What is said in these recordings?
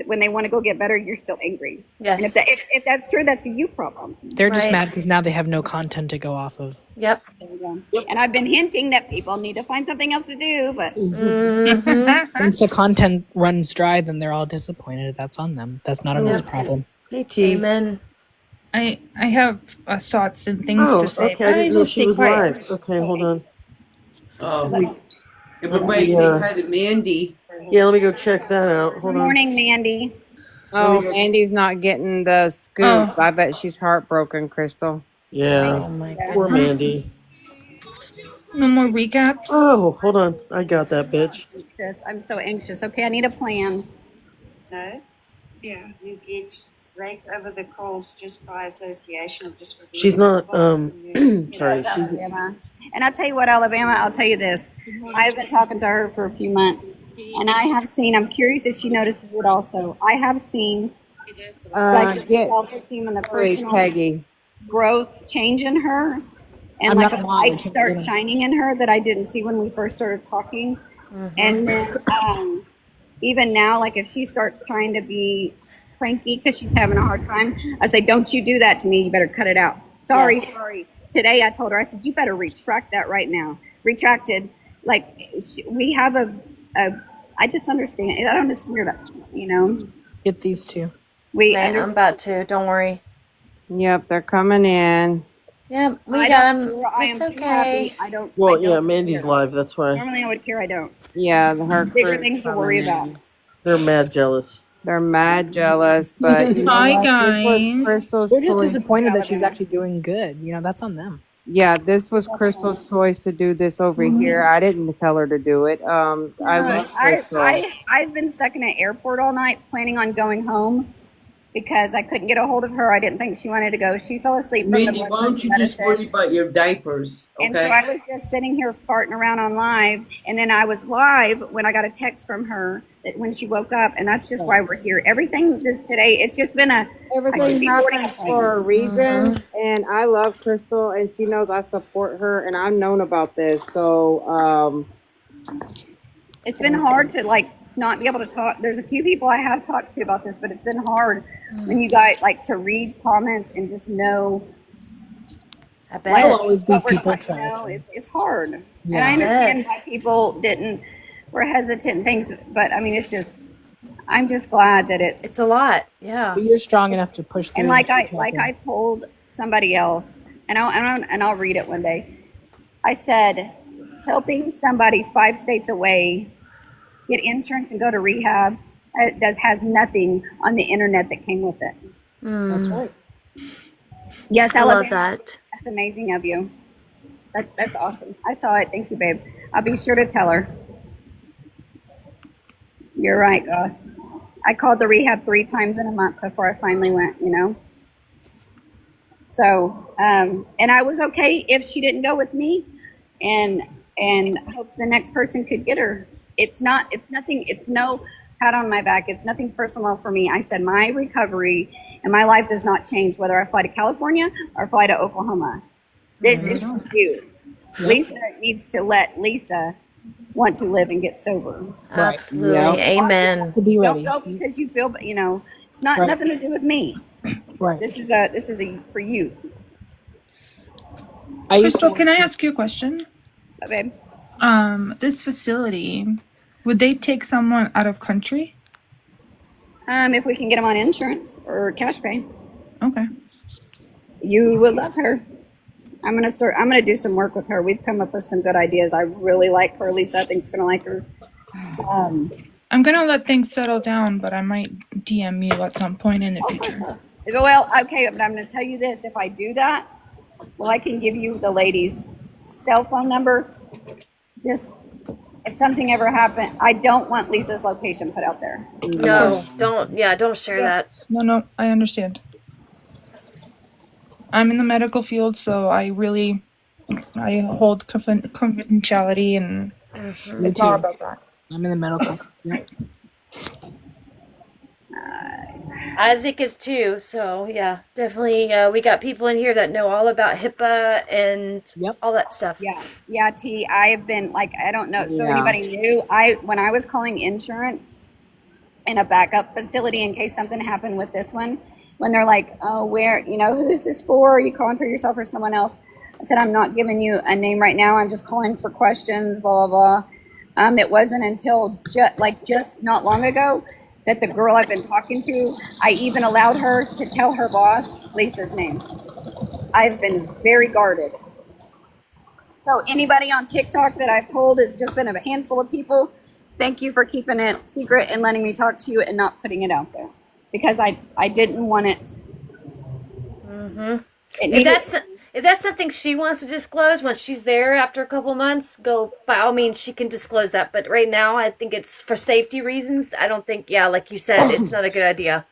when they want to go get better, you're still angry. Yes. And if that's true, that's a you problem. They're just mad because now they have no content to go off of. Yep. There we go. Yep. And I've been hinting that people need to find something else to do, but Once the content runs dry, then they're all disappointed. That's on them. That's not on us problem. Hey, T. Amen. I have thoughts and things to say. Okay, I didn't know she was live. Okay, hold on. Everybody say hi to Mandy. Yeah, let me go check that out. Hold good morning, Mandy. Oh, Mandy's not getting the scoop. Oh. I bet she's heartbroken, Crystal. on. Yeah, Oh my poor goodness. Mandy. No more recaps. Oh, hold on. I got that bitch. I'm so anxious. Okay, I need a plan. So, yeah, you get raked over the coals just by association of just for being She's not, a boss and sorry, she's, Alabama. And I'll tell you what, Alabama, I'll tell you this. I've been talking to her for a few months, and I have seen, I'm curious if she notices it also. I have seen like the Get self-esteem and the Please, personal Peggy. growth change in her, and I'm like not a a mom, I light can't start get 'em. shining in her that I didn't see when we first started talking. And then even now, like if she starts trying to be cranky because she's having a hard time, I say, don't you do that to me. You better cut it out. Sorry, Yes. sorry. Today I told her, I said, you better retract that right now. Retracted. Like we have I just understand. I don't, it's weird, you know. Get these two. We Man, I'm understand. about to. Don't worry. Yep, they're coming in. Yeah, we I got don't them. care. I It's am too okay. happy. I don't. well, I yeah, don't Mandy's care. live. That's why Normally I would care. I don't. Yeah, her Bigger crew's things to coming worry in. about. they're mad jealous. They're mad jealous, but you know Hi, what? This was guys. Crystal's They're just choice. disappointed that she's Alabama. actually doing good. You know, that's on them. Yeah, this was Crystal's choice to do this over here. I didn't tell her to do it. I love Crystal. I've been stuck in an airport all night planning on going home because I couldn't get a hold of her. I didn't think she wanted to go. She fell asleep from the Mandy, blood why don't pressure you just worry medicine. about your diapers, And so okay? I was just sitting here farting around on live. And then I was live when I got a text from her that when she woke up. And that's just why we're here. Everything this today, it's just been I should Everything be boarding a happens plane. for a reason, and I love Crystal, and she knows I support her, and I've known about this. So, It's been hard to like not be able to talk. There's a few people I have talked to about this, but it's been hard when you guys like to read comments and just know I like, bet. There'll always be what we're people talking about. trashing. It's hard, and Yeah. I understand why people were hesitant and things. But I mean, it's just I'm just glad that It's a lot. Yeah. But you're strong enough to push through. and and keep walking. I told somebody else, and I'll read it one day. I said, helping somebody 5 states away get insurance and go to rehab has nothing on the internet that came with it. That's right. Yes, I love Alabama. that. That's amazing of you. That's awesome. I saw it. Thank you, babe. I'll be sure to tell her. You're right, God. I called the rehab 3 times in a month before I finally went, you know. So, and I was okay if she didn't go with me, and hope the next person could get her. It's nothing. It's no pat on my back. It's nothing personal for me. I said my recovery and my life does not change whether I fly to California or fly to Oklahoma. This is for you. Lisa needs to let Lisa want to live and get sober. Absolutely. Yeah. Amen. To be Don't ready. go because you feel, you know, it's not Right. nothing to do with me. Right. This is a for you, I used Crystal, to. can I ask you a question? babe. This facility, would they take someone out of country? If we can get them on insurance or cash pay, Okay. you would love her. I'm gonna do some work with her. We've come up with some good ideas. I really like her. Lisa, I think it's gonna like her. I'm gonna let things settle down, but I might DM you at some point in the future. Well, okay, but I'm gonna tell you this. If I do that, well, I can give you the lady's cell phone number. Just if something ever happened, I don't want Lisa's location put out there. No, don't share that. No, I understand. I'm in the medical field, so I hold confidentiality, and Me it's all too. about that. I'm in the medical. Yeah. Isaac is too, so yeah, definitely. We got people in here that know all about HIPAA and all that stuff. Yeah, T. I have been like, I don't know. So Yeah. anybody knew? When I was calling insurance, in a backup facility in case something happened with this one. When they're like, oh, where, who's this for? Are you calling for yourself or someone else? I said, I'm not giving you a name right now. I'm just calling for questions, blah, blah, blah. It wasn't until just not long ago that the girl I've been talking to, I even allowed her to tell her boss Lisa's name. I've been very guarded. So anybody on TikTok that I've told has just been a handful of people. Thank you for keeping it secret and letting me talk to you and not putting it out there, because I didn't want it. If that's something she wants to disclose when she's there after a couple months, go, by all means, she can disclose that. But right now, I think it's for safety reasons. I don't think, like you said, it's not a good idea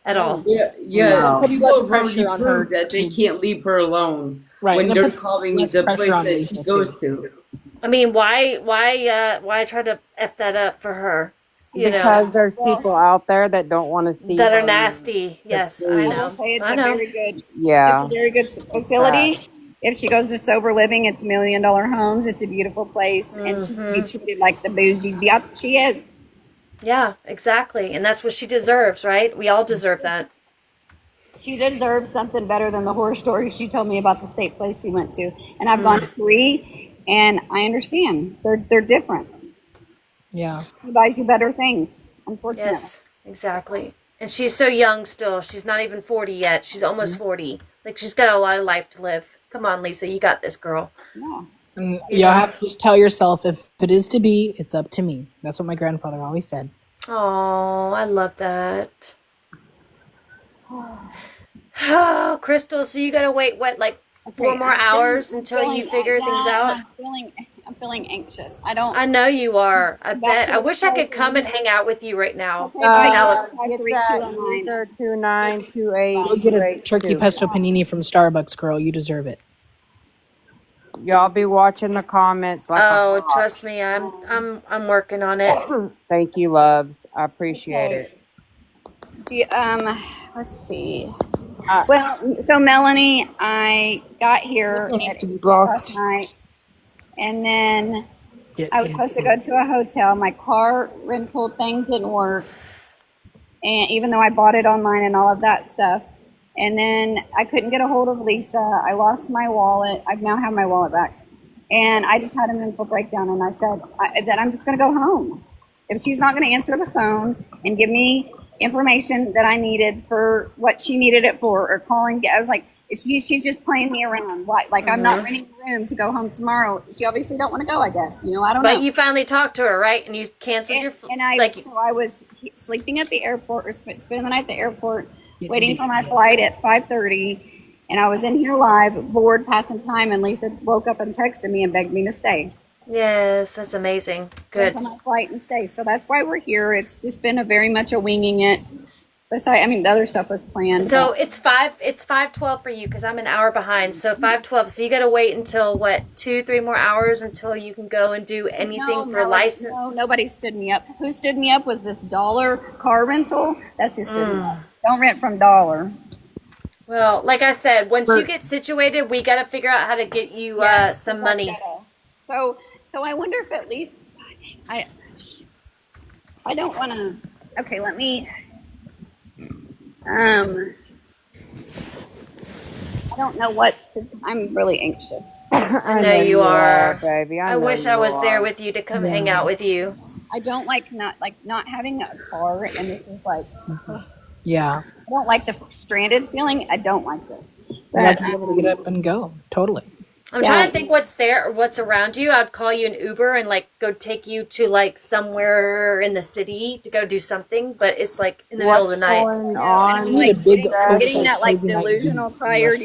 at all. Yeah. Puts People less have already pressure on her proved that they to- can't leave her alone Right, when and it they're puts calling less the pressure place on that Lisa, she goes to. I mean, why try to F that up for her? Because there's people out there that don't want to see That are her nasty. Yes, succeed. I I know. will say it's I a know. very good. Yeah. It's a very good facility. If she goes to sober living, it's $1 million homes. It's a beautiful place, and she's gonna be treated like the bougie biatch she is. Yeah, exactly. And that's what she deserves, right? We all deserve that. She deserves something better than the horror stories she told me about the state place she went to. And I've gone to 3, and I understand they're different. Yeah. She buys you better things, unfortunately. Yes, exactly. And she's so young still. She's not even 40 yet. She's almost 40. Like, she's got a lot of life to live. Come on, Lisa, you got this, girl. Yeah. And you have to just tell yourself, if it is to be, it's up to me. That's what my grandfather always said. Oh, I love that. Oh, Crystal, so you gotta wait, like 4 more hours until you figure things out? I'm feeling anxious. I don't. I know you are. I Back bet. to I the wish I could phone. come and hang out with you right now. Okay, bye. Get that 53209. user 2928. Go get a turkey pesto panini from Starbucks, girl. You deserve it. Y'all be watching the comments like a Oh, hawk. trust me, I'm working on it. Thank you, loves. I appreciate it. Do you, let's see. Uh, Well, so Melanie, I got here This one needs to be blocked. last night, and then I was supposed to go to a hotel. My car rental thing didn't work, and even though I bought it online and all of that stuff, and then I couldn't get a hold of Lisa. I lost my wallet. I now have my wallet back, and I just had a mental breakdown. And I said that I'm just going to go home. If she's not going to answer the phone and give me information that I needed for what she needed it for, or calling, I was like, she's just playing me around. Why? Like, I'm not renting a room to go home tomorrow. She obviously don't want to go, I guess. I don't know. But you finally talked to her, right? And you canceled your And I was sleeping at the airport, or spending the night at the airport, waiting for my flight at 5:30. And I was in here live, bored, passing time, and Lisa woke up and texted me and begged me to stay. Yes, that's amazing. Good. Cancel my flight and stay. So that's why we're here. It's just been a very much a winging it. Besides, the other stuff was planned. So it's 5:12 for you because I'm an hour behind. So 5:12. So you got to wait until what, 2-3 more hours until you can go and do anything for license. No, nobody stood me up. Who stood me up was this Dollar car rental. That's who stood me up. Don't rent from Dollar. Well, like I said, once you get situated, we got to figure out how to get you some money. So I wonder if at least I don't want to. Okay, let me. I don't know what to. I'm really anxious. I know you are, baby. I wish I was there with you to come hang out with you. I don't like not having a car, and this is like. Yeah. I don't like the stranded feeling. I don't like it. I like to be able to get up and go. Totally. I'm trying to think what's there or what's around you. I'd call you an Uber and go take you to somewhere in the city to go do something, but it's in the middle of the night. Going on? Getting that delusional tired,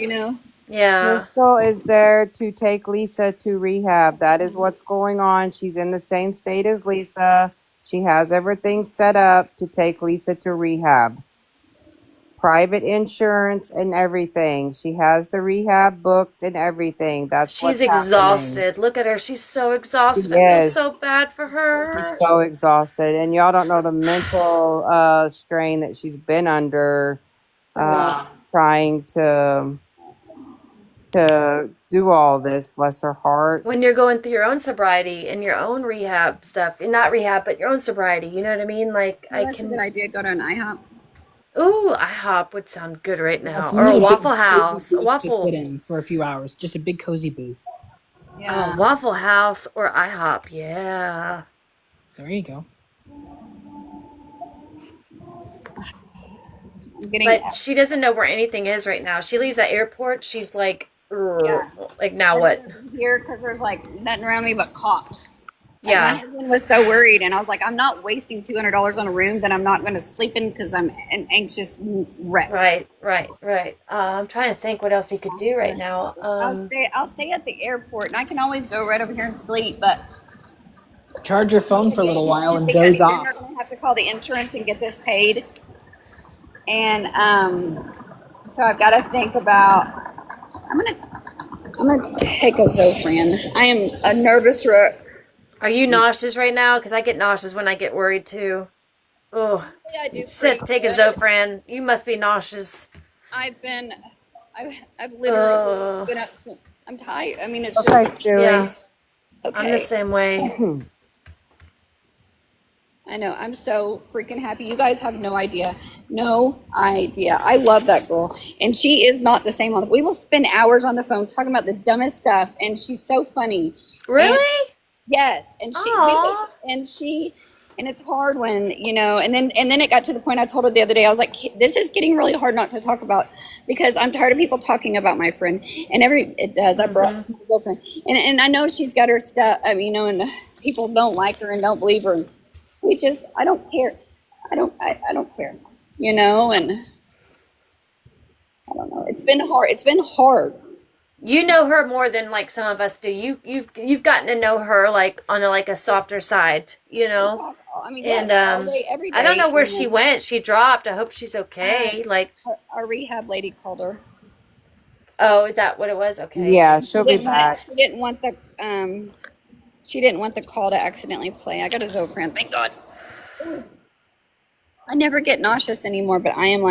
Yeah. Crystal is there to take Lisa to rehab. That is what's going on. She's in the same state as Lisa. She has everything set up to take Lisa to rehab. Private insurance and everything. She has the rehab booked and everything. That's She's exhausted. Look at her. She's so exhausted. I feel so bad for her. She's so exhausted. And y'all don't know the mental strain that she's been under trying to to do all this. Bless her heart. When you're going through your own sobriety and your own rehab stuff, and not rehab, but your own sobriety, you know what I mean? Like, Well, I that's a good can. idea. Go to an IHOP. Ooh, IHOP would sound good right Yeah, now. so Or you a need a big Waffle cozy House. A booth to sit Waffle. in for a few hours. Just a big cozy booth. Oh, Yeah. Waffle House or IHOP. Yeah. There you go. I'm getting. But she doesn't know where anything is right now. She leaves that airport. She's like, Yeah. like now I what? live here because there's like nothing around me but cops. Like my Yeah. husband was so worried, and I was like, I'm not wasting $200 on a room that I'm not going to sleep in because I'm an anxious wreck. Right. I'm trying to think what else you could do right now. I'll stay at the airport, and I can always go right over here and sleep. But Charge your phone for a little while and because doze then off. they're going to have to call the insurance and get this paid. And so I've got to think about. I'm gonna take a Zofran. I am a nervous wreck. Are you nauseous right now? Because I get nauseous when I get worried too. Oh, I do you pretty said take a good. Zofran. You must be nauseous. I've literally been up since. I'm tired. I mean, it's Okay, just Stewie. Yeah, I'm the okay. same way. I know. I'm so freaking happy. You guys have no idea. No idea. I love that girl. And she is not the same. We will spend hours on the phone talking about the dumbest stuff. And she's so funny. Really? Yes. Aww. And it's hard when, and then it got to the point I told her the other day, I was like, this is getting really hard not to talk about because I'm tired of people talking about my friend. And it does. I brought my girlfriend. And I know she's got her stuff, and people don't like her and don't believe her. I don't care. I don't care, and I don't know. It's been hard. It's been hard. You know her more than like some of us do. You've gotten to know her like on a softer side, I mean, And yes, all day, every day. I don't know where she went. She dropped. I hope she's okay. Like, Our rehab lady called her. oh, is that what it was? Okay. Yeah, she'll be back. She didn't want the call to accidentally play. I got a Zofran. Thank God. I never get nauseous anymore, but I'm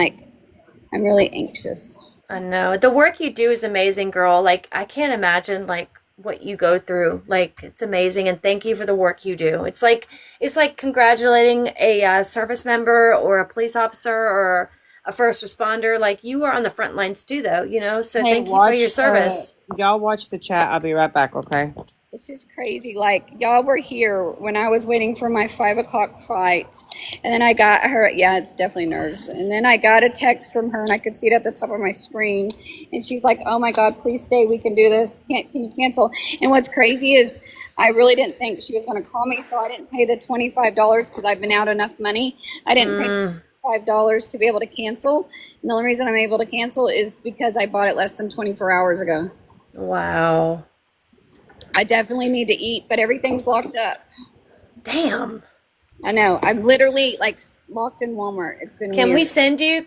really anxious. I know. The work you do is amazing, girl. Like, I can't imagine like what you go through. Like, it's amazing, and thank you for the work you do. It's like congratulating a service member or a police officer or a first responder. Like, you are on the front lines too, though. So Hey, thank you for your service. Y'all watch the chat. I'll be right back, okay? It's just crazy. Like, y'all were here when I was waiting for my 5 o'clock flight. And then I got her. Yeah, it's definitely nerves. And then I got a text from her, and I could see it at the top of my screen. And she's like, oh, my God, please stay. We can do this. Can you cancel? And what's crazy is I really didn't think she was going to call me, so I didn't pay the $25 because I've been out enough money. I didn't pay $5 to be able to cancel. And the only reason I'm able to cancel is because I bought it less than 24 hours ago. Wow. I definitely need to eat, but everything's locked up. Damn. I know. I'm literally locked in Walmart. It's been Can weird. we send you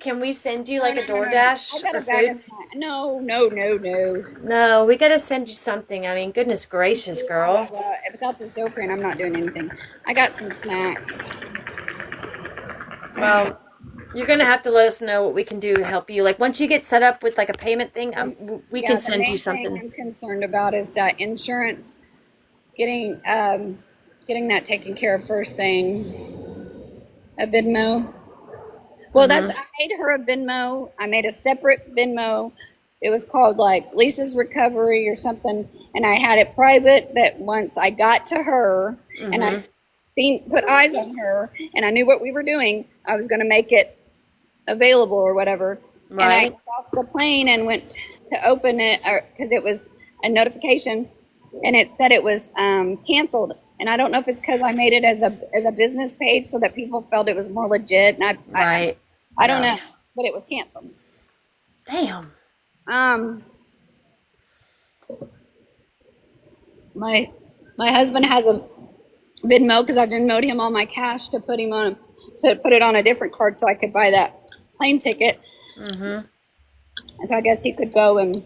like a DoorDash I got or a bag food? of snacks. No. No, we gotta send you something. I mean, goodness gracious, girl. Without the Zofran, I'm not doing anything. I got some snacks. Well, you're gonna have to let us know what we can do to help you. Like, once you get set up with like a payment thing, we can send you The something. main thing I'm concerned about is that insurance, getting that taken care of first thing. A Venmo. Well, I made her a Venmo. I made a separate Venmo. It was called like Lisa's Recovery or something, and I had it private. That once I got to her and I put eyes on her, and I knew what we were doing, I was going to make it available or whatever. Right. And I got off the plane and went to open it because it was a notification, and it said it was canceled. And I don't know if it's because I made it as a business page so that people felt it was more legit. And I don't know, but it was canceled. Damn. My husband has a Venmo because I've Venmo'd him all my cash to put it on a different card so I could buy that plane ticket. And so I guess he could go and.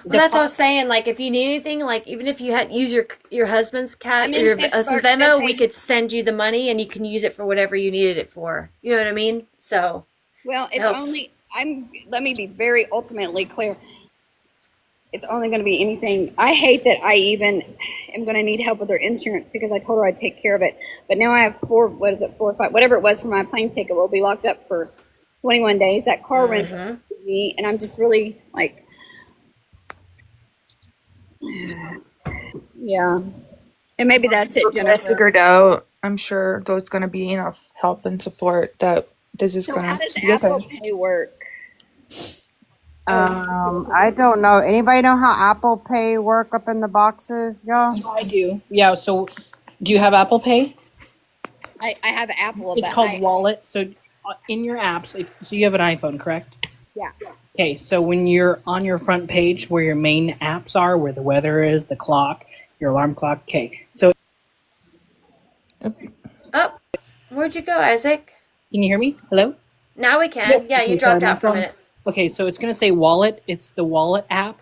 Well, that's what I was saying. Like, if you need anything, like even if you had use your husband's your husband's Venmo, we could send you the money and you can use it for whatever you needed it for. You know what I mean? So. Well, it's only. Let me be very ultimately clear. it's only going to be anything. I hate that I even am going to need help with her insurance because I told her I'd take care of it. But now I have 4 or 5, whatever it was for my plane ticket will be locked up for 21 days. That car rented me, and I'm just really like, yeah. And maybe that's it, Get it Jennifer. figured out. I'm sure there's gonna be enough help and support that this is So gonna how does be Apple okay. Pay work? I don't know. Anybody know how Apple Pay work up in the boxes, y'all? I do. Yeah. So, do you have Apple Pay? I have Apple, It's but called Wallet. So, in your apps, so you have an iPhone, correct? yeah. Okay. So when you're on your front page, where your main apps are, where the weather is, the clock, your alarm clock. Okay. So Oh, where'd you go, Isaac? can you hear me? Hello. Now we can. Yeah, you Okay, sorry, dropped my out for a phone. minute. Okay. So it's gonna say Wallet. It's the Wallet app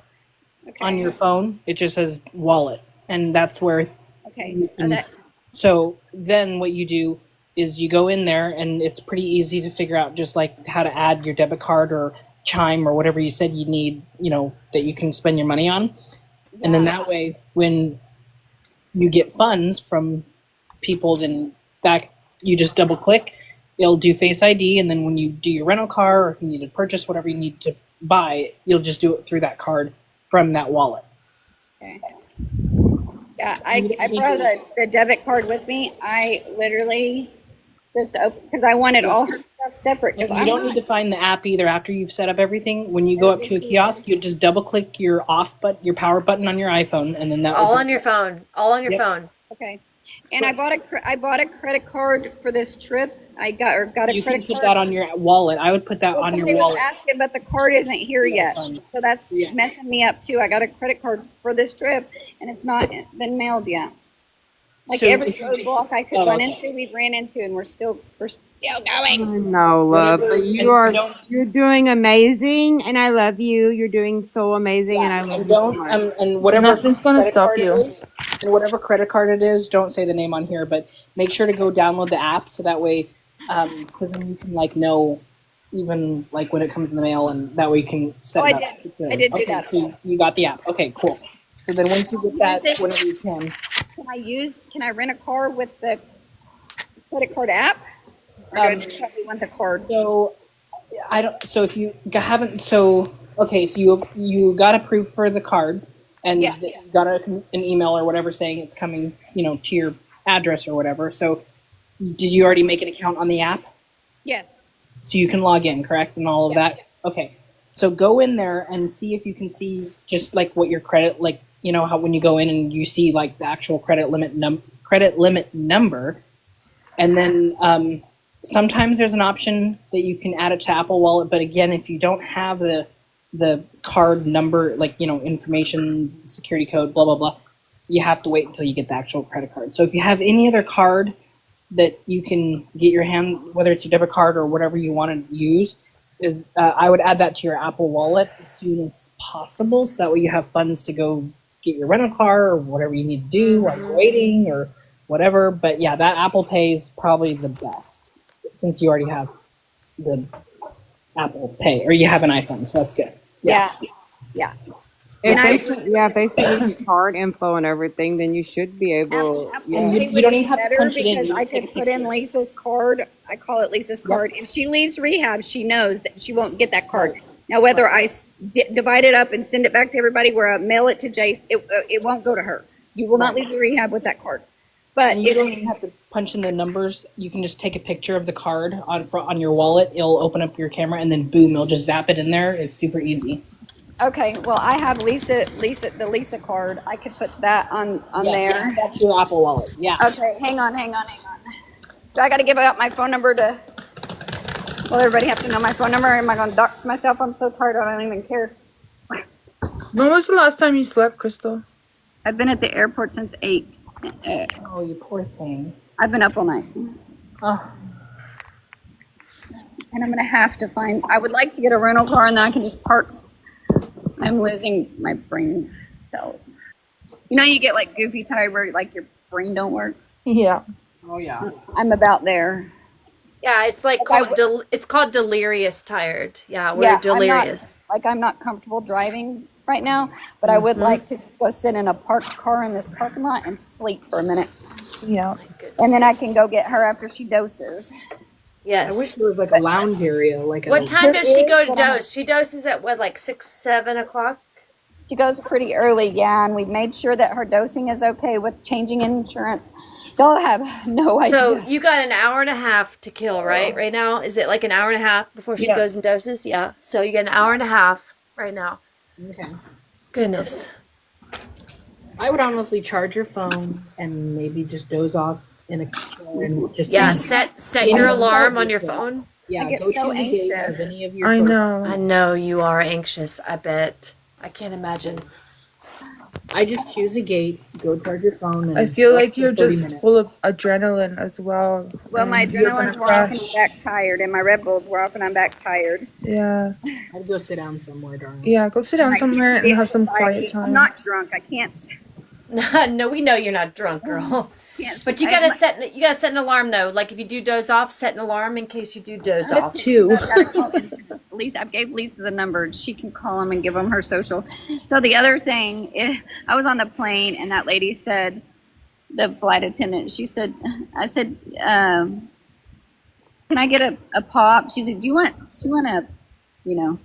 on your Okay. phone. It just says Wallet, and that's where Okay. you Oh, can. that, So then what you do is you go in there, and it's pretty easy to figure out, just like how to add your debit card or Chime or whatever you said you need, that you can spend your money on. And then yeah. that way, when you get funds from people, then that you just double click, it'll do Face ID, and then when you do your rental car or if you need to purchase whatever you need to buy, you'll just do it through that card from that wallet. Okay. Yeah, I brought the debit card with me. I literally just opened because I wanted all her stuff separate. Because You don't need to find the app either after you've set up everything. When you go up to a kiosk, you just double click your your power button on your iPhone, and then that All opens- on your phone. All on your Yep. phone. Okay. And I bought a credit card for this trip. I got a You can credit put card. that on your wallet. I would put that Well, on your somebody was wallet. asking, but the card isn't here yet. fun. So that's Yeah. messing me up too. I got a credit card for this trip, and it's not been mailed yet. Like So every if you- roadblock I could Oh, run okay. into, we've ran into, and we're still I going. know, love, Whatever, but and don't you're doing amazing, and I love you. You're doing so amazing, and I love and you so don't much. and whatever Nothing's gonna credit stop card you. it is, and whatever credit card it is, don't say the name on here, but make sure to go download the app so that way, because then you can know even when it comes in the mail, and that way you can set Oh, it I up. did. I did do Okay, that. so you got the app. Okay, cool. So then once you get that, whenever you can. Can I rent a car with the credit card app? Or do I just probably want the card? So I don't. So if you haven't, so okay, so you got approved for the card, and Yeah. you got an email or whatever saying it's coming, to your address or whatever. So did you already make an account on the app? Yes. So you can log in, correct, and all of Yeah. that. Okay. So go in there and see if you can see just what your credit, how when you go in and you see the actual credit limit number, and then sometimes there's an option that you can add it to Apple Wallet. But again, if you don't have the card number, information, security code, blah blah blah, you have to wait until you get the actual credit card. So if you have any other card that you can get your hand, whether it's your debit card or whatever you want to use, I would add that to your Apple Wallet as soon as possible, so that way you have funds to go get your rental car or whatever you need to do while you're waiting or whatever. But yeah, that Apple Pay is probably the best since you already have the Apple Pay or you have an iPhone, so that's good. Yeah. Yeah. If And they send you card info and everything, then you should be able. Apple Yeah. Pay you would don't be even have to better punch it in, because you I just take could a put in picture. Lisa's card. I call it Lisa's card. If she leaves rehab, she knows that she won't get that card. Now, whether I divide it up and send it back to everybody, where I mail it to Jace, it won't go to her. You will not leave the rehab with that card. But And you don't even have to punch in the numbers. You can just take a picture of the card on your wallet. It'll open up your camera, and then boom, it'll just zap it in there. It's super easy. okay, well, I have the Lisa card. I could put that on Yes, there. that's your Apple Wallet. Yeah. Okay, hang on. Do I got to give out my phone number to? Will everybody have to know my phone number? Am I going to dox myself? I'm so tired. I don't even care. When was the last time you slept, Crystal? I've been at the airport since 8. Oh, you poor thing. I've been up all night. Oh. And I'm going to have to find, I would like to get a rental car and then I can just park. I'm losing my brain cells. You get goofy tired where your brain don't work? Yeah. Oh yeah. I'm about there. Yeah, it's it's called delirious tired. Yeah, we're Yeah, delirious. I'm not comfortable driving right now, but I would like to just go sit in a parked car in this parking lot and sleep for a minute. Yeah. And then I can go get her after she doses. I wish Yes. there was like a lounge area, like What a. time There does she is, go to but I'm dose? She doses at what, like 6, 7 o'clock? She goes pretty early, yeah, and we've made sure that her dosing is okay with changing insurance. Y'all have no So idea. you got an hour and a half to kill, right? Right now, is it like an hour and a half before she Yeah. goes and doses? Yeah. So you get an hour and a half right now. Okay. Goodness. I would honestly charge your phone and maybe just doze off in a chair and just Yeah. be Set in your the alarm on your gate. phone. Yeah, I get go so choose a gate of anxious. any of your I choices. I know. know you are anxious. I bet. I can't imagine. I just choose a gate, go charge your phone, and I feel rest like for you're 30 just minutes. full of adrenaline as well. Well, my and you're gonna adrenaline's wore off and I'm crash. back tired, and my Red Bulls wore off and I'm back tired. Yeah. I'd go sit down somewhere, darling. Yeah, go sit down I can't somewhere and deal have with some anxiety. quiet time. I'm not drunk. I can't. No, we know you're not drunk, girl. Can't. But you gotta set an alarm though. Like if you do doze off, set an alarm in case you do doze off. Two. I've got to call insurance. Lisa, I gave Lisa the number. She can call them and give them her social. So the other thing, I was on the plane and that lady said, the flight attendant, she said, I said, can I get a pop? She said, do you want a, you know?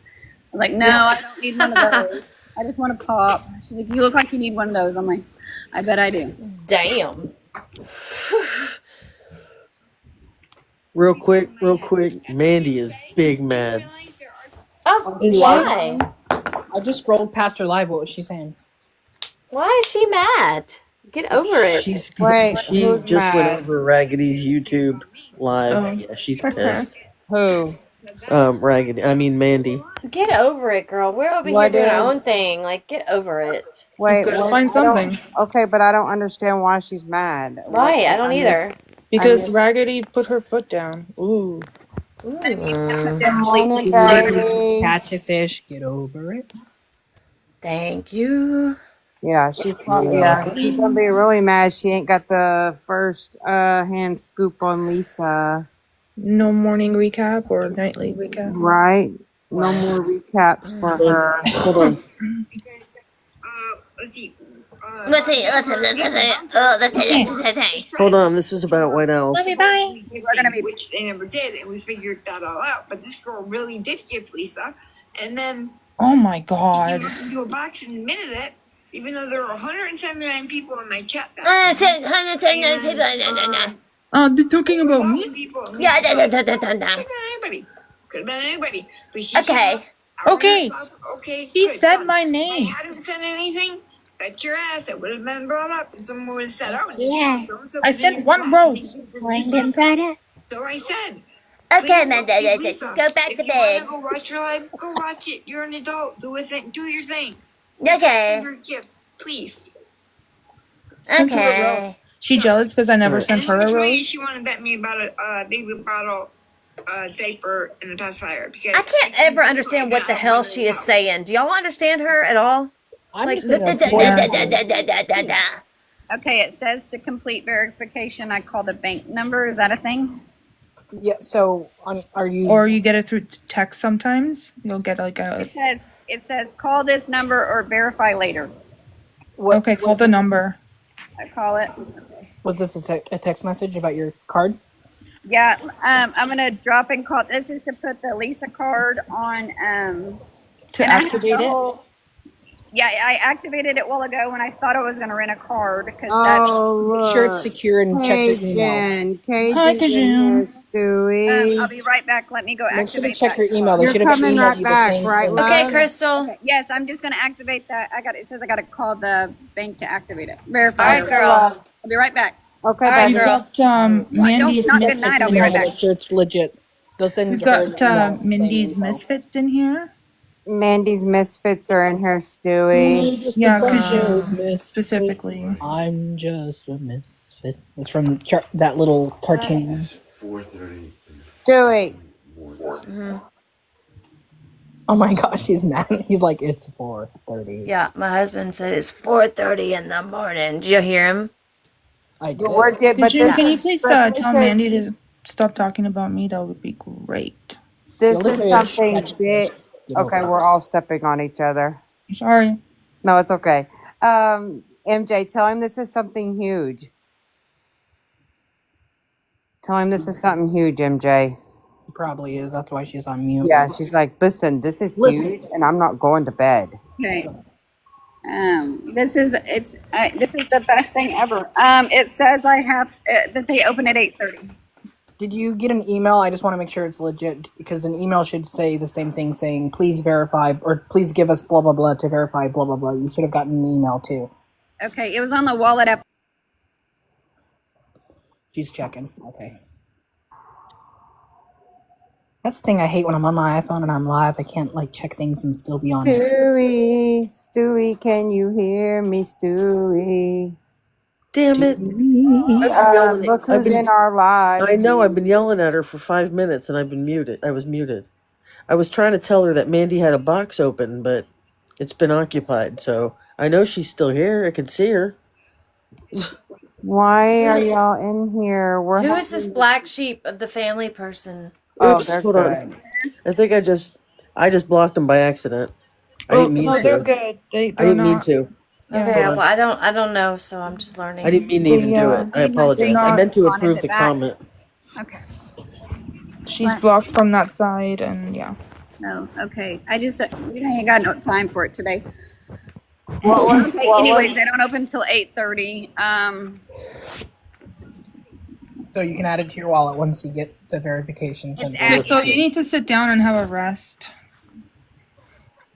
I was like, no, I don't need one of those. I just want a pop. She's like, you look like you need one of those. I'm like, I bet I do. Damn. Real quick, Mandy is big mad. Oh, Is she? why? I just scrolled past her live. What was she saying? Why is she mad? Get over it. Wait, She who's just went mad? over Raggedy's YouTube live. Oh. Yeah, she's pissed. Who? Mandy. Get over it, girl. We're over here What doing our is? own thing. Like, get over it. Wait, gotta what? find I don't. something. Okay, but I don't understand why she's mad. Right, I don't either. Because Raggedy put her foot down. Ooh. Morning, Let's baby. catch a fish. Get over it. Thank you. Yeah, she's gonna be really mad. She ain't got the first hand scoop on Lisa. No morning recap or nightly recap. Right? No more recaps for her. Hold on. Because, let's see. Hold on. This is about White Owls. We're gonna be, which they never did, and we figured that all out. But this girl really did give Lisa, and then Oh my she god. looked into a box and admitted it, even though there were 179 people in my chat. They're talking about me? Yeah, Could have been anybody. Could have been anybody. But she Okay. Okay. Okay. He good, said done. my If name. I hadn't said anything, bet your ass it would have been brought up, and someone would have said, "Oh, Yeah. so-and-so I was in said your one chat. rose. Brandon Prada. So I said. Okay, Please, Amanda, Lisa, go back if to you bed. wanna go watch your live, go watch it. You're an adult. Do a thing. Do your thing. Okay. Send her a gift, please. Sent her a rose. She jealous because I never sent And her how a much money rose? does she want to bet me about a baby bottle, diaper, and a pacifier? Because I can't ever understand what the hell she is saying. Do y'all understand her at all? I'm Like, just thinking of Okay, it says to complete verification, I call the bank number. Is that a thing? Yeah. So, are you? Or you get it through text sometimes. You'll get like a. It says call this number or verify later. Okay, call the number. I call it. Was this a text message about your card? Yeah, I'm gonna drop and call. This is to put the Lisa card on. To and I have activate the it? whole- Yeah, I activated it a while ago when I thought I was gonna rent a card because that's. Oh, Make sure it's look. secure and check your email. Cajun. Hi, Cajun's in here, Kajun. Stewie. I'll be right back. Let me go Make sure to activate check that your email. They You're should have coming emailed right you back, the same right, thing. love? Okay, Crystal. Okay, yes, I'm just gonna activate that. It says I gotta call the bank to activate it. Verify. All right, girl. I'll be right back. Okay, All right, baby. You've girl. got Mindy's not good Misfits night, I'll in be right here. back. Make sure it's legit. Go send We've her got an email Mindy's saying so. Misfits in here. Mandy's Misfits are in here, Stewie. I'm just Yeah, a bunch Kajun of misfits. specifically. I'm just a misfit. It's from that little cartoon. 4:30. Stewie. Oh my gosh, he's mad. He's like, it's 4:30. Yeah, my husband said it's 4:30 in the morning. Did you hear him? I did. But Kajun, can you this, please but tell Mandy to stop talking about me? That would be great. this You'll is look at something it. big. Get over Okay, it. we're all stepping on each other. Sorry. No, it's okay. MJ, tell him this is something huge. Tell him this is something huge, MJ. It probably is. That's why she's on mute. Yeah, she's like, listen, this is Listen. huge, and I'm not going to bed. Okay. This is the best thing ever. It says I have that they open at 8:30. Did you get an email? I just want to make sure it's legit because an email should say the same thing, saying please verify or please give us blah blah blah to verify blah blah blah. You should have gotten an email too. Okay, it was on the wallet app. She's checking. Okay. That's the thing I hate when I'm on my iPhone and I'm live. I can't like check things and still be on it. Stewie, can you hear me, Stewie? Damn it. I've been yelling. Look who's in our lives. I know, I've been yelling at her for 5 minutes and I've been muted. I was muted. I was trying to tell her that Mandy had a box open, but it's been occupied. So I know she's still here. I can see her. Why are y'all in here? Who is this black sheep of the family person? Oh, Oops, they're hold good. on. I think I just blocked them by accident. I didn't mean no, to. they're good. I didn't mean to. Yeah. Okay, well, I don't know, so I'm just learning. I didn't mean to even do it. I apologize. I meant to approve the comment. Okay. She's blocked from that side, and yeah. No, okay. I just you ain't got no time for it today. Anyways, they don't open until 8:30. So you can add it to your wallet once you get the verification sent. So you need to sit down and have a rest.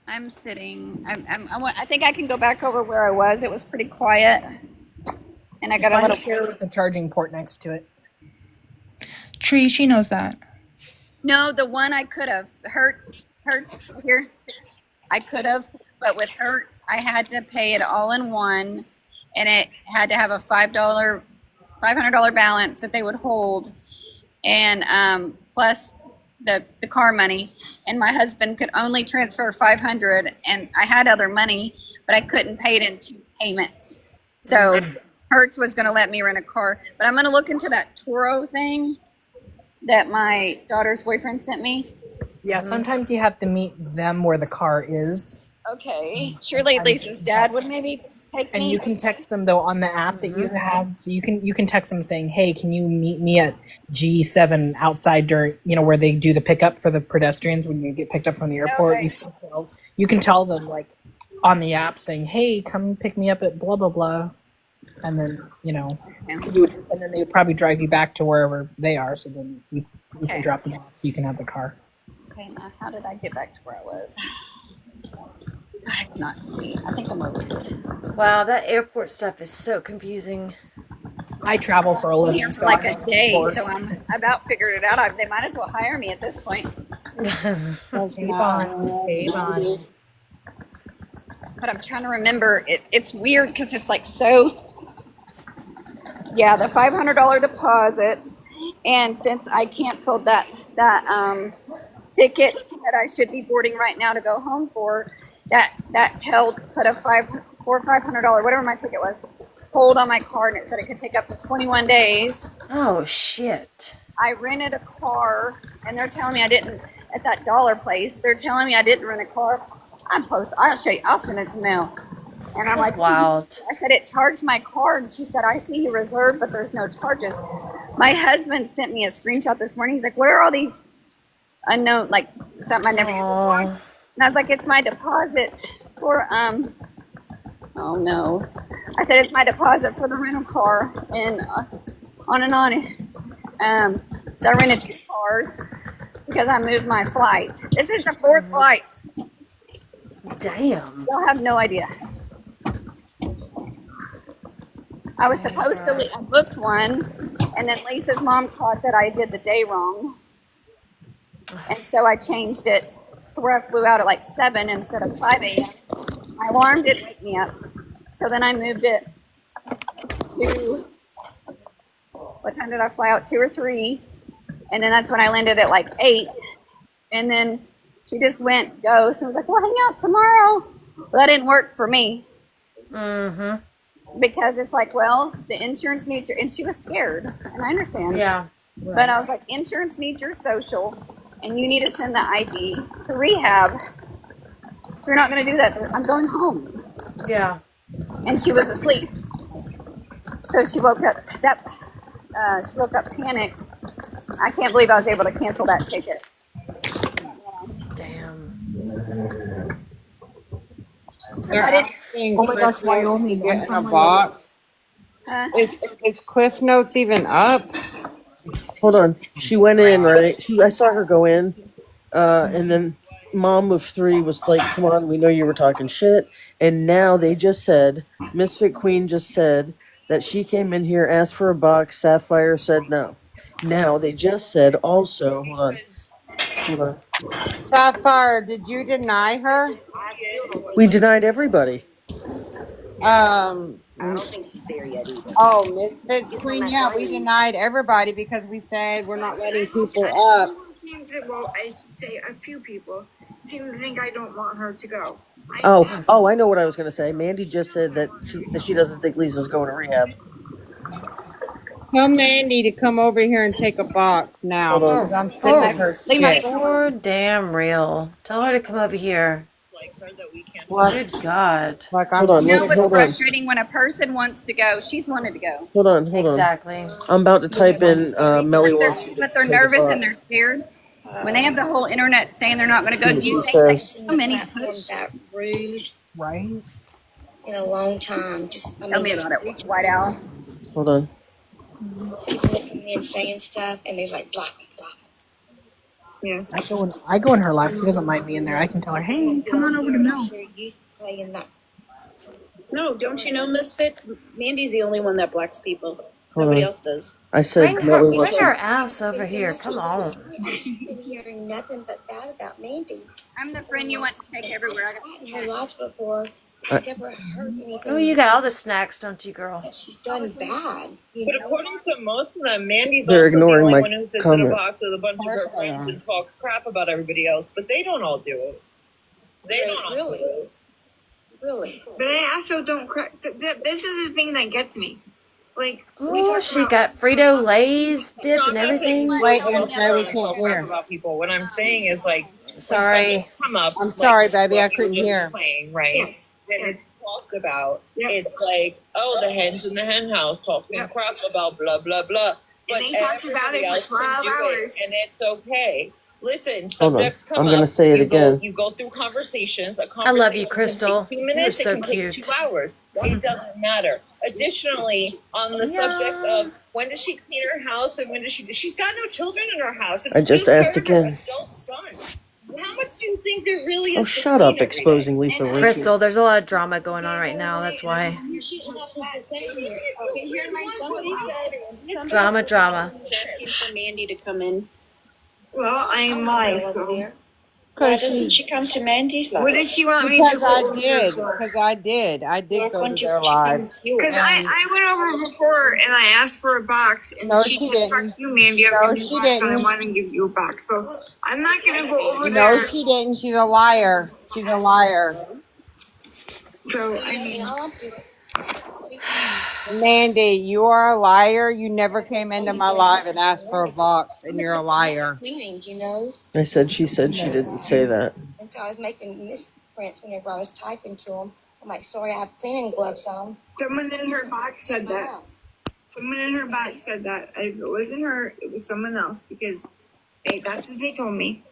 I'm sitting. I think I can go back over where I was. It was pretty quiet, and I got a little chair with a charging port next to it. Tree, she knows that. No, the one I could have. Hertz here. I could have, but with Hertz, I had to pay it all in one, and it had to have a $500 balance that they would hold, and plus the car money. And my husband could only transfer $500, and I had other money, but I couldn't pay it in 2 payments. So Hertz was going to let me rent a car, but I'm going to look into that Turo thing that my daughter's boyfriend sent me. Yeah, sometimes you have to meet them where the car is. Okay. Surely Lisa's dad would maybe take me. And you can text them though on the app that you have. So you can text them saying, "Hey, can you meet me at G7 outside during where they do the pickup for the pedestrians when you get picked up from the airport?" Okay. You can tell them like on the app saying, "Hey, come pick me up at blah blah blah," and then and then they would probably drive you back to wherever they are. So then you can drop them off. So you can have the car. Okay, now how did I get back to where I was? God, I cannot see. I think I'm over here. Wow, that airport stuff is so confusing. I travel for a living. Here for like a day, so I'm about figured it out. They might as well hire me at this point. Hey, Bonnie. But I'm trying to remember. It's weird because it's like so. Yeah, the $500 deposit, and since I canceled that ticket that I should be boarding right now to go home for, that held put a $500 whatever my ticket was hold on my card, and it said it could take up to 21 days. Oh shit! I rented a car, and they're telling me I didn't at that dollar place. They're telling me I didn't rent a car. I'll show you. I'll send it to mail. And I'm like, wild. I said it charged my card, and she said I see you reserved, but there's no charges. My husband sent me a screenshot this morning. He's like, what are all these unknown, like something I never used before? And I was like, it's my deposit for oh no. I said it's my deposit for the rental car, and on and on. So I rented 2 cars because I moved my flight. This is the 4th flight. Damn. Y'all have no idea. I was supposed to. I booked one, and then Lisa's mom caught that I did the day wrong, and so I changed it to where I flew out at like 7 instead of 5 a.m. My alarm didn't wake me up, so then I moved it to what time did I fly out? 2 or 3, and then that's when I landed at like 8, and then she just went ghost and was like, "We'll hang out tomorrow." Well, that didn't work for me. Because it's like, well, the insurance needs your, and she was scared, and I understand. Yeah. But I was like, insurance needs your social, and you need to send the ID to Rehab. They're not going to do that. I'm going home. Yeah. And she was asleep. So she woke up. She woke up panicked. I can't believe I was able to cancel that ticket. Damn. They're I didn't. asking Oh my Cliff gosh, Notes to Wyoming, I'm get in a from Wyoming. box. Uh, Is Cliff Notes even up? Hold on. She went in, right? I saw her go in, and then mom of three was like, "Come on, we know you were talking shit." And now they just said, Misfit Queen just said that she came in here, asked for a box. Sapphire said no. Now they just said also, hold on. Sapphire, did you deny her? We denied everybody. Oh, Misfits Queen. Yeah, we denied everybody because we said we're not letting people up. Well, I should say a few people seem to think I don't want her to go. Oh, I know what I was gonna say. Mandy just said that she doesn't think Lisa's going to rehab. Tell Mandy to come over here and take a box now Hold on. because I'm sick of Oh. her leave my shit. For damn real. Tell her to come over here. What? Good God. Like Hold I'm on. You know sick. what's Hold on. frustrating when a person wants to go? She's wanted to go, Hold on. Hold on. Exactly. I'm about to type in Melly wants you to but they're take a nervous box. and they're scared. When they have the whole internet saying they're not going to go, See do what you she think that says. so many Platform push? that rude Right? in a long time. Tell me Just about it, rude White Owl. Hold on. people coming in saying stuff, and there's like block them, block them. Yeah. I go in her live. She doesn't mind me in there. I can tell her, But then they hey, get come on on over here to and I Mel. hear you playing that. No, don't you know, Misfit? Mandy's the only one that blacks people. Hold Nobody on. else does. I said Melly Bring wants her you. ass over here. Come on. I've just been hearing nothing but bad about Mandy. I'm the friend you want to take everywhere. I got I've sat in her life before. I, I've never heard Oh, anything you got all the snacks, don't you, girl? that she's done bad. But according to most of them, Mandy's they're also the ignoring only my one who sits in a comment. box with a bunch of her friends and talks crap about everybody else. But they don't all do it. They don't all do it. Really. But I also don't. This is the thing that gets me. Like we Oh, talk she about. got Frito Lay's dip No, I'm and not saying everything. Wait, anybody else AJ, we doesn't can't talk crap hear. about people. What I'm saying is like when Sorry. subjects come up, I'm like sorry, baby. I what you were couldn't just hear. playing, right? Yes. And it's talked about. Yep. It's like, oh, the hens in the hen house talking Yep. crap about blah blah blah. But And they talked about everybody it for else 12 can do hours. it, and it's okay. Listen, Hold on. subjects come I'm up. gonna say it again. You go through conversations. A I love you, conversation can Crystal. take 2 You're minutes. It so can take 2 cute. hours. It doesn't matter. Additionally, on the subject Yeah. of when does she clean her house and when does she's got no children in her house. It's I just her asked and her again. adult son. How much do you think there really Oh, is to shut clean up, every day? exposing Lisa Ritchie. Crystal, there's a lot of drama going on right now. That's why. Drama, drama. Asking for Mandy to come in. Well, I'm live. So. Cause she, Come to Mandy's live? What did she want me to because go I over did. for? Because I did. I did Why go to can't their she live. come to you? Because I went over before and I asked for a box and No, she she said, fuck didn't. you, Mandy, I'm No, giving you a she box and I didn't. want to give you a box. So I'm not going to go over No, there. she didn't. She's a liar. She's a liar. So, I mean, Mandy, you are a liar. You never came into my live and asked for a box, and you're a liar. cleaning, you know? I said she didn't say that. And so I was making misprints whenever I was typing to them. I'm like, sorry, I have cleaning gloves on. Someone in her box said that. Someone in her box said that. If it wasn't her, it was someone else because that's what they told me.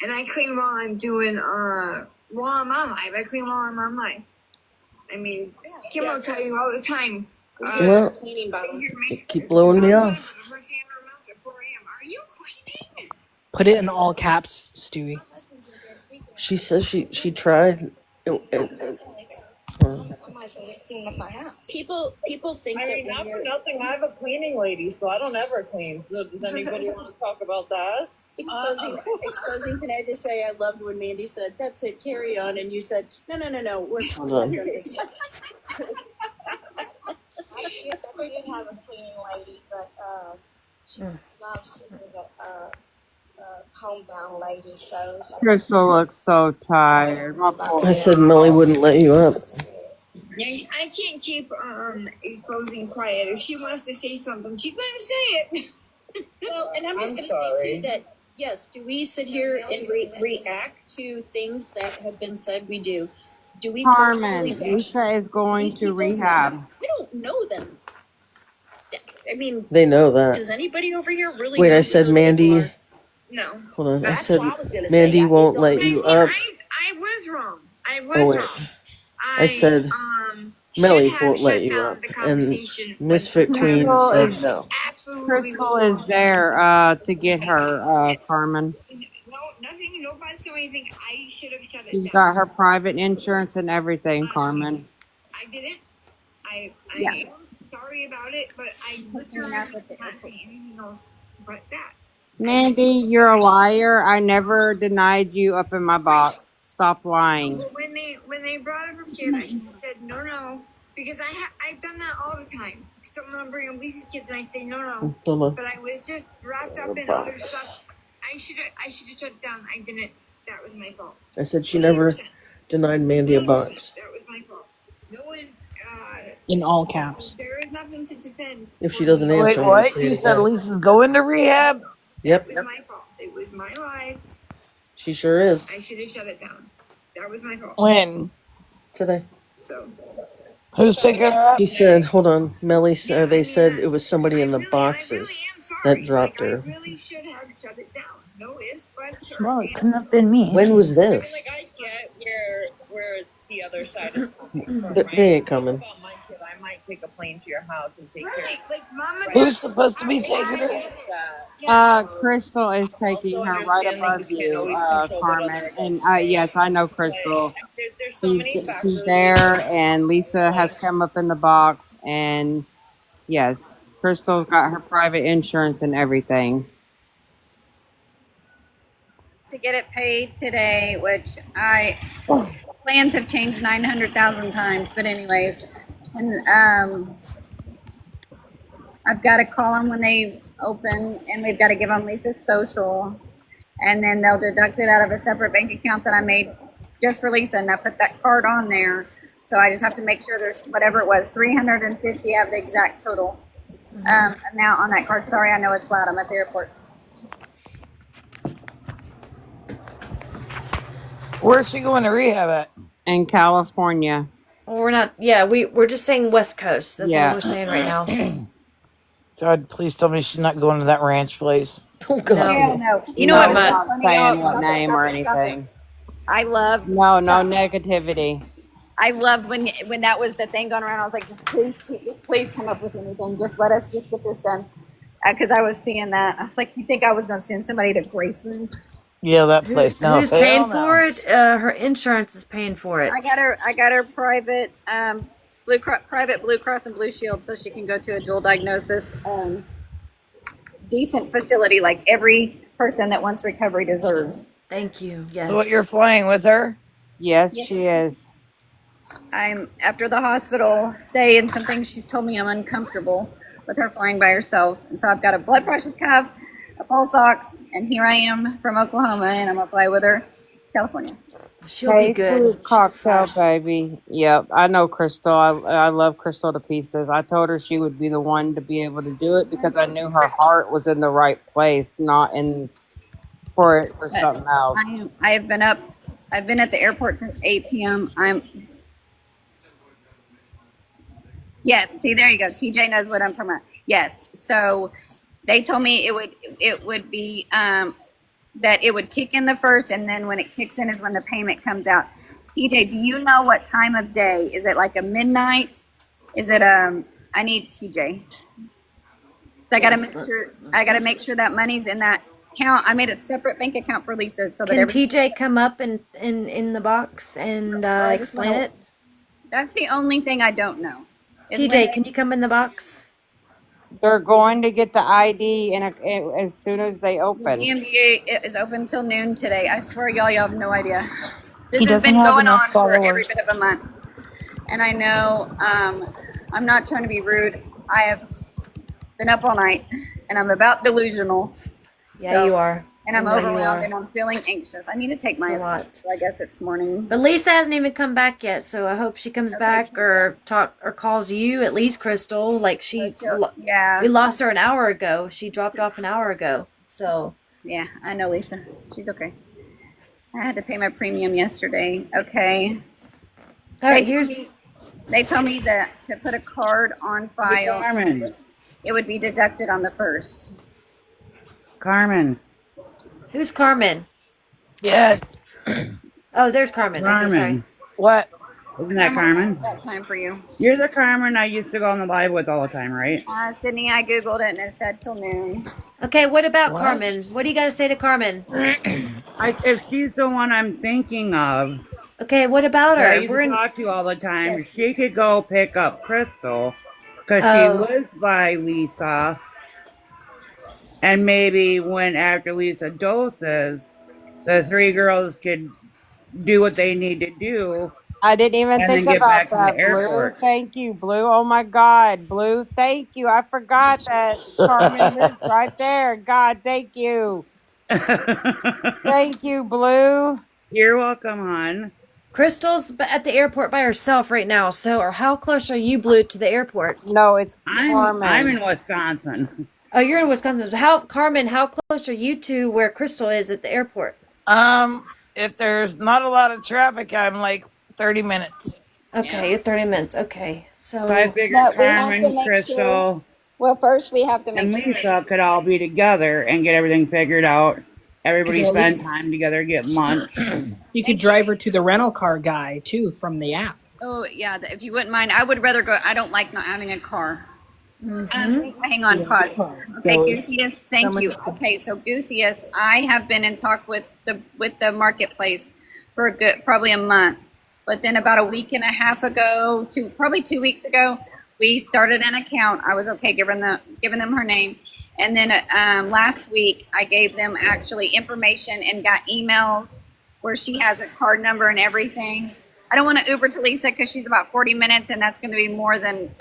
And I clean while I'm doing, while I'm on live. I clean while I'm on live. I mean, Kim will tell you all the time. Well, Cleaning bottles. keep blowing me off. Are you cleaning? Put it in all caps, Stewie. My husband's in bed sleeping. She says she tried. I might as well just clean up my house. People think I mean, not for nothing. I have a cleaning lady, so I don't ever clean. So does anybody want to talk about that? exposing. Can I just say I loved when Mandy said, "That's it, carry on," and you said, "No, we're Hold on. I did have a cleaning lady, but she loves the homebound lady, so it's like Crystal looks so tired. My poor I said Melly wouldn't let you up. yeah, I can't keep exposing quiet. If she wants to say something, she's gonna say it. Well, and I'm just I'm going to say sorry. too that Yes. Do we sit here and react to things that have been said? We do. Do we personally Carmen, bash Lisa is going these to people? No. rehab. I don't know them. I mean, They know that. does anybody over here really Wait, know I who said those people Mandy. are? No. Hold on. I That's said what I was gonna say. Mandy won't Don't let make you me- up. I was wrong. I was Oh wait. wrong. I said Should Melly have won't let shut you down up, the and conversation when Misfit Queen Crystal said is no. absolutely Crystal is wrong. there to get her, Carmen. No, nothing. Nobody's doing anything. I should have shut it She's down. got her private insurance and everything, Carmen. I didn't. I Yeah. am sorry about it, but I Took me literally enough at the not airport. saying anything else but that. Mandy, you're a liar. I never denied you up in my box. Stop lying. But when they brought up her kid, I said no, because I've done that all the time. Someone bring up Lisa's kids and I say no. Hold on. But I was just wrapped up in other stuff. I should have shut down. I didn't. That was my fault. I said she never 100%. denied Mandy a 100%. box. That was my fault. No one. In all caps. There is nothing to defend. If she doesn't Wait, answer, I'm gonna what? say You it said again. Lisa's going to rehab? Yep, That was my fault. It was my life. she sure is. I should have shut it down. That was my fault. When? Today. So. Who's picking her up? She said, "Hold on, Melly." They said it was somebody in the I really boxes am sorry. that dropped I her. really should have shut it down. No ifs, buts, or Well, it ands. couldn't have been me. When was I mean, this? like, I get where the other side is coming from, They right? ain't coming. About my kid, I might take a plane to your house and take care Right, of like Mama who's just. supposed to be I taking her? get it. that. Yeah. Crystal is taking Also her right understand that above you can't you, always control what Carmen. other And adults think. yes, I know But Crystal. there's so many She's factors. there, and Lisa has come up in the box, and yes, Crystal's got her private insurance and everything. To get it paid today, which plans have changed 900,000 times, but anyways, and I've got to call them when they open, and we've got to give them Lisa's social, and then they'll deduct it out of a separate bank account that I made just for Lisa, and I put that card on there. So I just have to make sure there's whatever it was, 350. I have the exact total amount on that card. Sorry, I know it's loud. I'm at the airport. Where's she going to rehab at? In California, Well, we're not. Yeah, we're just saying West Coast. That's all yeah. we're saying right now. God, please tell me she's not going to that ranch place. Oh God. No, Yeah, no. You know No, talking what's we're so about. not funny, y'all? saying what Stop it, name stop or it, stop it. anything. I love No, no stop. negativity. I loved when that was the thing going around. I was like, just please come up with anything. Just let us just get this done. Because I was seeing that. I was like, you think I was going to send somebody to Graceland? Yeah, that place. No, Who's paying hell for no. it? Her insurance is paying for it. I got her private private Blue Cross and Blue Shield, so she can go to a dual diagnosis decent facility like every person that wants recovery deserves. Thank you. So what, you're Yes. flying with her? Yes, Yes. she is. I'm after the hospital stay and some things she's told me I'm uncomfortable with her flying by herself. And so I've got a blood pressure cuff, a pulse ox, and here I am from Oklahoma and I'm gonna fly with her to California. She'll be Hey, good. fruit She'll be cocktail, fine. baby. Yep, I know Crystal. I love Crystal to pieces. I told her she would be the one to be able to do it because I knew her heart was in the right place, not in for But something else. I have been up I've been at the airport since 8 p.m. Yes, see there you go. TJ knows what I'm talking about. Yes. So they told me it would be that it would kick in the first, and then when it kicks in is when the payment comes out. TJ, do you know what time of day? Is it like a midnight? Is it I need TJ. So I gotta make sure that money's in that account. I made a separate bank account for Lisa so that Can everything. TJ come up and in the box and I just explain wanna, it? that's the only thing I don't know. Is when TJ, can you come in the box? They're going to get the ID as soon as they the open. DMV is open till noon today. I swear, y'all have no idea. This He has doesn't been have going enough on for every followers. bit of a month. And I know I'm not trying to be rude. I have been up all night and I'm about delusional. Yeah, So, you are. and I I'm know you overwhelmed are. and I'm feeling anxious. I need to take It's a my, lot. I guess it's morning. But Lisa hasn't even come back yet, so I hope she comes Okay, back or calls you at least, Crystal. Like yeah. we lost her an hour ago. She dropped off an hour ago. So Yeah, I know, Lisa. She's okay. I had to pay my premium yesterday. Okay. All They right, told here's me they told me that to put a card on Hey, file and Carmen. it would be deducted on the first. Carmen. who's Carmen? Yes. Oh, there's Carmen. Okay, sorry. Carmen. What? Isn't Yeah, that I'm working on Carmen? that time for you. You're the Carmen I used to go on the live with all the time, right? Sydney, I googled it and it said till noon. Okay, what about What? Carmen? What do you got to say to Carmen? If she's the one I'm thinking of, Okay, what about that I her? used to We're in. talk to all the time, Yes. she could go pick up Crystal because she Oh, lives by Lisa. And maybe when after Lisa doses, the three girls could do what they need to do I didn't even and then think get about back to the that, Blue. airport. Thank you, Blue. Oh my God, Blue. Thank you. I forgot that Carmen lives right there. God, thank you. Thank you, Blue. You're welcome, hon. Crystal's at the airport by herself right now. So, or how close are you, Blue, to the airport? No, it's I'm Carmen. in Wisconsin. Oh, you're in Wisconsin. How, Carmen? How close are you to where Crystal is at the airport? If there's not a lot of traffic, I'm like 30 minutes. Okay, you're 30 minutes. Okay, So I so figured But we have to Carmen, make sure. Crystal, Well, first we have to and make sure. Lisa could all be together and get everything figured out. Everybody Well, at least spend time together, get lunch. you could Thank you. drive her to the rental car guy too from the app. Oh yeah, if you wouldn't mind, I would rather go. I don't like not having a car. Hang on, You have pause. the car. Okay, So Goosius, thank someone you. Okay, so Goosius, I have been in talk with the marketplace for a good probably a month, but then about a week and a half ago, to probably 2 weeks ago, we started an account. I was okay giving them her name, and then last week I gave them actually information and got emails where she has a card number and everything. I don't want to Uber to Lisa because she's about 40 minutes, and that's going to be more than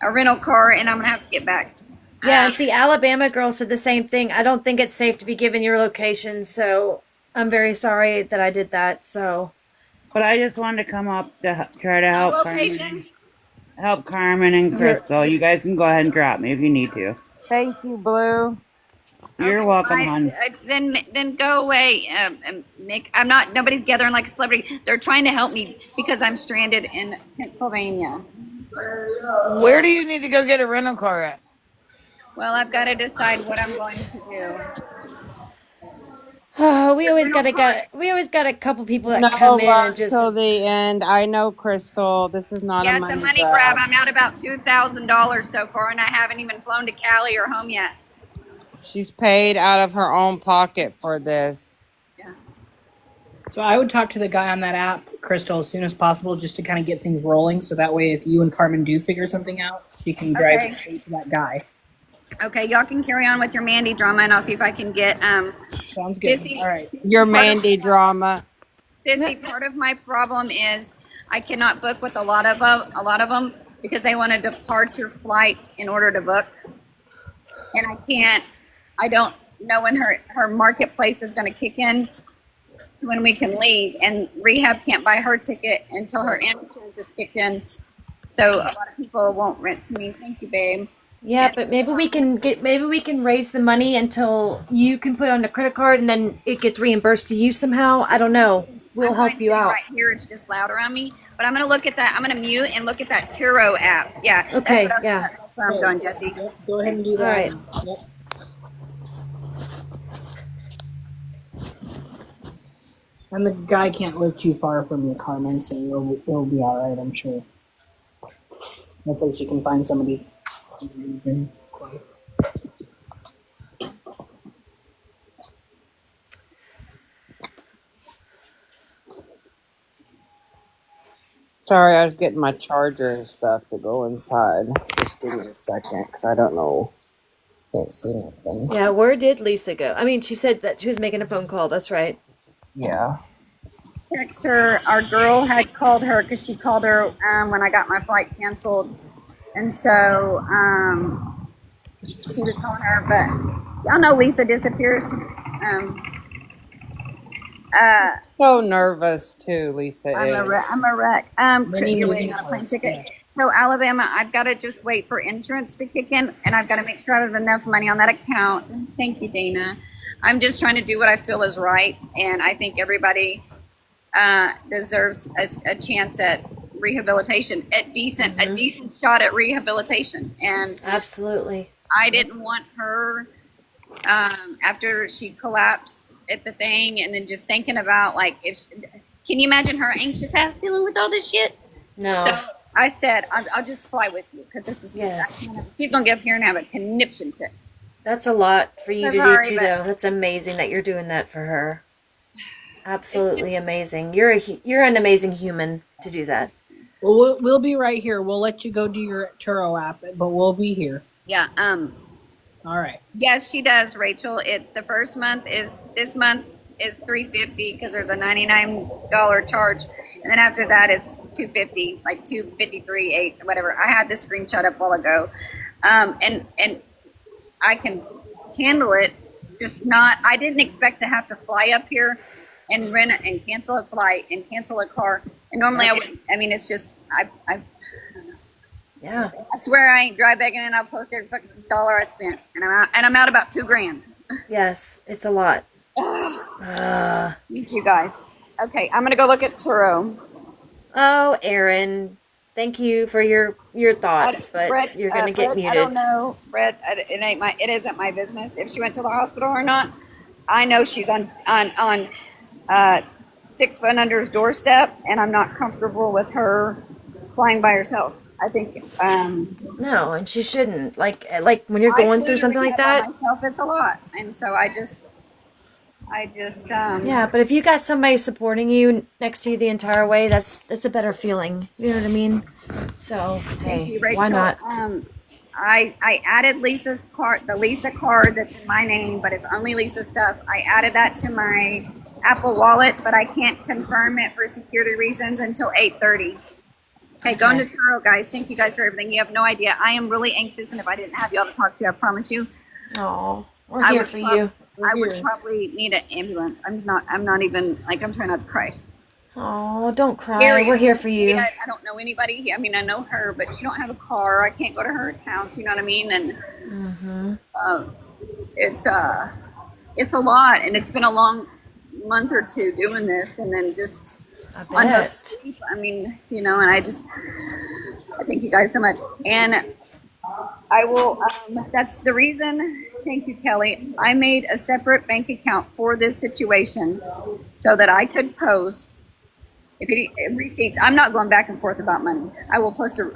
a rental car, and I'm gonna have to get back. yeah, and see, Alabama girl said the same thing. I don't think it's safe to be given your location, so I'm very sorry that I did that. So, But I just wanted to come up to try to help Location. Carmen and you're Crystal. You guys can go ahead and drop me if you need to. Thank you, Blue. You're Okay, welcome, bye. hon. Then go away, Nick. I'm not. Nobody's gathering like a celebrity. They're trying to help me because I'm stranded in Pennsylvania. Where do you need to go get a rental car at? Well, I've got to decide what I'm going to do. we always got a couple people that No, come in and just till the end. I know, Crystal. This is not a Yeah, it's a money money grab. grab. I'm out about $2,000 so far, and I haven't even flown to Cali or home yet. She's paid out of her own pocket for this. Yeah. So I would talk to the guy on that app, Crystal, as soon as possible, just to kind of get things rolling. So that way, if you and Carmen do figure something out, she can drive Okay. straight to that guy. Okay, y'all can carry on with your Mandy drama, and I'll see if I can get Sounds good. Sissy. All right. Your Part of, Mandy drama. Sissy, part of my problem is I cannot book with a lot of them because they want a departure flight in order to book, and I can't. I don't know when her marketplace is going to kick in, so when we can leave. And Rehab can't buy her ticket until her insurance is kicked in. So a lot of people won't rent to me. Thank you, babe. yeah. But maybe we can raise the money until you can put it on a credit card and then it gets reimbursed to you somehow. I don't know. We'll I'm help fine you sitting out. right here. It's just loud around me. But I'm going to look at that. I'm going to mute and look at that Turo app. Yeah. Okay. That's Yeah. what I'm doing, Jesse. Yep, go ahead and do All that. right. Yep. And the guy can't live too far from you, Carmen, so it'll be all right, I'm sure. Hopefully she can find somebody. Sorry, I was getting my charger and stuff to go inside. Just give me a second, because I don't know. Can't see anything. Yeah. Where did Lisa go? I mean, she said that she was making a phone call. That's right. Yeah. Text her. Our girl had called her because she called her when I got my flight canceled. And so she was calling her. But y'all know Lisa disappears. So nervous, too, Lisa I'm is. a wreck. Many You're moving waiting on a plane parts, ticket. yeah. So Alabama, I've got to just wait for insurance to kick in, and I've got to make sure I have enough money on that account. Thank you, Dana. I'm just trying to do what I feel is right, and I think everybody deserves a chance at rehabilitation, a decent shot at rehabilitation. And Absolutely. I didn't want her after she collapsed at the thing, and then just thinking about like can you imagine her anxious ass dealing with all this shit? No. So I said I'll just fly with you because this is Yes. she's gonna get up here and have a conniption fit. That's a lot for you to do Sorry, too, but- though. That's amazing that you're doing that for her. Absolutely amazing. You're an amazing human to do that. Well, we'll be right here. We'll let you go do your Turo app, but we'll be here. Yeah. All right. Yes, she does, Rachel. It's the first month is this month is $350 because there's a $99 charge, and then after that it's $250, like $253.8, whatever. I had this screenshot up a while ago, and I can handle it. Just not. I didn't expect to have to fly up here and rent and cancel a flight and cancel a car. And normally I wouldn't. I mean, it's just Yeah. I swear I ain't dry begging, and I'll post every fucking dollar I spent, and I'm out about $2,000. Yes, it's a lot. Thank you guys. Okay, I'm gonna go look at Turo. Oh, Aaron, thank you for your thoughts, but Brett, you're gonna get Brett, muted. I don't know, Brett. It isn't my business if she went to the hospital or not. I know she's on 6 foot under's doorstep, and I'm not comfortable with her flying by herself. I think No, and she shouldn't. Like when you're going through something like that. Myself, it's a lot, and so I just Yeah, but if you got somebody supporting you next to you the entire way, that's a better feeling. You know what I mean? So Thank hey, you, Rachel. why not? I added Lisa's card, the Lisa card that's in my name, but it's only Lisa stuff. I added that to my Apple Wallet, but I can't confirm it for security reasons until 8:30. Okay, going to Turo, guys. Thank you guys for everything. You have no idea. I am really anxious, and if I didn't have y'all to talk to, I promise you, Oh, we're here for you. I would probably need an ambulance. I'm not even like I'm trying not to cry. Oh, don't cry. Gary, We're here for you. I don't know anybody. I mean, I know her, but she don't have a car. I can't go to her house. You know what I mean? And it's a lot, and it's been a long month or two doing this, and then just I bet. I mean, you know, and I thank you guys so much, and I will. That's the reason. Thank you, Kelly. I made a separate bank account for this situation so that I could post receipts. I'm not going back and forth about money. I will post a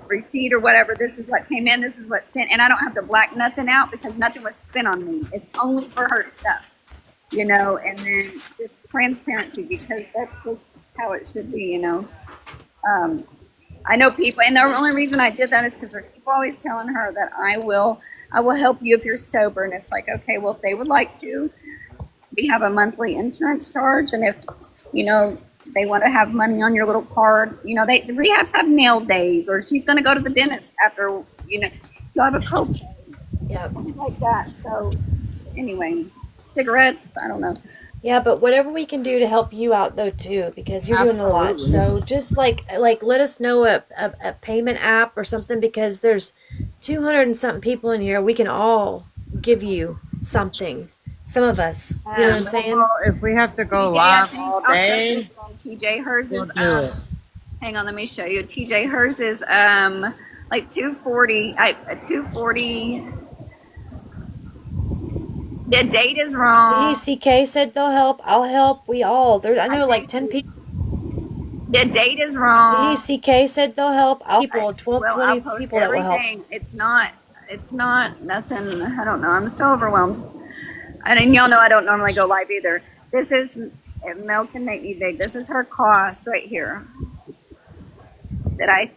receipt or whatever. This is what came in. This is what sent, and I don't have to black nothing out because nothing was spent on me. It's only for her stuff, you know. And then just transparency because that's just how it should be, you know. I know people, and the only reason I did that is because there's people always telling her that I will help you if you're sober, and it's like, okay, well, if they would like to, we have a monthly insurance charge, and if you know they want to have money on your little card, you know, rehabs have nail days, or she's going to go to the dentist after, you know, you'll have a copay, like that. So anyway, cigarettes, I don't know. Yeah, but whatever we can do to help you out though too, because you're doing a lot. So just like let us know a payment app or something, because there's 200 and something people in here. We can all give you something. Some of us, you know what I'm saying? Well, if we have to go TJ, live all day, TJ, hers we'll is do it. hang on, let me show you. TJ, hers is like 240. 240. The date is wrong. CK said they'll help. I'll help. We all. I know like 10 people. The date is wrong. CK said they'll help. I'll 12, I'll 20 post people that will help. everything. It's not nothing. I don't know. I'm so overwhelmed. And y'all know I don't normally go live either. This is Mel can make me big. This is her cost right here. That I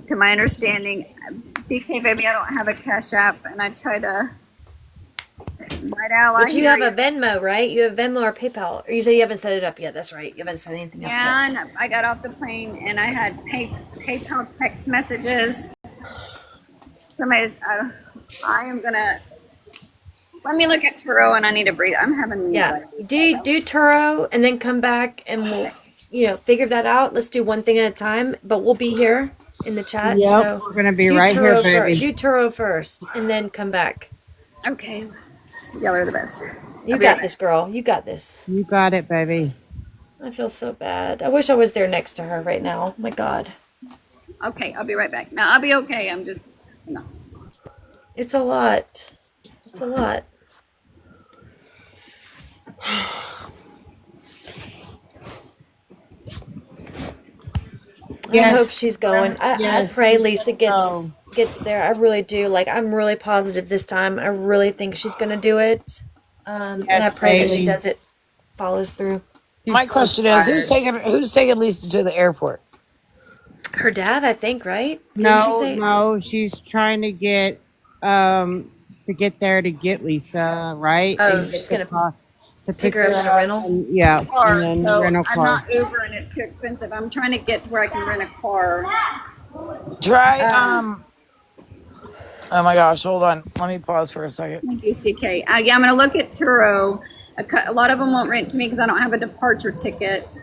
to my understanding, CK baby, I don't have a Cash App, and I try to. But you have a Venmo, right? You have Venmo or PayPal. Or you say you haven't set it up yet. That's right. You haven't set anything up yet. Yeah, and I got off the plane and I had PayPal text messages. Somebody, I am gonna. Let me look at Turo, and I need to breathe. I'm having. Do Turo and then come back and we'll, figure that out. Let's do one thing at a time. But we'll be here in the chat. Yep, so we're gonna be right here, baby. Do Turo first and then come back. Okay. Y'all are the best. You got this, girl. You got this. You got it, baby. I feel so bad. I wish I was there next to her right now. My God. Okay, I'll be right back. No, I'll be okay. I'm just, It's a lot. It's a lot. I hope she's going. I pray Lisa gets there. I really do. Like, I'm really positive this time. I really think she's gonna do it. And I pray that she does it, follows through. My question is, who's taking Lisa to the airport? Her dad, I think, right? Didn't she say? No, she's trying to get there to get Lisa, right? Oh, And she's get gonna to pick her up in a rental. and, yeah, car, and then so rental I'm car. not Uber and it's too expensive. I'm trying to get to where I can rent a car. Try, oh my gosh, hold on. Let me pause for a second. Thank you, CK. Yeah, I'm going to look at Turo. A lot of them won't rent to me because I don't have a departure ticket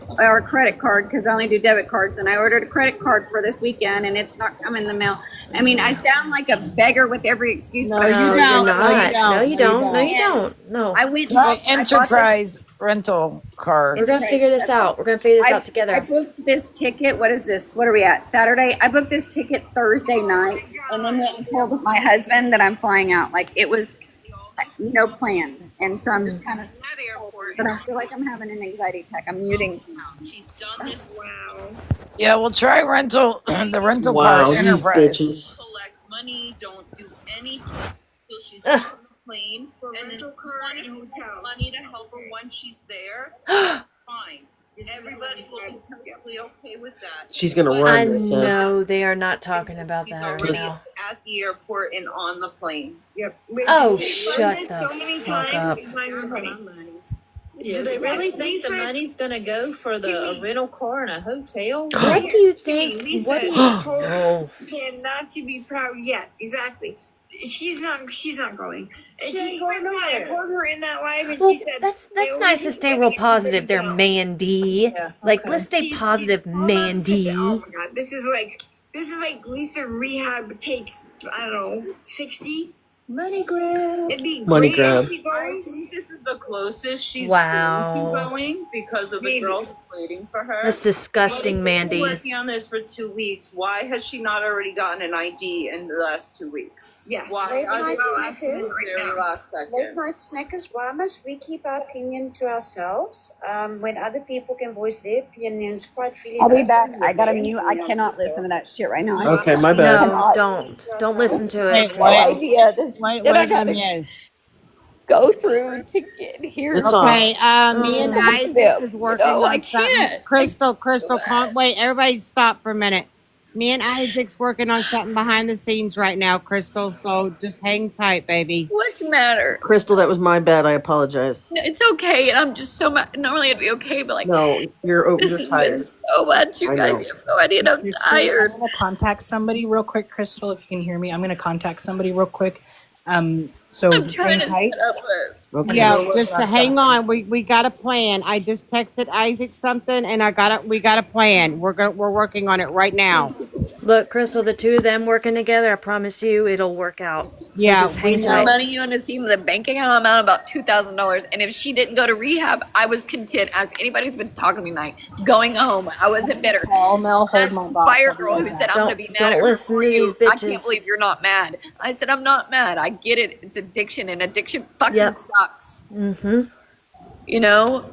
or a credit card because I only do debit cards. And I ordered a credit card for this weekend and it's not coming in the mail. I mean, I sound like a beggar with every excuse. No, but you No, don't. you're not. No, you don't. No, you don't. No. I went Try and I bought this. Enterprise rental car. We're gonna figure this out. We're gonna figure this out I together. booked this ticket. What is this? What are we at? Saturday? I booked this ticket Thursday night and then went and told my husband that I'm flying out. Like, it was no plan. And so I'm just kind of, but I feel like I'm having an anxiety attack. I'm muting. She's done this. Wow. Yeah, we'll try rental, the rental Wow, car these Enterprise. bitches. Collect money. Don't do anything until she's on the plane. For And then rental car and hotel. money to help her once she's there. Fine. Everybody will be perfectly okay with that. She's gonna But run I this. know they are not talking about she's that right already now. at the airport and on the plane. Yep. Oh, They've shut done this the so many fuck times. up. It's not even funny. Do they really think the money's going to go for the rental car and a hotel? What do you think? Lisa What do you? told Oh. him not to be proud yet. Exactly. She's not going. And She ain't going nowhere. I heard her in that live, and Well, she said that's they nice to always stay let real everybody positive there, go. Mandy. Yeah, Like, okay. let's stay positive, Hold on a second. Oh Mandy. my god, this is like Lisa Rehab take, I don't know, 60. Money grab. It'd be Money great grab. if she I goes. think this is the closest she's Wow. going to going because of the Maybe. girl who's waiting for her. That's But disgusting, if they've been Mandy. working on this for 2 weeks. Why has she not already gotten an ID in the last 2 weeks? Yes. Why Late are they night asking snackers. the very last Late second? night snackers, why must we keep our opinion to ourselves when other people can voice their opinions quite freely? I'll be and back. openly I got to with mute. them? I cannot listen to that shit right now. Okay, my bad. No, don't listen to it. No idea. The Wait, shit I wait, got to yes. go through to get here. It's on. Okay, me and Isaac is working I on something. can't. Crystal, wait, everybody stop for a minute. Me and Isaac's working on something behind the scenes right now, Crystal, so just hang tight, baby. What's the matter? Crystal, that was my bad. I apologize. No, it's okay. I'm just so much. Normally it'd be okay, but like, No, you're this you're has tired. been so much. You I guys know. have no idea. And I'm I'm tired. going to contact somebody real quick, Crystal, if you can hear me. I'm going to contact somebody real quick. So I'm just trying hang to tight. set up a. Okay. Yeah, just to hang on. We got a plan. I just texted Isaac something, and we got a plan. We're working on it right now. Look, Crystal, the two of them working together, I promise you it'll work out. So Yeah, just hang we tight. Money you want to see the bank account amount about $2,000, and if she didn't go to rehab, I was content. As anybody who's been talking to me tonight, going home, I wasn't bitter. Call Mel, hold That's my the box. fire I'll be girl right who back. said, "I'm going to be mad Don't at her listen for to you." these I bitches. can't believe you're not mad. I said, "I'm not mad. I get it. It's addiction, and addiction fucking Yep. sucks." Mm-hmm. You know.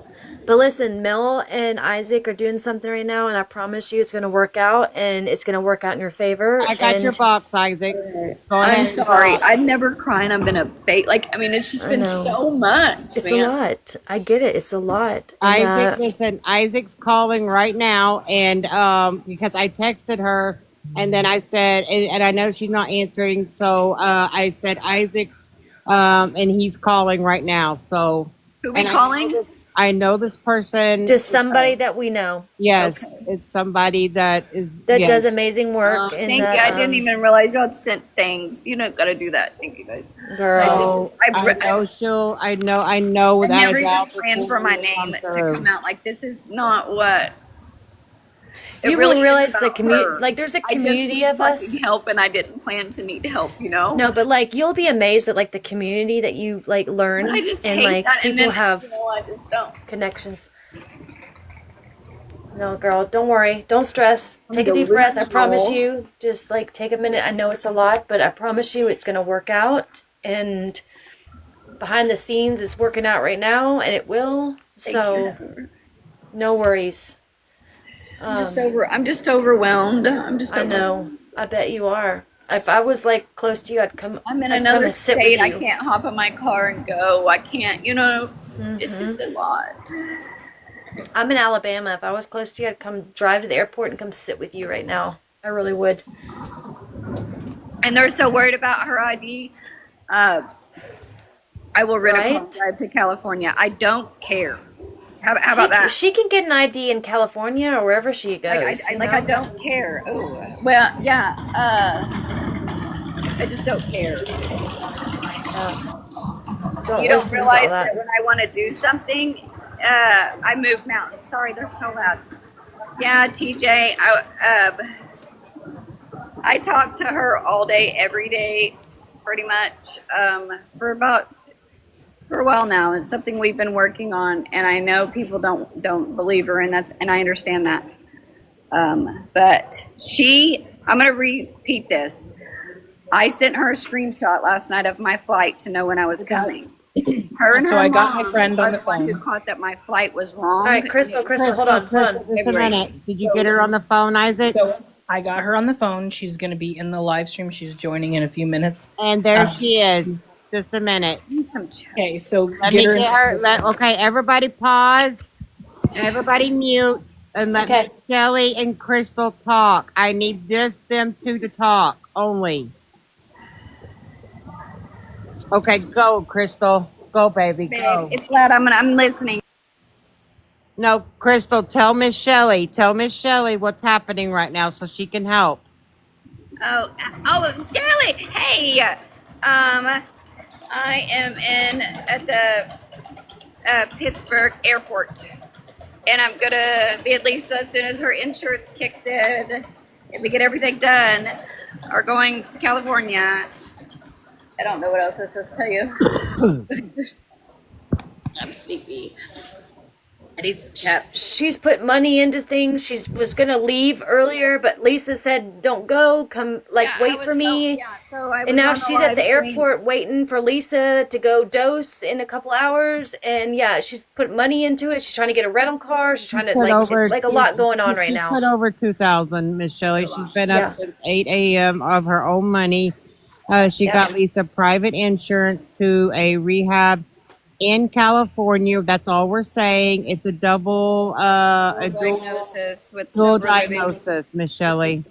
But listen, Mel and Isaac are doing something right now, and I promise you it's going to work out, and it's going to work out in your favor. I got your box, Isaac. Go I'm ahead. sorry. I'd never cry, and I've been a bait. Like, I mean, it's just I been know. so much. It's man. a lot. I get it. It's a lot. And, Isaac, listen, Isaac's calling right now, and because I texted her, and then I said, and I know she's not answering, so I said Isaac, and he's calling right now. So Who be and calling? I know this person. just somebody that we know Yes, Okay. it's somebody that is that yes. does amazing work. and Thank you. that, I didn't even realize y'all sent things. You don't got to do that. Thank you, guys. Oh, I know I she'll. I know without never a even doubt. planned for my name to come out. Like, this is not what. It You really will is realize the about community, her. like there's a I just community need of fucking us. help, and I didn't plan to need help. No, but like you'll be amazed at like the community that you like learn, I just and hate like that, and people then have I just don't. connections. No, girl, don't worry. Don't stress. I'm Take a deep breath. I promise delusional. you. Just like take a minute. I know it's a lot, but I promise you it's going to work out. And behind the scenes, it's working out right now, and it will. So, no worries. I'm just overwhelmed. I'm just I overwhelmed. know. I bet you are. If I was like close to you, I'd come. I'm in I'd come another and sit with state. I you. can't hop in my car and go. I can't, it's just a lot. I'm in Alabama. If I was close to you, I'd come drive to the airport and come sit with you right now. I really would. And they're so worried about her ID. I will rent a car and Right? drive to California. I don't care. How about that? She can get an ID in California or wherever she goes. I don't care. Oh, well, yeah. I just don't care. Don't You don't listen to all realize that. that when I want to do something, I move mountains. Sorry, they're so loud. Yeah, TJ, I talk to her all day, every day, pretty much, for a while now. It's something we've been working on, and I know people don't believe her, and I understand that. But I'm gonna repeat this. I sent her a screenshot last night of my flight to know when I was coming. Her and So her I got my mom friend on are the one who phone. caught that my flight was wrong. All right, Crystal, hold on. Just a minute. Did you get her on the phone, Isaac? So I got her on the phone. She's going to be in the live stream. She's joining in a few minutes. And there she is. Just a minute. Okay, so Let me get her. Okay, everybody pause. Everybody mute. And let Okay. Shelly and Crystal talk. I need just them two to talk only. Okay, go, Crystal. Go, baby. Go. It's loud. I'm listening. No, Crystal, tell Miss Shelly what's happening right now so she can help. Oh, Shelly. Hey, I am at the Pittsburgh airport, and I'm gonna be at Lisa as soon as her insurance kicks in. If we get everything done, are going to California. I don't know what else I'm supposed to tell you. I'm sleepy. I need some caps. She's put money into things. She was gonna leave earlier, but Lisa said, "Don't go. Come, wait for me." And now she's at the airport waiting for Lisa to go dose in a couple hours. And yeah, she's put money into it. She's trying to get a rental car. She's trying to it's like a lot going on right now. She's put over 2,000, Miss Shelley. She's been up since 8 a.m. of her own money. She got Lisa private insurance to a rehab in California. That's all we're saying. It's a double diagnosis with dual diagnosis, Miss Shelley.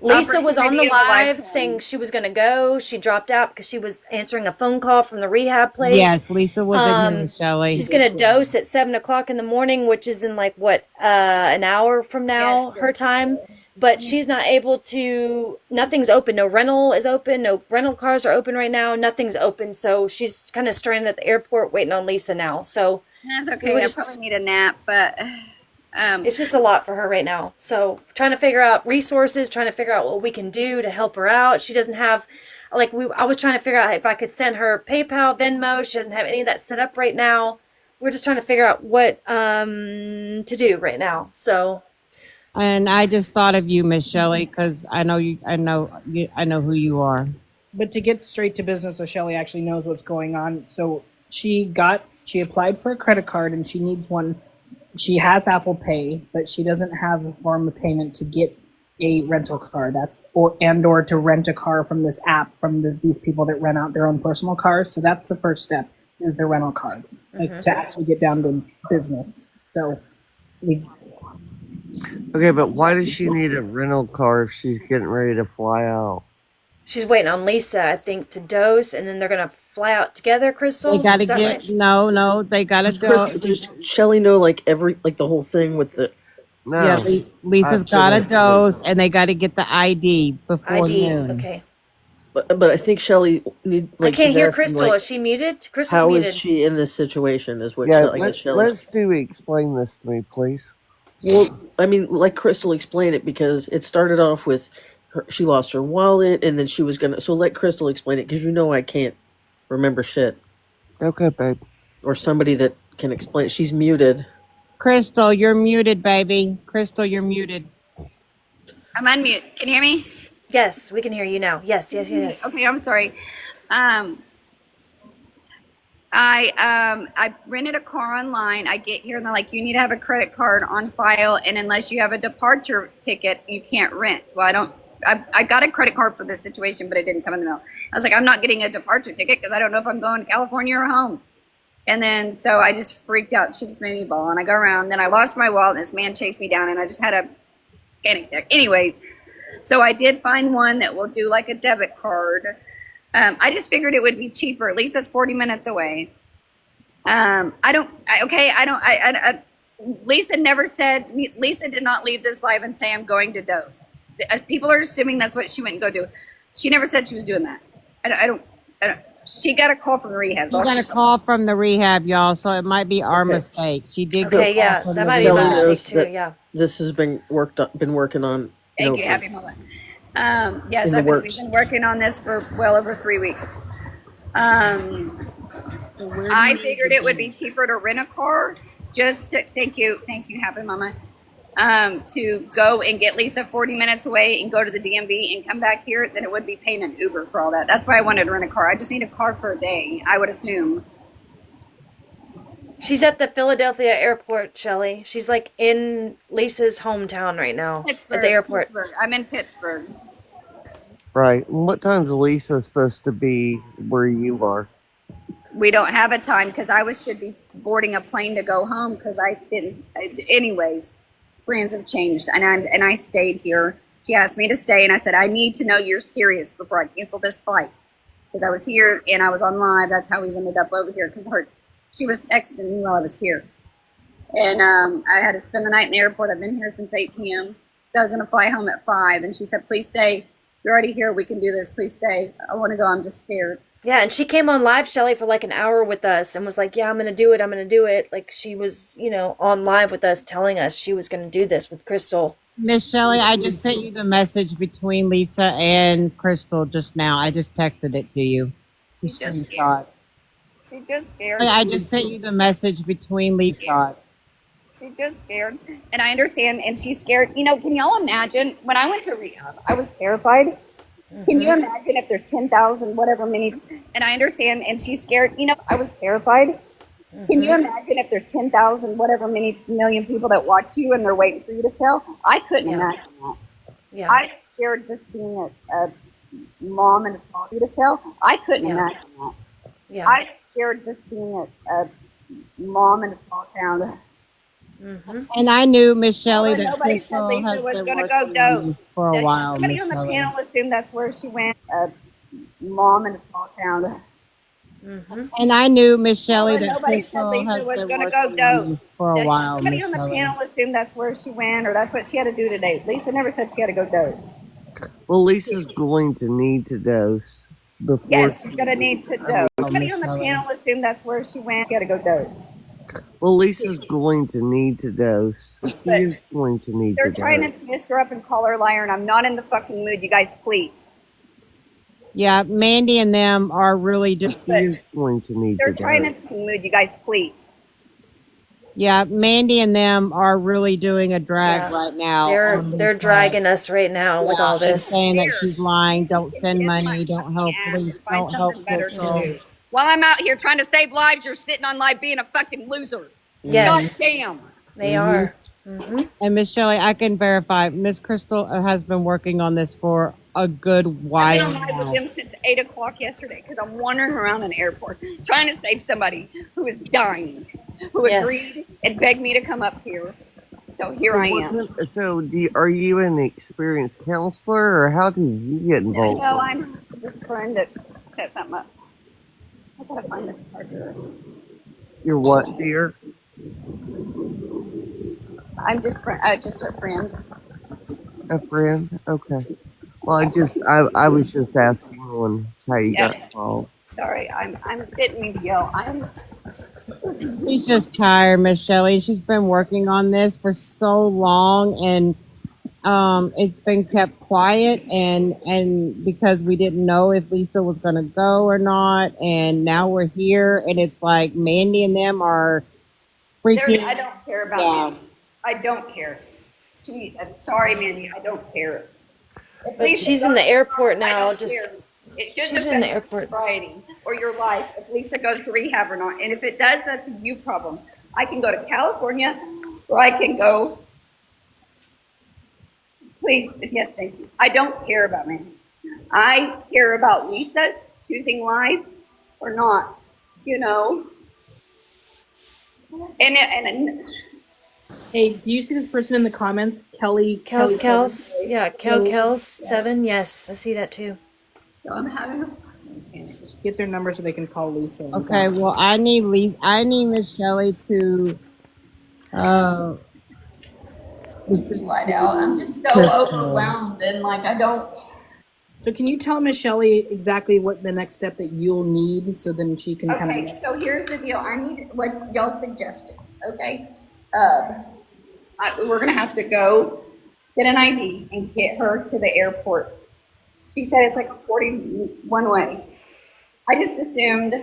Lisa was on the live saying she was going to go. She dropped out because she was answering a phone call from the rehab place. Yes, Lisa was in here, Shelley. She's going to dose at 7 o'clock in the morning, which is in an hour from now, her time. But she's not able to, nothing's open. No rental is open. No rental cars are open right now. Nothing's open. So she's kind of stranded at the airport waiting on Lisa now. So that's okay. I probably need a nap, but it's just a lot for her right now. So trying to figure out resources, trying to figure out what we can do to help her out. She doesn't have, I was trying to figure out if I could send her PayPal, Venmo. She doesn't have any of that set up right now. We're just trying to figure out what to do right now. So. And I just thought of you, Miss Shelley, because I know who you are. But to get straight to business, so Shelly actually knows what's going on. So she applied for a credit card and she needs one. She has Apple Pay, but she doesn't have a form of payment to get a rental car. Or to rent a car from this app from these people that rent out their own personal cars. So that's the first step, is the rental card, to actually get down to business. So Okay, but why does she need a rental car if she's getting ready to fly out? She's waiting on Lisa, I think, to dose, and then they're going to fly out together, Crystal? They got to get, right? No, they got to go. Does Shelly know, the whole thing with the... No. Yeah, Lisa's got a dose, and they got to get the ID before noon. Okay. But I think Shelly I can't hear Crystal. Is she muted? Crystal's how muted. is she in this situation? Is what Yeah, Shelly. let's do explain this to me, please. Well, I mean, like Crystal explained it because it started off with she lost her wallet, and then she was gonna. So let Crystal explain it because I can't remember shit, Okay, babe. or somebody that can explain. She's muted. Crystal, you're muted, baby. Crystal, you're muted. I'm unmute. Can you hear me? Yes, we can hear you now. Yes, yes, yes. Okay, I'm sorry. Um, I rented a car online. I get here and they're like, you need to have a credit card on file, and unless you have a departure ticket, you can't rent. Well, I got a credit card for this situation, but it didn't come in the mail. I was like, I'm not getting a departure ticket because I don't know if I'm going to California or home. And then so I just freaked out. She just made me bawl, and I go around. Then I lost my wallet, and this man chased me down, and I just had a panic attack. Anyways, so I did find one that will do like a debit card. I just figured it would be cheaper. At least it's 40 minutes away. Lisa never said, Lisa did not leave this live and say, I'm going to dose. As people are assuming that's what she went and go do. She never said she was doing that. I don't, she got a call from the rehab. She got a call from the rehab, y'all, so it might be our mistake. She did Okay, get a call yeah, from that the might be my rehab. mistake too, yeah. This has been working on. Thank you, happy moment. Yes, we've been working on this for well over 3 weeks. I figured it would be cheaper to rent a car. Thank you, happy mama. To go and get Lisa 40 minutes away and go to the DMV and come back here than it would be paying an Uber for all that. That's why I wanted to rent a car. I just need a car for a day, I would assume. She's at the Philadelphia airport, Shelly. She's like in Lisa's hometown right now. Pittsburgh, at the airport. Pittsburgh. I'm in Pittsburgh. Right. And what time's Lisa supposed to be where you are? We don't have a time because should be boarding a plane to go home because I didn't. Anyways, plans have changed, and I stayed here. She asked me to stay, and I said I need to know you're serious before I cancel this flight because I was here and I was on live. That's how we ended up over here because she was texting me while I was here, and I had to spend the night in the airport. I've been here since 8 p.m. So I was going to fly home at 5, and she said, "Please stay. You're already here. We can do this. Please stay. I want to go. I'm just scared." Yeah, and she came on live, Shelly, for like an hour with us and was like, yeah, I'm going to do it. I'm going to do it. Like she was, on live with us telling us she was going to do this with Crystal. Miss Shelley, I just sent you the message between Lisa and Crystal just now. I just texted it to you. She just scared. I just sent you the message between Lisa. She's just scared. And I understand. And she's scared. Can y'all imagine when I went to rehab, I was terrified. Can you imagine if there's 10,000, whatever many, and I understand, and she's scared, I was terrified. Can you imagine if there's 10,000, whatever many million people that watch you and they're waiting for you to sell? I couldn't imagine that. Yeah. I'm scared just being a mom in a small town to sell. I couldn't imagine that. Yeah. I'm scared just being a mom in a small town. And I knew, Miss Shelley, that nobody said Crystal Lisa has was been going to working go on you dose. for a while, Somebody Miss on the Shelley. panel assumed that's where she went. A mom in a small town. And I knew, Miss Shelley, that nobody said Crystal Lisa has was been going to working go on you dose. for a while, Somebody Miss on the Shelley. panel assumed that's where she went, or that's what she had to do today. Lisa never said she had to go dose. Well, Lisa's going to need to dose before. Yes, she's going to need to dose. Somebody on the panel assumed that's where she went. She had to go dose. Well, Lisa's going to need to dose. She is going to need to dose. They're trying to twist her up and call her a liar, and I'm not in the fucking mood. You guys, please. Yeah, Mandy and them are really just. She is going to need to dose. They're trying to mood. You guys, please. Yeah, Mandy and them are really doing a drag right now. They're dragging us right now with all this. Saying that she's lying, don't send money, don't help police, don't help Crystal. While I'm out here trying to save lives, you're sitting on live being a fucking loser. Yes. God damn. They are. And Miss Shelley, I can verify, Miss Crystal has been working on this for a good while I've been on live with them since 8 o'clock yesterday because I'm wandering around an airport trying to save somebody who is dying, who agreed and begged me to come up here. So here I am. So, are you an experienced counselor, or how did you get involved? No, I'm just trying to set something up. I gotta find the charger. You're what, dear? I'm just a friend. A friend? Okay. Well, I was just asking on how you got involved. Sorry, I'm didn't mean to yell. She's just tired, Miss Shelley. She's been working on this for so long, and it's been kept quiet, and because we didn't know if Lisa was going to go or not, and now we're here, and it's like Mandy and them are freaking. I don't care about Yeah. Mandy. I don't care. I'm sorry, Mandy. I don't care. If But Lisa she's in goes the airport tomorrow, I now. don't Just care. It shouldn't she's in the affect your airport. sobriety or your life if Lisa goes to rehab or not. And if it does, that's a you problem. I can go to California, or I can go. Please, yes, thank you. I don't care about Mandy. I care about Lisa choosing life or not. You know. And Hey, do you see this person in the comments? Kelly. Kels. Yeah, So, Kels 7. Yes, I see that too. so I'm having a fucking panic. just get their number so they can call Lisa. and Okay, go. well, I need Miss Shelley to. Right out. I'm just so overwhelmed and like I don't. So can you tell Miss Shelley exactly what the next step that you'll need, so then she can kind Okay, of. so here's the deal. I need what y'all's suggestions. Okay, we're gonna have to go get an ID and get her to the airport. She said it's like a 41 way. I just assumed.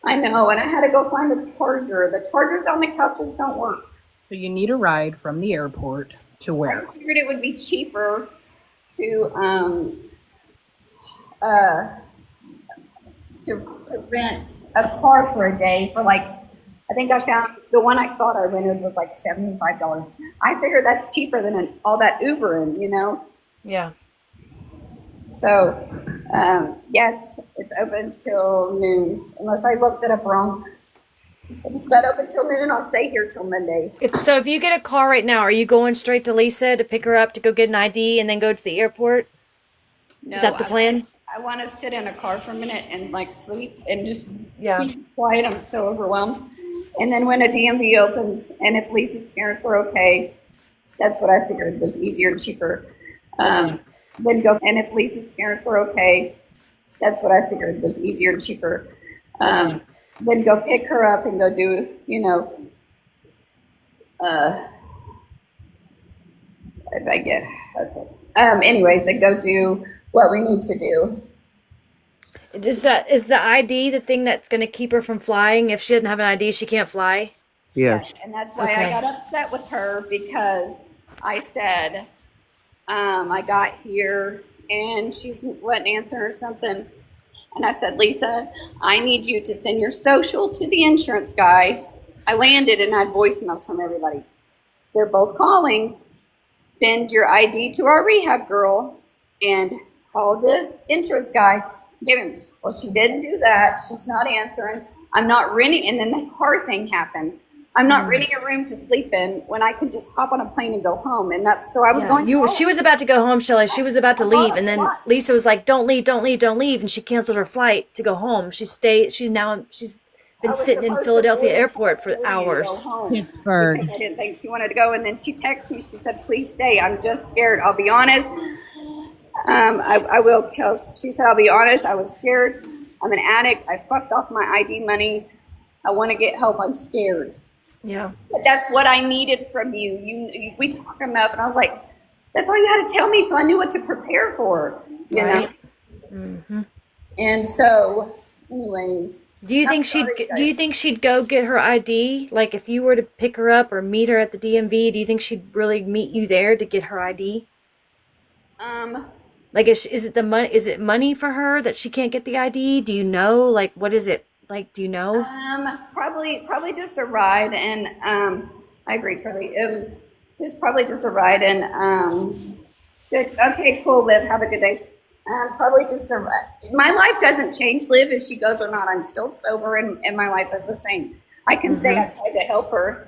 I know, and I had to go find a charger. The chargers on the couches don't work. So you need a ride from the airport to I where? just figured it would be cheaper to uh, to rent a car for a day for like, I think I found the one I thought I rented was like $75. I figured that's cheaper than all that Ubering, you know? Yeah. So, yes, it's open till noon, unless I looked it up wrong. If it's not open till noon, I'll stay here till Monday. If you get a car right now, are you going straight to Lisa to pick her up to go get an ID and then go to the airport? No, Is that the plan? I want to sit in a car for a minute and like sleep and just Yeah. be quiet. I'm so overwhelmed. And then when a DMV opens, and if Lisa's parents are okay, that's what I figured was easier and cheaper. Then go. And if Lisa's parents are okay, that's what I figured was easier and cheaper. Then go pick her up and go do, you know, if I get, okay. Anyways, then go do what we need to do. Is the ID the thing that's going to keep her from flying? If she doesn't have an ID, she can't fly? Yes. And that's why Okay. I got upset with her because I said, I got here and she wouldn't answer or something. And I said, Lisa, I need you to send your social to the insurance guy. I landed and I had voicemails from everybody. They're both calling. Send your ID to our rehab girl and call the insurance guy. Give him. Well, she didn't do that. She's not answering. I'm not renting. And then the car thing happened. I'm not renting a room to sleep in when I can just hop on a plane and go home. And that's so I was going. She was about to go home, Shelley. She was about to leave, and then Lisa was like, "Don't leave, don't leave, don't leave," and she canceled her flight to go home. She's been sitting in Philadelphia airport for hours. Pittsburgh. Because I didn't think she wanted to go, and then she texted me. She said, "Please stay. I'm just scared. I'll be honest. I will kill." She said, "I'll be honest. I was scared. I'm an addict. I fucked off my ID money. I want to get help. I'm scared." Yeah. But that's what I needed from you. We talked enough, and I was like, "That's all you had to tell me, so I knew what to prepare for." You know. Mm-hmm. And so, anyways. Do you think she'd go get her ID? Like if you were to pick her up or meet her at the DMV, do you think she'd really meet you there to get her ID? Like is it the money? Is it money for her that she can't get the ID? Do you know? Like what is it? Like do you know? Probably just a ride, and I agree, Charlie. Probably just a ride, and good. Okay, cool, Liv. Have a good day. Probably just a ride. My life doesn't change, Liv, if she goes or not. I'm still sober, and my life is the same. I can say I tried to help her.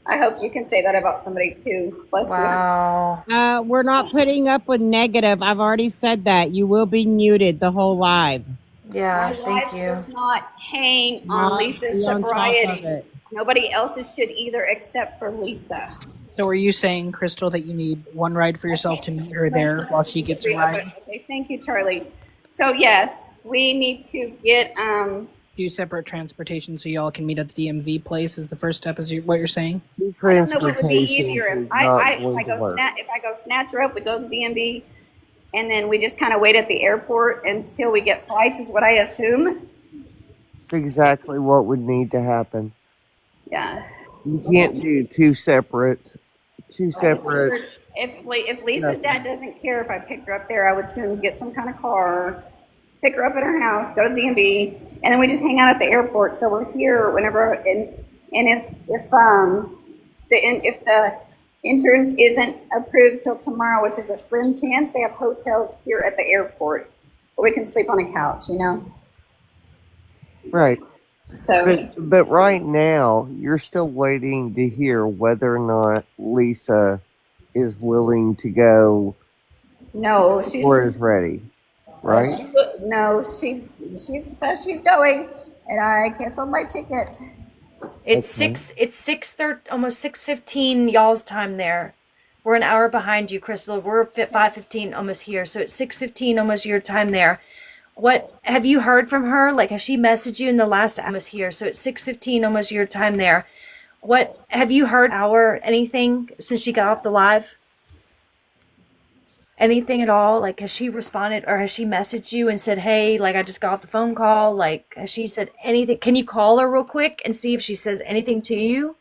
I hope you can say that about somebody too. Bless you. We're not putting up with negative. I've already said that. You will be muted the whole live. Yeah, My life does not hang on Not Lisa's be on top of sobriety. it. Nobody else's should either, except for Lisa. So are you saying, Crystal, that you need one ride for yourself to meet her there while she gets a ride? Okay, thank you, Charlie. So yes, we need to get 2 separate transportation so y'all can meet at the DMV place is the first step, is what you're saying? I don't know what would be Transportations easier is not if going I to go work. snatch her up, we go to DMV, and then we just kind of wait at the airport until we get flights, is what I assume. Exactly what would need to happen. Yeah. You can't do two separate. If Lisa's dad doesn't care if I picked her up there, I would soon get some kind of car, pick her up at her house, go to DMV, and then we just hang out at the airport. So we're here whenever. And if the insurance isn't approved till tomorrow, which is a slim chance, they have hotels here at the airport where we can sleep on a couch. Right. So But right now, you're still waiting to hear whether or not Lisa is willing to go no, or is ready. Right? She says she's going, and I canceled my ticket. It's Okay. almost 6:15 y'all's time there. We're an hour behind you, Crystal. We're 5:15 almost here, so it's 6:15 almost your time there. What have you heard from her? Like, has she messaged you in the last almost here, so it's 6:15 almost your time there. What have you heard hour anything since she got off the live? Anything at all? Like, has she responded or has she messaged you and said, hey, like, I just got off the phone call? Like, has she said anything? Can you call her real quick and see if she says anything to you?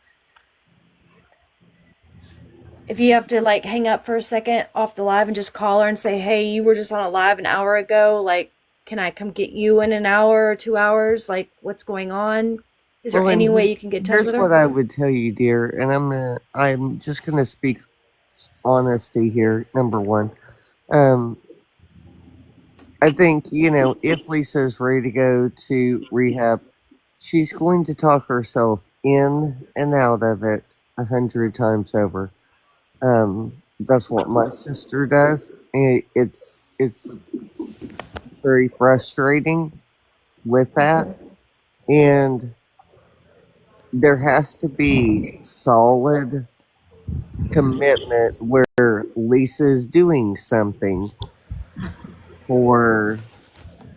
If you have to, like, hang up for a second off the live and just call her and say, hey, you were just on a live an hour ago. Like, can I come get you in an hour or 2 hours? Like, what's going on? Is there any way you can get in touch Here's with her? what I would tell you, dear, and I'm just gonna speak honesty here. Number one, I think if Lisa is ready to go to rehab, she's going to talk herself in and out of it 100 times over. That's what my sister does. It's very frustrating with that, and there has to be solid commitment where Lisa's doing something for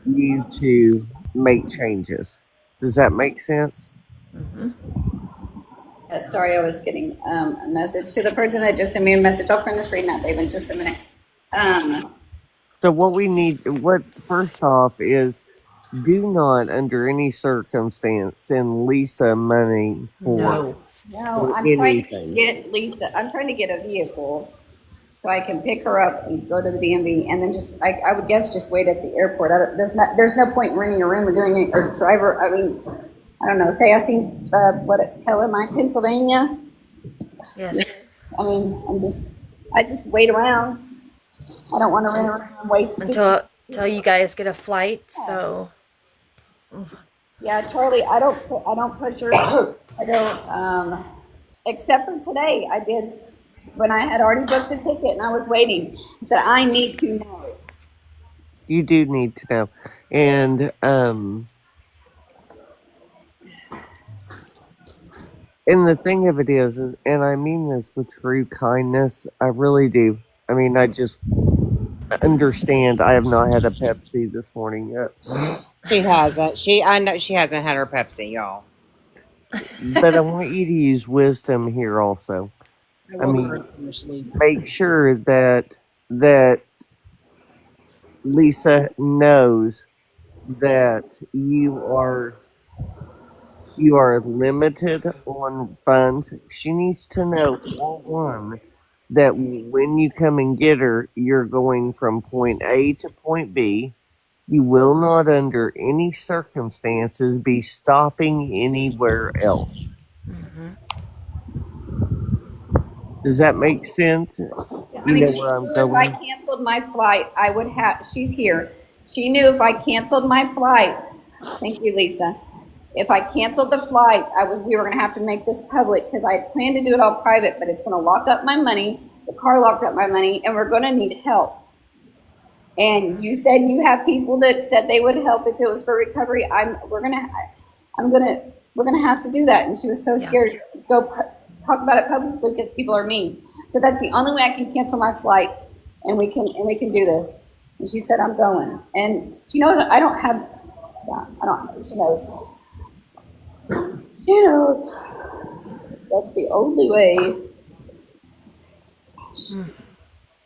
you to make changes. Does that make sense? Yes, sorry, I was getting a message to the person that just sent me a message. I'll finish reading that, Dave, in just a minute. So first off is, do not under any circumstance send Lisa money for No, I'm trying to anything. get Lisa. I'm trying to get a vehicle so I can pick her up and go to the DMV, and then I would guess just wait at the airport. There's no point in renting a room or doing it or driver. I mean, I don't know. Say I seen hell am I, Pennsylvania? Yes. I mean, I just wait around. I don't want to rent a room and waste Until you guys get a flight. So Yeah, Charlie, I don't push her. I don't, except for today. I did when I had already booked the ticket and I was waiting. I said, I need to know. You do need to know. And the thing of it is, and I mean this with true kindness, I really do. I mean, I just understand I have not had a Pepsi this morning yet. She hasn't. I know she hasn't had her Pepsi, y'all. But I want you to use wisdom here also. I mean, make sure that Lisa knows that you are limited on funds. She needs to know, for one, that when you come and get her, you're going from point A to point B. You will not, under any circumstances, be stopping anywhere else. Does that make sense? I mean, she knew if I canceled my flight, I would have. She's here. She knew if I canceled my flight. Thank you, Lisa. If I canceled the flight, we were going to have to make this public because I planned to do it all private, but it's going to lock up my money. The car locked up my money, and we're going to need help. And you said you have people that said they would help if it was for recovery. We're gonna have to do that. And she was so scared to go talk about it publicly because people are mean. So that's the only way I can cancel my flight, and we can do this. And she said, I'm going. And she knows I don't have Yeah, I don't. She knows. She knows. That's the only way.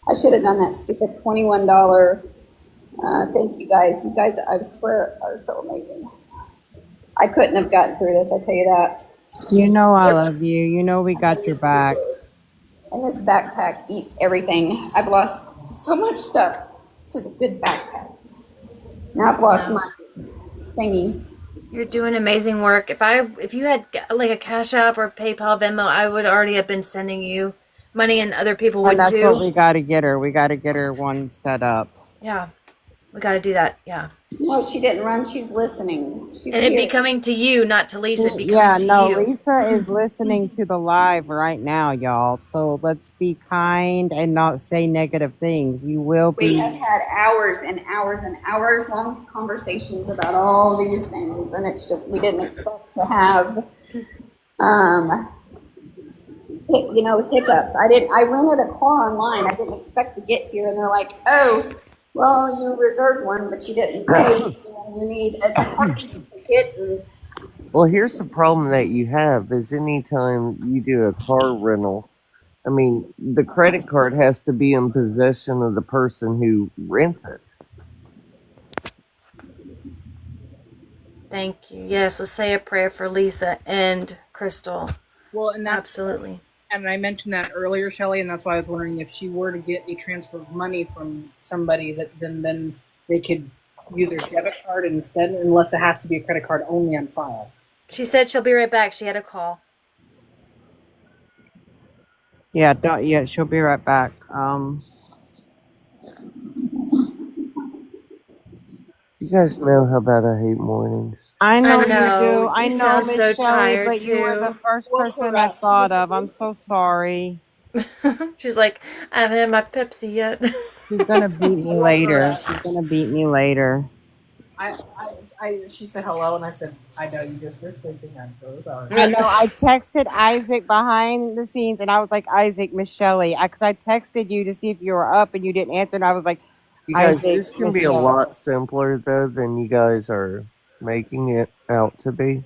I should have done that stupid $21. Thank you guys. You guys, I swear, are so amazing. I couldn't have gotten through this. I tell you that. You know I love you. You know we got your back. And this backpack eats everything. I've lost so much stuff. This is a good backpack. Now I've lost my thingy. You're doing amazing work. If you had like a Cash App or PayPal, Venmo, I would already have been sending you money, and other people would And that's too. what we got to get her. We got to get her one set up. Yeah, we got to do that. Yeah. No, she didn't run. She's listening. She's And it'd be here. coming to you, not to Lisa. It'd be coming Yeah, to no, you. Lisa is listening to the live right now, y'all. So let's be kind and not say negative things. You will We be. have had hours and hours and hours long conversations about all these things, and it's just we didn't expect to have, hiccups. I rented a car online. I didn't expect to get here, and they're like, "Oh, well, you reserved one, but you didn't pay, and you need a parking ticket." And Well, here's the problem that you have is anytime you do a car rental, I mean, the credit card has to be in possession of the person who rents it. Thank you. Yes, let's say a prayer for Lisa and Crystal. Well, and that's Absolutely. And I mentioned that earlier, Shelley, and that's why I was wondering if she were to get a transfer of money from somebody, that then they could use their debit card instead, unless it has to be a credit card only on file. She said she'll be right back. She had a call. Yeah, she'll be right back. You guys know how bad I hate mornings. I know I know. you do. I You know, sound Miss so Shelley, tired, but you were the too. first person I thought of. I'm so sorry. She's like, I haven't had my Pepsi yet. She's gonna beat me later. She's gonna beat me later. She said hello, and I said, I know you just were sleeping. I'm so sorry. I know. I texted Isaac behind the scenes, and I was like, Isaac, Miss Shelley, because I texted you to see if you were up, and you didn't answer, and I was like, You guys, Isaac, this can Miss be a Shelley. lot simpler, though, than you guys are making it out to be.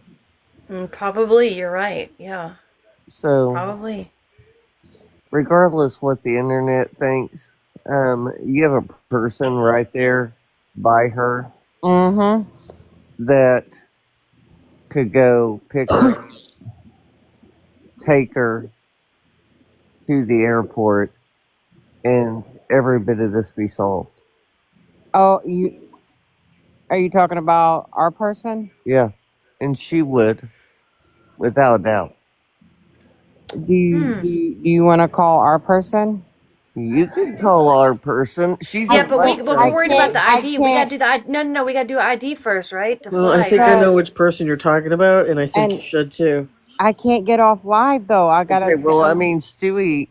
Probably, you're right. Yeah. So, Probably. regardless what the internet thinks, you have a person right there by her Mm-hmm. that could go pick her up, take her to the airport, and every bit of this be solved. Oh, are you talking about our person? Yeah, and she would, without a doubt. Do you want to call our person? You could call our person. She's Yeah, but we're I worried about the ID. We gotta do the ID. No, we gotta do ID first, right? To Well, fly. I think I know which person you're talking about, and I think you should too. I can't get off live though. I gotta. Okay, well, I mean, Stewie's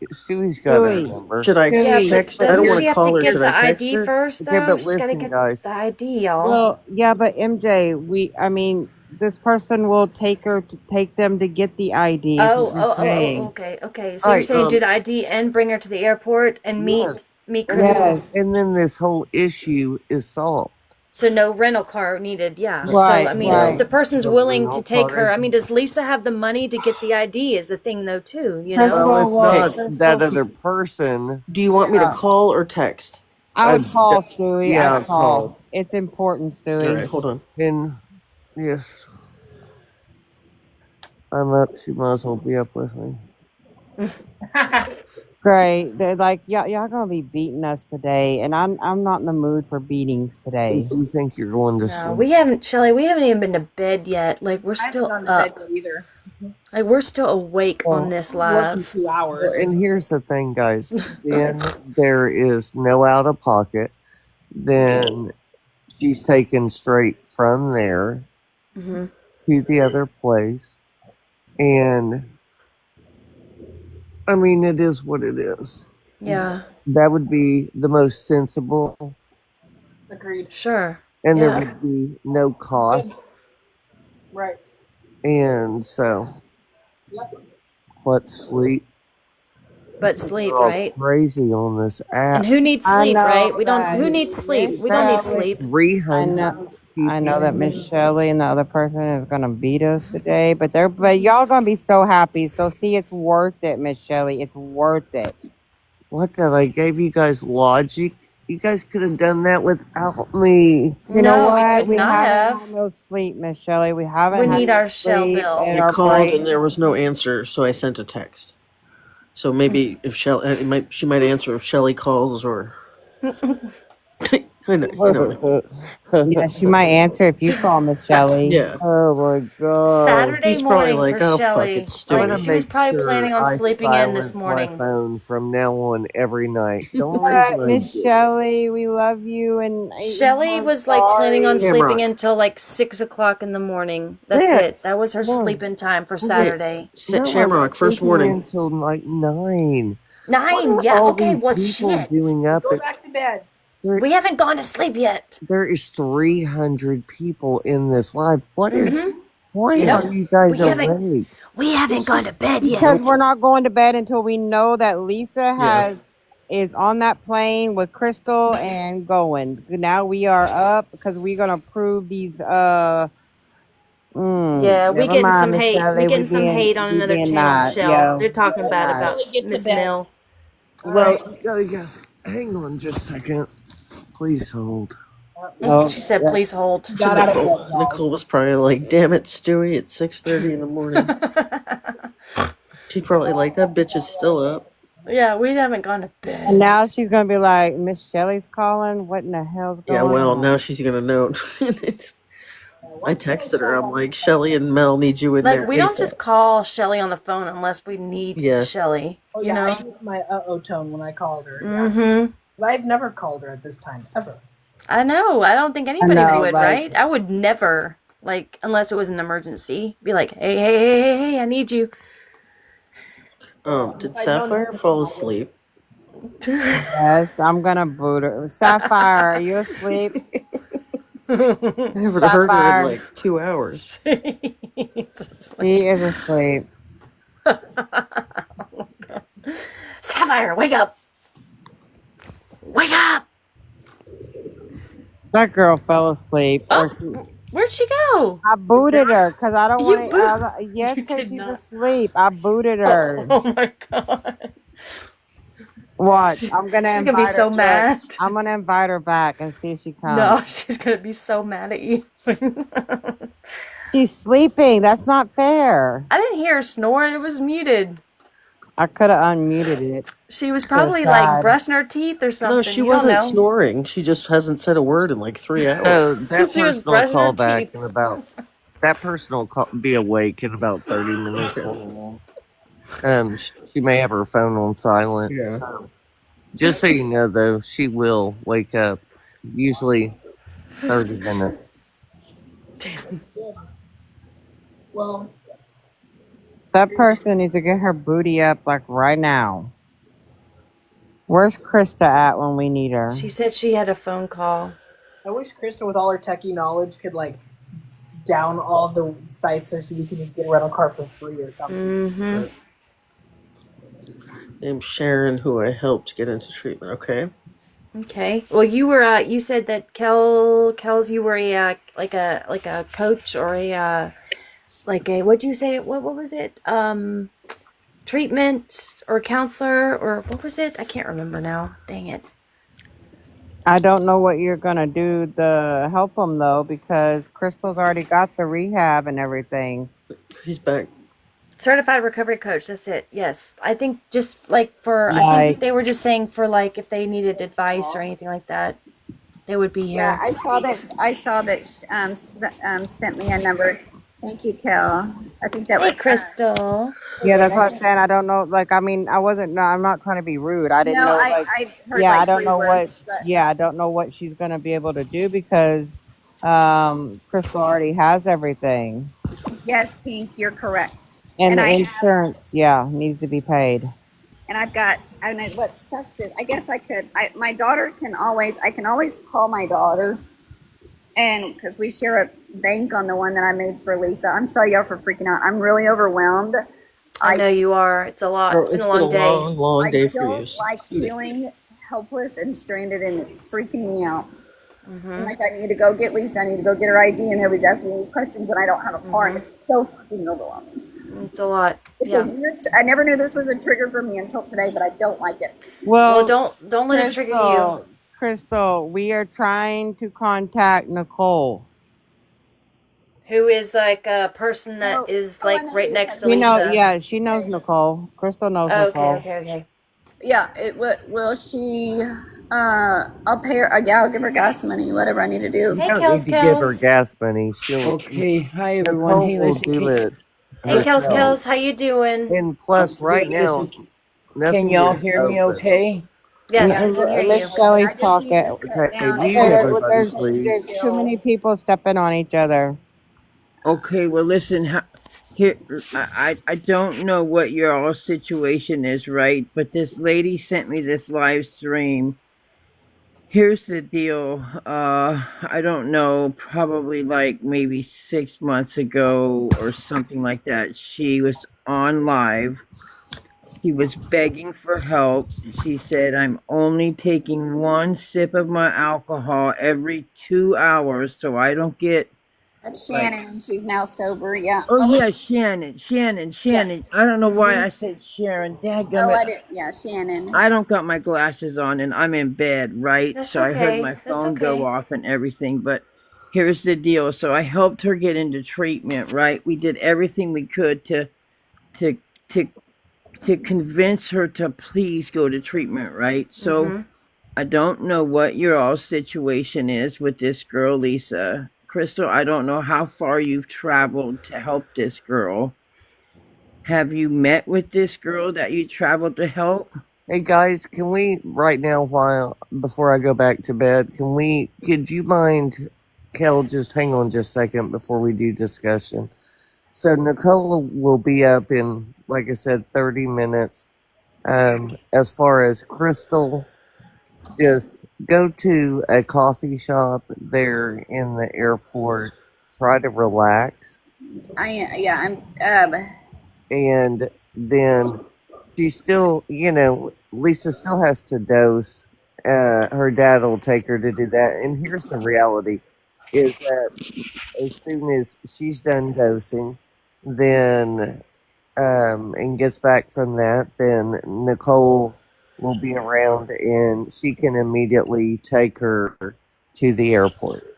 got her Stewie. number. Should I text? I don't Doesn't want she to have call to her. get Should the I text ID her? first, though? Okay, but She's gotta listen, get guys. the ID, y'all. Well, yeah, but MJ, this person will take them to get the ID. is what you're saying. Okay. So you're saying do the ID and bring her to the airport and meet Crystal. Yes. And then this whole issue is solved. So no rental car needed, yeah. Right, So I mean, right. if the person's No willing to rental take car. her. I mean, does Lisa have the money to get the ID? Is the thing though too? You know. Well, if not that other person. Do you want me to call or text? I would call Stewie. Yeah, I'd call. It's important, Stewie. All right, hold on. And yes, I'm up. She might as well be up with me. Great. They're like, y'all gonna be beating us today, and I'm not in the mood for beatings today. If you think you're going to No, sleep, we haven't, Shelley. We haven't even been to bed yet. Like we're still up. Either. Like we're still awake on this live. 2 hours. Well, and here's the thing, guys. Then there is no out of pocket. Then she's taken straight from there to the other place. And I mean, it is what it is. Yeah. That would be the most sensible. Agreed. Sure. And there Yeah. would be no cost. Right. And so, let's sleep. But sleep, We're all right? crazy on this app. And who needs I sleep, know right? We don't. that. Who needs sleep? We don't need sleep. 300 I know that Miss people. Shelley and the other person is gonna beat us today, but y'all gonna be so happy. So see, it's worth it, Miss Shelley. It's worth it. What that I gave you guys logic? You guys could have done that without me. You know No, we what? could We not haven't have. had no sleep, Miss Shelley. We haven't We had need no our shell sleep, and bill. I our called and brain. there was no answer, so I sent a text. So maybe if she might answer if Shelly calls, or I know, you know what I mean. Yeah, she might answer if you call Miss Shelley. Yeah, Oh my god. Saturday she's probably morning like, for "Oh fuck, Shelly. it's I'm Like gonna Stewie." she was make probably sure planning on I sleeping in this silence my morning. phone from now on every night. The only reason But I Miss did Shelley, we love you, and Shelly I'm was like planning on sorry. sleeping Shamrock, until like 6 o'clock in the morning. That's it. six. That was her No, sleeping time for okay. Saturday. No, I was Shamrock, first sleeping warning. until like 9. What 9. are Yeah. all Okay. these Well, people shit. doing up Go at back to bed. there? We haven't gone to sleep yet. There is 300 people in this live. What is? Why Yeah. No, are you guys we haven't. awake? We haven't gone to bed Because yet. we're not going to bed until we know that Lisa Yeah. is on that plane with Crystal and going. Now we are up because we're gonna prove these. Yeah, we Never getting mind, some Miss hate. We Shelley. getting some hate on We another being channel, nice, Michelle. yo. They're talking Being bad nice. about Really get to Miss bed. Mill. All Well, right. you guys, hang on just a second. Please hold. Oh, She said, yeah. "Please hold." Got out of bed, guys. Nicole was probably like, "Damn it, Stewie! It's 6:30 in the morning." She's probably like, "That bitch is still up." Yeah, we haven't gone to And bed. now she's gonna be like, Miss Shelley's calling. What in the hell's Yeah, going well, now on? she's gonna know. I texted her. I'm like, "Shelly and Mel need you in Like there we don't ASAP." just call Shelly on the phone unless we need Yeah. Shelly. Oh You yeah, I know. used my uh-oh tone when I called her. Yeah. Mm-hmm. But I've never called her at this time ever. I know. I don't think I anybody know, would, like, right? I would never, like, unless it was an emergency, be like, "Hey, hey, hey, hey, hey, I need you." Did Sapphire fall asleep? yes, I'm gonna boot her. Sapphire, are you asleep? I haven't heard her in Sapphire, like 2 hours. she is asleep. Sapphire, wake up! Wake up! That girl fell asleep. Or Oh, where'd she go? I booted her because I don't You want boo. to. Yes, You because did she's not. asleep. I booted her. Oh my god. Watch, I'm gonna She's gonna be invite her. so Look, mad. I'm gonna invite her back and see if she comes. No, she's gonna be so mad at you. She's sleeping. That's not fair. I didn't hear her snore. It was muted. I could have unmuted it. She was Could have probably like tried. brushing her teeth or No, something. she You don't wasn't know. snoring. She just hasn't said a word in like 3 hours. So that She was person will brushing her call back teeth. in about. That person will be awake in about 30 minutes. She may have her phone on silent. Yeah. So just so you know, though, she will wake up. Usually 30 minutes. Damn. Well, That person needs to get her booty up like right now. Where's Krista at when we need her? She said she had a phone call. I wish Krista, with all her techie knowledge, could like down all the sites so we can get a rental car for free or something. Mm-hmm. Named Sharon, who I helped get into treatment. Okay. Okay. Well, you were. You said that Kel's. You were a like a coach or a like a. What'd you say? What was it? Treatment or counselor or what was it? I can't remember now. Dang it. I don't know what you're gonna do to help them though, because Crystal's already got the rehab and everything. He's back. Certified recovery coach. That's it. Yes. I think just like for. I Like, think they were just saying for like if they needed advice or anything like that, they would be Yeah, here. I saw that. Sent me a number. Thank you, Kel. I think that Hey, was Crystal. yeah, that's I what I'm think, saying. I don't know. Like, I mean, I wasn't. No, I'm not trying to be rude. I didn't no, know. I Like, I heard yeah, I like don't three know what. words, but Yeah, I don't know what she's gonna be able to do because Crystal already has everything, yes, Pink, you're correct. and And the I have, insurance, yeah, needs to be paid. and I've got, and what sucks is, I guess I could. My daughter can always. I can always call my daughter, and because we share a bank on the one that I made for Lisa. I'm sorry, y'all, for freaking out. I'm really overwhelmed. I know you are. It's a lot. It's been It's a been a long day. long I day for you. don't like feeling helpless and stranded and freaking me out. And like, I need to go get Lisa. I need to go get her ID, and everybody's asking me these questions, and I don't have a car, and it's so fucking overwhelming. It's a lot. It's a weird. I never knew this was a trigger for me until today, but I don't like it. Well, don't let it trigger you. Crystal, we are trying to contact Nicole. Who is like a person that is like right next to Lisa. Yeah, she knows Nicole. Crystal knows Nicole. Okay. Yeah, will she? I'll pay her. Yeah, I'll give her gas money. Whatever I need to do. You don't need to give her gas money. She'll. Okay, hi everyone. Nicole Hey, will listen. do it. Hey, Kels, how you doing? And plus, right now, Can y'all hear me okay? Yes, we can hear you. Let Shelly talk it. Okay, mute everybody, please. There's too many people stepping on each other. Okay, well listen, here I don't know what your all situation is, right? But this lady sent me this live stream. Here's the deal. I don't know, probably like maybe 6 months ago or something like that. She was on live. She was begging for help. She said, I'm only taking one sip of my alcohol every 2 hours so I don't get. That's Shannon, and she's now sober. Yeah. Oh, yeah, Shannon. Yeah. I don't know why I said Sharon. Dadgummit. I did. Yeah, Shannon. I don't got my glasses on and I'm in bed, right? That's so I heard okay. my That's phone go okay. off and everything. But here's the deal. So I helped her get into treatment, right? We did everything we could to convince her to please go to treatment, right? So I don't know what your all situation is with this girl, Lisa. Crystal, I don't know how far you've traveled to help this girl. Have you met with this girl that you traveled to help? Hey guys, can we right now, before I go back to bed, could you mind, Kel, just hang on just a second before we do discussion. So Nicole will be up in, like I said, 30 minutes. As far as Crystal, just go to a coffee shop there in the airport. Try to relax. I'm. And then she still, Lisa still has to dose. Her dad will take her to do that. And here's the reality, is that as soon as she's done dosing, then, and gets back from that, then Nicole will be around and she can immediately take her to the airport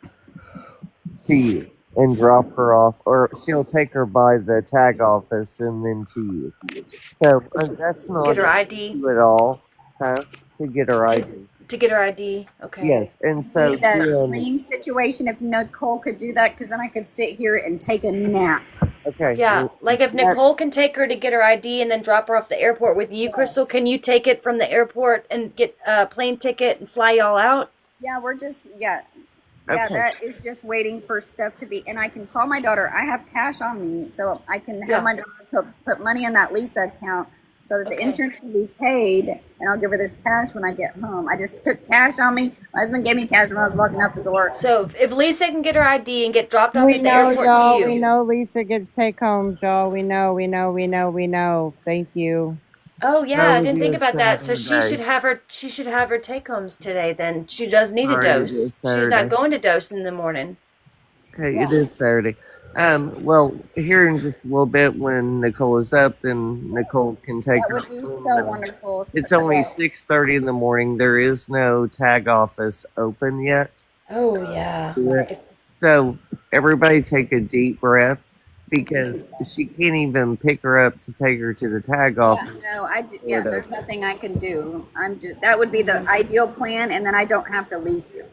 to you and drop her off, or she'll take her by the tag office and then to you. So that's not Get her ID at all, huh? To get her ID. To get her ID. Okay. Yes, and so That dream situation, if Nicole could do that, because then I could sit here and take a nap. Okay. Yeah, like if Nicole can take her to get her ID and then drop her off the airport with you, Crystal, can you take it from the airport and get a plane ticket and fly y'all out? Yeah, we're just Okay. that is just waiting for stuff to be, and I can call my daughter. I have cash on me, so I can have my daughter put money in that Lisa account so that the insurance can be paid, and I'll give her this cash when I get home. I just took cash on me. My husband gave me cash when I was walking out the door. So if Lisa can get her ID and get dropped off at the airport to you. We know Lisa gets take homes, y'all. We know. Thank you. Oh yeah, I didn't think about that. So she should have her take homes today then. She does need a dose. She's not going to dose in the morning. Okay, it is Saturday. Well, here in just a little bit when Nicole is up, then Nicole can take her. That would be so wonderful. It's only 6:30 in the morning. There is no tag office open yet. Oh yeah. So everybody take a deep breath, because she can't even pick her up to take her to the tag office. There's nothing I can do. That would be the ideal plan, and then I don't have to leave you.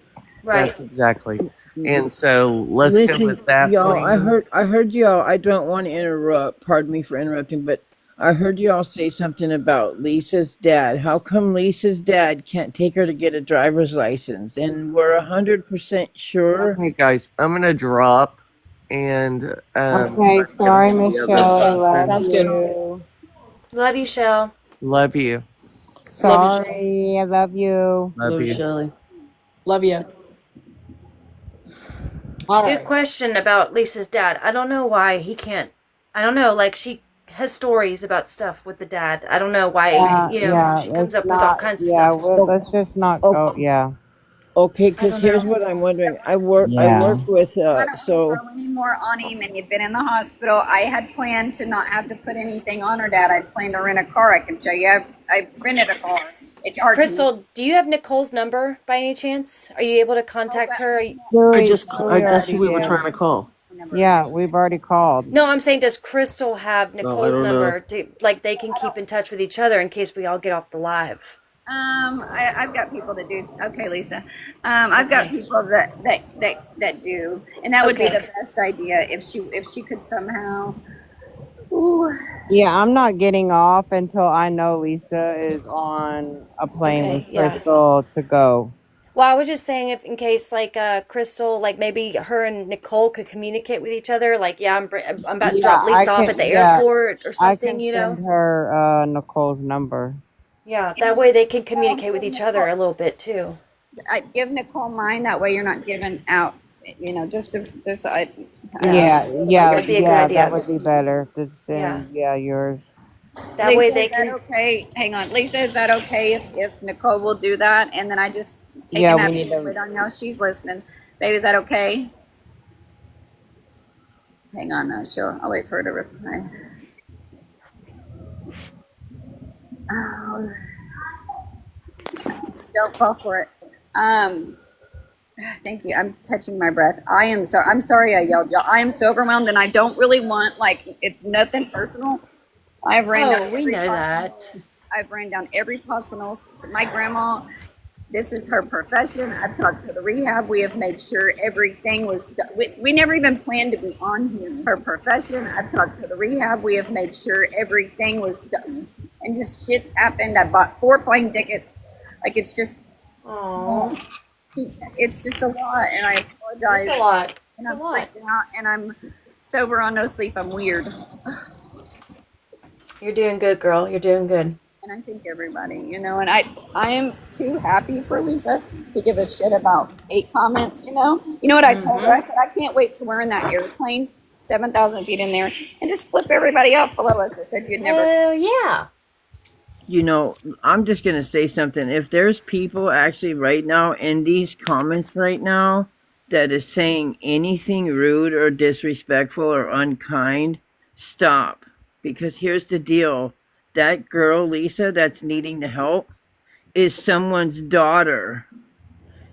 Right. That's exactly. And so let's go with that. Y'all, plan. I heard y'all. I don't want to interrupt. Pardon me for interrupting, but I heard y'all say something about Lisa's dad. How come Lisa's dad can't take her to get a driver's license? And we're 100% sure. Okay, guys, I'm gonna drop. And okay, sorry, Michelle. Love Sounds you. Love you, Shell. Love you. Sorry, I love you. Love you, Shelly. Love you. Good question about Lisa's dad. I don't know why he can't. I don't know. Like she has stories about stuff with the dad. I don't know why. She comes up with all kinds of stuff. Well, let's just not go. Yeah. Okay, I because don't here's know. what I'm wondering. I Yeah. work with I don't want to so throw any more on him, and you've been in the hospital. I had planned to not have to put anything on her, Dad. I'd planned to rent a car. I can show you. I rented a car. It's hard. Crystal, do you have Nicole's number by any chance? Are you able to Oh, contact that her? Dewey That's who already we were did. trying to call. number. Yeah, we've already called. No, I'm saying, does Crystal have No, I Nicole's don't know. number to, like, they can keep in touch with each other in case we all get off the live? I've got people that do. Okay, Lisa. I've got Okay. people that do, and that would be Okay. the best idea if she could somehow. Ooh. Yeah, I'm not getting off until I know Lisa is on a plane with Okay, yeah. Crystal to go. Well, I was just saying, if in case like Crystal, like maybe her and Nicole could communicate with each other, like, yeah, I'm about to Yeah, drop Lisa off at the yeah, airport or I something, can you know? send her Nicole's number. Yeah, that way they can communicate with Give each other Nicole, a little bit too. I give Nicole mine. That way, you're not giving out. Yeah, that'd be a good Yeah, that idea. would be better to Yeah, send, yeah, yours. that way Lisa, they is that can. okay? Hang on, Lisa, is that okay if Nicole will do that, and then I just take Yeah, an we app need so we to, don't know she's listening. Babe, is that okay? Hang on, no, I'll wait for her to reply. Oh, don't fall for it. Um, Thank you. I'm catching my breath. I'm sorry I yelled, y'all. I am so overwhelmed, and I don't really want, like, it's nothing personal. I've ran down Oh, we every know possible. that. I've ran down every possible. My grandma, this is her profession. I've talked to the rehab. We have made sure everything was done. We never even planned to be on here. Her profession. I've talked to the rehab. We have made sure everything was done. And just shit's happened. I bought 4 plane tickets. Like, it's just, Oh, it's just a lot. And I it's a apologize. lot. And It's a I'm lot. freaking out. And I'm sober on no sleep. I'm weird. You're doing good, girl. You're doing good. And I think everybody, and I am too happy for Lisa to give a shit about 8 comments, You know what I told her? I said, I can't wait till we're in that airplane, 7,000 feet in there, and just flip everybody off below us. I said, you'd never. Hell yeah. you know, I'm just gonna say something. If there's people actually right now in these comments right now that is saying anything rude or disrespectful or unkind, stop. Because here's the deal. That girl, Lisa, that's needing the help is someone's daughter.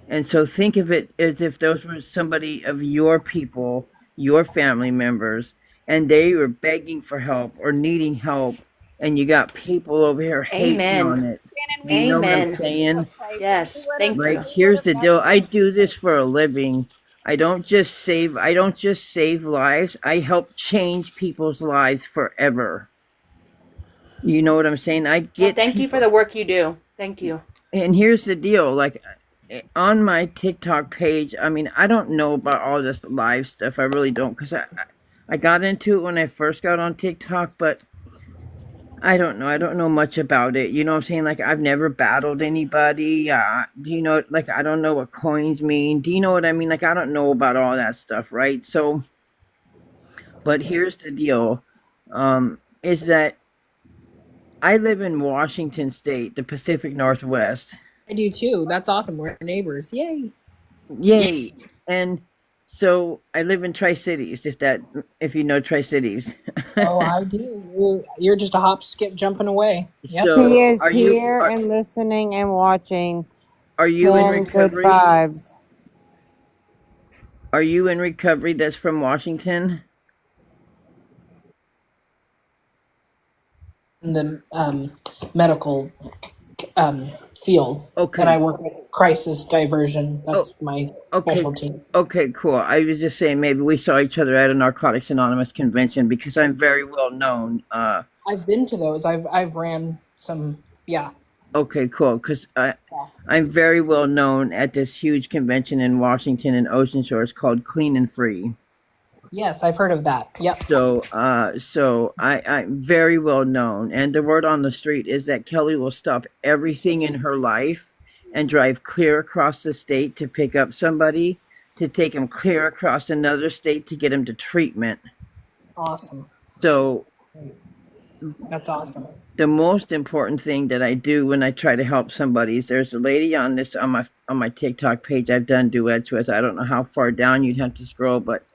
And so think of it as if those were somebody of your people, your family members, and they were begging for help or needing help, and you got people over here hating Amen. on it. And Do you know what I'm Amen. saying? Yes, thank Like, you. here's the deal. I do this for a living. I don't just save lives. I help change people's lives forever. You know what I'm saying? I Well, get thank you for people. the work you do. Thank you. And here's the deal, like on my TikTok page, I mean, I don't know about all this live stuff. I really don't, because I got into it when I first got on TikTok, but I don't know. I don't know much about it. You know what I'm saying? Like, I've never battled anybody. Do you know, like, I don't know what coins mean. Do you know what I mean? Like, I don't know about all that stuff, right? So, but here's the deal, is that I live in Washington State, the Pacific Northwest. I do too. That's awesome. We're neighbors. Yay. Yay. And so I live in Tri Cities, if you know Tri Cities. Oh, I do. You're just a hop, skip, jumping away. Yep. he So is here and listening and watching. are you in Send good recovery? vibes. Are you in recovery that's from Washington? In the medical field Okay. that I work with, crisis diversion. That's my Okay. specialty. Okay, cool. I was just saying maybe we saw each other at a Narcotics Anonymous convention because I'm very well known. I've been to those. I've ran some. Yeah. Okay, cool. Because I'm very well known at this huge convention in Washington and Ocean Shores called Clean and Free. Yes, I've heard of that. Yep. So I'm very well known, and the word on the street is that Kelly will stop everything in her life and drive clear across the state to pick up somebody, to take him clear across another state to get him to treatment. Awesome. So that's awesome. The most important thing that I do when I try to help somebody is there's a lady on on my TikTok page I've done duets with. I don't know how far down you'd have to scroll, but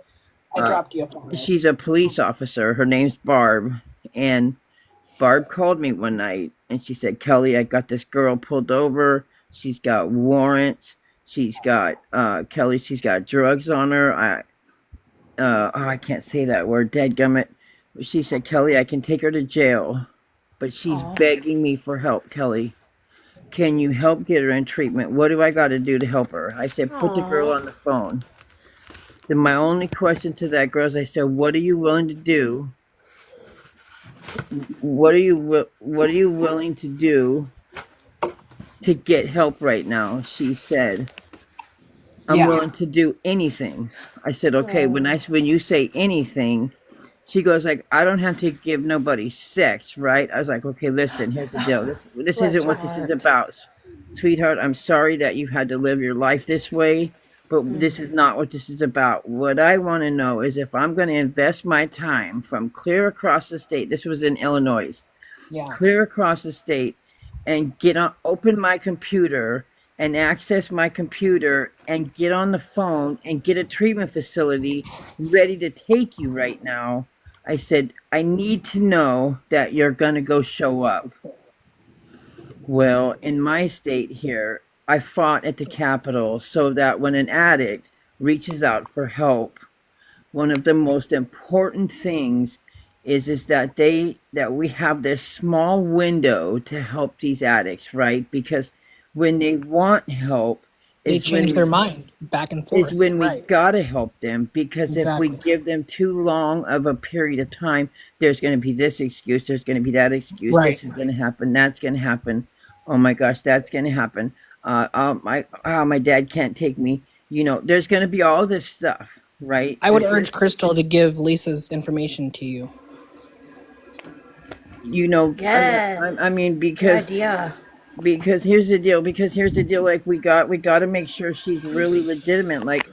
I dropped you a follow. she's a police officer. Her name's Barb, and Barb called me one night and she said, Kelly, I got this girl pulled over. She's got warrants. She's got Kelly. She's got drugs on her. I can't say that word. Dadgummit. She said, Kelly, I can take her to jail, but she's begging me for help. Kelly, can you help get her in treatment? What do I got to do to help her? I said, put the girl on the phone. Then my only question to that girl is, I said, what are you willing to do? What are you willing to do to get help right now? She said, I'm willing to do anything. I said, okay, when you say anything, she goes like, I don't have to give nobody sex, right? I was like, okay, listen, here's the deal. This isn't what this is about. Sweetheart, I'm sorry that you've had to live your life this way, but this is not what this is about. What I want to know is if I'm going to invest my time from clear across the state, this was in Illinois, clear across the state, and open my computer and access my computer and get on the phone and get a treatment facility ready to take you right now. I said, I need to know that you're going to go show up. Well, in my state here, I fought at the Capitol so that when an addict reaches out for help, one of the most important things is that we have this small window to help these addicts, right? Because when they want help, they change their mind back and forth. Is when we gotta help them, because if we give them too long of a period of time, there's going to be this excuse, there's going to be that excuse, this is going to happen, that's going to happen. Oh my gosh, that's going to happen. My dad can't take me. There's going to be all this stuff, right? I would urge Crystal to give Lisa's information to you. Yes. I mean, good idea. Because here's the deal. Like we got to make sure she's really legitimate. Like,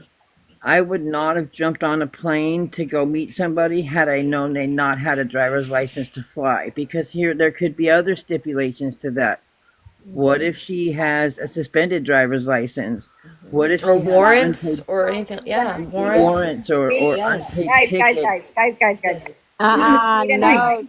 I would not have jumped on a plane to go meet somebody had I known they not had a driver's license to fly. Because there could be other stipulations to that. What if she has a suspended driver's license? What if or warrants or anything? Yeah, warrants or guys. No,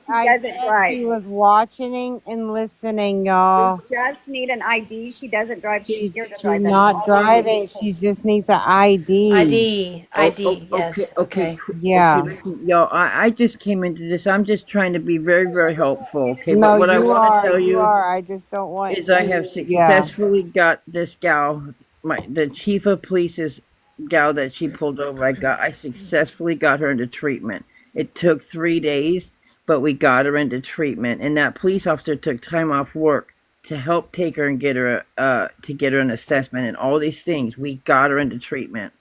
I said she was watching and listening, y'all. We just need an ID. She doesn't drive. She's scared to drive. She's not driving. She just needs an ID. ID. Yes. Okay. Yeah. Okay, listen, y'all, I just came into this. I'm just trying to be very, very helpful. Okay, No, but what I you want are. to tell you I just don't want. is I have successfully got this gal, the chief of police's gal that she pulled over. I successfully got her into treatment. It took 3 days, but we got her into treatment, and that police officer took time off work to help take her and get her an assessment and all these things. We got her into treatment.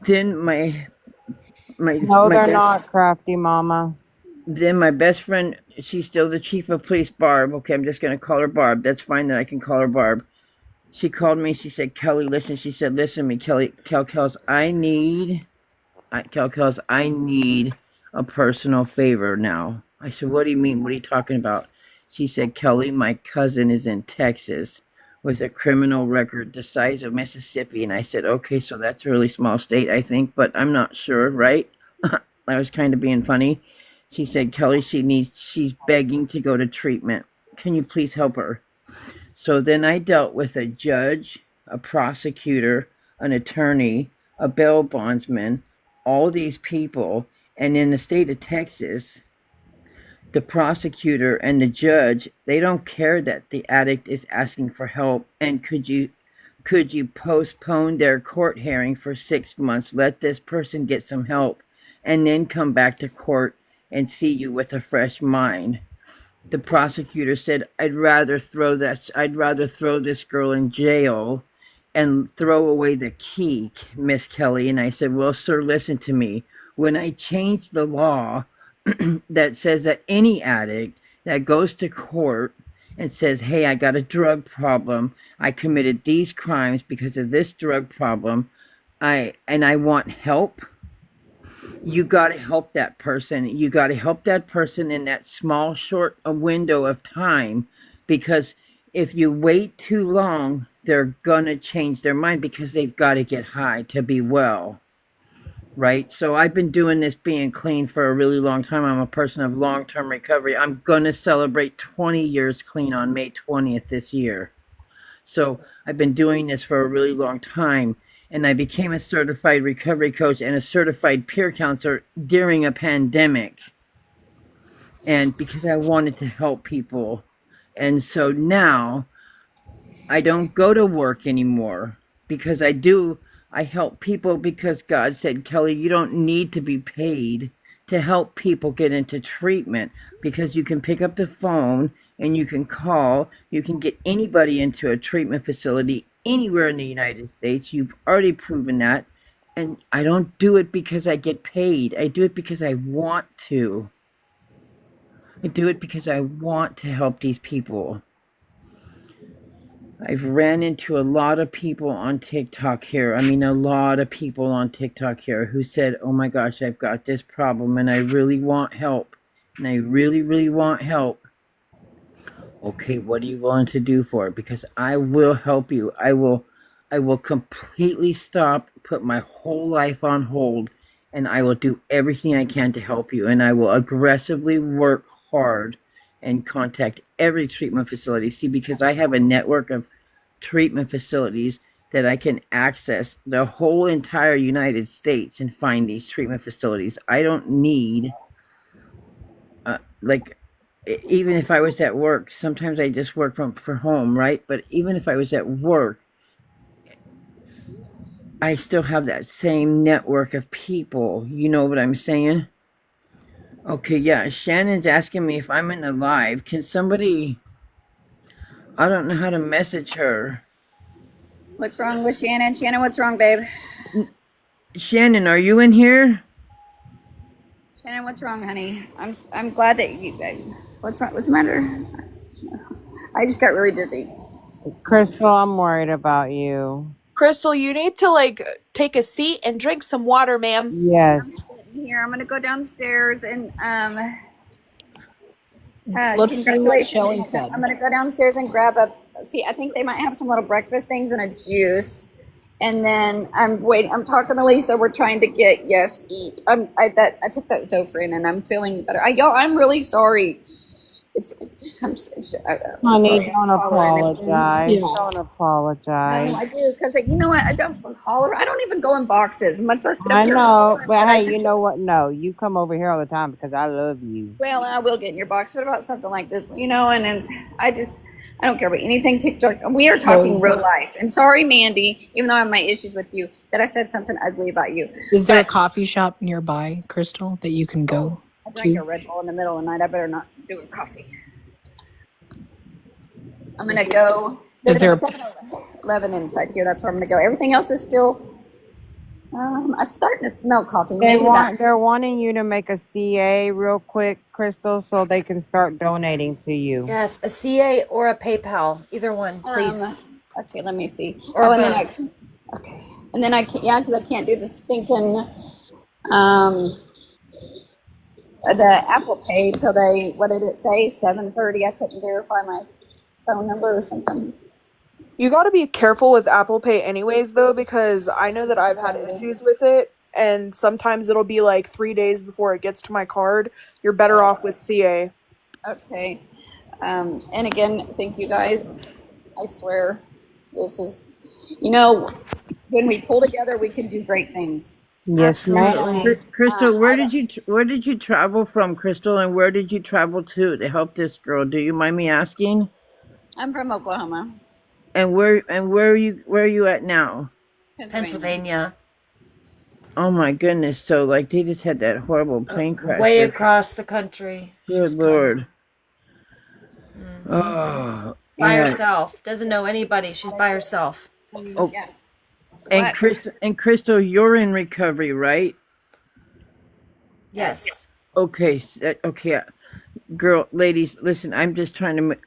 Then they're not, crafty mama. Then my best friend, she's still the chief of police, Barb. Okay, I'm just going to call her Barb. That's fine that I can call her Barb. She called me. She said, Kelly, listen. She said, listen to me, Kelly. Kels, I need a personal favor now. I said, what do you mean? What are you talking about? She said, Kelly, my cousin is in Texas with a criminal record the size of Mississippi. And I said, okay, so that's a really small state, I think, but I'm not sure, right? I was kind of being funny. She said, Kelly, she's begging to go to treatment. Can you please help her? So then I dealt with a judge, a prosecutor, an attorney, a bail bondsman, all these people. And in the state of Texas, the prosecutor and the judge, they don't care that the addict is asking for help. And could you postpone their court hearing for 6 months, let this person get some help, and then come back to court and see you with a fresh mind? The prosecutor said, I'd rather throw this girl in jail and throw away the key, Miss Kelly. And I said, well, sir, listen to me. When I changed the law that says that any addict that goes to court and says, hey, I got a drug problem, I committed these crimes because of this drug problem, I want help, you got to help that person. You got to help that person in that small, short window of time, because if you wait too long, they're gonna change their mind because they've got to get high to be well. Right? So I've been doing this being clean for a really long time. I'm a person of long-term recovery. I'm going to celebrate 20 years clean on May 20th this year. So I've been doing this for a really long time, and I became a certified recovery coach and a certified peer counselor during a pandemic. And because I wanted to help people. And so now I don't go to work anymore because I help people because God said, Kelly, you don't need to be paid to help people get into treatment because you can pick up the phone and you can call, you can get anybody into a treatment facility anywhere in the United States. You've already proven that. And I don't do it because I get paid. I do it because I want to. I do it because I want to help these people. I've ran into a lot of people on TikTok here. I mean, a lot of people on TikTok here who said, oh my gosh, I've got this problem and I really want help. And I really, really want help. Okay, what are you willing to do for it? Because I will help you. I will completely stop, put my whole life on hold, and I will do everything I can to help you. And I will aggressively work hard and contact every treatment facility. See, because I have a network of treatment facilities that I can access the whole entire United States and find these treatment facilities. I don't need, even if I was at work, sometimes I just work from home, right? But even if I was at work, I still have that same network of people. You know what I'm saying? Okay, yeah. Shannon's asking me if I'm in the live. Can somebody? I don't know how to message her. What's wrong with Shannon? Shannon, what's wrong, babe? Shannon, are you in here? Shannon, what's wrong, honey? I'm glad that you. What's wrong? What's the matter? I just got really dizzy. Crystal, I'm worried about you. Crystal, you need to like take a seat and drink some water, ma'am. Yes. Here, I'm gonna go downstairs and Let's see what Shelly said. I'm gonna go downstairs and grab a. See, I think they might have some little breakfast things and a juice. And then I'm waiting. I'm talking to Lisa. We're trying to get eat. I took that Zofran and I'm feeling better. I'm really sorry. Honey, don't apologize. Yeah. Don't apologize. No, I do because you know what? I don't holler. I don't even go in boxes, much less get up I here. know, but hey, you know what? No, you come over here all the time because I love you. Well, I will get in your box, but about something like this, and I don't care about anything TikTok. We are talking real life. And sorry, Mandy, even though I have my issues with you, that I said something ugly about you. Is there a coffee shop nearby, Crystal, that you can go I drank to? a Red Bull in the middle of the night. I better not do a coffee. I'm going to go. There's a 7-Eleven inside here. That's where I'm going to go. Everything else is still, I'm starting to smell coffee. They're wanting you to make a CA real quick, Crystal, so they can start donating to you. Yes, a CA or a PayPal, either one, please. Okay, let me see. Or and both. then and then I can't, because I can't do the stinking, the Apple Pay till what did it say? 7:30. I couldn't verify my phone number or something. You got to be careful with Apple Pay anyways, though, because I know that I've had issues with it, and sometimes it'll be like 3 days before it gets to my card. You're better off with CA. Okay. And again, thank you guys. I swear, this is, when we pull together, we can do great things. Yes, ma'am. Crystal, where did you travel from, Crystal, and where did you travel to help this girl? Do you mind me asking? I'm from Oklahoma. And where are you at now? Pennsylvania. Oh my goodness! So they just had that horrible plane crash. Way across the country. Good Lord. Oh. By herself. Doesn't know anybody. She's by herself. Oh. Yeah. And Crystal, you're in recovery, right? Yes. Okay. Okay. Ladies, listen. I'm just trying to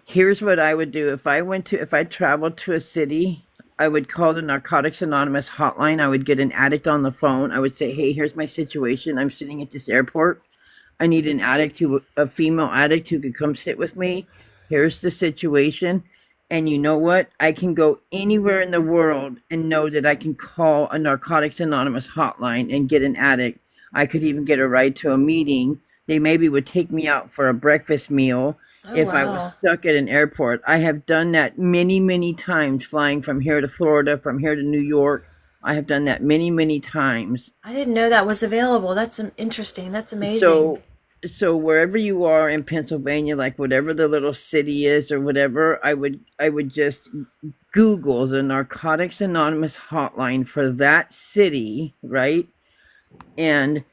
here's what I would do if I traveled to a city. I would call the Narcotics Anonymous hotline. I would get an addict on the phone. I would say, hey, here's my situation. I'm sitting at this airport. I need an addict, a female addict who could come sit with me. Here's the situation. And you know what? I can go anywhere in the world and know that I can call a Narcotics Anonymous hotline and get an addict. I could even get a ride to a meeting. They maybe would take me out for a breakfast meal Oh if I was wow. stuck at an airport. I have done that many, many times flying from here to Florida, from here to New York. I have done that many, many times. I didn't know that was available. That's interesting. That's amazing. So wherever you are in Pennsylvania, like whatever the little city is or whatever, I would just Google the Narcotics Anonymous hotline for that city, right? And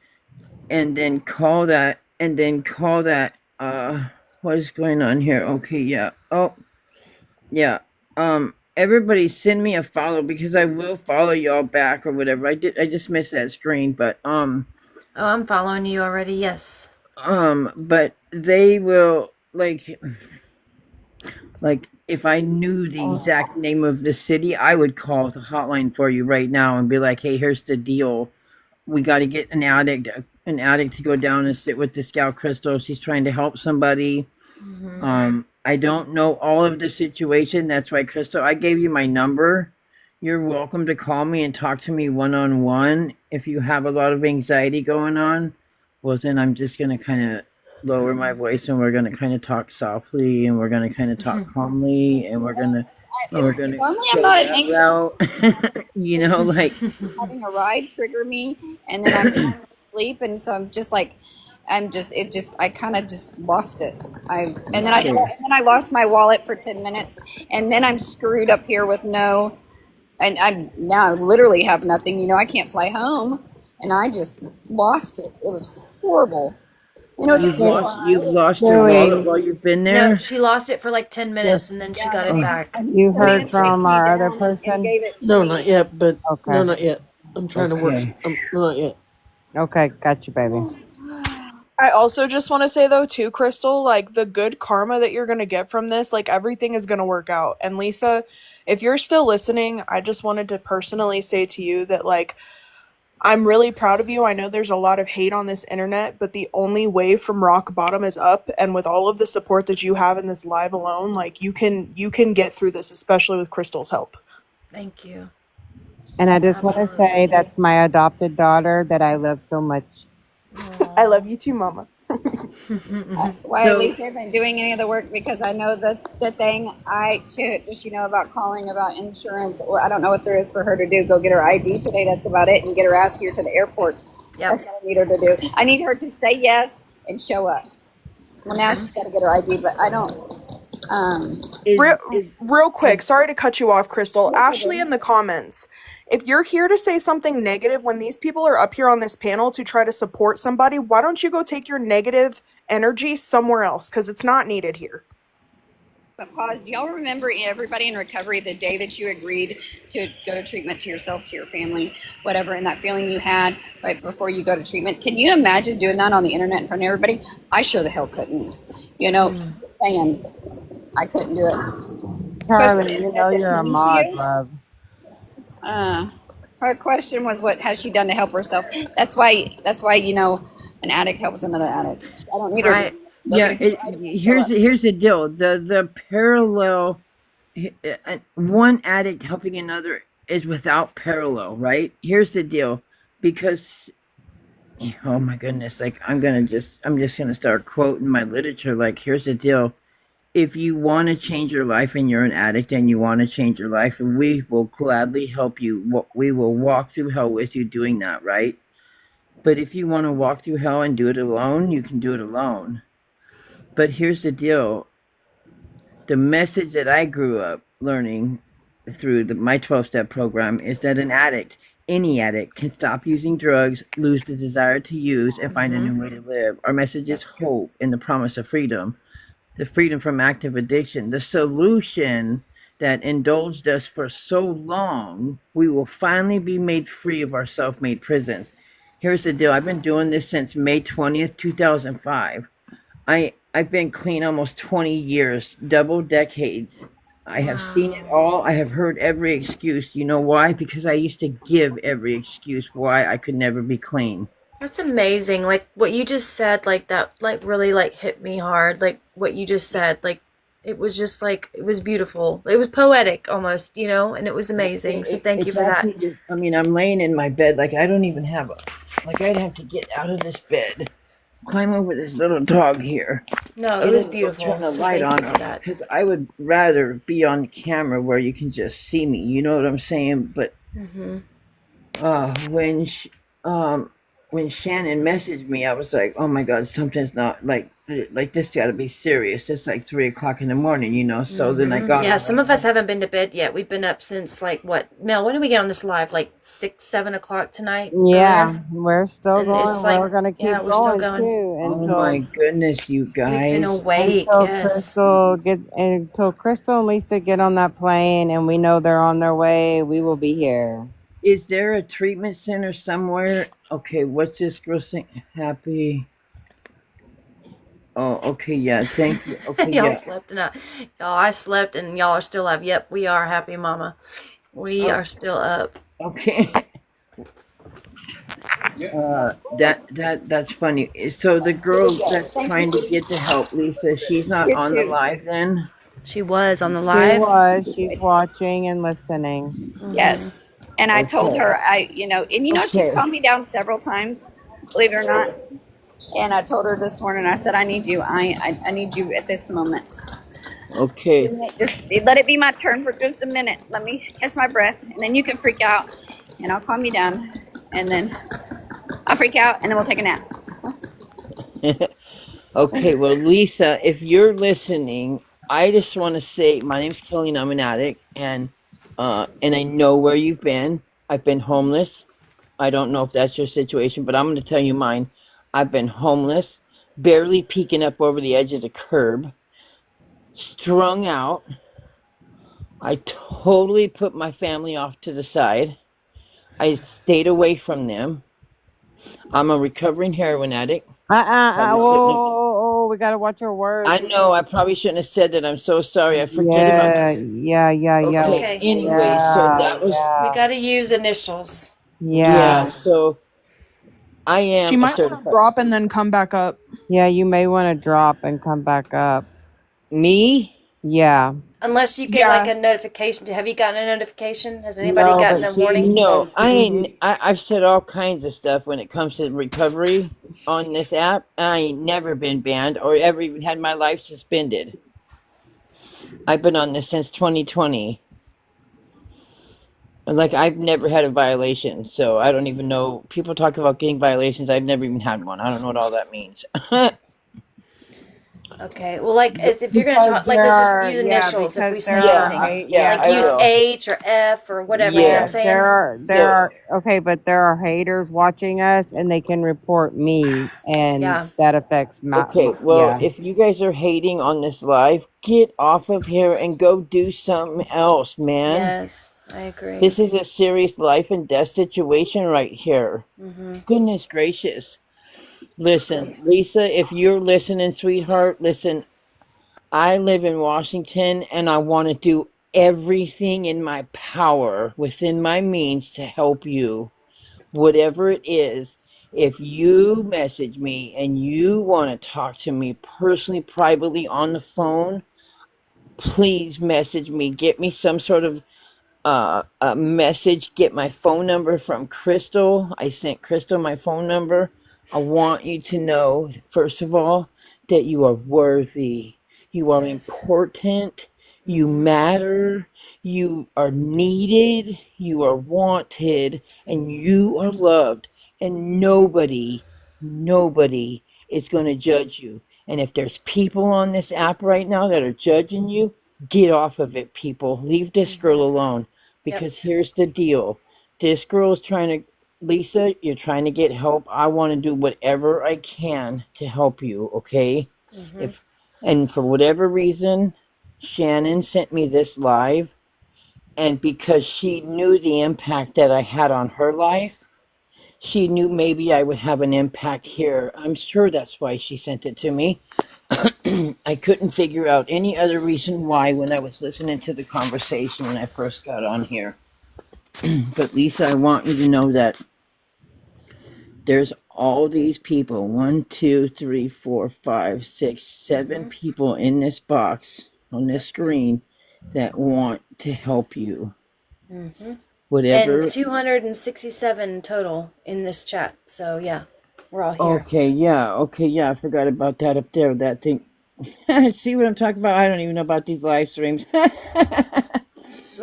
then call that what is going on here? Okay, yeah. Oh, yeah. Everybody send me a follow because I will follow y'all back or whatever. I just missed that screen, but Oh, I'm following you already. Yes. but they will like if I knew the exact name of the city, I would call the hotline for you right now and be like, "Hey, here's the deal. We got to get an addict to go down and sit with this gal Crystal. She's trying to help somebody. Mm-hmm. I don't know all of the situation. That's why, Crystal, I gave you my number. You're welcome to call me and talk to me one on one. If you have a lot of anxiety going on, well, then I'm just going to kind of lower my voice and we're going to kind of talk softly and we're going to kind of talk calmly and we're It's going to normally I'm go not an that anxious. route. Like, Having a ride trigger me, and then I'm falling asleep, and so I'm just like, I kind of just lost it. okay. And then I lost my wallet for 10 minutes, and then I'm screwed up here with no, and I now literally have nothing. I can't fly home, and I just lost it. It was horrible. It's You've lost your wallet Doing. while you've been No, there? she lost it for like 10 minutes and Yes. then she yeah, got it back. You the man heard chased from me our other down and person? gave it to No, me. not yet. But no, Okay. not yet. I'm trying to work. Okay. Not yet. Okay, got you, baby. I also just want to say though too, Crystal, like the good karma that you're going to get from this, like everything is going to work out. And Lisa, if you're still listening, I just wanted to personally say to you that like I'm really proud of you. I know there's a lot of hate on this internet, but the only way from rock bottom is up, and with all of the support that you have in this live alone, like you can get through this, especially with Crystal's help. Thank you. And I just want to say Absolutely. that's my adopted daughter that I love so much. I Aww. love you too, Mama. Why So Lisa isn't doing any of the work because I know the thing I should does she know about calling about insurance or I don't know what there is for her to do. Go get her ID today. That's about it, and get her ass here to the airport. Yep. That's what I need her to do. I need her to say yes and show up. Well, now she's got to get her ID, but I don't. is Real, is real quick, is sorry to cut you off, Crystal. Ashley in the comments, if you're here to say something negative when these people are up here on this panel to try to support somebody, why don't you go take your negative energy somewhere else? Because it's not needed here. But pause. Do y'all remember everybody in recovery the day that you agreed to go to treatment to yourself, to your family, whatever, and that feeling you had right before you go to treatment? Can you imagine doing that on the internet in front of everybody? I sure the hell couldn't. Saying I couldn't do it. Especially Charlie, the you internet know that's you're a mean to mod, you. love. Her question was, "What has she done to help herself?" That's why. An addict helps another addict. I don't need her to Right. go yeah, get a ride and show here's up. here's the deal. The parallel one addict helping another is without parallel, right? Here's the deal. Because oh my goodness, like I'm just gonna start quoting my literature. Like, here's the deal. If you want to change your life and you're an addict and you want to change your life, we will gladly help you. We will walk through hell with you doing that, right? But if you want to walk through hell and do it alone, you can do it alone. But here's the deal. The message that I grew up learning through my 12-step program is that an addict, any addict, can stop using drugs, lose the desire to use, and find a Mm-hmm. new way to live. Our message is Yep. hope and the promise of freedom, the freedom from active addiction, the solution that indulged us for so long. We will finally be made free of our self made prisons. Here's the deal. I've been doing this since May 20th, 2005. I've been clean almost 20 years, double decades. I have seen it Wow. all. I have heard every excuse. You know why? Because I used to give every excuse why I could never be clean. That's amazing. Like what you just said, like that, like really like hit me hard. Like what you just said, like It was just like, it was beautiful. It was poetic almost, and it was amazing. So thank you It's for that. actually just, I mean, I'm laying in my bed, like, I don't even have like, I'd have to get out of this bed, climb over this little dog here, No, it and was then go turn beautiful. the So light thank on, you for that. because I would rather be on camera where you can just see me, you know what I'm saying? But Hmm. uh, when sh- um, when Shannon messaged me, I was like, "Oh my God, something's not like this. Got to be serious. It's like 3 o'clock in the morning, you know." So then I got Yeah, on. some of us haven't been to bed yet. We've been up since like what, Mel? When did we get on this live? Like 6, 7 o'clock tonight Yeah, earlier, we're still and it's going. like, We're gonna yeah, keep we're still going going. too Oh my goodness, you We've been guys! awake. until Yes. until Crystal and Lisa get on that plane and we know they're on their way. We will be here. Is there a treatment center somewhere? Okay, what's this girl saying? Happy. Oh, okay, yeah. Thank you. Okay, Y'all yeah. slept and I slept and y'all are still up. Yep, we are happy, Mama. We Oh, are still up. okay. That's funny. So the girl that's Thank you, trying to sweetie. get the help, Lisa, she's not You on the too. live then? She was on the She live. was. She's watching and listening. Mm-hmm. Yes. And I told Okay. her, she's Okay. calmed me down several times, believe it or not. And I told her this morning, I said, I need you. I need you at this moment. Okay. Just let it be my turn for just a minute. Let me catch my breath, and then you can freak out, and I'll calm you down, and then I'll freak out, and then we'll take a nap. Okay, well, Lisa, if you're listening, I just want to say my name's Kelly and I'm an addict, and I know where you've been. I've been homeless. I don't know if that's your situation, but I'm going to tell you mine. I've been homeless, barely peeking up over the edge of the curb, strung out. I totally put my family off to the side. I stayed away from them. I'm a recovering heroin addict. Probably shouldn't have. Whoa, we gotta watch our I words. know I probably shouldn't have said that. I'm so sorry. I forget about Yeah, this. yeah, yeah, It's yeah, Okay, okay. anyway, so yeah, that was, We yeah, got to use initials. yeah, yeah. so I She am a might want to certified. drop and then come back up. Yeah, you may want to drop and come back up. Me? Yeah. Unless you get like Yeah. a notification. Have you gotten a notification? Has anybody No, gotten but a warning? No, I ain't. she I've said all kinds of stuff when it comes to recovery on this app. I ain't never been banned or ever even had my life suspended. I've been on this since 2020. Like I've never had a violation, so I don't even know. People talk about getting violations. I've never even had one. I don't know what all that means. Okay. Well, like, if you're gonna because talk, like, there let's just are use yeah initials if because we there say are anything. Yeah, hate yeah, Like, I use yeah will. H or F or whatever. You know what I'm Yeah. saying? there So are okay, but there are haters watching us and they can report me and Yeah. that affects okay, well, yeah. if you guys are hating on this live, get off of here and go do something else, man. Yes, I agree. This is a serious life and death situation right here. Mm-hmm. Goodness gracious. Listen, Lisa, if you're listening, sweetheart, listen, I live in Washington and I want to do everything in my power within my means to help you. Whatever it is, if you message me and you want to talk to me personally, privately on the phone, please message me. Get me some sort of a message. Get my phone number from Crystal. I sent Crystal my phone number. I want you to know, first of all, that you are worthy. You are Yes. important. You Mm-hmm. matter. You are needed. You are wanted. And you are loved. And nobody is going to judge you. And if there's people on this app right now that are judging you, get off of it, people. Leave this girl alone. Yep. Because here's the deal. This girl is trying to, Lisa, you're trying to get help. I want to do whatever I can to help you, okay? Mm-hmm. If and for whatever reason, Shannon sent me this live, and because she knew the impact that I had on her life, she knew maybe I would have an impact here. I'm sure that's why she sent it to me. I couldn't figure out any other reason why when I was listening to the conversation when I first got on here. But Lisa, I want you to know that there's all these people, one, two, three, four, five, six, seven Mm-hmm. people in this box on this screen that want to help you. Mm-hmm. Whatever. And 267 total in this chat. So yeah, we're all here. Okay, yeah. I forgot about that up there. That thing. See what I'm talking about? I don't even know about these live streams.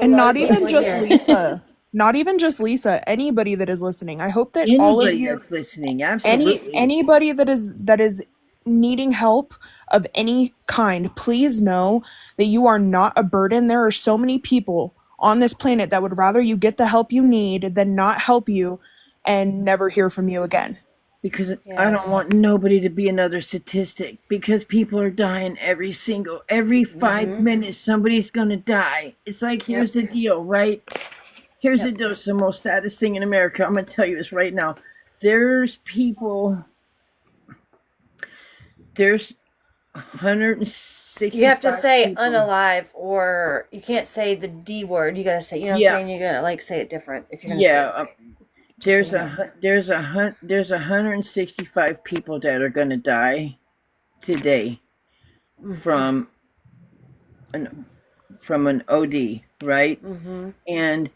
And not even people just here. Lisa. Not even just Lisa. Anybody that is listening. I hope that all of Anybody you, that's listening, absolutely. anybody that is needing help of any kind, please know that you are not a burden. There are so many people on this planet that would rather you get the help you need than not help you and never hear from you again. Because I don't Yes. want nobody to be another statistic. Because people are dying every 5 minutes, somebody's gonna die. It's like, here's the deal, right? Here's the deal. It's the most saddest thing in America. I'm gonna tell you this right now. There's people. There's 160. You have to say people. unalive, or you can't say the D word. You gotta say, you know what I'm saying? You gotta like say it different if you're gonna say it. There's 165 people that are gonna die today from an OD, right? Mm-hmm. And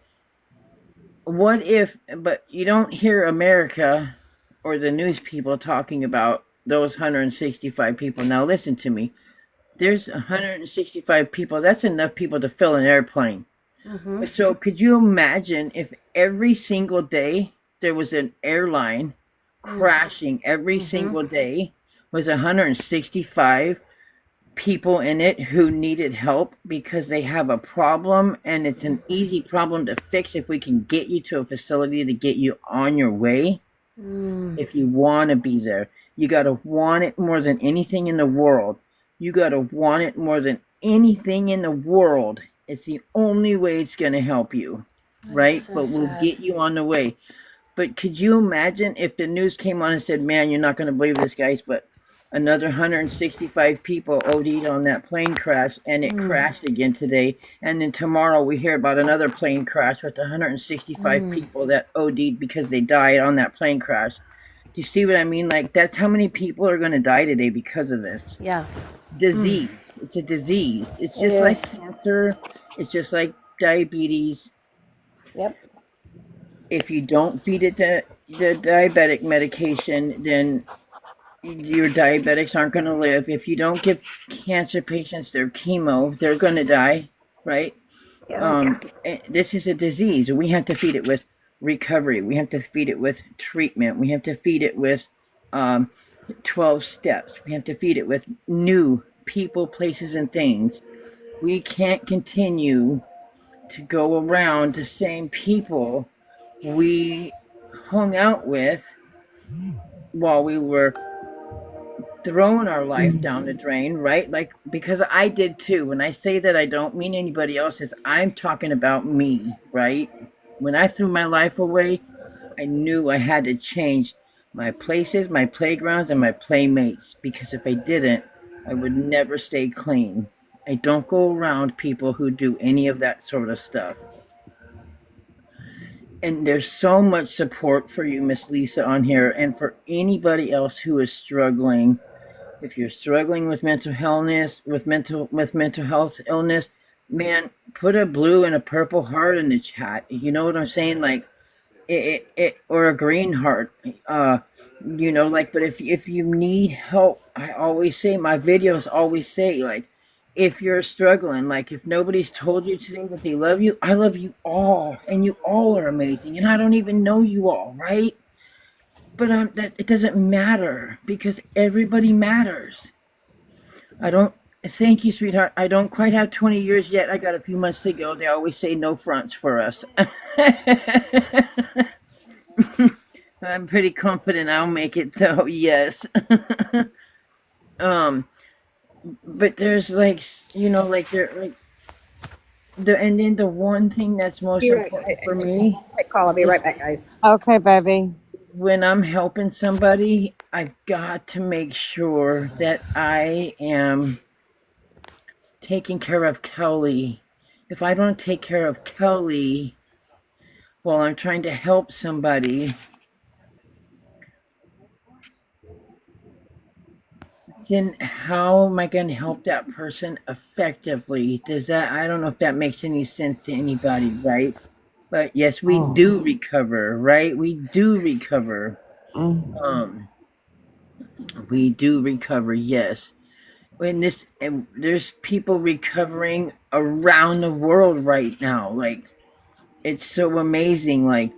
what if? But you don't hear America or the news people talking about those 165 people. Now listen to me. There's 165 people. That's enough people to fill an airplane. Mm-hmm. So could you imagine if every single day there was an airline crashing every single day with 165 people in it who needed help because they have a problem, and it's an easy problem to fix if we can get you to a facility to get you on your way. If you want to be there, you got to want it more than anything in the world. You got to want it more than anything in the world. It's the only way it's going to help you, right? So but we'll sad. get you on the way. But could you imagine if the news came on and said, man, you're not going to believe this, guys, but another 165 people OD'd on that plane crash, and it crashed again today. And then tomorrow we hear about another plane crash with 165 people that OD'd because they died on that plane crash. Do you see what I mean? Like, that's how many people are going to die today because of this. Yeah. Disease. It's a disease. It's just like cancer. It's just like diabetes. Yep. If you don't feed it the diabetic medication, then your diabetics aren't going to live. If you don't give cancer patients their chemo, they're going to die, right? This is a disease. We have to feed it with recovery. We have to feed it with treatment. We have to feed it with 12 steps. We have to feed it with new people, places, and things. We can't continue to go around the same people we hung out with while we were throwing our life down the drain, right? Like, because I did too. When I say that, I don't mean anybody else's. I'm talking about me, right? When I threw my life away, I knew I had to change my places, my playgrounds, and my playmates, because if I didn't, I would never stay clean. I don't go around people who do any of that sort of stuff. And there's so much support for you, Miss Lisa, on here, and for anybody else who is struggling. If you're struggling with mental illness, with mental health illness, man, put a blue and a purple heart in the chat. You know what I'm saying? Like, or a green heart. Like, but if you need help, I always say, my videos always say, like, if you're struggling, like, if nobody's told you today that they love you, I love you all, and you all are amazing, and I don't even know you all, right? But that it doesn't matter, because everybody matters. I don't. Thank you, sweetheart. I don't quite have 20 years yet. I got a few months to go. They always say no fronts for us. I'm pretty confident I'll make it, though. Yes. But there's like, like and then the one thing that's most important for me. Call. I'll be right back, guys. Okay, baby. When I'm helping somebody, I've got to make sure that I am taking care of Kelly. If I don't take care of Kelly while I'm trying to help somebody, then how am I going to help that person effectively? I don't know if that makes any sense to anybody, right? But yes, we do recover, right? We do recover. Um, we do recover, yes. And there's people recovering around the world right now. Like, it's so amazing. Like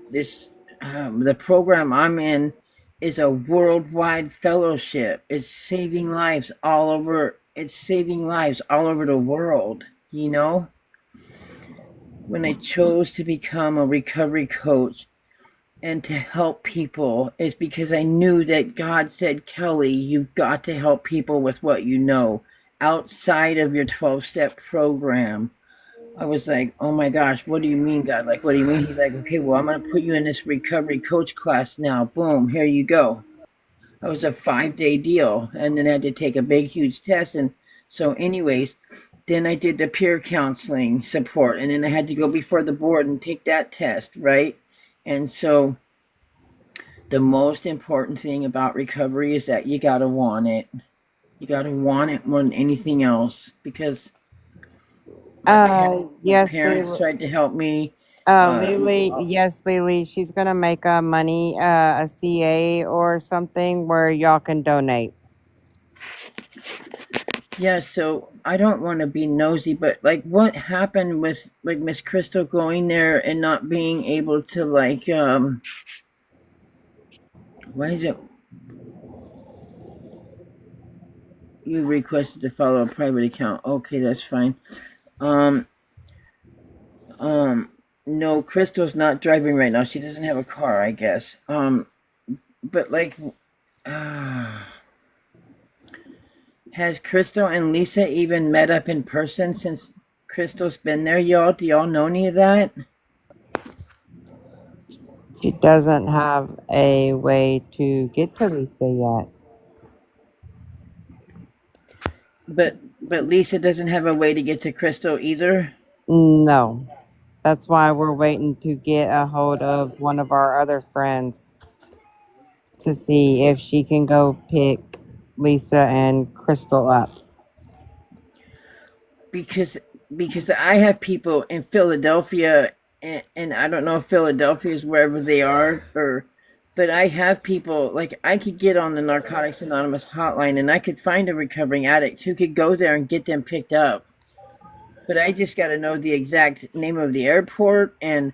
the program I'm in is a worldwide fellowship. It's saving lives all over. It's saving lives all over the world. You know, when I chose to become a recovery coach and to help people, is because I knew that God said, Kelly, you've got to help people with what you know outside of your 12-step program. I was like, oh my gosh, what do you mean, God? Like, what do you mean? He's like, okay, well, I'm going to put you in this recovery coach class now. Boom, here you go. That was a 5-day deal. And then I had to take a big, huge test. And so, anyways, then I did the peer counseling support. And then I had to go before the board and take that test, right? And so, the most important thing about recovery is that you got to want it. You got to want it more than anything else, because my Yes, parents tried to help me. Lily, yes, Lily, she's gonna make a money, a CA or something where y'all can donate. Yeah, so I don't want to be nosy, but like, what happened with like Miss Crystal going there and not being able to why is it you requested to follow a private account? Okay, that's fine. Um, no, Crystal's not driving right now. She doesn't have a car, I guess. But like, uh, has Crystal and Lisa even met up in person since Crystal's been there, y'all? Do y'all know any of that? She doesn't have a way to get to Lisa yet. But Lisa doesn't have a way to get to Crystal either. No. That's why we're waiting to get a hold of one of our other friends to see if she can go pick Lisa and Crystal up. because because I have people in Philadelphia, and I don't know if Philadelphia is wherever they are, or but I have people like I could get on the Narcotics Anonymous hotline and I could find a recovering addict who could go there and get them picked up. But I just got to know the exact name of the airport, and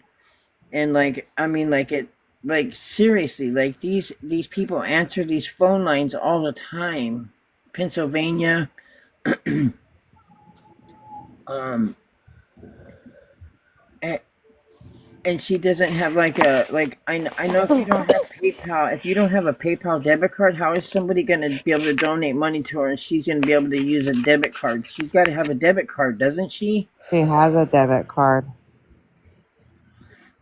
like I mean like it like seriously, like these people answer these phone lines all the time. Pennsylvania, um and she doesn't have like a like I know if you don't have PayPal, if you don't have a PayPal debit card, how is somebody going to be able to donate money to her and she's going to be able to use a debit card? She's got to have a debit card, doesn't she? She has a debit card.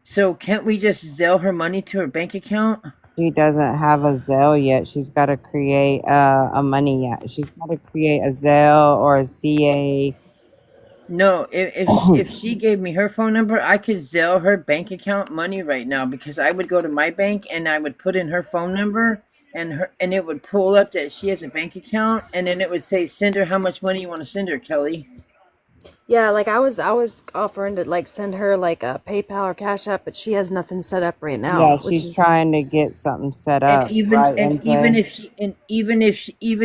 So can't we just Zelle her money to her bank account? She doesn't have a Zelle yet. She's got to create a money yet. She's got to create a Zelle or a CA. No, if she gave me her phone number, I could Zelle her bank account money right now, because I would go to my bank and I would put in her phone number, and it would pull up that she has a bank account, and then it would say send her how much money you want to send her, Kelly. Yeah, like I was offering to like send her like a PayPal or Cash App, but she has nothing set up right Yeah, now, which she's is trying to get something set And up, even right, and even MJ? if she and even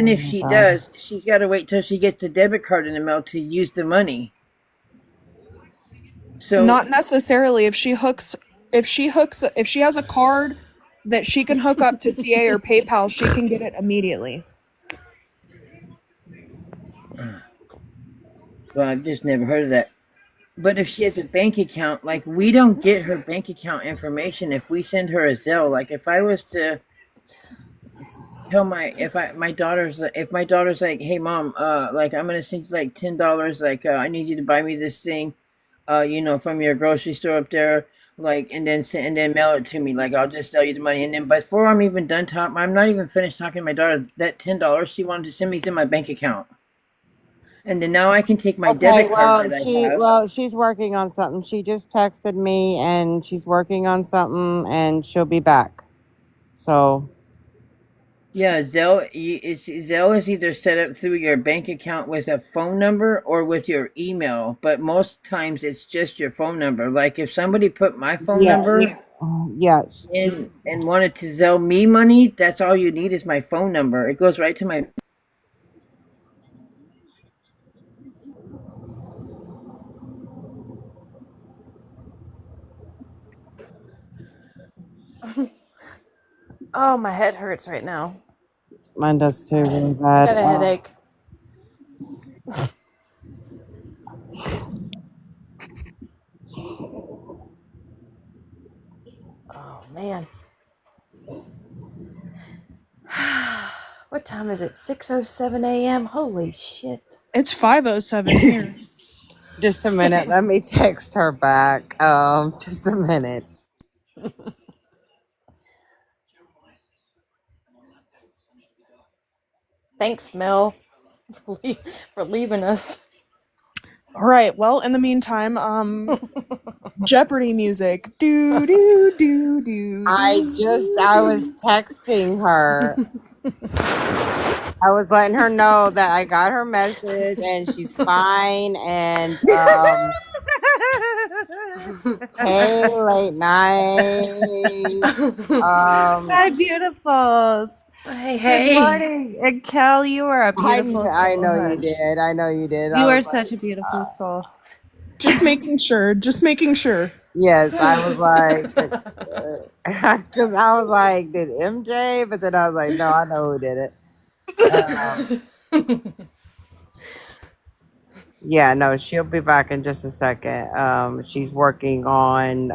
Oh if my she gosh. does, she's got to wait till she gets the debit card in the mail to use the money. So Not necessarily. If she has a card that she can hook up to CA or PayPal, she can get it immediately. well, I've just never heard of that. But if she has a bank account, like we don't get her bank account information if we send her a Zelle. Like if I was to tell my daughter's like, hey mom, like I'm gonna send you like $10, like I need you to buy me this thing, from your grocery store up there, like, and then mail it to me. Like I'll just sell you the money, and then before I'm even done talking, I'm not even finished talking to my daughter. That $10 she wanted to send me is in my bank account, and then now I can take my Okay, debit card that I have. she's working on something. She just texted me and she's working on something and she'll be back. So Yeah, Zelle is either set up through your bank account with a phone number or with your email, but most times it's just your phone number. Like if somebody put my phone Yeah, number yeah. in and wanted to Zelle me money, that's all you need is my phone number. It goes right to my. Oh, my head hurts right now. Mine does too, really I bad. got a headache. Oh man. What time is it? 6:07 a.m. Holy shit. It's 5:07 here. Just a minute. Let me text her back. Just a minute. Thanks, Mel, for leaving us. All right. Well, in the meantime, Jeopardy music. Do do do do I was texting her. I was letting her know that I got her message and she's fine. And hey, late night. Hi, beautifuls. Hey, Good hey. morning. And Cal, you are a beautiful soul. I know you hon. did. I know you did. You I are was like, such a beautiful soul. Just making sure. Just making sure. yes, I was like, because I was like, did MJ? But then I was like, no, I know who did it. Yeah, no, she'll be back in just a second. She's working on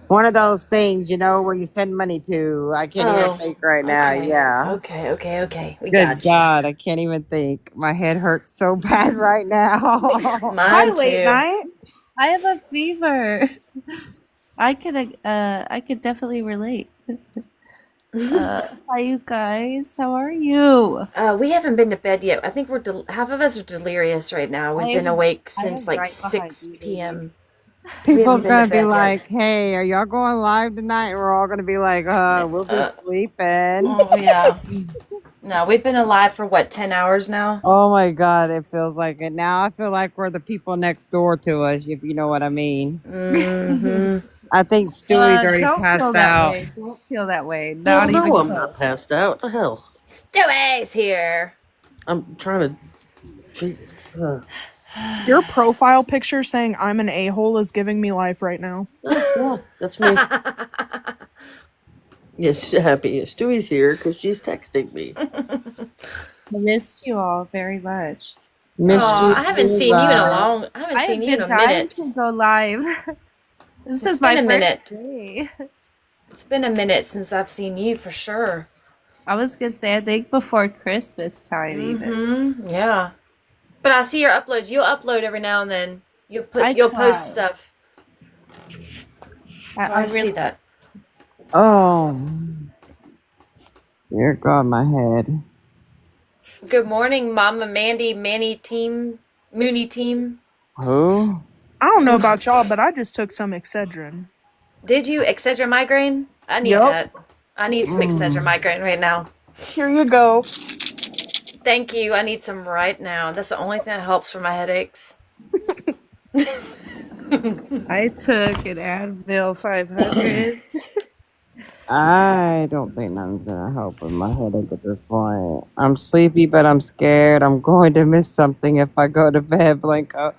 one of those things, where you send money to. I can't even think right now. Okay. Yeah. Okay. We Good got you. God, I can't even think. My head hurts so bad right now. Hi, Mine late too. night. I have a fever. I could definitely relate. Hi, you guys. How are you? We haven't been to bed yet. I think half of us are delirious right now. We've been awake since like right behind 6 you, baby. p.m. People's been to gonna be bed yet. like, "Hey, are y'all going live tonight?" And we're all gonna be like, we'll be sleeping." Oh yeah. No, we've been alive for what, 10 hours now? Oh my God, it feels like it now. I feel like we're the people next door to us, if you know what I mean. Mm-hmm. I think Stewie's already Don't feel passed that out. way. Don't feel that way. Hell Not no, even I'm close. not passed out. What the hell? Stewie's here. I'm trying to. Your profile picture saying I'm an a-hole is giving me life right now. Yeah, that's me. Yes, happy. Stewie's here because she's texting me. I missed you all very much. Missed you I haven't too, seen you in a love. long. I haven't I seen have you in been a dying minute. to go live. This It's is been my a minute. first day. It's been a minute since I've seen you for sure. I was gonna say, I think before Christmas time, even. Mm-hmm. Yeah. But I see your uploads. You'll upload every now and then. You'll I post try. stuff. So I see really. that. Oh, dear God, my head. Good morning, Mama Mandy, Manny team, Mooney team. Who? I don't know about y'all, but I just took some Excedrin. Did you Excedrin migraine? I need Yup. that. I need some Excedrin migraine right now. Here you go. Thank you. I need some right now. That's the only thing that helps for my headaches. I took an Advil 500. I don't think nothing's gonna help with my headache at this point. I'm sleepy, but I'm scared. I'm going to miss something if I go to bed, Blanco.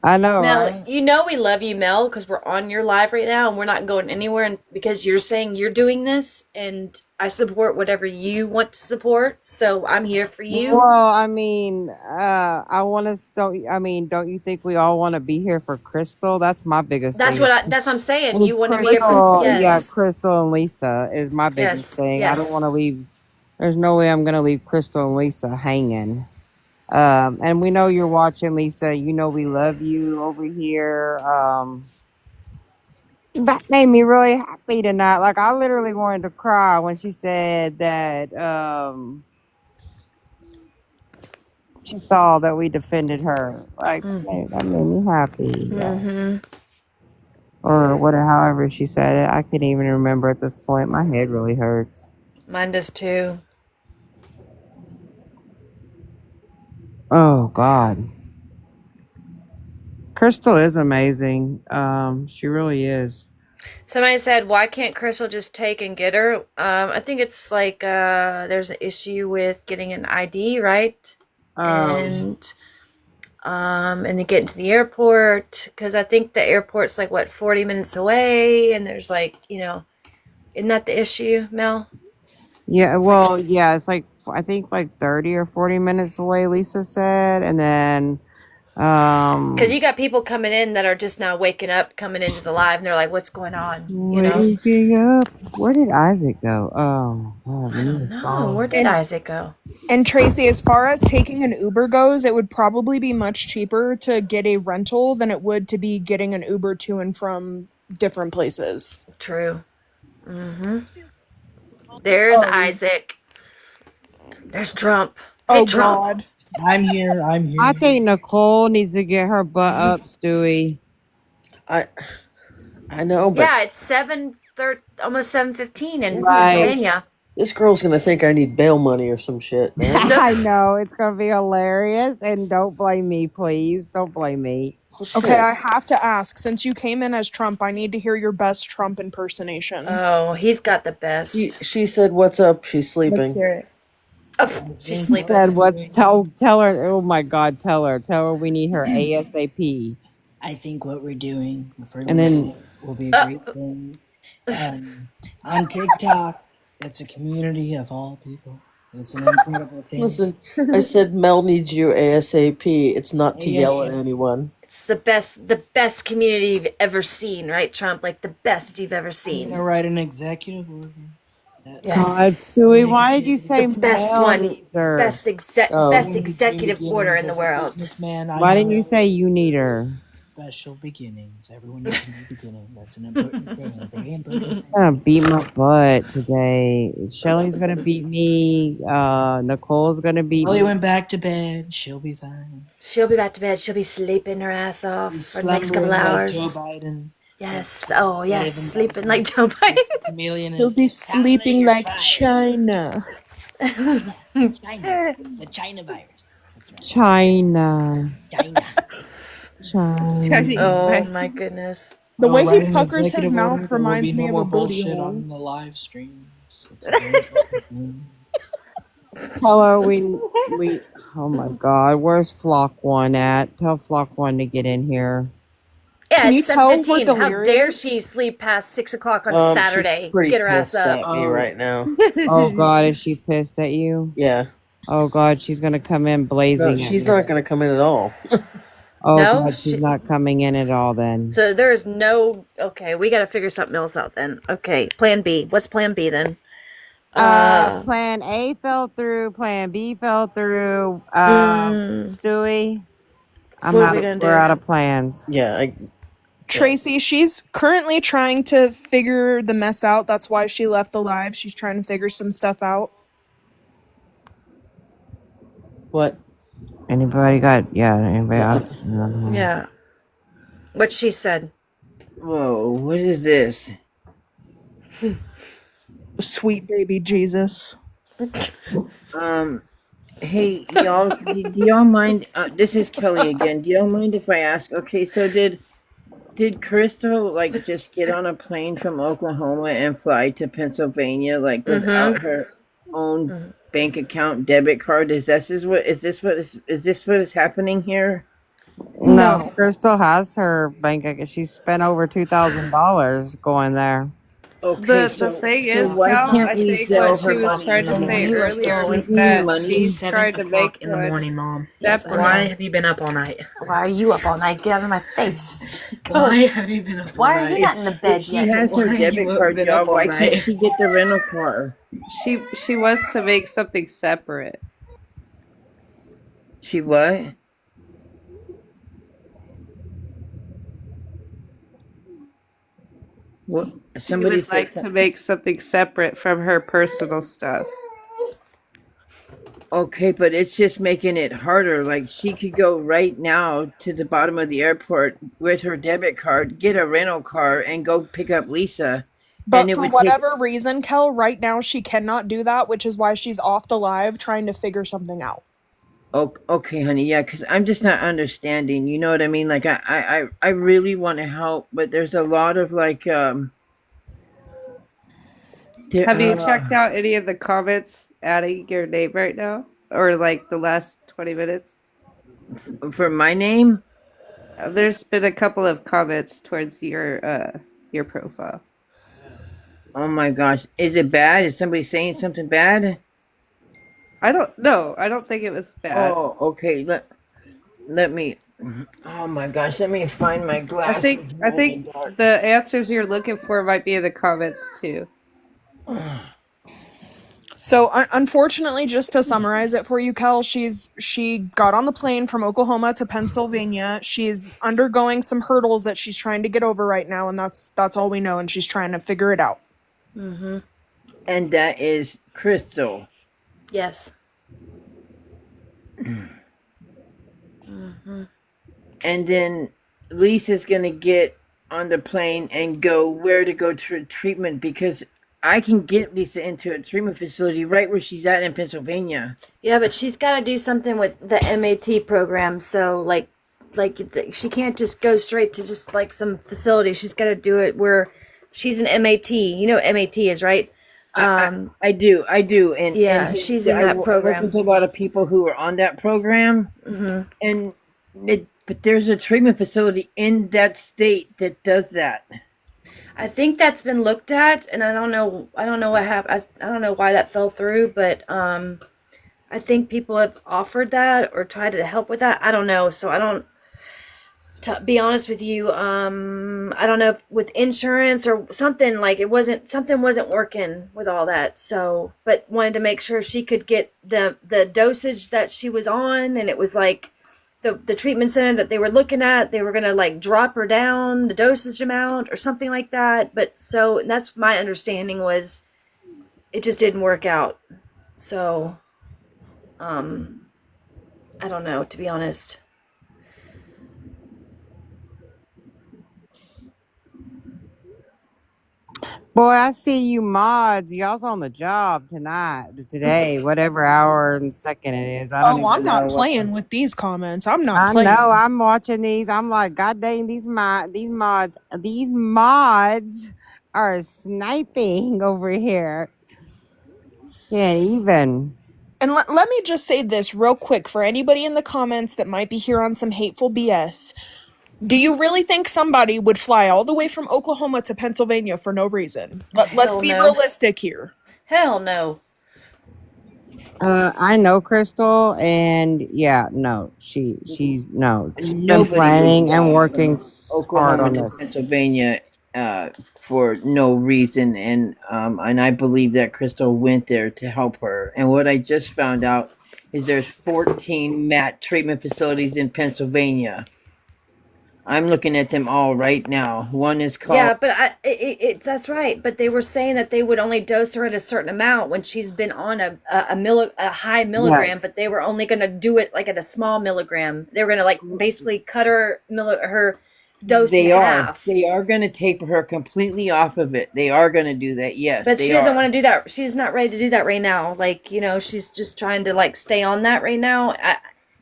I know, Mel, right? you know we love you, Mel, because we're on your live right now and we're not going anywhere. And because you're saying you're doing this, and I support whatever you want to support. So I'm here for you. Well, I mean, I want to. Don't you think we all want to be here for Crystal? That's my biggest That's thing. That's what I'm saying. It's You want to be here for Crystal, yeah, yes, Crystal and Lisa is my biggest thing. I don't want to leave. There's no way I'm gonna leave Crystal and Lisa hanging. And we know you're watching, Lisa. You know we love you over here. That made me really happy tonight. Like I literally wanted to cry when she said that she saw that we defended her. Like that made me happy. Mm-hmm. or whatever, however she said it. I can't even remember at this point. My head really hurts. Mine does too. Oh God, Crystal is amazing. She really is. Somebody said, "Why can't Crystal just take and get her?" I think it's like there's an issue with getting an ID, right? And then getting to the airport, because I think the airport's like what 40 minutes away, and there's like isn't that the issue, Mel? Yeah, well, yeah, it's like I think like 30 or 40 minutes away, Lisa said, and then Because you got people coming in that are just now waking up, coming into the live, and they're like, "What's going on?" waking up. Where did Isaac go? Oh God, we I need don't to know. follow Where him. did Isaac go? And Tracy, as far as taking an Uber goes, it would probably be much cheaper to get a rental than it would to be getting an Uber to and from different places. True. There's Oh. Isaac. There's Trump. Oh Hey, Trump. God. I'm here. I'm here. I think Nicole needs to get her butt up, Stewie. I know, but Yeah, it's 7:30, almost 7:15 in Right. Pennsylvania. this girl's gonna think I need bail money or some shit, man. I know it's gonna be hilarious, and don't blame me, please. Don't blame me. Oh, shit. Okay, I have to ask, since you came in as Trump, I need to hear your best Trump impersonation. Oh, he's got the best. She said, "What's up?" She's sleeping. Oh, she's She sleeping. said, "What? Tell her." Oh my God, tell her we need her ASAP. I think what we're doing for And Lisa then will be a great thing. On TikTok, it's a community of all people. It's an incredible thing. Listen, I said Mel needs you ASAP. It's not to yell at ASAP. anyone. It's the best community you've ever seen, right, Trump? Like the best you've ever I'm seen. gonna write an executive order. God, Stewie, why did you say The best Mel one, needs her? best executive order in the world. Businessman, Why didn't you say you need her? Special beginnings. Everyone needs a new beginning. That's an important thing. Very important She's thing. gonna beat my butt today. Shelly's gonna beat me. Nicole's gonna beat Kelly me. went back to bed. She'll be fine. She'll be back to bed. She'll be sleeping her ass off He's for the next couple slumbering like hours. Joe Biden. Yes. Oh, yes. Sleeping like Joe Biden. Chameleon. He'll be sleeping like China. China. It's the China virus. That's right. China. Oh my goodness. The way write he an puckers his executive order. mouth There will reminds be me no of more a booty bullshit hole. on the live streams. It's a very important thing. Tell her we. Oh my God, where's Flock One at? Tell Flock One to get in here. Yeah, Can you it's tell we're 7:15. How dare delirious? she sleep past 6 o'clock on a Saturday? She's pretty Get her ass pissed up. at me right now. Oh God, is she pissed at you? Yeah. Oh God, she's gonna come in blazing. No, at she's me. not gonna come in at all. Oh No? God, she's not coming in at all then. So there's no. Okay, we got to figure something else out then. Okay, plan B. What's plan B then? Plan A fell through. Plan B fell through. Stewie, What are we gonna we're do? out of plans. Yeah, Tracy, she's currently trying to figure the mess out. That's why she left the live. She's trying to figure some stuff out. What? Anybody got? Yeah. Anybody got? Yeah. What she said. Whoa, what is this? Sweet baby Jesus. Hey, y'all, do y'all mind? This is Kelly again. Do y'all mind if I ask? Okay, so did Crystal like just get on a plane from Oklahoma and fly to Pennsylvania like without her own bank account debit card? Is this what is happening here? No, Crystal has her bank account. She spent over $2,000 going there. Okay, The thing is, why Cal, can't I we think sell what her she was money trying in to the say morning? earlier was Give me that money. she tried to make in the morning, Mom. Why have you been up all night? Why are you up all night? Get out of my face. Why have you been up all Why are night? you not in the bed She yet? has her Why debit you card, been y'all. up all Why night? can't she get the rental car? She wants to make something separate. She what? What? Somebody She would like to make something separate from her personal stuff. Okay, but it's just making it harder. Like she could go right now to the bottom of the airport with her debit card, get a rental car, and go pick up Lisa, and But it for would take. whatever reason, Kel, right now she cannot do that, which is why she's off the live trying to figure something out. Oh, okay, honey. Yeah, because I'm just not understanding. You know what I mean? Like I really want to help, but there's a lot of like there, Have you checked out any of the comments adding your name right now? Or like the last 20 minutes? for my name. There's been a couple of comments towards your profile. Oh my gosh, is it bad? Is somebody saying something bad? I don't know. I don't think it was bad. Oh, okay. Let me. Oh my gosh, let me find my glasses I here in think the dark. the answers you're looking for might be in the comments too. So unfortunately, just to summarize it for you, Kel, she got on the plane from Oklahoma to Pennsylvania. She's undergoing some hurdles that she's trying to get over right now, and that's all we know. And she's trying to figure it out. Mm-hmm. And that is Crystal. Yes. Mm-hmm. And then Lisa's gonna get on the plane and go where to go to treatment because I can get Lisa into a treatment facility right where she's at in Pennsylvania. Yeah, but she's got to do something with the MAT program. So, she can't just go straight to just like some facility. She's got to do it where she's an MAT. You know what MAT is, right? I do, and yeah, she's in that I program. work with a lot of people who are on that program, and but there's a treatment facility in that state that does that. I think that's been looked at, and I don't know what happened. I don't know why that fell through, but I think people have offered that or tried to help with that. I don't know, so I don't. To be honest with you, I don't know if with insurance or something like something wasn't working with all that. So, but wanted to make sure she could get the dosage that she was on, and it was like the treatment center that they were looking at, they were gonna like drop her down the dosage amount or something like that. But so that's my understanding was it just didn't work out. So, I don't know, to be honest. Boy, I see you mods. Y'all's on the job today, whatever hour and second it is. I don't Oh, even I'm not know what playing with these comments. I'm not I know. playing. I'm watching these. I'm like, God dang, these mods are sniping over here. Can't even. And let me just say this real quick for anybody in the comments that might be here on some hateful BS. Do you really think somebody would fly all the way from Oklahoma to Pennsylvania for no reason? Let's Hell be no. realistic here. Hell no. I know Crystal, and yeah, no, she's no, she's been Nobody would planning and fly working from hard Oklahoma on to this. Pennsylvania for no reason, and I believe that Crystal went there to help her. And what I just found out is there's 14 MAT treatment facilities in Pennsylvania. I'm looking at them all right now. One is called. Yeah, but that's right. But they were saying that they would only dose her at a certain amount when she's been on a high milligram, Yes. but they were only going to do it like at a small milligram. They were going to like basically cut her dose in half. They are going to taper her completely off of it. They are going to do that. Yes, But they she doesn't are. want to do that. She's not ready to do that right now. Like, she's just trying to like stay on that right now.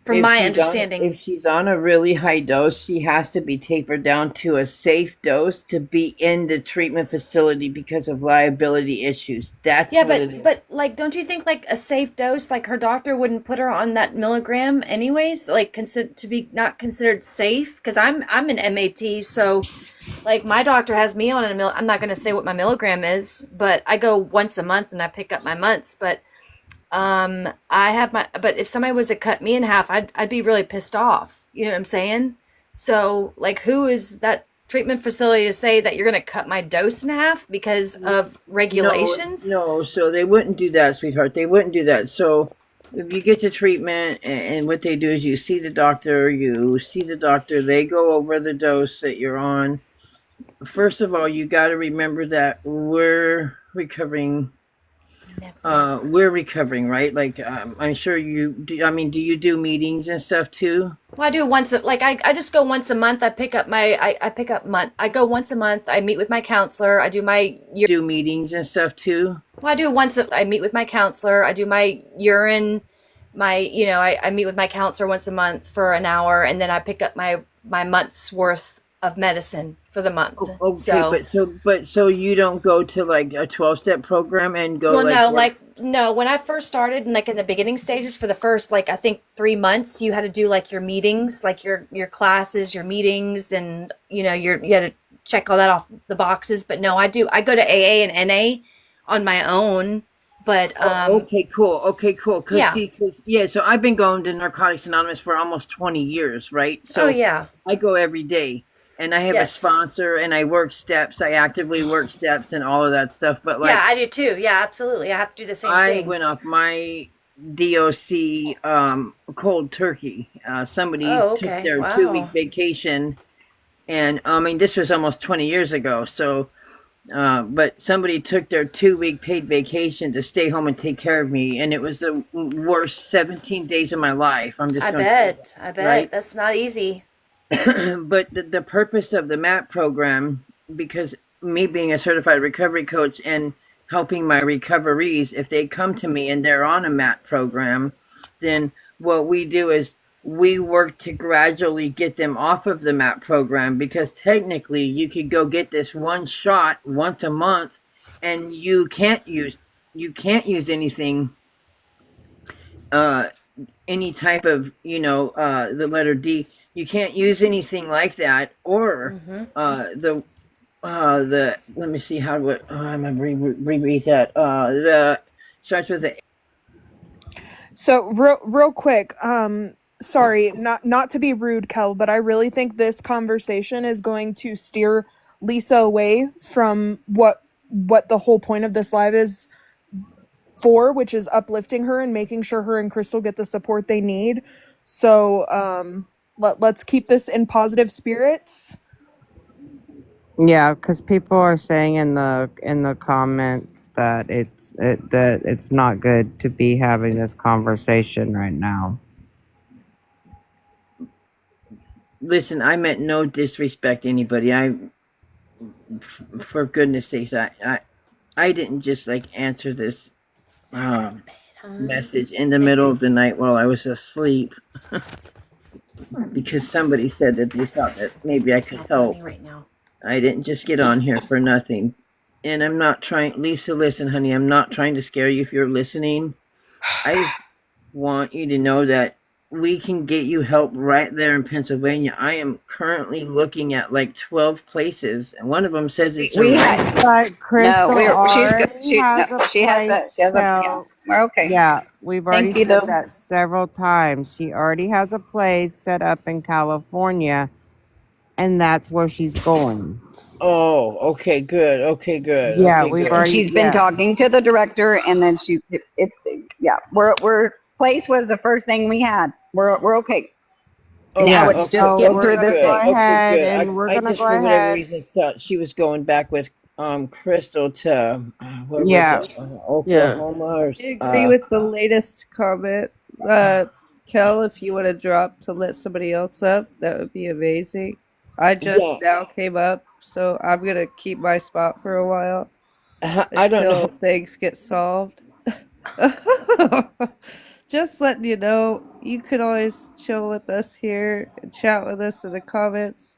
From my understanding. If she's on a really high dose, she has to be tapered down to a safe dose to be in the treatment facility because of liability issues. That's Yeah, what it is. but like, don't you think like a safe dose, like her doctor wouldn't put her on that milligram anyways, like consider to be not considered safe? Because I'm an MAT, so like my doctor has me on I'm not going to say what my milligram is, but I go once a month and I pick up my months. But but if somebody was to cut me in half, I'd be really pissed off. You know what I'm saying? So like, who is that treatment facility to say that you're going to cut my dose in half because of regulations? No, so they wouldn't do that, sweetheart. They wouldn't do that. So if you get to treatment and what they do is you see the doctor, they go over the dose that you're on. First of all, you got to remember that we're recovering we're recovering, right? Like, I'm sure you do. I mean, do you do meetings and stuff too? Well, I do once like I just go once a month. I pick up my I pick up month. I go once a month. I meet with my counselor. I do my Do meetings and stuff too? well, I do once I meet with my counselor. I do my urine, my I meet with my counselor once a month for an hour, and then I pick up my month's worth of medicine for the month. Okay, So but so you don't go to like a 12-step program and go well, like no, once? no. When I first started, and like in the beginning stages, for the first I think 3 months, you had to do like your meetings, like your classes, your meetings, and you had to check all that off the boxes. But no, I go to AA and NA on my own. But Oh, okay, cool. Okay, cool. yeah, Yeah. So I've been going to Narcotics Anonymous for almost 20 years, right? oh So yeah, I go every day, and I have a yes, sponsor, and I work steps. I actively work steps and all of that stuff. But yeah, like, I do too. Yeah, absolutely. I have to do the same I thing. went off my DOC cold turkey. Somebody Oh, took okay. their 2 week Wow. vacation, and I mean this was almost 20 years ago. So, but somebody took their 2 week paid vacation to stay home and take care of me, and it was the worst 17 days of my life. I'm just I going to tell you, bet. I bet right? that's not easy. But the purpose of the MAP program, because me being a certified recovery coach and helping my recoveries, if they come to me and they're on a MAP program, then what we do is we work to gradually get them off of the MAP program, because technically you could go get this one shot once a month, and you can't use anything, uh any type of, the letter D. You can't use anything like that, or Mm-hmm. the let me see how to I'm gonna reread that. The starts with the So real quick, sorry, not to be rude, Kel, but I really think this conversation is going to steer Lisa away from what the whole point of this live is for, which is uplifting her and making sure her and Crystal get the support they need. So let's keep this in positive spirits. Yeah, because people are saying in the comments that it's not good to be having this conversation right now. listen. I meant no disrespect to anybody. For goodness sakes, I didn't just like answer this message in the middle of the night while I was asleep, because somebody said that they thought that maybe I It's could not funny help. right now. I didn't just get on here for nothing. And I'm not trying, Lisa, listen, honey, I'm not trying to scare you if you're listening. I want you to know that we can get you help right there in Pennsylvania. I am currently looking at like 12 places, and one of them says it's We around. had But no. Crystal She's good. already She no. has a She has a. place, She has a. Yeah, so we're okay. yeah, we've already Thank you said though. that several times. She already has a place set up in California, and that's where she's going. Oh, okay, good. Okay, good. Yeah, Okay, we've good. And already, she's been yeah. talking to the director, and then yeah. We're place was the first thing we had. We're okay. Now Yeah, Okay, it's just okay, so getting we're through okay, gonna this go good. day. Okay, ahead good. and we're I gonna just, go for whatever ahead. reason, thought she was going back with Crystal to where was Yeah, it? Yeah. Oklahoma or I agree with the latest comment. Kel, if you want to drop to let somebody else up, that would be amazing. I yeah. just now came up, so I'm gonna keep my spot for a while I don't know. until things get solved. Just letting you know, you can always chill with us here and chat with us in the comments.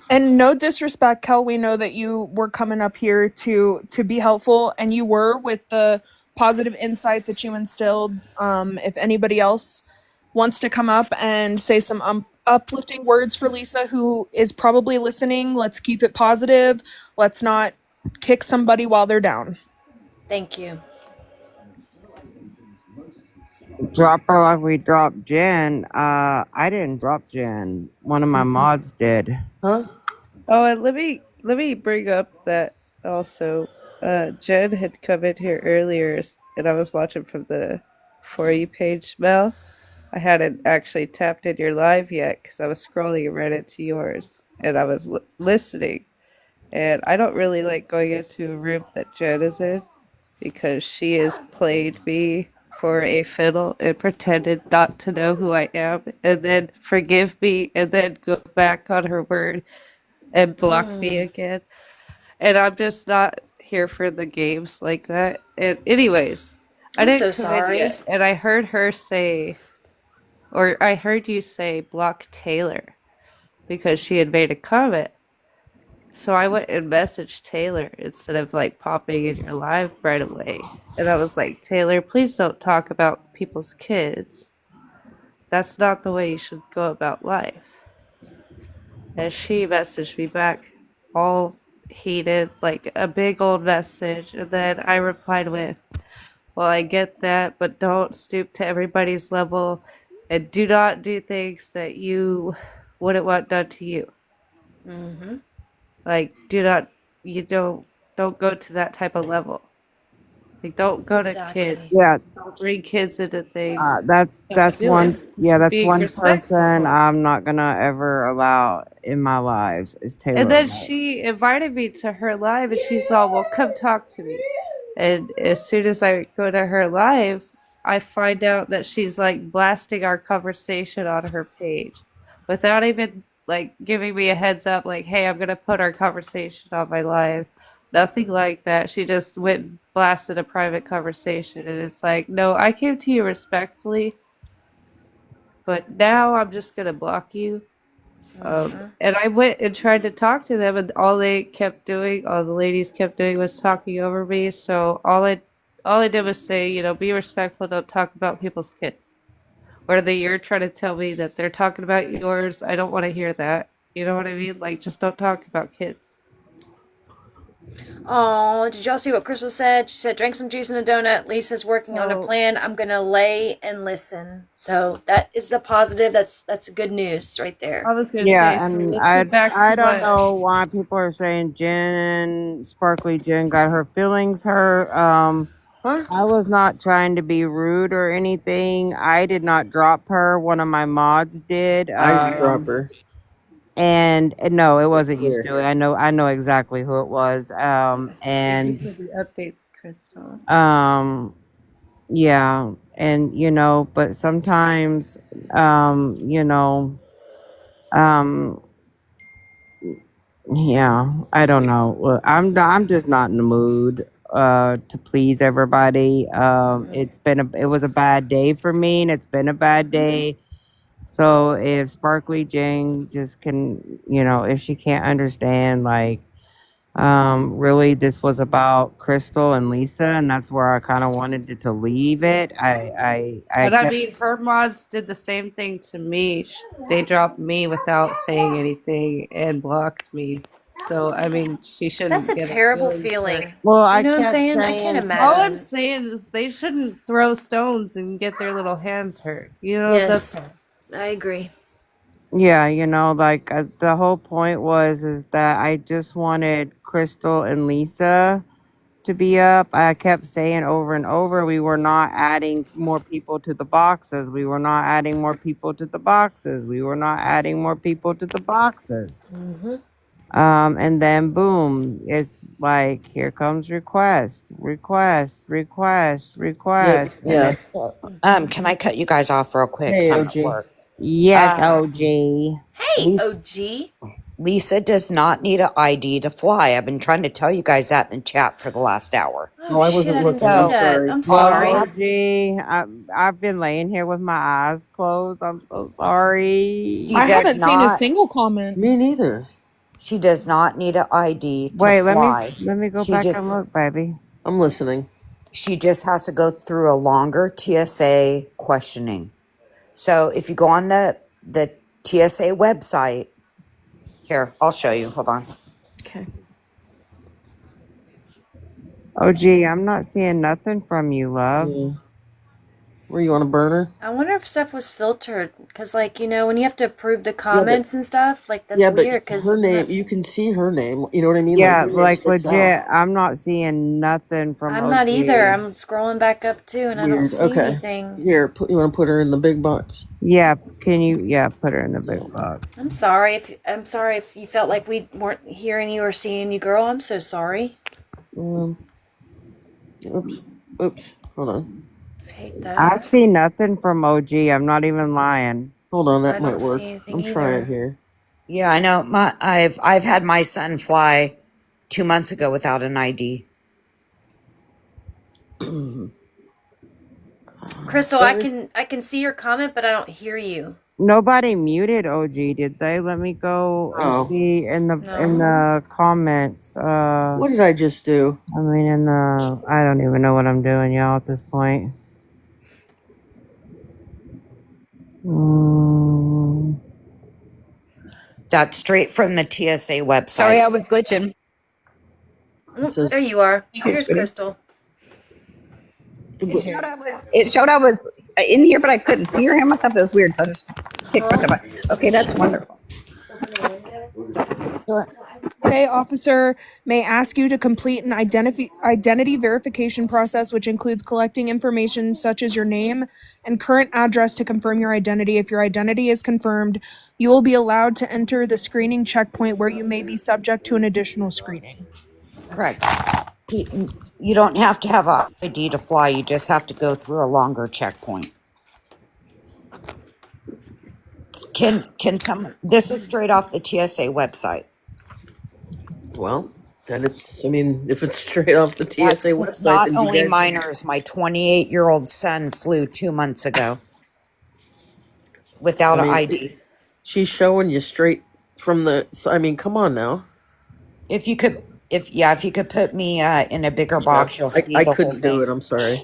And no disrespect, Kel, we know that you were coming up here to be helpful, and you were with the positive insight that you instilled. If anybody else wants to come up and say some uplifting words for Lisa, who is probably listening, let's keep it positive. Let's not kick somebody while they're down. Thank you. drop her like we dropped Jen. I didn't drop Jen. One of my mods did. Huh? Oh, and let me bring up that also. Jen had come in here earlier, and I was watching from the For You page. Mel, I hadn't actually tapped in your live yet because I was scrolling right into yours, and I was listening. And I don't really like going into a room that Jen is in because she has played me for a fiddle and pretended not to know who I am, and then forgive me, and then go back on her word and block me again. And I'm just not here for the games like that. And anyways, I I'm so didn't come in sorry. yet, and I heard her say, or I heard you say, block Taylor because she had made a comment. So I went and messaged Taylor instead of like popping in your live right away. And I was like, Taylor, please don't talk about people's kids. That's not the way you should go about life. And she messaged me back all heated, like a big old message. And then I replied with, well, I get that, but don't stoop to everybody's level and do not do things that you wouldn't want done to you. Mm-hmm. Like, do not, you don't go to that type of level. Like, don't go to Exactly. kids. Yeah, Don't bring kids into things. Don't that's do it. one. Yeah, that's Be one person respectful. I'm not gonna ever allow in my lives is And Taylor. then she invited me to her live, and she's all, well, come talk to me. And as soon as I go to her live, I find out that she's like blasting our conversation on her page without even like giving me a heads up, like, hey, I'm going to put our conversation on my live. Nothing like that. She just went and blasted a private conversation. And it's like, no, I came to you respectfully, but now I'm just going to block you. And I went and tried to talk to them, and all they kept doing, all the ladies kept doing, was talking over me. So all I did was say, be respectful. Don't talk about people's kids. Whether you're trying to tell me that they're talking about yours, I don't want to hear that. You know what I mean? Like, just don't talk about kids. Oh, did y'all see what Crystal said? She said, drink some juice and a donut. Lisa's working on a So plan. I'm gonna lay and listen. So that is the positive. That's good news right there. I was gonna say, Yeah, so and let's get back I to don't what. know why people are saying Jen, Sparkly Jen, got her feelings hurt. Huh? I was not trying to be rude or anything. I did not drop her. One of my mods did. I didn't drop her. And no, it It's wasn't you, clear. Stewie. I know exactly who it was. Thank you And for the updates, Crystal. um, yeah, and but sometimes, um, yeah, I don't know. Well, I'm just not in the mood to please everybody. It was a bad day for me, and it's been a bad day. So if Sparkly Jane just can, if she can't understand, like, really, this was about Crystal and Lisa, and that's where I kind of wanted it to leave it. I And I kept, mean, her mods did the same thing to me. They dropped me without saying anything and blocked me. So, I mean, she That's shouldn't a get her terrible feelings hurt. feeling. well, You I know what I'm kept saying? I can't saying, All I'm imagine. saying is they shouldn't throw stones and get their little hands hurt. That's Yes, all. I agree. yeah, like the whole point is that I just wanted Crystal and Lisa to be up. I kept saying over and over, we were not adding more people to the boxes. We were not adding more people to the boxes. We were not adding more people to the boxes. And then boom, it's like, here comes request, request, request, Yep. request. And Yeah. it's, Can I cut you guys off real quick? 'Cause Hey, I'm at OG. work. yes, Um, OG. Hey, Lisa, OG. Lisa does not need an ID to fly. I've been trying to tell you guys that in the chat for the last hour. Oh Oh, I shit! wasn't I didn't looking. see I'm So, that. sorry. I'm All well, you sorry. have OG, I've been laying here with my eyes closed. I'm so sorry. She I does haven't seen a not single comment. Me neither. she does not need an ID to Wait, fly. let me go She back and just look, baby. I'm listening. she just has to go through a longer TSA questioning. So if you go on the TSA website, here, I'll show you. Hold on. Okay. OG, I'm not seeing nothing from you, love. Yeah. Were you on a burner? I wonder if stuff was filtered, cause like when you have to approve the Yeah, but comments and stuff, like that's yeah, but weird. Cause her I'm name. not. You can see her name. You know what I mean? Like Yeah, her name like sticks out. legit, I'm not seeing nothing from I'm not either. OG. I'm scrolling back up too, and I don't Weird. see Okay. anything. Here, you want to put her in the big box? Yeah, can you, put her in the Yeah. big box. I'm sorry if you felt like we weren't hearing you or seeing you, girl. I'm so sorry. Um. Oops. Oops. Hold on. I hate I that. see nothing from OG. I'm not even lying. Hold on. That I might don't work. see anything I'm trying either. here. Yeah, I know. I've had my son fly 2 months ago without an ID. Crystal, There is. I can see your comment, but I don't hear you. Nobody muted OG, did they? Let me go and Oh. see in No. the comments. What did I just do? I mean I don't even know what I'm doing, y'all, at this point. Mm, That's straight from the TSA Sorry, website. I was glitching. It Oh, there says. you are. Here, Here's sweetie. Crystal. It showed I was in here, but I couldn't see or hear myself. It was weird, so I just kicked Huh? myself out. Okay, that's wonderful. Okay, officer may ask you to complete an identity verification process, which includes collecting information such as your name and current address to confirm your identity. If your identity is confirmed, you will be allowed to enter the screening checkpoint where you may be subject to an additional screening. Correct. You don't have to have a ID to fly. You just have to go through a longer checkpoint. Can someone? This is straight off the TSA website. Well, then it's. I mean, if it's straight off the TSA It's website, not then you only guys. minors. My 28-year-old son flew 2 months ago I without an mean, ID. she's showing you straight from the. I mean, come on now. If you could, if you could put me in a bigger Yeah, box, you'll I, see I the whole couldn't do thing. it. I'm sorry.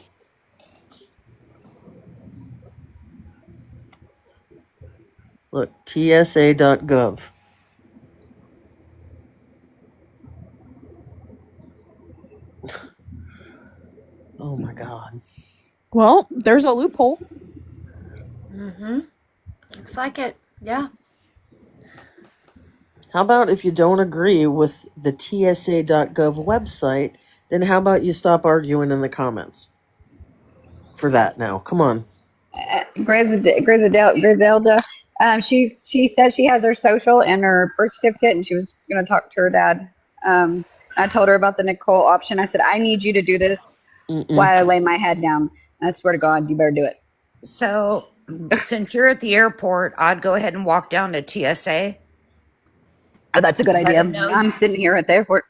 Look, TSA.gov. Oh my God. Well, there's a loophole. Mm-hmm. Looks like it. Yeah. How about if you don't agree with the TSA.gov website, then how about you stop arguing in the comments for that now? Come on. Griselda, she said she has her social and her birth certificate, and she was going to talk to her dad. I told her about the Nicole option. I said, I need you to do this Mm-mm. while I lay my head down. And I swear to God, you better do it. So, since you're at the airport, I'd go ahead and walk down to TSA. Oh, that's a good Let idea. them know I'm sitting here at the airport.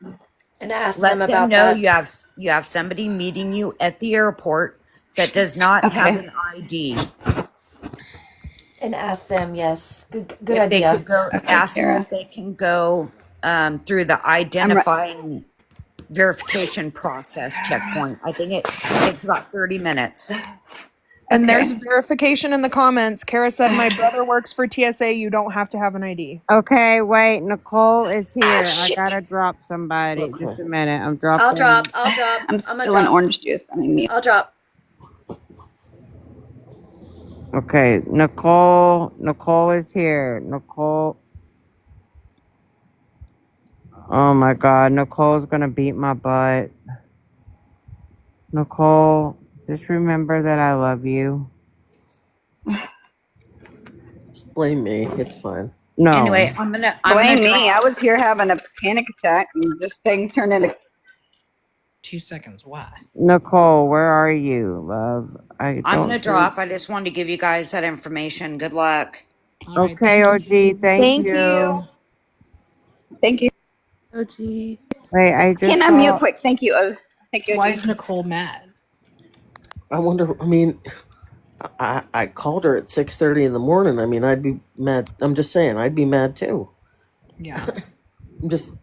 And ask them let them about know that. you have somebody meeting you at the airport that does not have Okay. an ID. And ask them, yes. Good If they could idea. go, Okay, ask them Kara. if they can go through the I'm right. identifying verification process checkpoint. I think it takes about 30 minutes. And there's Okay. verification in the comments. Kara said, my brother works for TSA. You don't have to have an ID. okay, wait, Nicole is Ah, here. I shit. gotta drop somebody. Okay. Just a minute. I'm I'll dropping. drop. I'll drop. I'm I'm gonna spilling drop. orange juice. I mean, I'll drop. Okay, Nicole is here. Nicole. Oh my God, Nicole's gonna beat my butt. Nicole, just remember that I love you. Just blame me. It's fine. No. Anyway, I'm gonna blame me. I drop. was here having a panic attack, and just things turned into. 2 seconds. Why? Nicole, where are you, love? I I'm don't gonna see. drop. I just wanted to give you guys that information. Good luck. All right. Okay, Thank OG, you. thank Thank you. you. Thank you. OG. Wait, I Can just I mute saw. quick? Thank you. Thank you, Why OG. is Nicole mad? I wonder. I mean, I called her at 6:30 in the morning. I mean, I'd be mad. I'm just saying, I'd be mad too. Yeah. I'm just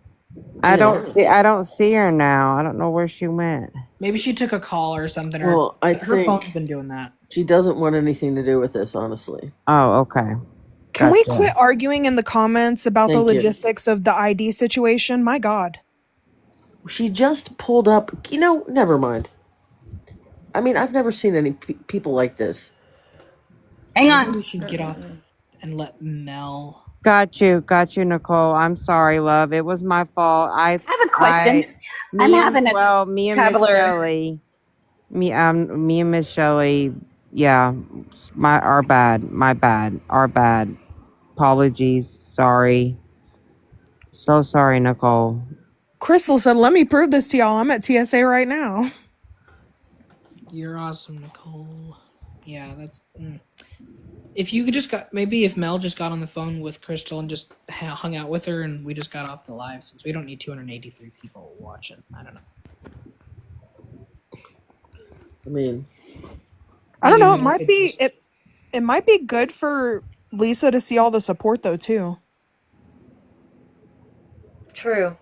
being honest. I don't see her now. I don't know where she went. Maybe she took a call or something, or Well, I her phone's think been doing that. she doesn't want anything to do with this, honestly. Oh, okay. Can we Gotcha. quit arguing in the comments about the Thank you. logistics of the ID situation? My God. She just pulled up. Never mind. I mean, I've never seen any people like this. Hang Maybe on. we should get off and let Mel. Got you, Nicole. I'm sorry, love. It was my fault. I have a question. I'm having a Me and Miss traveler. Shelley, me and Miss Shelley, yeah, our bad, my bad, our bad. Apologies, sorry, so sorry, Nicole. Crystal said, let me prove this to y'all. I'm at TSA right now. You're awesome, Nicole. Yeah, that's. If you could just got maybe if Mel just got on the phone with Crystal and just hung out with her, and we just got off the live since we don't need 283 people watching. I don't know. I mean, I don't Maybe know. It Mel might could be just. it might be good for Lisa to see all the support though too. True.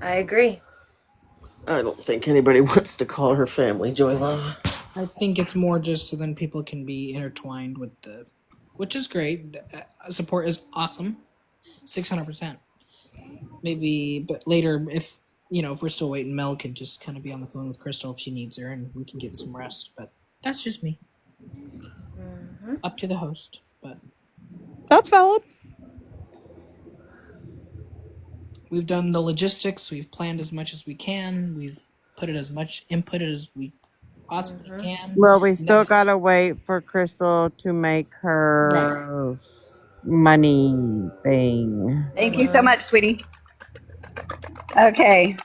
I agree. I don't think anybody wants to call her family Joy Love. I think it's more just so then people can be intertwined with the, which is great. The support is awesome, 600%. Maybe, but later, if if we're still waiting, Mel could just kind of be on the phone with Crystal if she needs her, and we can get some rest. But that's just me. Up to the host, but That's valid. we've done the logistics. We've planned as much as we can. We've put it as much input as we possibly can. Well, we And then, still gotta wait for Crystal to make right. her money thing. Thank you so much, sweetie. Okay.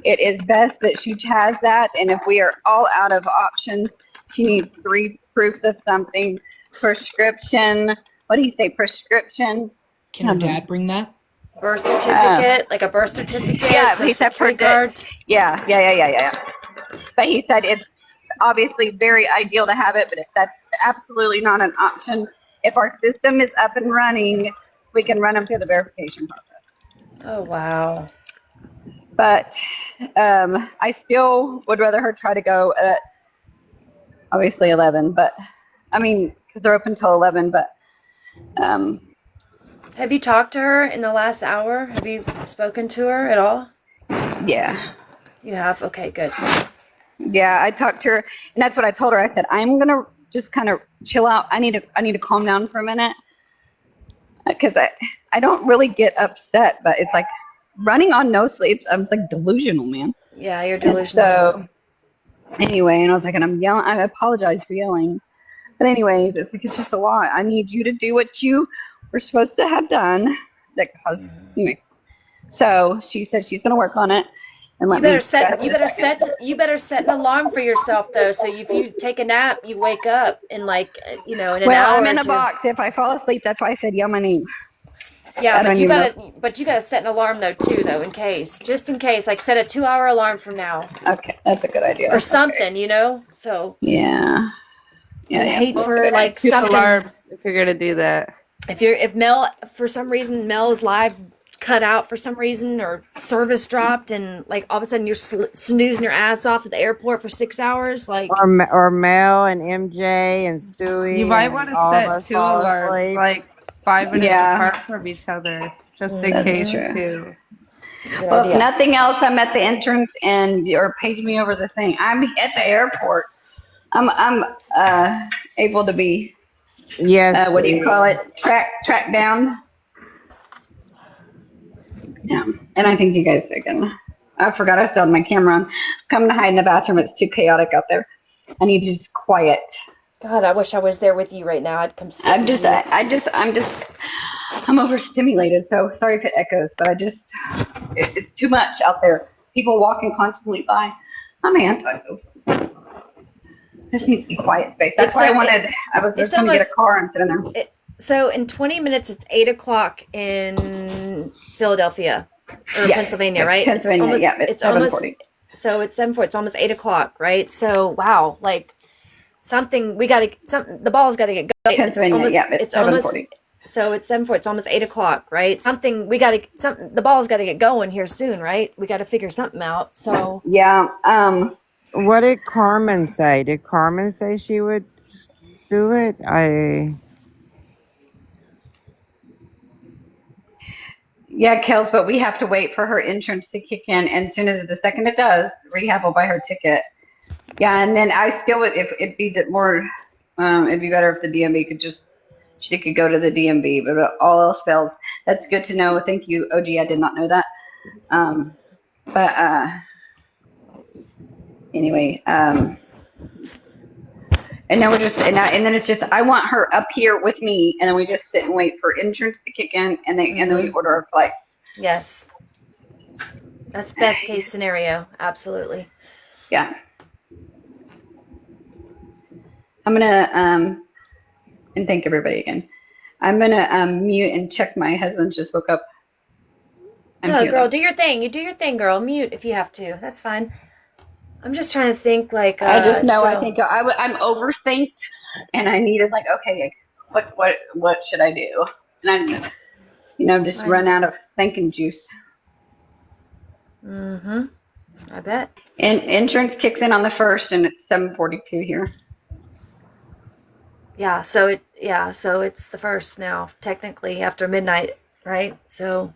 It is best that she has that, and if we are all out of options, she needs 3 proofs of something. Prescription. What do you say? Prescription. Can her dad bring that? Birth certificate, like a birth certificate, Yeah, social he said security card. Yeah. But he said it's obviously very ideal to have it, but if that's absolutely not an option, if our system is up and running, we can run them through the verification process. Oh, wow. But I still would rather her try to go at obviously 11, but I mean, because they're open till 11, but Have you talked to her in the last hour? Have you spoken to her at all? yeah. You have? Okay, good. Yeah, I talked to her, and that's what I told her. I said, I'm gonna just kind of chill out. I need to calm down for a minute, because I don't really get upset, but it's like running on no sleep. I was like delusional, man. Yeah, you're And delusional. so anyway, and I was like, and I'm yelling. I apologize for yelling, but anyways, it's like it's just a lot. I need you to do what you were supposed to have done. That caused anyway. So she said she's gonna work on it. And You better set an alarm for yourself though. So if you take a nap, you wake up in like in an hour. I'm in or a two. box. If I fall asleep, that's why I said yell my name. Yeah, but you gotta set an alarm though too, though, just in case. Like set a 2-hour alarm from now. Okay, that's a good idea. Or something, So yeah. I hate for like 2 something. alarms if you're gonna do that. If Mel for some reason Mel's live cut out for some reason or service dropped and like all of a sudden you're snoozing your ass off at the airport for 6 hours, like Or Mel and MJ and Stewie. You might want to set 2 alarms, like 5 minutes apart from each other, just in case too. Well, if nothing else, I'm at the entrance or page me over the thing. I'm at the airport. I'm able to be what do you call it? Track down. Yeah. And I think you guys are gonna. I forgot I still had my camera on. Come to hide in the bathroom. It's too chaotic out there. I need to just quiet. God, I wish I was there with you right now. I'd come sit with you. I'm overstimulated. So sorry if it echoes, but it's too much out there. People walking constantly by. I'm anti-social. I just need some quiet space. That's why I was just going to get a car and sit in there. So in 20 minutes, it's 8 o'clock in Philadelphia or Pennsylvania, right? Pennsylvania, it's 7:40. So it's 7:40. It's almost 8 o'clock, right? So wow, like the ball's got to get going. Pennsylvania, it's 7:40. So it's 7:40. It's almost 8 o'clock, right? The ball's got to get going here soon, right? We got to figure something out. So yeah. What did Carmen say? Did Carmen say she would do it? Yeah, Kels, but we have to wait for her insurance to kick in, and as soon as the second it does, Rehab will buy her ticket. Yeah, and then I still would if it'd be more, it'd be better if the DMV she could go to the DMV, but all else fails. That's good to know. Thank you, OG. I did not know that. But anyway, and then then it's just I want her up here with me, and then we just sit and wait for insurance to kick in, and then we order our flights. Yes, that's best case scenario. Absolutely. Yeah. I'm gonna and thank everybody again. I'm gonna mute and check. My husband just woke up. I'm No, here girl, though. do your thing. You do your thing, girl. Mute if you have to. That's fine. I'm just trying to think, like, I just know I so. think I'm overthinked, and I needed like, okay, what should I do? And I'm just run out of thinking juice. Mm-hmm. I bet. And insurance kicks in on the 1st, and it's 7:42 here. Yeah, so it's the 1st now, technically after midnight, right? So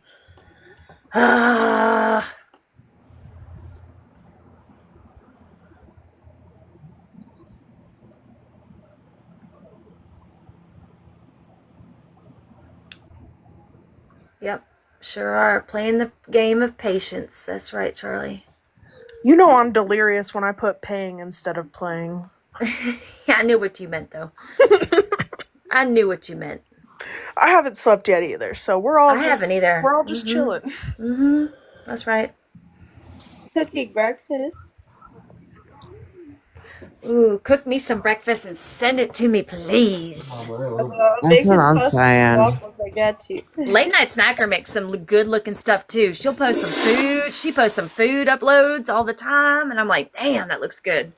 yep. Sure are. Playing the game of patience. That's right, Charlie. You know I'm delirious when I put paying instead of playing. Yeah, I knew what you meant though. I knew what you meant. I haven't slept yet either, so we're all haven't either. just chilling. Mm-hmm. That's right. Cooking breakfast. Ooh, cook me some breakfast and send it to me, please. That's what Making I'm sausage and saying. waffles. I got you. Late night snacker makes some good looking stuff too. She'll post some food. She posts some food uploads all the time, and I'm like, damn, that looks good.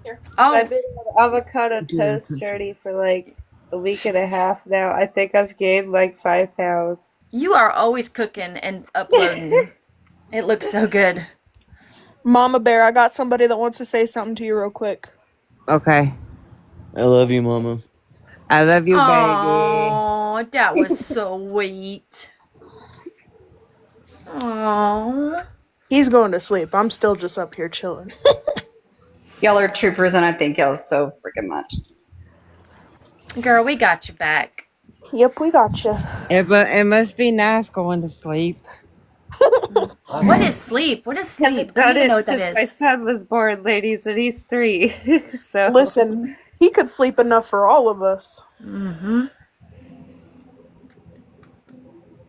I've Oh, been on avocado toast journey for like a week and a half now. I think I've gained like 5 pounds. you are always cooking and uploading. It looks so good. Mama Bear, I got somebody that wants to say something to you real quick. Okay. I love you, Mama. I love you, baby. Oh, that was so sweet. Oh. He's going to sleep. I'm still just up here chilling. Y'all are troopers, and I thank y'all so freaking much. Girl, we got you back. Yep, we got you. It must be nice going to sleep. What is sleep? What is sleep? I don't Done even know it what that since my is. son was born, ladies, and he's 3. So Listen, he could sleep enough for all of us. Mm-hmm.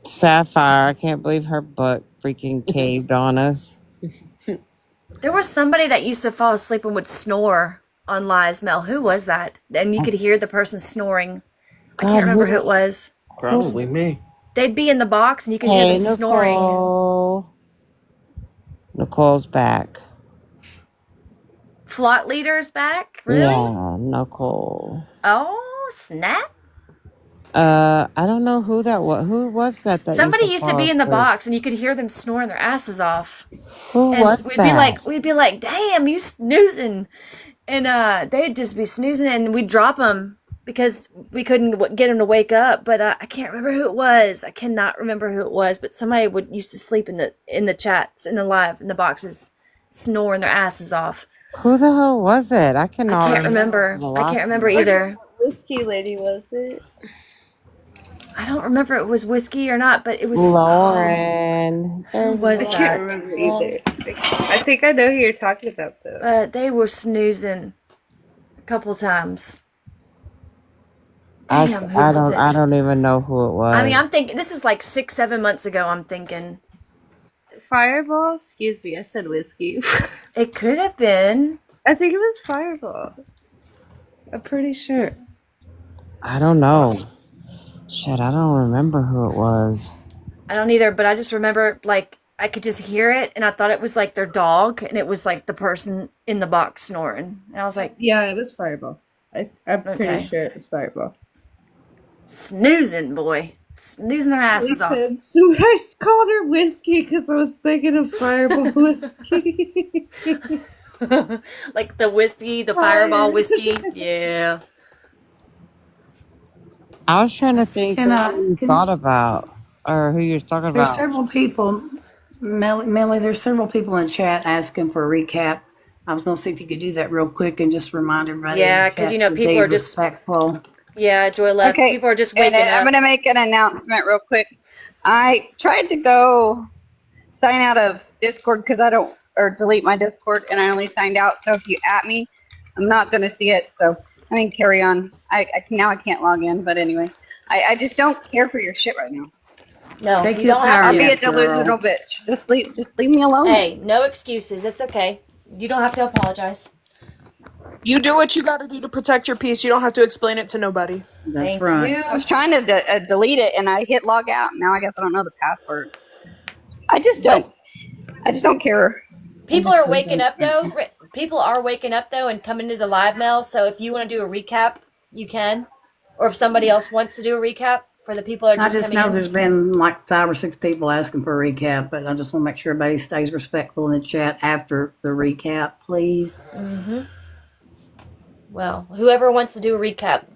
Sapphire, I can't believe her butt freaking caved on us. There was somebody that used to fall asleep and would snore on lives, Mel. Who was that? And you could hear the person snoring. I can't remember who it was. Probably me. They'd be in the box and you could hear Hey, them snoring. Nicole. Nicole's back. Flock leader's back? Really? Yeah, Nicole. Oh, snap. I don't know who that was. Who was that Somebody used to fall be in the asleep? box and you could hear them snoring their asses off. Who And was we'd that? be like, damn, you snoozing. And they'd just be snoozing and we'd drop them because we couldn't get them to wake up. But I can't remember who it was. I cannot remember who it was. But somebody used to sleep in the chats, in the boxes, snoring their asses off. Who the hell was it? I cannot. I can't remember either. whiskey lady was it? I don't remember if it was whiskey or not, but it was Lauren. Who was I can't that? remember either. I think I know who you're talking about though. But they were snoozing a couple times. Damn, who was it? I don't even know who it was. I mean, I'm thinking this is like 6-7 months ago. I'm thinking Fireball? Excuse me, I said whiskey. it could have been. I think it was Fireball. I'm pretty sure. I don't know. Shit, I don't remember who it was. I don't either, but I just remember like I could just hear it, and I thought it was like their dog, and it was like the person in the box snoring, and I was like, Yeah, it was Fireball. I'm pretty Okay. sure it was Fireball. snoozing, boy, snoozing their asses off. So I called her whiskey because I was thinking of Fireball whiskey. Like the whiskey, the Fireball whiskey. Yeah. I was trying to think Can who you thought about or who you're talking There's about. several people, Melly, there's several people in chat asking for a recap. I was going to see if you could do that real quick and just remind everybody. Yeah, in the 'cause, chat you know, to people be are just- respectful. Yeah, Joy left. Okay, People are just and waking I'm up. going to make an announcement real quick. I tried to go sign out of Discord because or delete my Discord, and I only signed out. So if you at me, I'm not going to see it. So, I mean, carry on. Now I can't log in, but anyway. I just don't care for your shit right now. No, Take you your don't have power I'll be a nap, girl. delusional bitch. Just leave me alone. Hey, no excuses. It's okay. You don't have to apologize. You do what you got to do to protect your peace. You don't have to explain it to nobody. That's Thank right. you. I was trying to delete it and I hit log out. Now I guess I don't know the password. I just don't. I just don't care. People are waking up though. People are waking up though and coming to the live mail. So if you want to do a recap, you can. Or if somebody else wants to do a recap for the people that are I just just coming know in. there's been like 5 or 6 people asking for a recap, but I just want to make sure everybody stays respectful in the chat after the recap, please. Mm-hmm. Well, whoever wants to do a recap,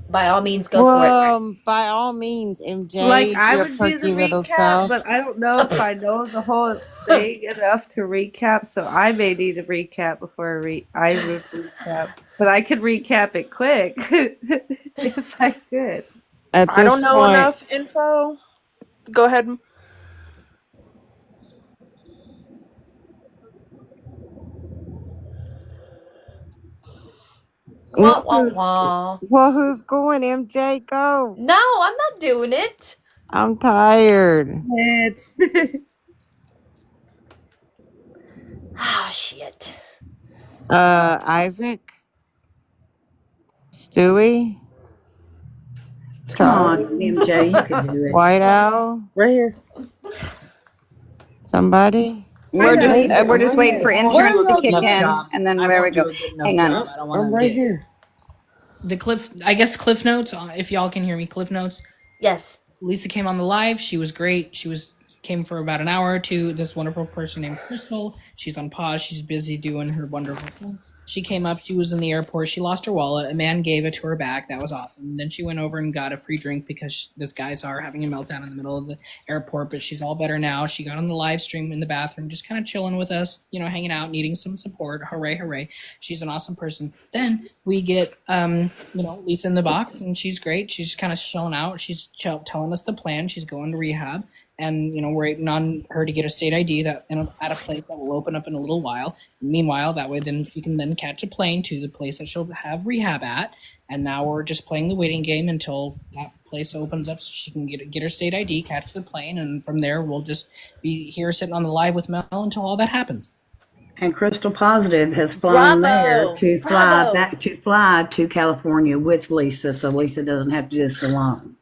by all means, go for it. Well, by all means, Like MJ, I your would do the perky little recap, self. but I don't know if I know the whole thing enough to recap, so I may need a recap before I would recap. But I could recap it quick if I could. At I this don't know point, enough info. Go ahead. Wah wah wah. well, who's going? MJ, go. No, I'm not doing it. I'm tired. Oh shit. Isaac, Stewie, Come on, Charlie, MJ, you can do it. White Owl, Right here. somebody. I know. We're I'm just right waiting for here. I won't do insurance a to good kick enough in, job. and then I there we won't go. do a good enough Hang on. job. I don't I'm want to right get here. the Cliff Notes. If y'all can hear me, Cliff Notes. Yes. Lisa came on the live. She was great. Came for about an hour or two. This wonderful person named Crystal. She's on pause. She's busy doing her wonderful thing. She came up. She was in the airport. She lost her wallet. A man gave it to her back. That was awesome. And then she went over and got a free drink because this guy's having a meltdown in the middle of the airport. But she's all better now. She got on the live stream in the bathroom, just kind of chilling with us, hanging out, needing some support. Hooray, hooray! She's an awesome person. Then we get Lisa in the box, and she's great. She's kind of chilling out. She's telling us the plan. She's going to rehab, and we're waiting on her to get a state ID that at a place that will open up in a little while. Meanwhile, that way then she can then catch a plane to the place that she'll have rehab at. And now we're just playing the waiting game until that place opens up so she can get her state ID, catch the plane, and from there we'll just be here sitting on the live with Mel until all that happens. And Crystal Positive has flown there Bravo. to Bravo. fly to California with Lisa, so Lisa doesn't have to do this alone.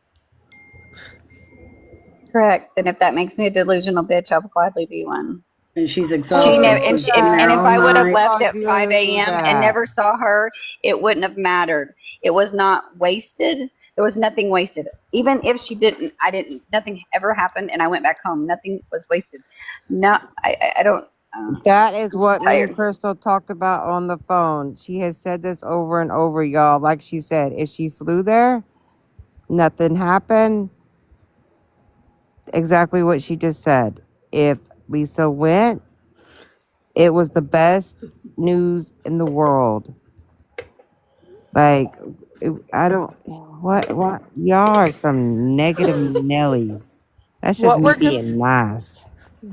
Correct. And if that makes me a delusional bitch, I'll gladly be one. And she's She exhausted. never, She's been there and if all I would have night. left at Oh, 5 do a.m. and that. never saw her, it wouldn't have mattered. It was not wasted. There was nothing wasted. Even if she didn't, nothing ever happened and I went back home. Nothing was wasted. No, I don't. That is I'm too what me and tired. Crystal talked about on the phone. She has said this over and over, y'all. Like she said, if she flew there, nothing happened. Exactly what she just said. If Lisa went, it was the best news in the world. Like, I don't. What? Y'all are some negative Nellies. That's just What me we're gonna being nice.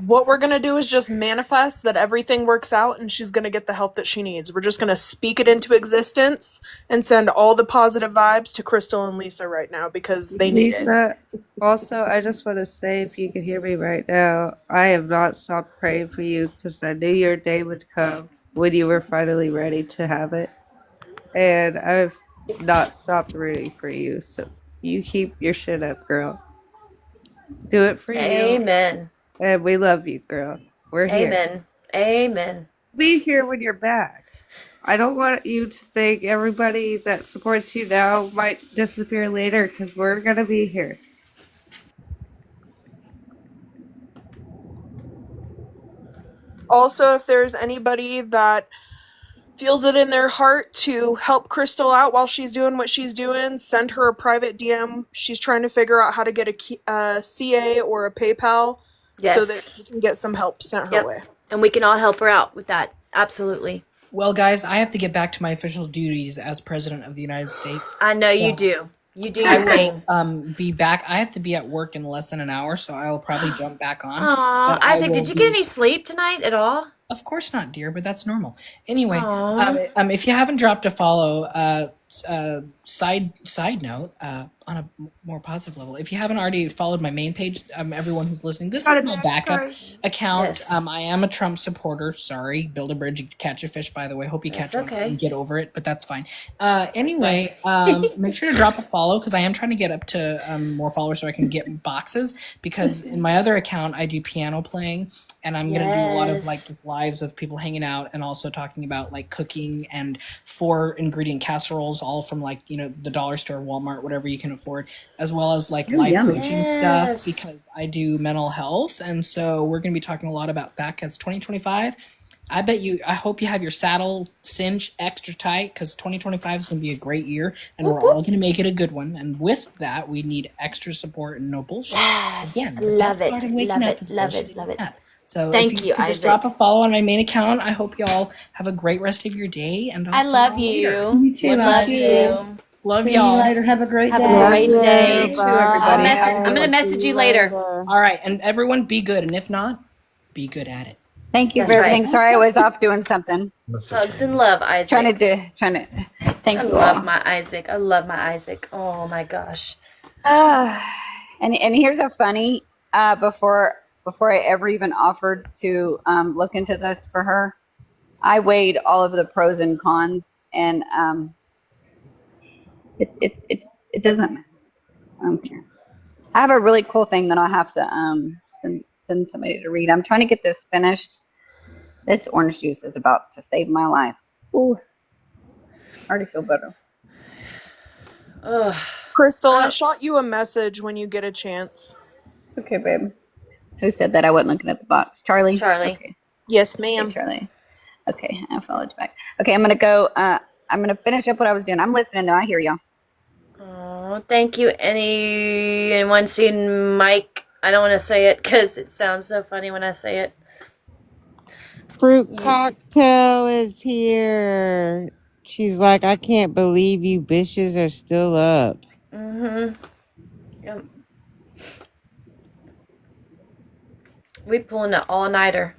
what we're gonna do is just manifest that everything works out and she's gonna get the help that she needs. We're just gonna speak it into existence and send all the positive vibes to Crystal and Lisa right now because they need it. Lisa, also, I just want to say, if you can hear me right now, I have not stopped praying for you because I knew your day would come when you were finally ready to have it. And I've not stopped rooting for you. So you keep your shit up, girl. Do it for you. Amen. And we love you, girl. We're here. Amen. Amen. Be here when you're back. I don't want you to think everybody that supports you now might disappear later because we're going to be here. Also, if there's anybody that feels it in their heart to help Crystal out while she's doing what she's doing, send her a private DM. She's trying to figure out how to get a CA or a PayPal so that Yes. she can get some help sent her Yep. way. And we can all help her out with that. Absolutely. Well, guys, I have to get back to my official duties as President of the United States. I know you do. You do I your thing. will be back. I have to be at work in less than an hour, so I will probably jump back on. Aw, But I Isaac, will did you be- get any sleep tonight at all? Of course not, dear, but that's normal. Anyway, Aw. if you haven't dropped a follow, side note, on a more positive level. If you haven't already followed my main page, everyone who's listening, this is my backup account. Yes. I am a Trump supporter. Sorry, build a bridge, catch a fish. By the way, hope you That's catch one okay. and get over it. But that's fine. Anyway, Right. make sure to drop a follow because I am trying to get up to more followers so I can get boxes. Because in my other account, I do piano playing. And I'm going to do a lot of like lives of people hanging out and also talking about like cooking and 4 ingredient casseroles, all from like, you know, the dollar store, Walmart, whatever you can afford, as well as like life coaching stuff because I do mental health. And so we're going to be talking a lot about that because 2025, I hope you have your saddle cinched extra tight because 2025 is going to be a great year and we're all going to make it a good one. And with that, we need extra support and no bullshit. Yes. Again, the Love best it. part of waking Love up it. is Love bullshit it. Love it. up. So Thank if you, could just Isaac. drop a follow on my main account, I hope y'all have a great rest of your day. And I'll I see love y'all later. you. You too. Love Isaac. you. Love See you y'all. later. Have a great Have day. a great Love day. you. Too, everybody. I'm gonna message you later. All right, and everyone be good, and if not, be good at it. Thank you for That's right. everything. Sorry, I was off doing something. Hugs and love, Isaac. Trying to. Thank I you love all. my Isaac. I love my Isaac. Oh my gosh. And here's a funny. Before I ever even offered to look into this for her, I weighed all of the pros and cons, and it doesn't matter. I don't care. I have a really cool thing that I'll have to send somebody to read. I'm trying to get this finished. This orange juice is about to save my life. Ooh, I already feel better. Ugh. Crystal, I shot you a message when you get a chance. Okay, babe. Who said that I wasn't looking at the box? Charlie? Charlie. Okay. Yes, ma'am. Okay, Charlie. Okay, I followed you back. Okay, I'm gonna go. I'm gonna finish up what I was doing. I'm listening though. I hear y'all. Oh, thank you. Anyone seen Mike? I don't want to say it because it sounds so funny when I say it. Fruit cocktail is here. She's like, I can't believe you bitches are still up. Mm-hmm. Yep. We pulling an all-nighter.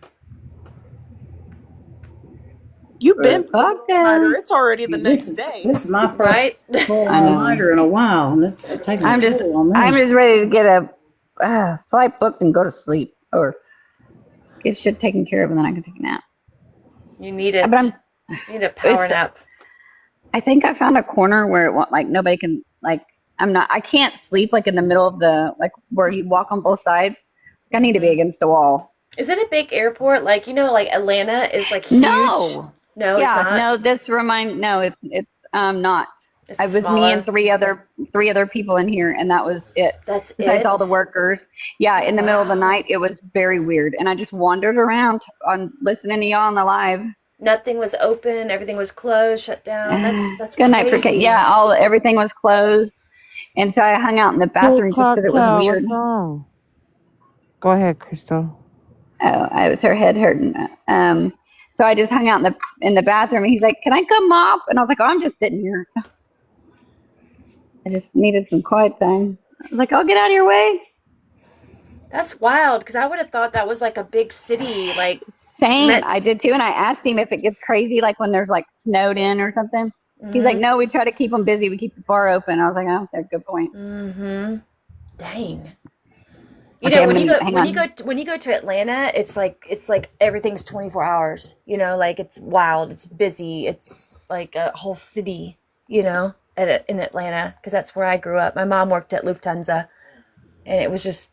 You've been cocktail. It's already the next day. This is my first Right? full I know. all-nighter in a while, and it's taking a toll on me. I'm just ready to get a flight booked and go to sleep or get shit taken care of, and then I can take a nap. You need it. But you need a power nap. I think I found a corner where it won't, like nobody can like. I can't sleep like in the middle of the like where you walk on both sides. I need to be against the wall. Is it a big airport? Like, you know, like Atlanta is like huge. No, No, yeah, it's not. No, it's not. It's It was me and three other people in here, and that was it. That's besides it? all the workers. Yeah, in the middle of the night, it was very weird, and I just wandered around on listening to y'all on the live. Nothing was open. Everything was closed, shut down. That's Good night, crazy. yeah, everything was closed, and so I hung out in the bathroom just because it was weird. What's wrong? Go ahead, Crystal. Oh, it was her head hurting. So I just hung out in the bathroom, and he's like, "Can I come mop?" And I was like, "Oh, I'm just sitting here. I just needed some quiet time." I was like, "I'll get out of your way." That's wild, because I would have thought that was like a big city, like Same, I did too, and I asked him if it gets crazy, like when there's like snowed in or something. He's like, "No, we try to keep them busy. We keep the bar open." I was like, "Oh, okay, good point." Mm-hmm. Dang. You Okay, know, when you go to Atlanta, it's like everything's 24 hours. You know, like it's wild, it's busy, it's like a whole city. You know, in Atlanta, because that's where I grew up. My mom worked at Lufthansa, and it was just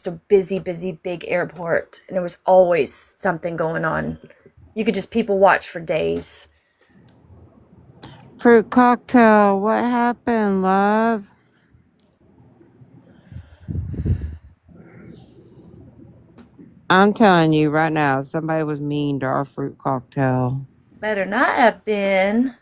a busy, big airport, and there was always something going on. You could just people watch for days. Fruit cocktail, what happened, love? I'm telling you right now, somebody was mean to our fruit cocktail. Better not have been.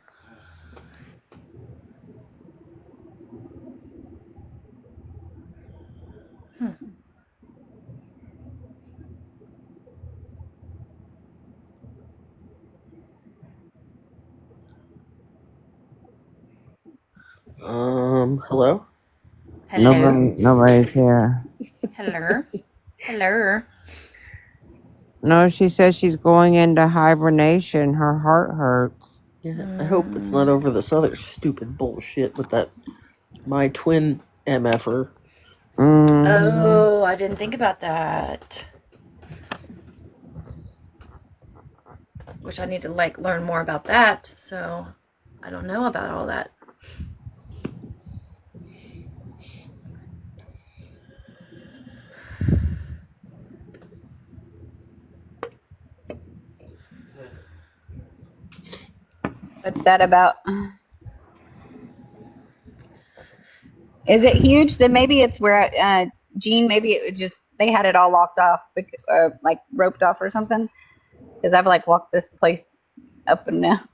Hello? Hello. Nobody's here. Hello. No, she says she's going into hibernation. Her heart hurts. Yeah, I hope it's not over this other stupid bullshit with that my twin MFer. Oh, I didn't think about that. Which I need to learn more about that. So I don't know about all that. What's that about? Is it huge? Then maybe it's where Gene. Maybe it was just they had it all locked off, like roped off or something. Because I've walked this place up and down.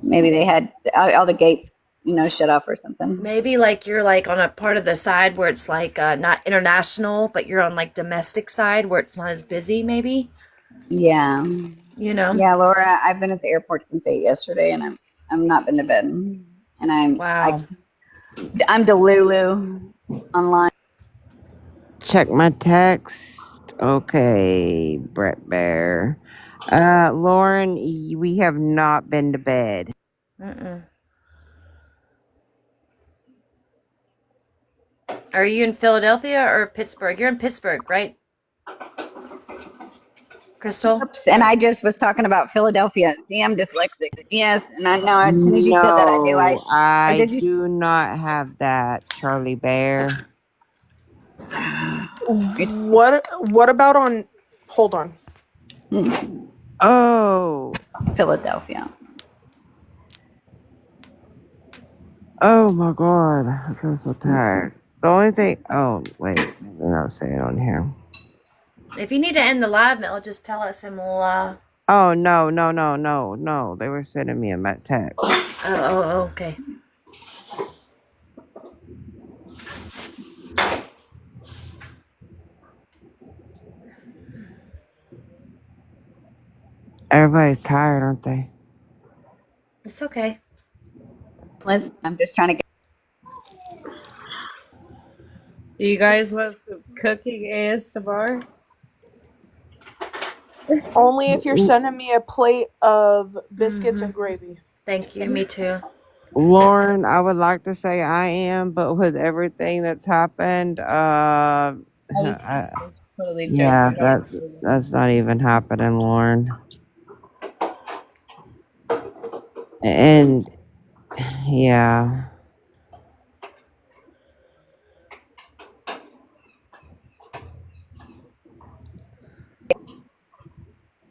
Maybe they had all the gates, shut off or something. Maybe you're on a part of the side where it's not international, but you're on domestic side where it's not as busy. Maybe. Yeah. Yeah, Laura. I've been at the airport since 8 yesterday, and I'm not been to bed, and Wow. I'm Delulu online. Check my text. Okay, Brett Bear. Lauren, we have not been to bed. Are you in Philadelphia or Pittsburgh? You're in Pittsburgh, right? Crystal? Oops, and I just was talking about Philadelphia. See, I'm dyslexic. Yes, and I know as soon as you said that, I knew No, or I did you? do not have that, Charlie Bear. What about on? Hold on. Oh, Philadelphia. oh my God, I feel so tired. The only thing. Oh wait, I'll say it on here. If you need to end the live, Mel, just tell us and we'll. Oh no! They were sending me a text. Oh, okay. Everybody's tired, aren't they? It's okay. Listen, I'm just trying to get. Do you guys want some cooking ASMR? Only if you're sending me a plate of biscuits and gravy. Thank you. Me too. Lauren, I would like to say I am, but with everything that's happened, I was totally joking. yeah, that's not even happening, Lauren. And yeah.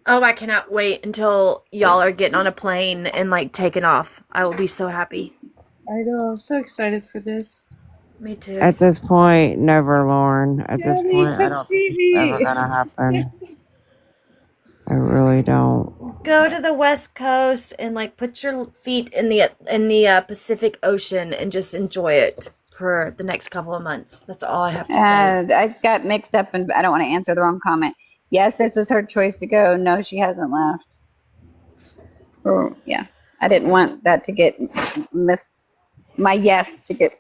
Oh, I cannot wait until y'all are getting on a plane and taking off. I will be so happy. I know, I'm so excited for this. Me too. At this point, never, Lauren. At this Daddy, point, I come don't see think me. it's ever gonna happen. I really don't. Go to the West Coast and put your feet in the Pacific Ocean and just enjoy it for the next couple of months. That's all I have to say. I got mixed up, and I don't want to answer the wrong comment. Yes, this was her choice to go. No, she hasn't left. Oh, yeah. I didn't want that to get my yes to get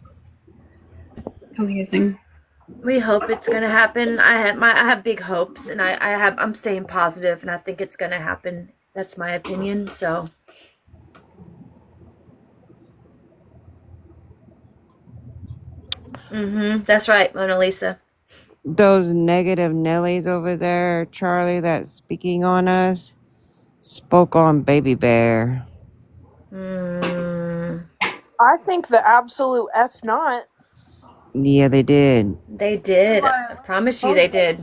confusing. We hope it's gonna happen. I have big hopes, and I'm staying positive, and I think it's gonna happen. That's my opinion. So. That's right, Mona Lisa. Those negative Nellies over there, Charlie, that's speaking on us, spoke on Baby Bear. I think the absolute F not. Yeah, they did. They did. I promise you they did.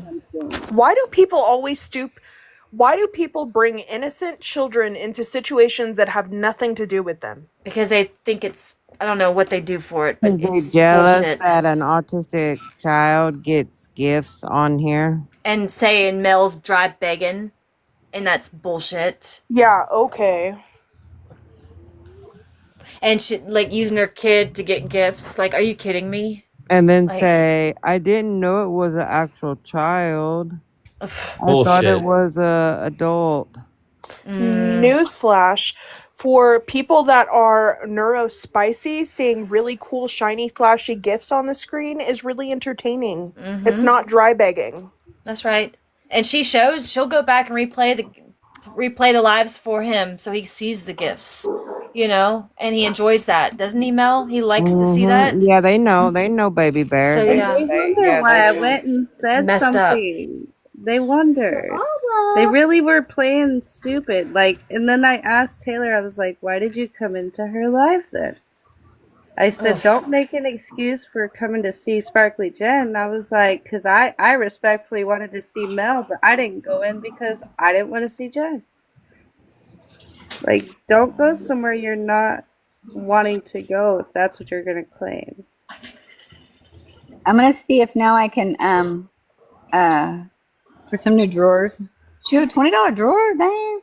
Why do people always stoop? Why do people bring innocent children into situations that have nothing to do with them? Because they think I don't know what they do for it, but Because it's they jealous bullshit. that an autistic child gets gifts on here. And saying Mel's dry begging, and that's bullshit. Yeah, okay. And she using her kid to get gifts. Are you kidding me? And then say, I didn't know it was an actual child. I thought it was a adult. Newsflash. For people that are neurospicy, seeing really cool, shiny, flashy gifts on the screen is really entertaining. It's not dry begging. That's right. And she'll go back and replay the lives for him so he sees the gifts. you know, and he enjoys that, doesn't he, Mel? He likes to see that. Yeah, they know. They know, baby bear. So And yeah, they wonder Yeah, they why I know. went and it's said messed up. something. They wondered. They really were playing stupid. Like, and then I asked Taylor, I was like, why did you come into her live then? I said, Ugh. don't make an excuse for coming to see Sparkly Jen. I was like, because I respectfully wanted to see Mel, but I didn't go in because I didn't want to see Jen. Like, don't go somewhere you're not wanting to go if that's what you're going to claim. I'm gonna see if now I can for some new drawers. Shoot, $20 drawers, dang.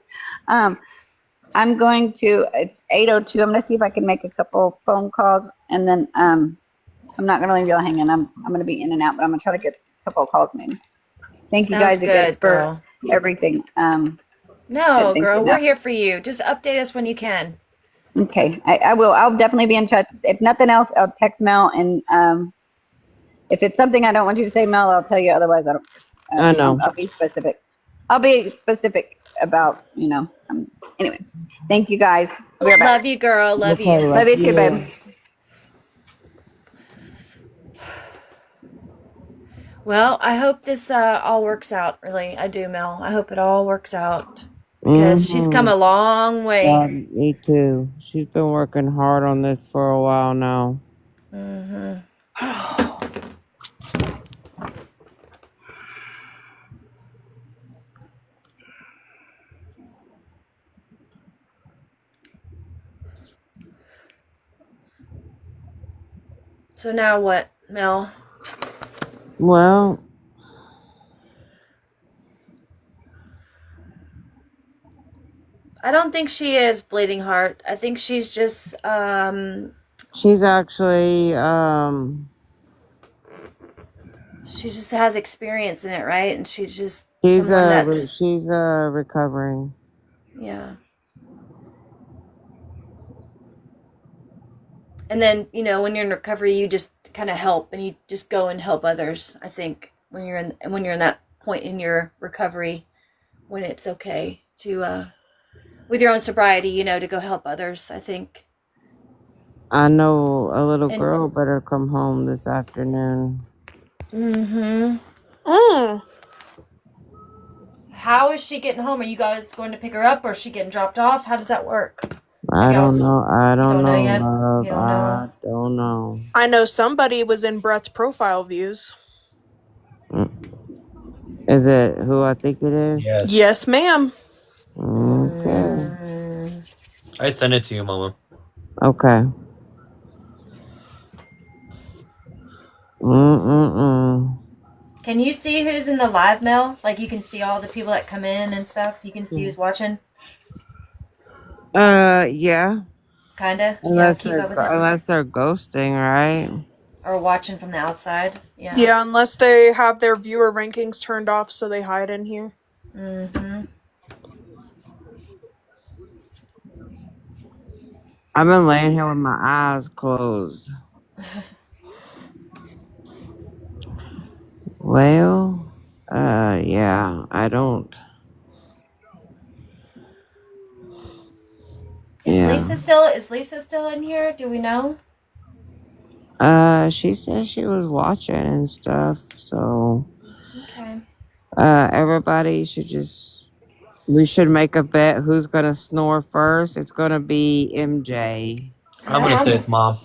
I'm going to. It's 8:02. I'm gonna see if I can make a couple phone calls, and then I'm not gonna leave y'all hanging. I'm gonna be in and out, but I'm gonna try to get a couple of calls maybe. Thank you Sounds guys again good, for girl. everything. No, Thank girl, you. we're here for you. Just update us when you can. Okay, I will. I'll definitely be in touch. If nothing else, I'll text Mel, and if it's something I don't want you to say, Mel, I'll tell you. Otherwise, I don't. I know. I'll be specific. I'll be specific about anyway, thank you guys. I'll be right back. Love you, girl. Love Okay, you. love Love you too, babe. you. Well, I hope this all works out. Really, I do, Mel. I hope it all works out because she's come Mm-hmm. a long way. God, me too. She's been working hard on this for a while now. Mm-hmm. So now what, Mel? Well, I don't think she is bleeding heart. I think she's just she's actually she just has experience in it, right? And she's just she's someone that's she's recovering. yeah. And then, you know, when you're in recovery, you just kind of help and you just go and help others. I think when you're in that point in your recovery when it's okay to with your own sobriety, you know, to go help others, I think. I know a little And girl better come home this afternoon. mhm. Mm. How is she getting home? Are you guys going to pick her up or is she getting dropped off? How does that work? I Like out don't know. I you don't don't know know, yet? love. You don't know. I don't know. I know somebody was in Brett's profile views. Is it who I think it is? Yes, ma'am. Okay. I sent it to you, Mama. Okay. Mm-mm-mm. Can you see who's in the live, Mel? Like you can see all the people that come in and stuff. You can see who's watching. Yeah. Kinda. Yeah, Unless keep they're up with it. ghosting, right? Or watching from the outside. Yeah. Yeah, unless they have their viewer rankings turned off so they hide in here. Mm-hmm. I've been laying here with my eyes closed. Well, yeah, I don't. Yeah. Is Lisa still in here? Do we know? She said she was watching and stuff, so Okay. everybody we should make a bet who's gonna snore first. It's gonna be MJ. I'm gonna say it's Mom.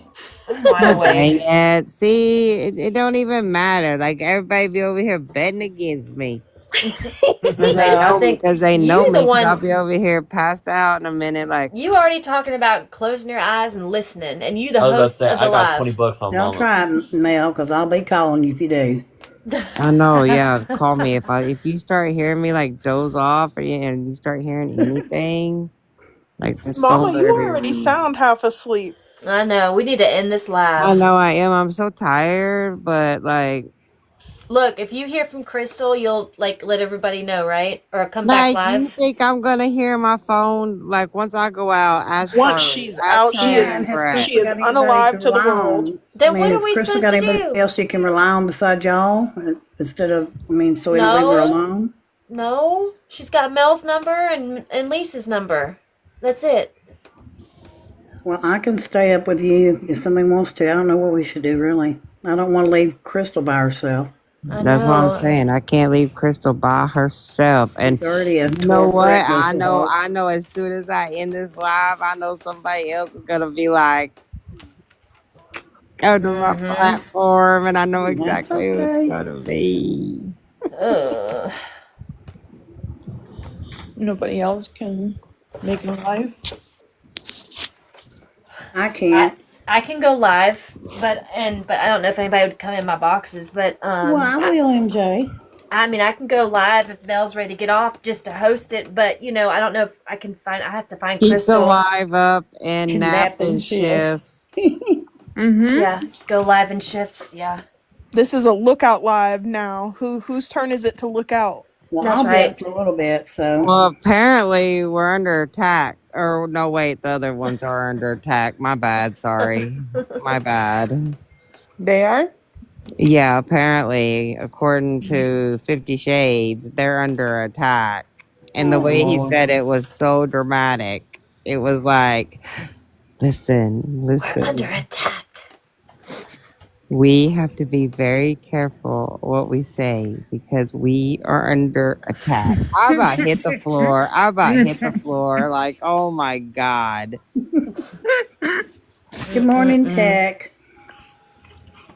I'm wide Dang awake. it. See, it don't even matter. Like everybody be over here betting against me. Cause they Wait, I know me, think cause they know you the me, cause I'll one be over here passed out in a minute, like you already talking about closing your eyes and listening, and you the I was about to host say of the I got 20 live. bucks on Don't Mama. try it, Mel, because I'll be calling you if you do. I know, yeah. Call me if you start hearing me like doze off and you start hearing anything, like this Mama, phone you better be already ringing. sound half asleep. I know. We need to end this I live. know I am. I'm so tired, but like Look, if you hear from Crystal, you'll like let everybody know, right? Or come back you live. think I'm gonna hear my phone like once I go out, ask Once Charlie. she's Ask out, Charlie Yeah, and and has Brett. she Crystal is got anybody to unalive to the rely world. on? I Then mean, what are has we Crystal supposed got to anybody do? else she can rely on beside y'all? Instead of, so we don't leave her No, alone? no. She's got Mel's number and Lisa's number. That's it. Well, I can stay up with you if somebody wants to. I don't know what we should do, really. I don't want to leave Crystal by herself. I That's what I'm know. saying. I can't leave Crystal by herself. And She's already a you know total what? wreck, I bless her know, heart. I know as soon as I end this live, I know somebody else is gonna be like go to my Mm-hmm. platform and I know That's exactly who it's okay. gonna be. Ugh. Nobody else can make a live. I I can't. I can go live, but I don't know if anybody would come in my boxes, but Well, I will, MJ. I mean I can go live if Mel's ready to get off just to host it, but I don't know if I can find. I have to find Keep the Crystal. live up and nap Napping and shifts. shifts. Mm-hmm. Yeah, go live in shifts. Yeah, This is a lookout live now. Whose turn is it to look out? Well, that's I'll be right. up for a little bit, so. Well, apparently we're under attack. Or no, wait, the other ones are under attack. My bad. Sorry, my bad. They are? Yeah, apparently, according to 50 Shades, they're under attack. And the Oh, way he Lord. said it was so dramatic. It was like, listen, We're under listen. attack. We have to be very careful what we say because we are under attack. I about hit the floor. I about hit the floor. Like, oh my God. Good morning, Mm-mm-mm. Tech.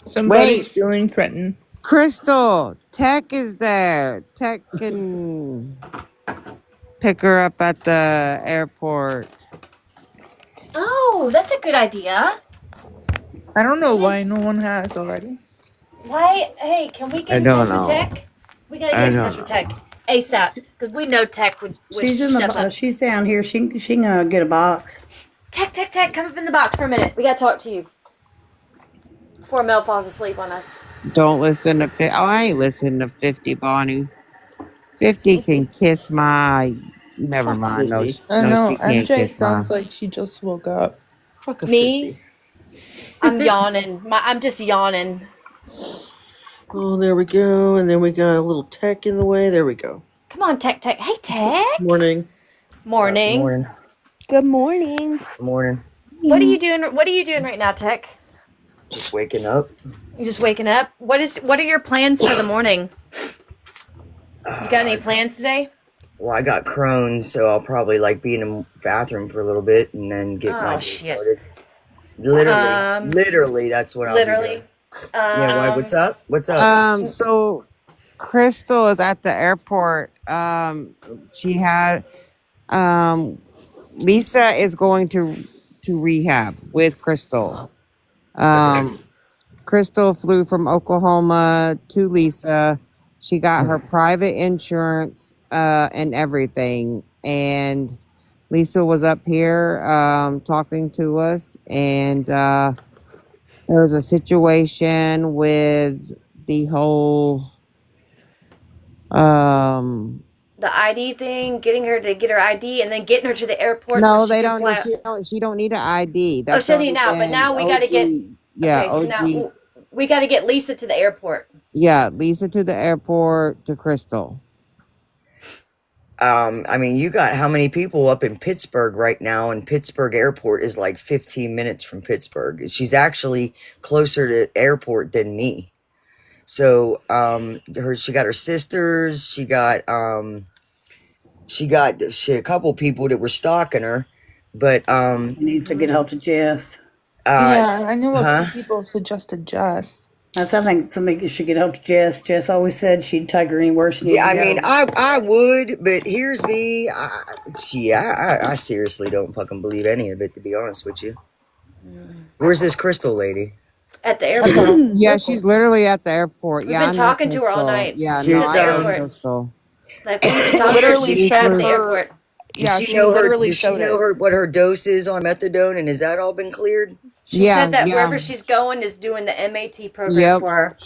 Somebody's Wait, feeling threatened. Crystal, Tech is there. Tech can pick her up at the airport. Oh, that's a good idea. I don't know why no one has already. Why? Hey, can we I get in don't touch with know. Tech? We gotta I get in don't touch with know. Tech ASAP because we know Tech would She's in the. step up. She's down here. She can get a box. Tech, come up in the box for a minute. We gotta talk to you before Mel falls asleep on us. Don't listen to 50. Oh, I ain't listening to 50, Bonnie. 50 can kiss my. Never Fuck mind. No, 50. I no, know. she can't MJ kiss my. sounds like she just woke up. Fuck a Me, 50. I'm yawning. I'm just yawning. Oh, there we go. And then we got a little Tech in the way. There we go. Come on, Tech. Hey, Tech. Morning. Good Morning. morning. Good morning. Good morning. What are you doing? What are you doing right now, Tech? Just waking up. You just waking up? What are your plans for the morning? You got any plans today? Well, I got Crohn's, so I'll probably like be in the bathroom for a little bit and then get my Oh day shit. started. Literally, Um, literally, that's what I'll be doing. literally. Yeah, why? What's Um, up? What's up? So Crystal is at the airport. She had Lisa is going to rehab with Crystal. Okay. Crystal flew from Oklahoma to Lisa. She got her private insurance and everything. And Lisa was up here talking to us. And there was a situation with the whole. the ID thing, getting her to get her ID, and then getting her to the airport so No, she they can don't need. fly. She don't need an ID. Oh, That's she doesn't already now, but been now we got to get. OG. Yeah, Okay, so OG. now we got to get Lisa to the airport. Yeah, Lisa to the airport to Crystal. I mean, you got how many people up in Pittsburgh right now? And Pittsburgh Airport is like 15 minutes from Pittsburgh. She's actually closer to airport than me. So, she got her sisters. She a couple people that were stalking her, but She needs to get help to Jess. uh, Yeah, I know a huh? few people suggested Jess. That's, I think somebody should get help to Jess. Jess always said she'd take her anywhere she Yeah, needed I to mean, go. I would, but here's me. I seriously don't fucking believe any of it, to be honest with you. Where's this Crystal lady? At the At the, airport. yeah, she's literally at the airport. We've Yeah, been I know talking to her all Crystal. night. Yeah, She's no, at She's the I know airport. Crystal. Like we've been talking to her. literally She's She trapped at showed the flew. her. airport. Does Yeah, she she know her? literally Does she showed know it. her what her dose is on methadone, and has that all been cleared? She Yeah, said that yeah. wherever she's going is doing the MAT program Yep. for her.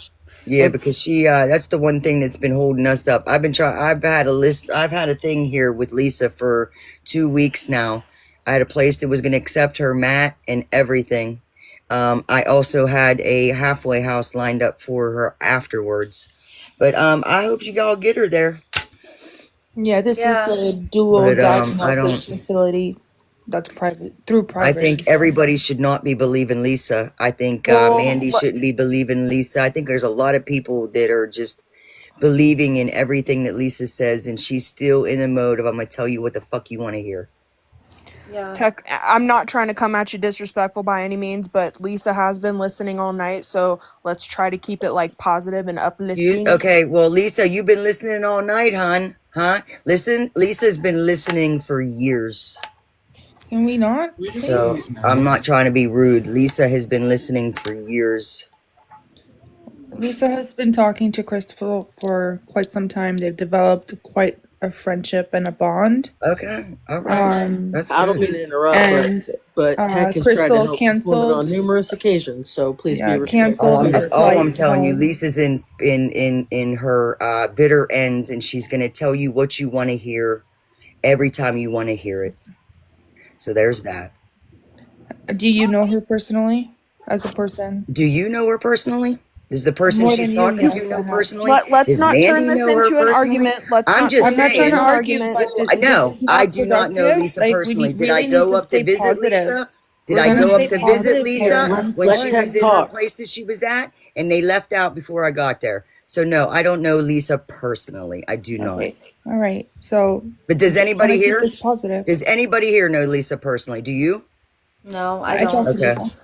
Yeah, It's because that's the one thing that's been holding us up. I've had a list. I've had a thing here with Lisa for 2 weeks now. I had a place that was going to accept her mat and everything. I also had a halfway house lined up for her afterwards. But I hope you all get her there. Yeah, this is Yeah. a dual But I diagnosis don't. facility. that's private through I private think info. everybody should not be believing Lisa. I think Well, Mandy shouldn't be believing Lisa. I think there's a lot of people that are just believing in everything that Lisa says, and she's still in the mode of, I'm going to tell you what the fuck you want to hear. Yeah. Tech, I'm not trying to come at you disrespectful by any means, but Lisa has been listening all night, so let's try to keep it like positive and uplifting. Okay, well, Lisa, you've been listening all night, hon. Huh? Listen, Lisa's been listening for years. Can we not? So I'm not trying to be rude. Lisa has been listening for years. Lisa has been talking to Crystal for quite some time. They've developed quite a friendship and a bond. Okay, all right. That's I don't good. mean to interrupt, And but Tech has tried to Crystal help this woman on canceled. numerous occasions, so please be Yeah, respectful. All canceled a I'm flight telling you, home. Lisa's in her bitter ends, and she's gonna tell you what you want to hear every time you want to hear it. So there's that. Do you know her personally as a person? Do you know her personally? Does the person More she's than you, talking yes, to I know have. personally? Let's Does not turn Mandy this know her into an personally? argument. Let's I'm not just turn I'm not this trying into to saying. an argue, argument. but this No, is I not do not know productive. Lisa Like we personally. need, Did I really need go to up to stay visit positive. Lisa? Did We're I gonna go up stay to visit positive here. Lisa I'm when Let she sorry. Tech was in her talk. place that she was at? And they left out before I got there. So no, I don't know Lisa personally. I do not. Okay. All right. So But does just want anybody to keep here? this positive. Does anybody here know Lisa personally? Do you? No, I I talk don't. to Okay. Lisa.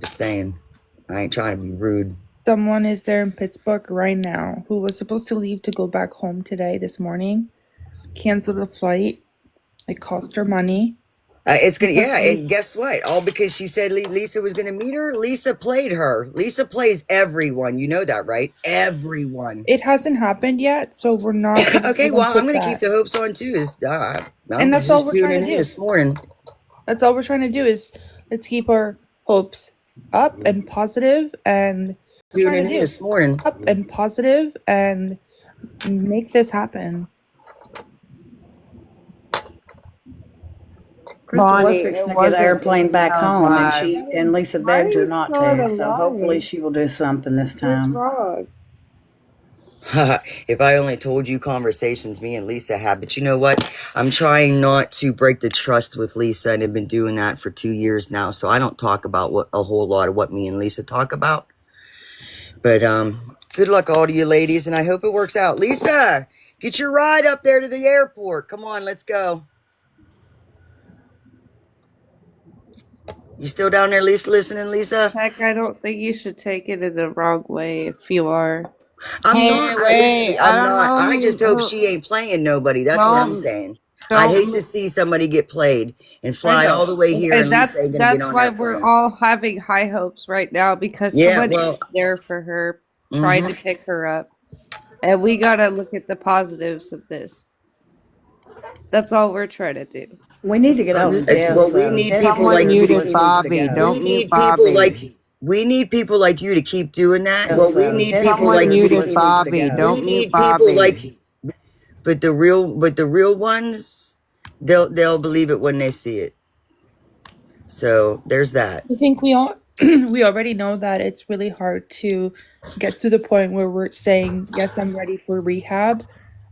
Just saying. I ain't trying to be rude. Someone is there in Pittsburgh right now who was supposed to leave to go back home today, this morning. Canceled the flight. It cost her money. It's gonna, Because yeah, and guess what? All because she said Lisa was gonna meet her. Lisa played her. Lisa plays everyone. You know that, right? Everyone. it hasn't happened yet, so we're not gonna Okay, even well, I'm put gonna keep that. the hopes on too. And I'm that's all just we're tuning trying in to do. this morning. That's all we're trying to do is let's keep our hopes up and positive, and we're trying Tuning to in do this morning. up and positive and make this happen. Crystal was Bonnie, fixing it to get an wasn't airplane me back on home, and live. Lisa Why are begged her you not still to. So hopefully alive? she will do something this What's time. wrong? If I only told you conversations me and Lisa had, but you know what? I'm trying not to break the trust with Lisa, and I've been doing that for 2 years now. So I don't talk about what a whole lot of what me and Lisa talk about. But good luck all to you ladies, and I hope it works out. Lisa, get your ride up there to the airport. Come on, let's go. You still down there, Lisa, listening, Lisa? Heck, I don't think you should take it in the wrong way if you are. I'm Hey, not. Listen, wait, I I'm don't not. know I just hope who she ain't playing nobody. That's what I'm don't, saying. I'd hate to don't, see somebody get played and I fly know. all the way here, And and Lisa ain't gonna get that's on why that we're plane. all having high hopes right now because Yeah, someone well, is there for her trying mm-hmm. to pick her up. And we gotta look at the positives of this. That's all we're trying to do. We need to get over It's this, well, we though. need people Everybody like someone muted needs to Bobby. go. we Don't mute need people Bobby. like we need people like you to keep doing that. Yes, Well, we though. need people Someone like you to muted Everybody keep. needs to Bobby. go. We Don't mute need people Bobby. like, but the real ones, they'll believe it when they see it. So there's that. I think we all we already know that it's really hard to get to the point where we're saying, yes, I'm ready for rehab.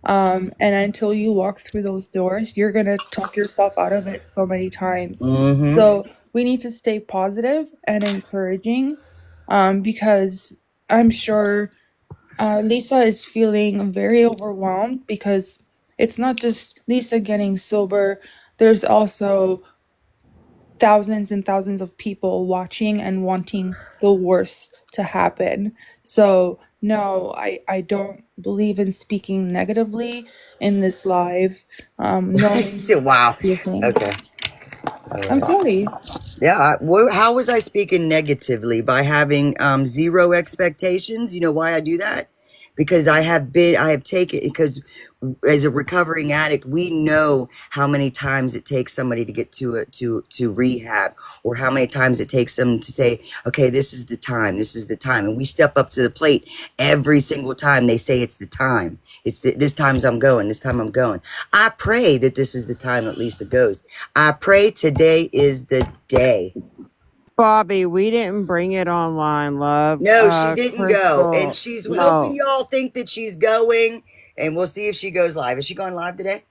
And until you walk through those doors, you're gonna talk yourself out of it so many times. Mm-hmm. So we need to stay positive and encouraging, because I'm sure Lisa is feeling very overwhelmed because it's not just Lisa getting sober. There's also thousands and thousands of people watching and wanting the worst to happen. So no, I don't believe in speaking negatively in this live. Knowing Wow. your thing. Okay. All I'm right. sorry. Yeah. How was I speaking negatively by having zero expectations? You know why I do that? Because I have taken, because as a recovering addict, we know how many times it takes somebody to get to rehab, or how many times it takes them to say, okay, this is the time, and we step up to the plate every single time they say it's the time. This time's I'm going. This time I'm going. I pray that this is the time that Lisa goes. I pray today is the day. Bobby, we didn't bring it online, love. No, she didn't go. And Crystal, she's helping no. y'all think that she's going. And we'll see if she goes live. Is she going live today?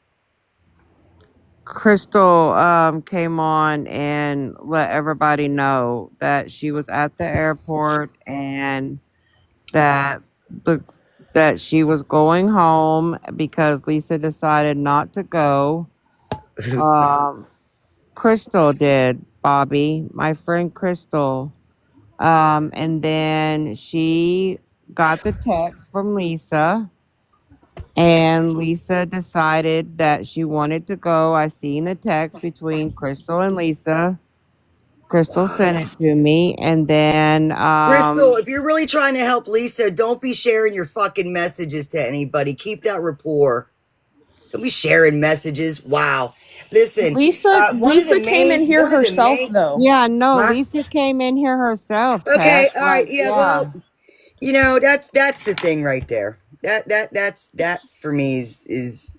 Crystal came on and let everybody know that she was at the airport and that the that she was going home because Lisa decided not to go. Um, Crystal did, Bobby, my friend Crystal. And then she got the text from Lisa, and Lisa decided that she wanted to go. I seen the text between Crystal and Lisa. Crystal sent it to me, and then Crystal, if you're really trying to help Lisa, don't be sharing your fucking messages to anybody. Keep that rapport. Don't be sharing messages. Wow. Listen, Lisa came in here herself though. yeah, no, Huh? Lisa came in here herself, Okay, Tech. all right, Like, yeah, yeah. well, that's the thing right there. That for me is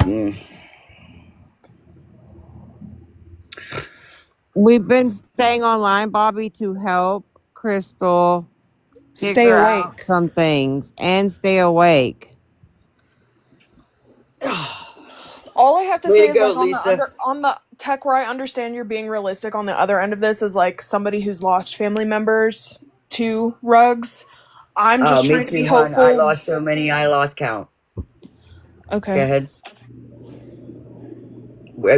mm. We've been staying online, Bobby, to help Crystal Stay figure out awake. some things and stay awake. All I have to Way say to is go, like Lisa. on the tech where I understand you're being realistic on the other end of this is like somebody who's lost family members to rugs. I'm Oh, just me trying to be too, hon. I hopeful. lost so many, I lost count. Go Okay. ahead.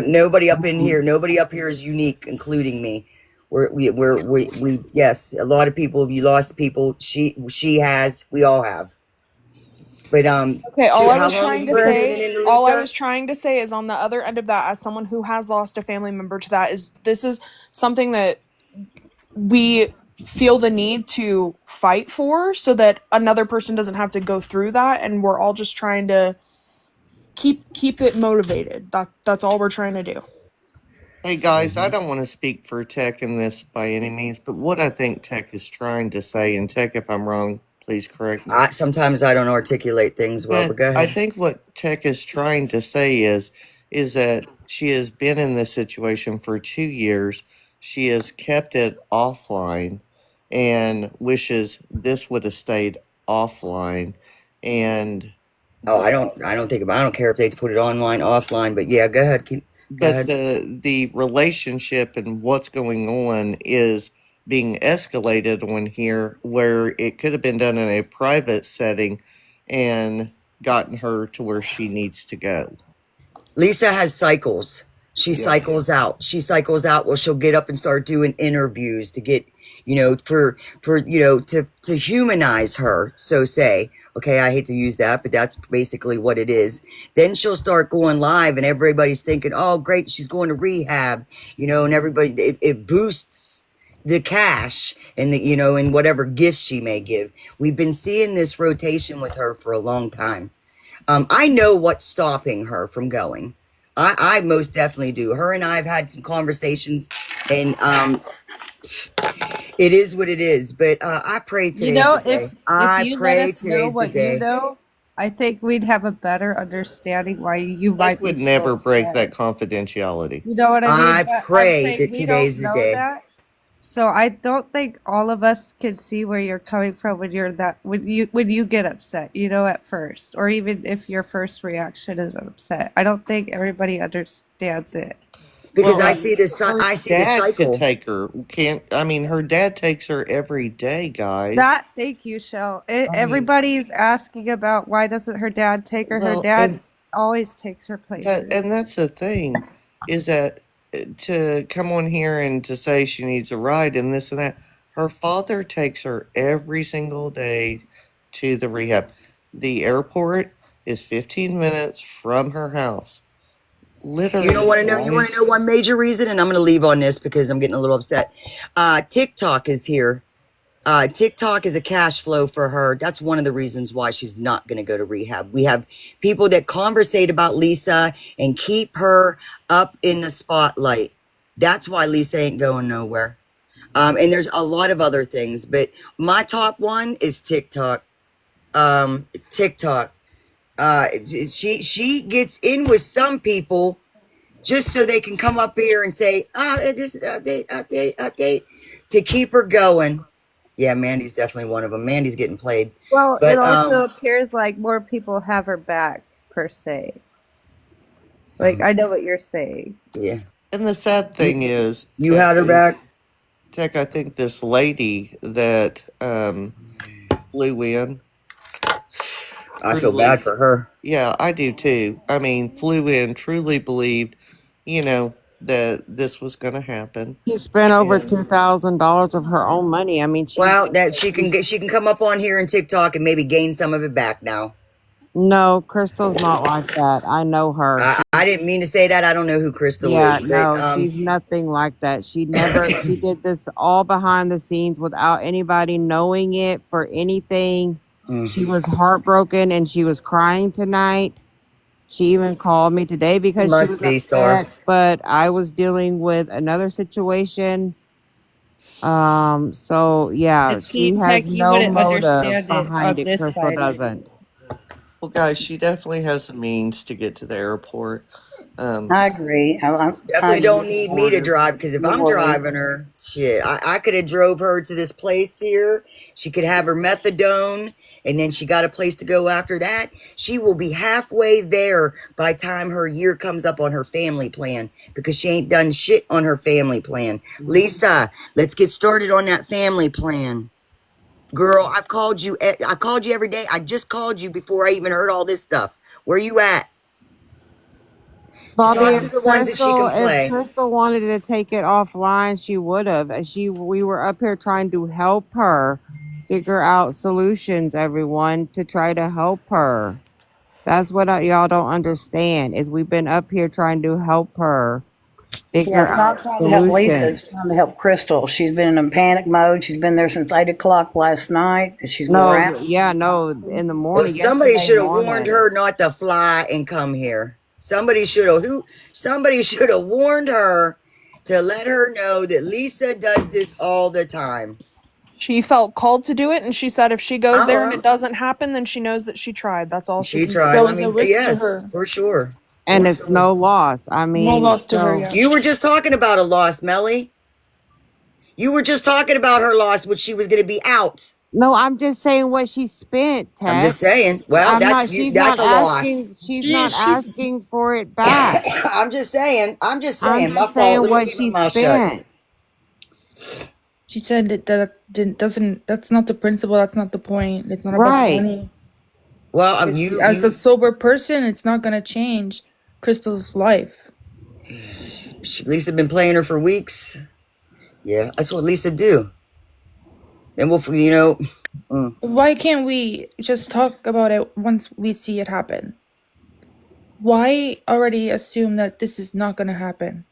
Nobody up in here, nobody up here is unique, including me. We yes, a lot of people, if you lost people, she has, we all have. But Okay, how long have you been Chris, tuning in to all I Lisa? was trying to say is on the other end of that, as someone who has lost a family member to that, is this is something that we feel the need to fight for so that another person doesn't have to go through that, and we're all just trying to keep it motivated. That's all we're trying to do. Hey guys, I don't want to speak for Tech in this by any means, but what I think Tech is trying to say, and Tech, if I'm wrong, please correct me. Sometimes I don't articulate things well, but But go I ahead. think what Tech is trying to say is that she has been in this situation for 2 years. She has kept it offline and wishes this would have stayed offline. And Oh, I don't care if they put it online, offline, but yeah, go ahead. Go but ahead. the relationship and what's going on is being escalated on here where it could have been done in a private setting and gotten her to where she needs to go. Lisa has cycles. She Yeah. cycles out. She cycles out. Well, she'll get up and start doing interviews to get, to humanize her. So say, okay, I hate to use that, but that's basically what it is. Then she'll start going live, and everybody's thinking, oh, great, she's going to rehab, and everybody, it boosts the cash and and whatever gifts she may give. We've been seeing this rotation with her for a long time. I know what's stopping her from going. I most definitely do. Her and I have had some conversations, and it is what it is. But I pray You today's the know, day. if I you let pray us know today's the what you day. know, I think we'd have a better understanding why you Tech might be would so never break upset. that confidentiality. You know what I mean? I But I'm pray saying that we don't today's the know day. that. So I don't think all of us can see where you're coming from when you're that when you get upset, at first, or even if your first reaction is upset. I don't think everybody understands it. Because Well, I I see mean, this. her I see the dad could cycle. take her. Can't I mean her dad takes her every day, guys. That thank you, Shell. I mean, Everybody's asking about why doesn't her dad take her? Her well, dad always takes her and places. that's the thing is that to come on here and to say she needs a ride and this and that, her father takes her every single day to the rehab. The airport is 15 minutes from her house. Literally, You want to know guys. one major reason, and I'm going to leave on this because I'm getting a little upset. TikTok is here. TikTok is a cash flow for her. That's one of the reasons why she's not going to go to rehab. We have people that conversate about Lisa and keep her up in the spotlight. That's why Lisa ain't going nowhere. And there's a lot of other things, but my top one is TikTok. TikTok. She gets in with some people just so they can come up here and say, this update, to keep her going. Yeah, Mandy's definitely one of them. Mandy's getting played. Well, it But also appears like more people have her back, per se. Like, I know what you're saying. Yeah. And the sad thing is, You had her back? Tech, I think this lady that flew in. I feel bad for her. Yeah, I do too. I mean, flew in, truly believed, that this was going to happen. She spent over And $2,000 of her own money. I mean, she's Well, been that she can come up on here and TikTok and maybe gain some of it back now. no, Crystal's not like that. I know her. I didn't mean to say that. I don't know who Crystal Yeah, is, but no, she's nothing like that. She did this all behind the scenes without anybody knowing it for anything. She was heartbroken and she was crying tonight. She even called me today because she Must was be, Star. upset, but I was dealing with another situation. So yeah, she has Tech, you no wouldn't motive understand it behind on it. this Crystal side. doesn't. well, guys, she definitely has the means to get to the airport. I agree. Definitely don't need me to drive, because if I'm Lori. driving her, shit, I could have drove her to this place here. She could have her methadone, and then she got a place to go after that. She will be halfway there by the time her year comes up on her family plan, because she ain't done shit on her family plan. Lisa, let's get started on that family plan. Girl, I've called you. I called you every day. I just called you before I even heard all this stuff. Where you at? She Bobby, talks to the ones that she can If play. Crystal wanted to take it offline, she would have. We were up here trying to help her figure out solutions, everyone, to try to help her. That's what y'all don't understand is we've been up here trying to help her Yeah, figure it's not out trying to help Lisa. solutions. It's trying to help Crystal. She's been in panic mode. She's been there since 8 o'clock last night. She's wore No, out. yeah, no, in the Well, morning, somebody yesterday should have warned morning. her not to fly and come here. Somebody should have somebody should have warned her to let her know that Lisa does this all the time. She felt called to do it, and she said if she goes there and Uh-huh. it doesn't happen, then she knows that she tried. That's all she She can do. tried. I mean, yes, for sure. And For it's sure. no loss. I mean, so You were just talking about a loss, Melly. You were just talking about her loss, which she was going to be out. no, I'm just saying what she spent, I'm just Tech. saying. Well, I'm not that's a loss. she's not asking for it back. I'm just saying. I'm just I'm saying. My just fault. saying Let me what keep my she mouth shut. spent. She said doesn't. That's not the principle. That's not the point. It's not about the Right. money. Well, As a sober person, it's not gonna change Crystal's life. Lisa been playing her for weeks. Yeah, that's what Lisa do. And Why can't we just talk about it once we see it happen? Why already assume that this is not gonna happen?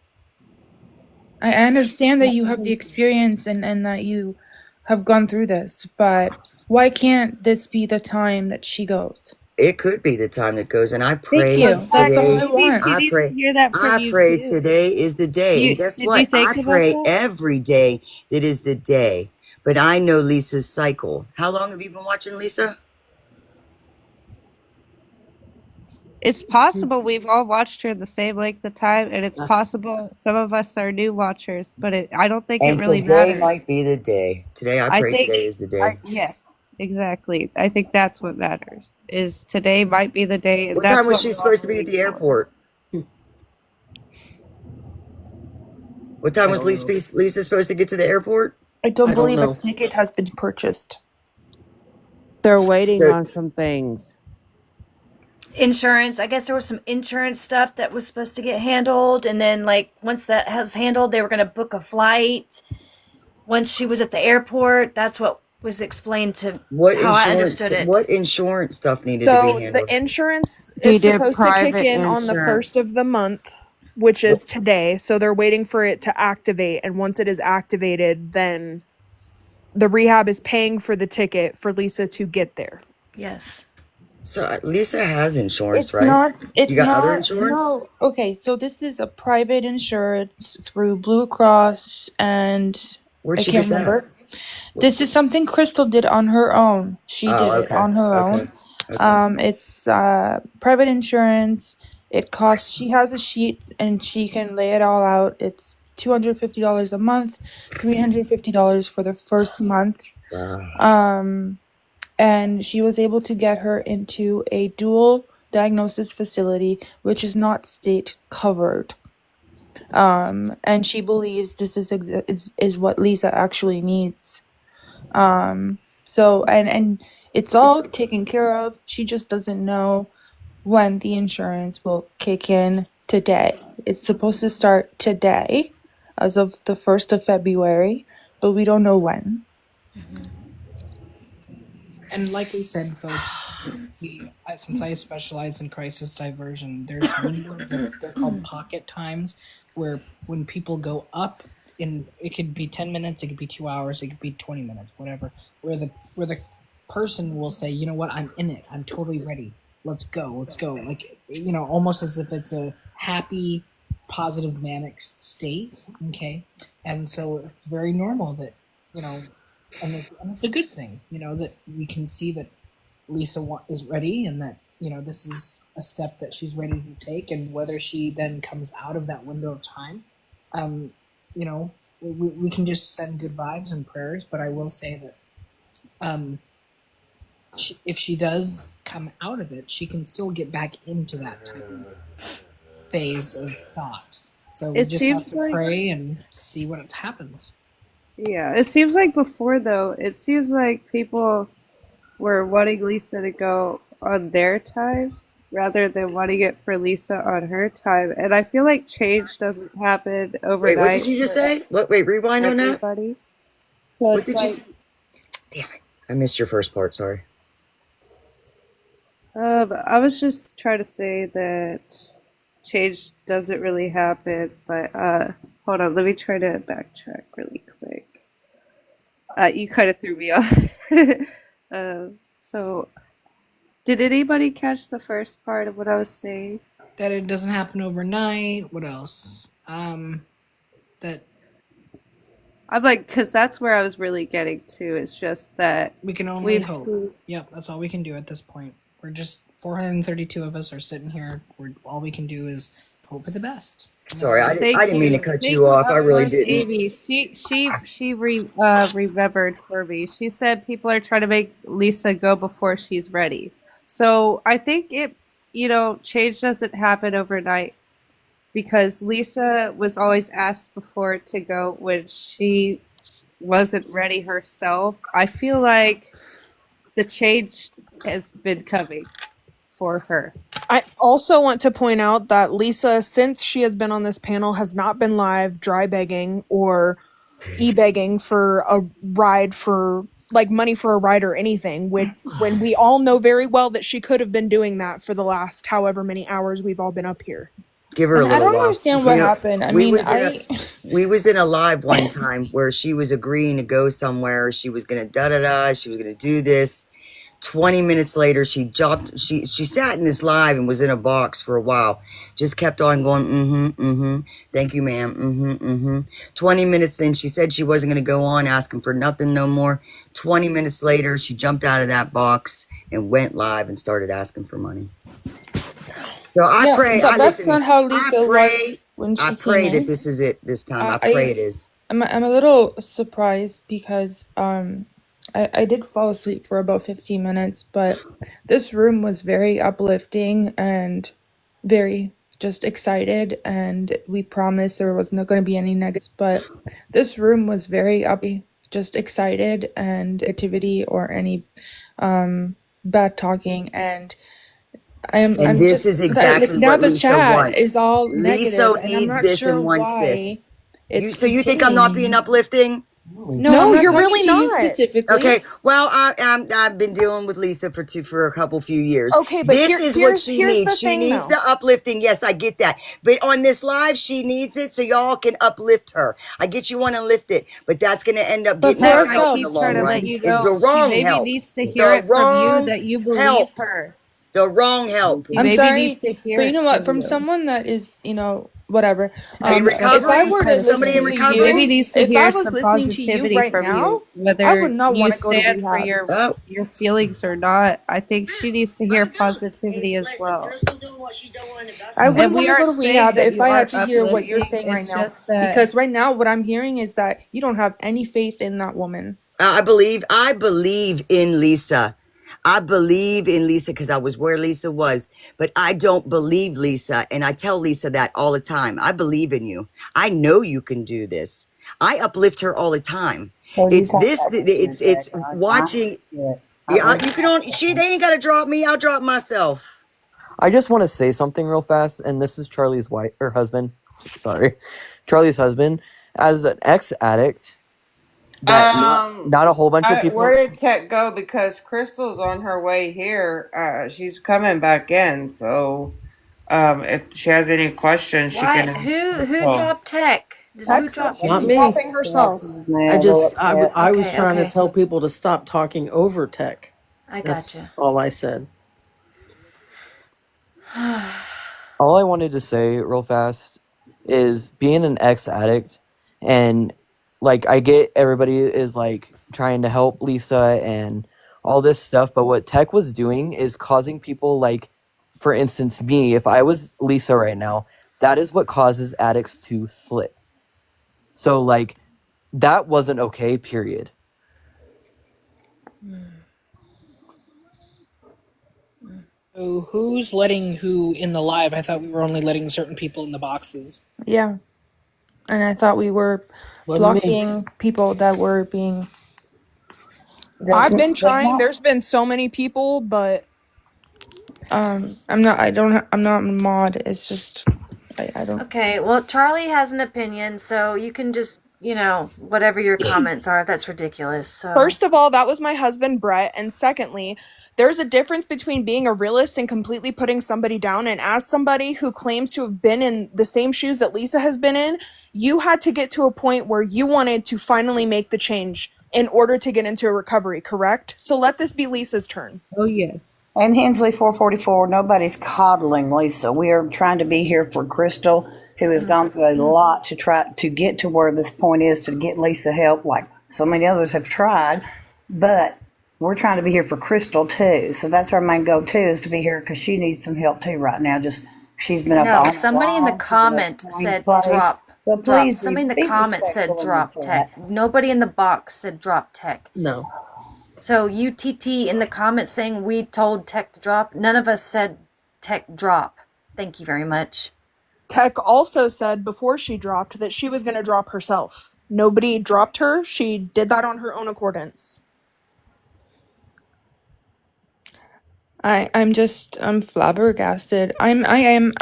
I understand that you have the experience and that you have gone through this, but why can't this be the time that she goes? it could be the time that goes. And I Thank pray you. That's all today. I want. I pray. I pray today is the day. And guess what? I pray every day that is the day. But I know Lisa's cycle. How long have you been watching Lisa? It's possible we've all watched her the same length of time, and it's Uh, possible some of us are new watchers, but I don't think it And really today matters. might be the day. Today, I I pray think, today is the day. yes, exactly. I think that's what matters. Is today might be the day, and What time that's was what she we're all supposed to be at rooting the for. airport? What time was Lisa supposed to get to the airport? I don't believe a ticket has been purchased. They're waiting So- on some things. Insurance. I guess there was some insurance stuff that was supposed to get handled, and then like once that was handled, they were going to book a flight. Once she was at the airport, that's what was explained to how I understood it. What insurance stuff needed to be So handled? the insurance She is did supposed to kick private in on the insurance. first of the month, which is today. So they're waiting for it to activate. And once it is activated, then the rehab is paying for the ticket for Lisa to get there. Yes. So Lisa has insurance, It's right? not. You It's got other not. insurance? No. Okay, so this is a private insurance through Blue Cross, and Where'd I she can't get that? remember. This is something Crystal did on her own. She did it Okay. on her Okay. own. It's private insurance. It costs. She has a sheet, and she can lay it all out. It's $250 a month, $350 for the first month. Wow. And she was able to get her into a dual diagnosis facility, which is not state covered. And she believes this is what Lisa actually needs. So and it's all taken care of. She just doesn't know when the insurance will kick in today. It's supposed to start today, as of the 1st of February, but we don't know when. And like we said, folks, since I specialize in crisis diversion, there's windows of, they're called pocket times, where when people go up in, it could be 10 minutes, it could be 2 hours, it could be 20 minutes, whatever, where the person will say, you know what, I'm in it, I'm totally ready, let's go, like, you know, almost as if it's a happy, positive manic state. Okay, and so it's very normal that, you know, and it's a good thing, you know, that we can see that Lisa is ready, and that, you know, this is a step that she's ready to take, and whether she then comes out of that window of time, you know, we can just send good vibes and prayers. But I will say that if she does come out of it, she can still get back into that type of phase of thought. So we just have to pray and see what happens. Yeah, it seems like before, though, it seems like people were wanting Lisa to go on their time rather than wanting it for Lisa on her time. And I feel like change doesn't happen overnight. Wait, what did you just say? What? Wait, rewind on that. Everybody. So What did you say? Damn it. I missed your first part, sorry. I was just trying to say that change doesn't really happen, but hold on, let me try to backtrack really quick. You kind of threw me off. So, did anybody catch the first part of what I was saying? That it doesn't happen overnight. What else? That I'm like, because that's where I was really getting to. It's just that we can only hope. Yep, that's all we can do at this point. We're just 432 of us are sitting here. All we can do is hope for the best. Sorry, I didn't mean to cut you off. I really didn't. Amy, she remembered for me. She said people are trying to make Lisa go before she's ready. So I think change doesn't happen overnight, because Lisa was always asked before to go when she wasn't ready herself. I feel like the change has been coming for her. I also want to point out that Lisa, since she has been on this panel, has not been live dry begging or e-begging for a ride, for like money for a ride or anything, when we all know very well that she could have been doing that for the last however many hours we've all been up here. Give her a little while. I don't understand what happened. We was in a live one time where she was agreeing to go somewhere. She was gonna she was gonna do this. 20 minutes later, she jumped. She sat in this live and was in a box for a while. Just kept on going, thank you, ma'am, 20 minutes, then she said she wasn't going to go on, asking for nothing no more. 20 minutes later, she jumped out of that box and went live and started asking for money. So I pray. That's not how Lisa was when she I pray came that in. this is it this time. I pray it is. I'm a little surprised because I did fall asleep for about 15 minutes, but this room was very uplifting and very just excited, and we promised there was not going to be any negatives, but this room was very just excited and negativity or any bad talking, and I'm this just, is exactly now what the Lisa chat wants. is all negative, Lisa and I'm needs not this sure and wants why this. it's So you think I'm not being uplifting? No, you're really not. You specifically. Okay, well, I've been dealing with Lisa for a couple few years. Okay, but this is what she here's needs. the She thing, needs though. the uplifting. Yes, I get that. But on this live, she needs it so y'all can uplift her. I get you want to lift it, but that's going to end up getting her help in the long run. Let you It's know, the wrong she maybe help. needs to hear it from you that you believe help. her. The wrong help. She I'm maybe sorry, needs to hear but you know what? from From you. someone that is, whatever. In If I were to somebody in listen to recovery, you, maybe needs to if I hear was some listening to you positivity right from now, you, whether I would not you want to go to stand for rehab. your feelings or not. I think she needs to hear positivity as well. I would And we want to go aren't to saying rehab that if you I had aren't to hear what you're uplifting. saying right It's now. just that Because right now, what I'm hearing is that you don't have any faith in that woman. I believe in Lisa. I believe in Lisa because I was where Lisa was, but I don't believe Lisa. And I tell Lisa that all the time. I believe in you. I know you can do this. I uplift her all the time. So you It's talk this, about it's I watching. yeah, I Yeah, believe you can only, they ain't got to drop me. I'll drop myself. I just want to say something real fast, and this is Charlie's wife or husband. Sorry, Charlie's husband. As an ex-addict, that not a whole bunch of people. Where did Tech go? Because Crystal's on her way here. She's coming back in. So, if she has any questions, she Why? can ask Who Crystal. dropped Tech? Who Tex said dropped? she Not was me. dropping herself. I was Okay, trying to okay. tell people to stop talking over tech. I That's gotcha. all I said. All I wanted to say real fast is being an ex-addict, and like I get everybody is like trying to help Lisa and all this stuff, but what Tech was doing is causing people, like for instance me, if I was Lisa right now, that is what causes addicts to slip. So like that wasn't okay, period. So who's letting who in the live? I thought we were only letting certain people in the boxes. Yeah. And I thought we were Wasn't me. blocking people that were being. I've been trying. There's been so many people, but I'm not. I don't. I'm not a mod. It's just. I don't. Okay, well, Charlie has an opinion, so you can just, whatever your comments are, that's ridiculous. So, first of all, that was my husband, Brett. And secondly, there's a difference between being a realist and completely putting somebody down. And as somebody who claims to have been in the same shoes that Lisa has been in, you had to get to a point where you wanted to finally make the change in order to get into a recovery, correct? So let this be Lisa's turn. Oh, yes. And Hensley 444, nobody's coddling Lisa. We are trying to be here for Crystal, who has gone through a lot to try to get to where this point is to get Lisa help, like so many others have tried. But we're trying to be here for Crystal, too. So that's our main goal, too, is to be here because she needs some help, too, right now. Just she's been up all no, night somebody in the long. She's in a comment Queen's said place. So drop. please Somebody in the be comment said respectful in the drop chat. Tech. Nobody in the box said drop Tech. No. So UTT in the comments saying we told Tech to drop. None of us said Tech drop. Thank you very much. Tech also said before she dropped that she was going to drop herself. Nobody dropped her. She did that on her own accordance. I'm flabbergasted. I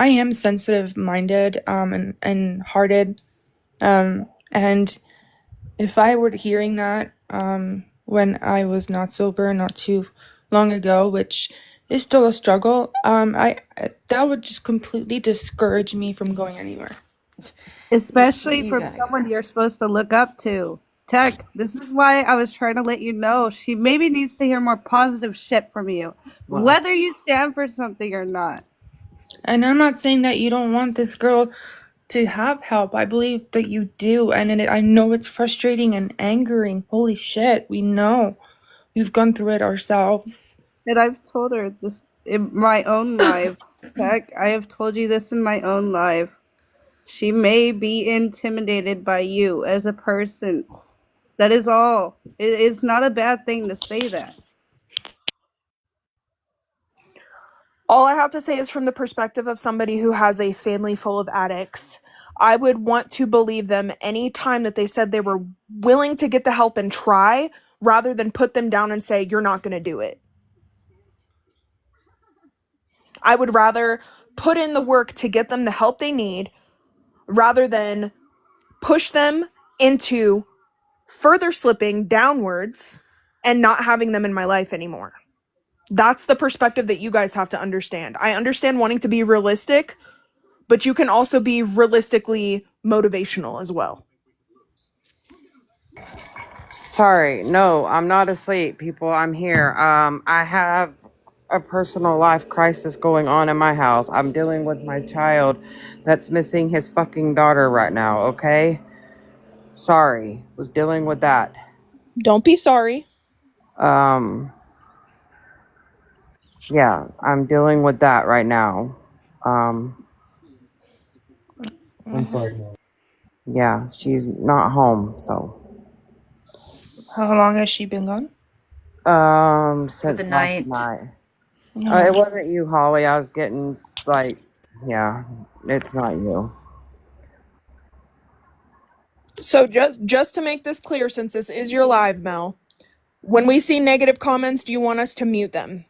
am sensitive minded and hearted. And if I were hearing that when I was not sober not too long ago, which is still a struggle, that would just completely discourage me from going anywhere. Especially You from gotta someone you're supposed to look up to. Tech, this is why I was trying to let you know she maybe needs to hear more positive shit from you, Wow. whether you stand for something or not. And I'm not saying that you don't want this girl to have help. I believe that you do, and I know it's frustrating and angering. Holy shit, we know. We've gone through it ourselves. And I've told her this in my own life. Tech, I have told you this in my own life. She may be intimidated by you as a person. That is all. It's not a bad thing to say that. All I have to say is from the perspective of somebody who has a family full of addicts, I would want to believe them any time that they said they were willing to get the help and try, rather than put them down and say, you're not going to do it. I would rather put in the work to get them the help they need, rather than push them into further slipping downwards and not having them in my life anymore. That's the perspective that you guys have to understand. I understand wanting to be realistic, but you can also be realistically motivational as well. Sorry, no, I'm not asleep, people. I'm here. I have a personal life crisis going on in my house. I'm dealing with my child that's missing his fucking daughter right now, okay? Sorry, was dealing with that. Don't be sorry. Um, yeah, I'm dealing with that right now. Um, I'm sorry. yeah, she's not home, so. How long has she been gone? for the Since last night? night. No. It wasn't you, Holly. I was getting like, yeah, it's not you. So just to make this clear, since this is your live, Mel, when we see negative comments, do you want us to mute them?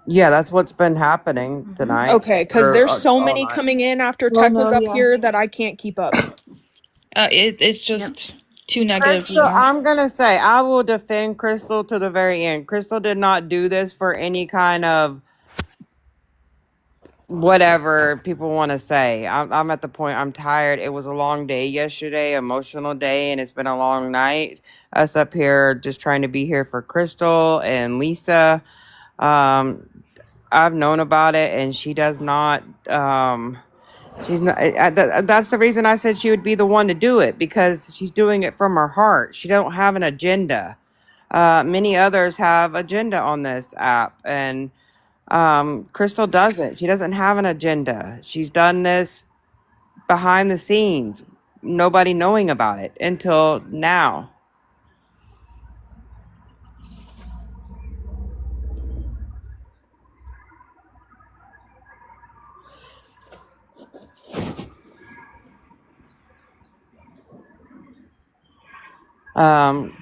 Yeah, that's what's been happening tonight. Okay, because Or there's so all many night. coming in after Well, Tech was no, up yeah. here that I can't keep up. It's Yep. just too negative, you Crystal, know. I'm gonna say I will defend Crystal to the very end. Crystal did not do this for any kind of whatever people want to say. I'm at the point I'm tired. It was a long day yesterday, emotional day, and it's been a long night. Us up here just trying to be here for Crystal and Lisa. Um, I've known about it, and she does not. She's not. That's the reason I said she would be the one to do it, because she's doing it from her heart. She don't have an agenda. Many others have agenda on this app, and Crystal doesn't. She doesn't have an agenda. She's done this behind the scenes, nobody knowing about it until now.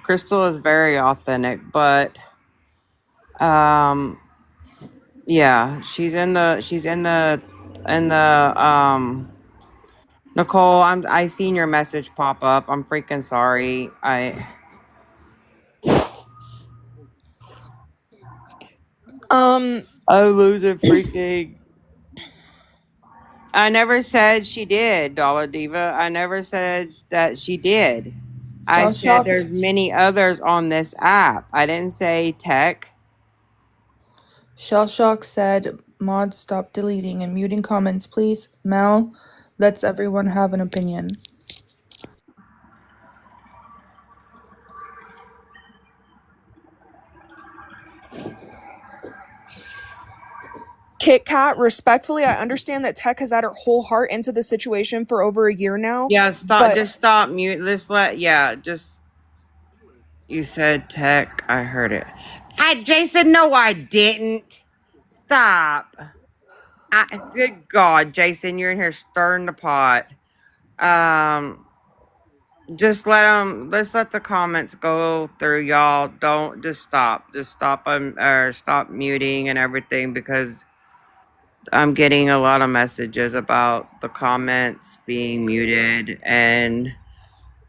Crystal is very authentic, but um, yeah, she's in the Nicole, I seen your message pop up. I'm freaking sorry. Um, I lose it freaking. I never said she did, Dollar Diva. I never said that she did. I Shell said Shock there's many others on this app. I didn't say Tech. Shell Shock said, "Mods, stop deleting and muting comments, please." Mel, lets everyone have an opinion. Kit Kat, respectfully, I understand that Tech has had her whole heart into the situation for over a year now. Yeah, stop. But Just stop. Mute. Let's let. Yeah, just. You said Tech. I heard it. Jason. No, I didn't. Stop. Good God, Jason, you're in here stirring the pot. Um, just let's let the comments go through, y'all. Don't just stop. Just stop or stop muting and everything, because I'm getting a lot of messages about the comments being muted, and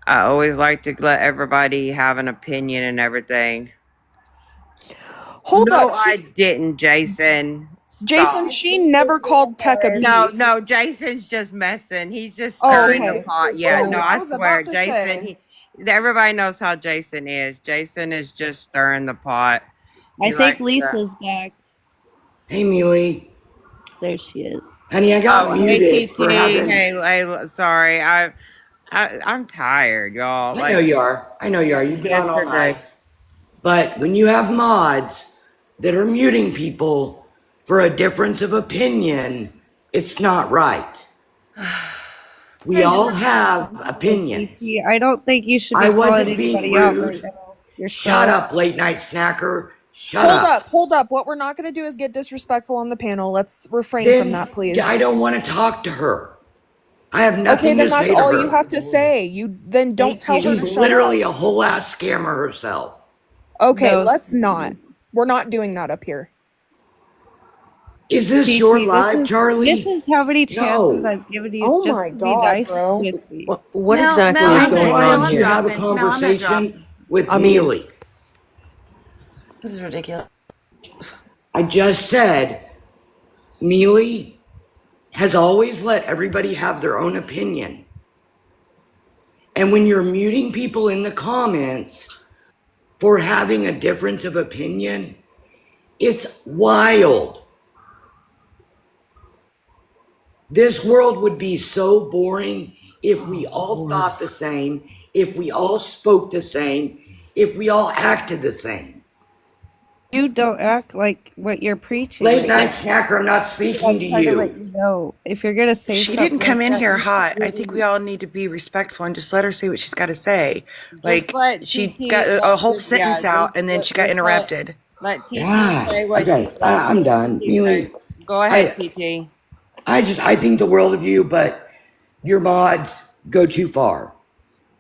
I always like to let everybody have an opinion and everything. hold No, up, I didn't, Jason. Jason, Stop. she never called Tech a No, beast. no, Jason's just messing. He's just Oh, stirring the okay. pot. Yeah, no, I I was swear, about to Jason. say. Everybody knows how Jason is. Jason is just stirring the pot. I He think likes to. Lisa's back. Hey, Muley. There she is. Honey, I got Oh, hey muted for TT. having. Hey, sorry. I'm tired, y'all. I know Like you are. I know you are. You've been on all yesterday. night. But when you have mods that are muting people for a difference of opinion, it's not right. We all have opinions. TT, I don't think you should I be calling wasn't being anybody out right rude. now. Shut Yourself. up, late night snacker. Shut Hold up. up, hold up. What we're not going to do is get disrespectful on the panel. Let's refrain from Then that, please. I don't want to talk to her. I have Okay, nothing then to that's say to all you her. have to say. You then don't Thank tell her She's to you. shut up. literally a whole ass scammer herself. Okay, No. let's not. We're not doing that up here. Is this your TT, live, this Charlie? is how many chances No. I've given you Oh just my to be god, nice bro. with me. What Mel, exactly Mel, is I'm I'm going Mel, trying on I'm to here? have a dropping. Mel, I'm gonna drop. conversation with I mean, Mealy. This is ridiculous. I just said Mealy has always let everybody have their own opinion. And when you're muting people in the comments for having a difference of opinion, it's wild. This world would be so boring if we all Lord. thought the same, if we all spoke the same, if we all acted the same. You don't act like what you're preaching. Late night snacker, I'm not speaking to I'm trying to let you. you know. If you're gonna say She something didn't come like in that, here you should hot. I think we really all need to be respectful and just let her say what she's got to say. Just Like, let she TT. got a whole sentence out and then she got Just interrupted. let TT Yeah. say what Okay. she's got to I'm say. done. TT, Mealy, go ahead, I TT. I think the world of you, but your mods go too far.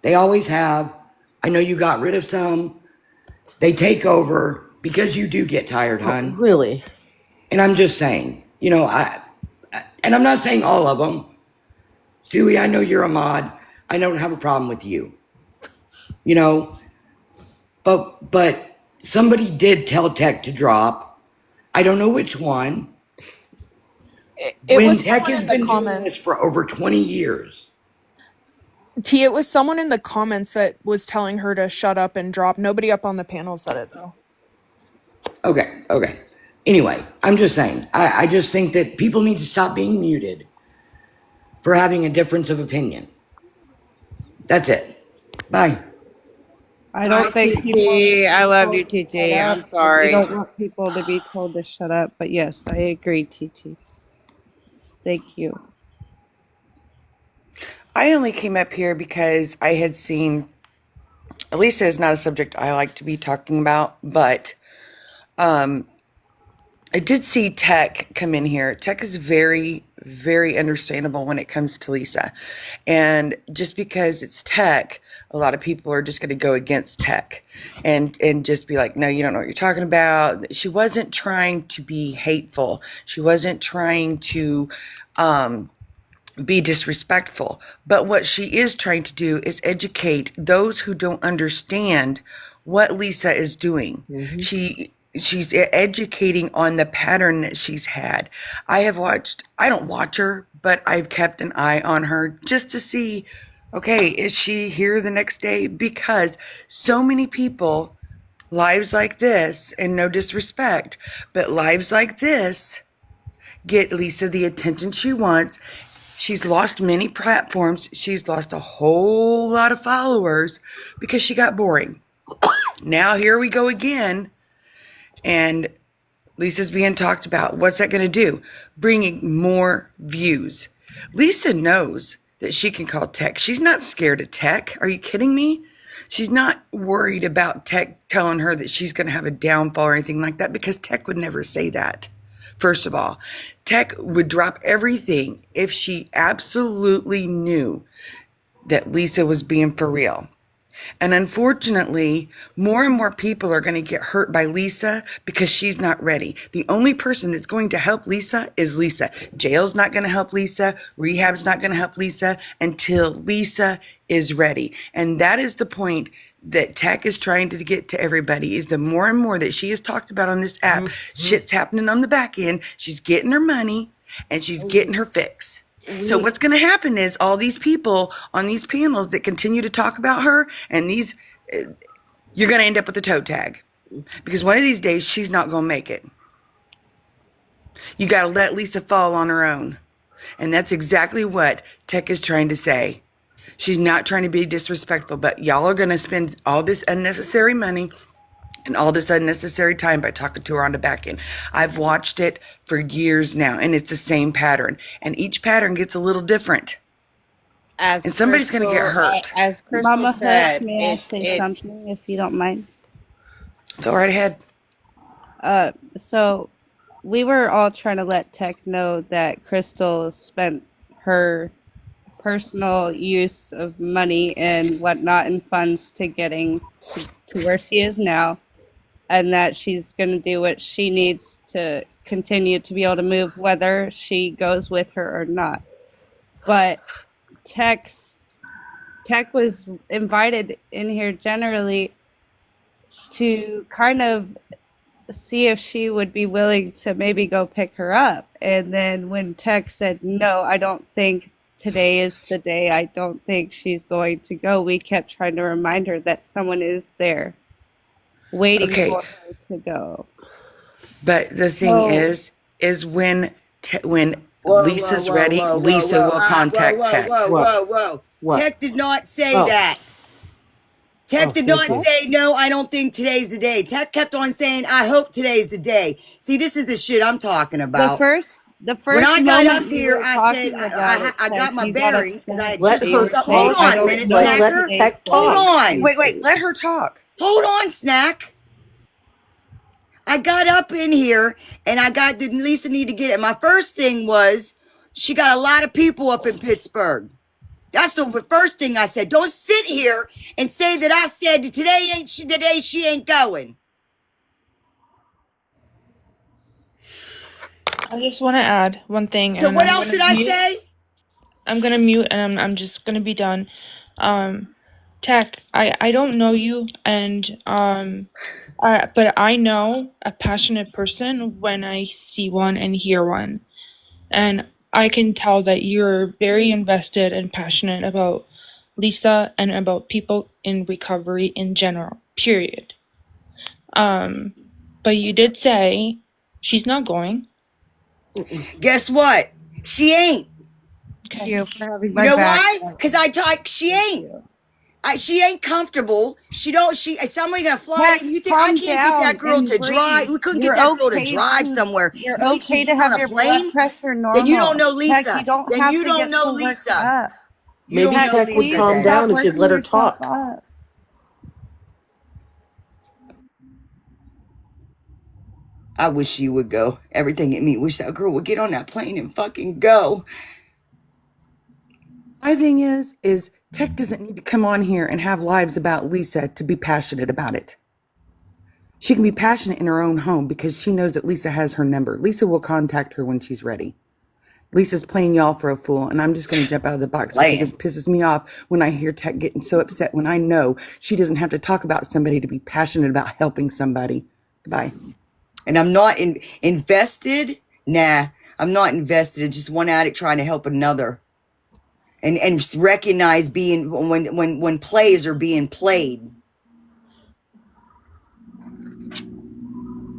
They always have. I know you got rid of some. They take over because you do get tired, Oh, hun. really? And I'm just saying, and I'm not saying all of them. Stewie, I know you're a mod. I don't have a problem with you. You know, but somebody did tell Tech to drop. I don't know which one. It When was Tech someone has in the been doing this for comments. over 20 years. T, it was someone in the comments that was telling her to shut up and drop. Nobody up on the panel said it though. Okay. Anyway, I'm just saying, I just think that people need to stop being muted for having a difference of opinion. That's it. Bye. I Bye, don't think people should TT. I be love you, told to shut TT. up. I'm You sorry. don't want people to be told to shut up, but yes, I agree, TT. Thank you. I only came up here because I had seen, Elisa is not a subject I like to be talking about, but I did see Tech come in here. Tech is very, very understandable when it comes to Lisa. And just because it's Tech, a lot of people are just going to go against Tech and just be like, no, you don't know what you're talking about. She wasn't trying to be hateful. She wasn't trying to be disrespectful. But what she is trying to do is educate those who don't understand what Lisa is doing. Mm-hmm. She's educating on the pattern that she's had. I don't watch her, but I've kept an eye on her just to see, okay, is she here the next day? Because so many people, lives like this, and no disrespect, but lives like this get Lisa the attention she wants. She's lost many platforms. She's lost a whole lot of followers because she got boring. Now here we go again. And Lisa's being talked about. What's that going to do? Bringing more views. Lisa knows that she can call Tech. She's not scared of Tech. Are you kidding me? She's not worried about Tech telling her that she's going to have a downfall or anything like that because Tech would never say that. First of all, Tech would drop everything if she absolutely knew that Lisa was being for real. And unfortunately, more and more people are going to get hurt by Lisa because she's not ready. The only person that's going to help Lisa is Lisa. Jail's not going to help Lisa. Rehab's not going to help Lisa until Lisa is ready. And that is the point that Tech is trying to get to everybody, is the more and more that she has talked about on this app, shit's happening on the back end. She's getting her money and she's getting her fix. So what's going to happen is all these people on these panels that continue to talk about her and you're going to end up with a toe tag because one of these days she's not going to make it. You got to let Lisa fall on her own. And that's exactly what Tech is trying to say. She's not trying to be disrespectful, but y'all are going to spend all this unnecessary money and all this unnecessary time by talking to her on the back end. I've watched it for years now, and it's the same pattern. And each pattern gets a little different. As And somebody's going to get hurt. As Crystal Mama Hush, said, may I say something if you don't mind? Go right ahead. So we were all trying to let Tech know that Crystal spent her personal use of money and whatnot and funds to getting to where she is now, and that she's going to do what she needs to continue to be able to move, whether she goes with her or not. But Tech was invited in here generally to kind of see if she would be willing to maybe go pick her up. And then when Tech said, no, I don't think today is the day, I don't think she's going to go, we kept trying to remind her that someone is there waiting for her to go. But the thing is when Lisa's ready, Lisa will contact Tech. Whoa. Tech did not say that. Tech Oh, did thank not you. say, no, I don't think today's the day. Tech kept on saying, I hope today's the day. See, this is the shit I'm talking about. The When first I got moment up you here, were I said, talking about it, I Tech, got my you got bearings because I upset. had Let just her woke up. Say, Hold talk. I on a don't minute, Like, know if let Snacker. today's Tech the Hold day. talk. on. Wait, let her talk. Hold on, Snack. I got up in here and did Lisa need to get it? My first thing was, she got a lot of people up in Pittsburgh. That's the first thing I said. Don't sit here and say that I said that today ain't the day she ain't going. I just want to add one thing, So and what I'm else gonna did I mute. say? I'm gonna mute, and I'm just gonna be done. Tech, I don't know you, and but I know a passionate person when I see one and hear one, and I can tell that you're very invested and passionate about Lisa and about people in recovery in general. Period. But you did say she's not going. Guess what? She ain't. Thank Okay. you for having You my know back. why? Because she Thank ain't. you. She ain't comfortable. Somebody gonna fly Tech, in. You think I calm can't get that down girl and to drive? breathe. We couldn't get that girl to drive somewhere. You You're think she'd okay to get on have a your blood plane? pressure Then you don't normal. know Tech, Lisa. you don't Then have you to don't get know so worked Lisa. up. You Maybe don't Tech, know Tech would Lisa, please calm then. stop down if you'd working let her yourself talk. up. I wish she would go. Everything in me wish that girl would get on that plane and fucking go. My thing is Tech doesn't need to come on here and have lives about Lisa to be passionate about it. She can be passionate in her own home because she knows that Lisa has her number. Lisa will contact her when she's ready. Lisa's playing y'all for a fool, and I'm just going to jump out of the box because this pisses me off when I hear Tech getting so upset when I know she doesn't have to talk about somebody to be passionate about helping somebody. Goodbye. And I'm not invested. Nah, I'm not invested. It's just one addict trying to help another. And recognize being when plays are being played.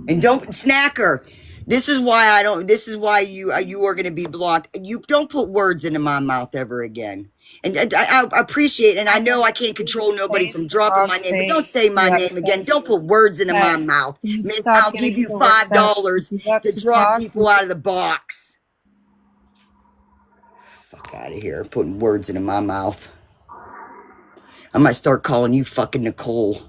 And don't snacker. This is why I don't. This is why you are going to be blocked. You don't put words into my mouth ever again. And I appreciate, and I know I can't control nobody from dropping my name, but don't say my name again. Don't put words into my mouth. Please Miss, stop I'll give getting you so worked up. If $5 you want to to drop talk, people out of the box. Fuck out of here, putting words into my mouth. I might start calling you fucking Nicole.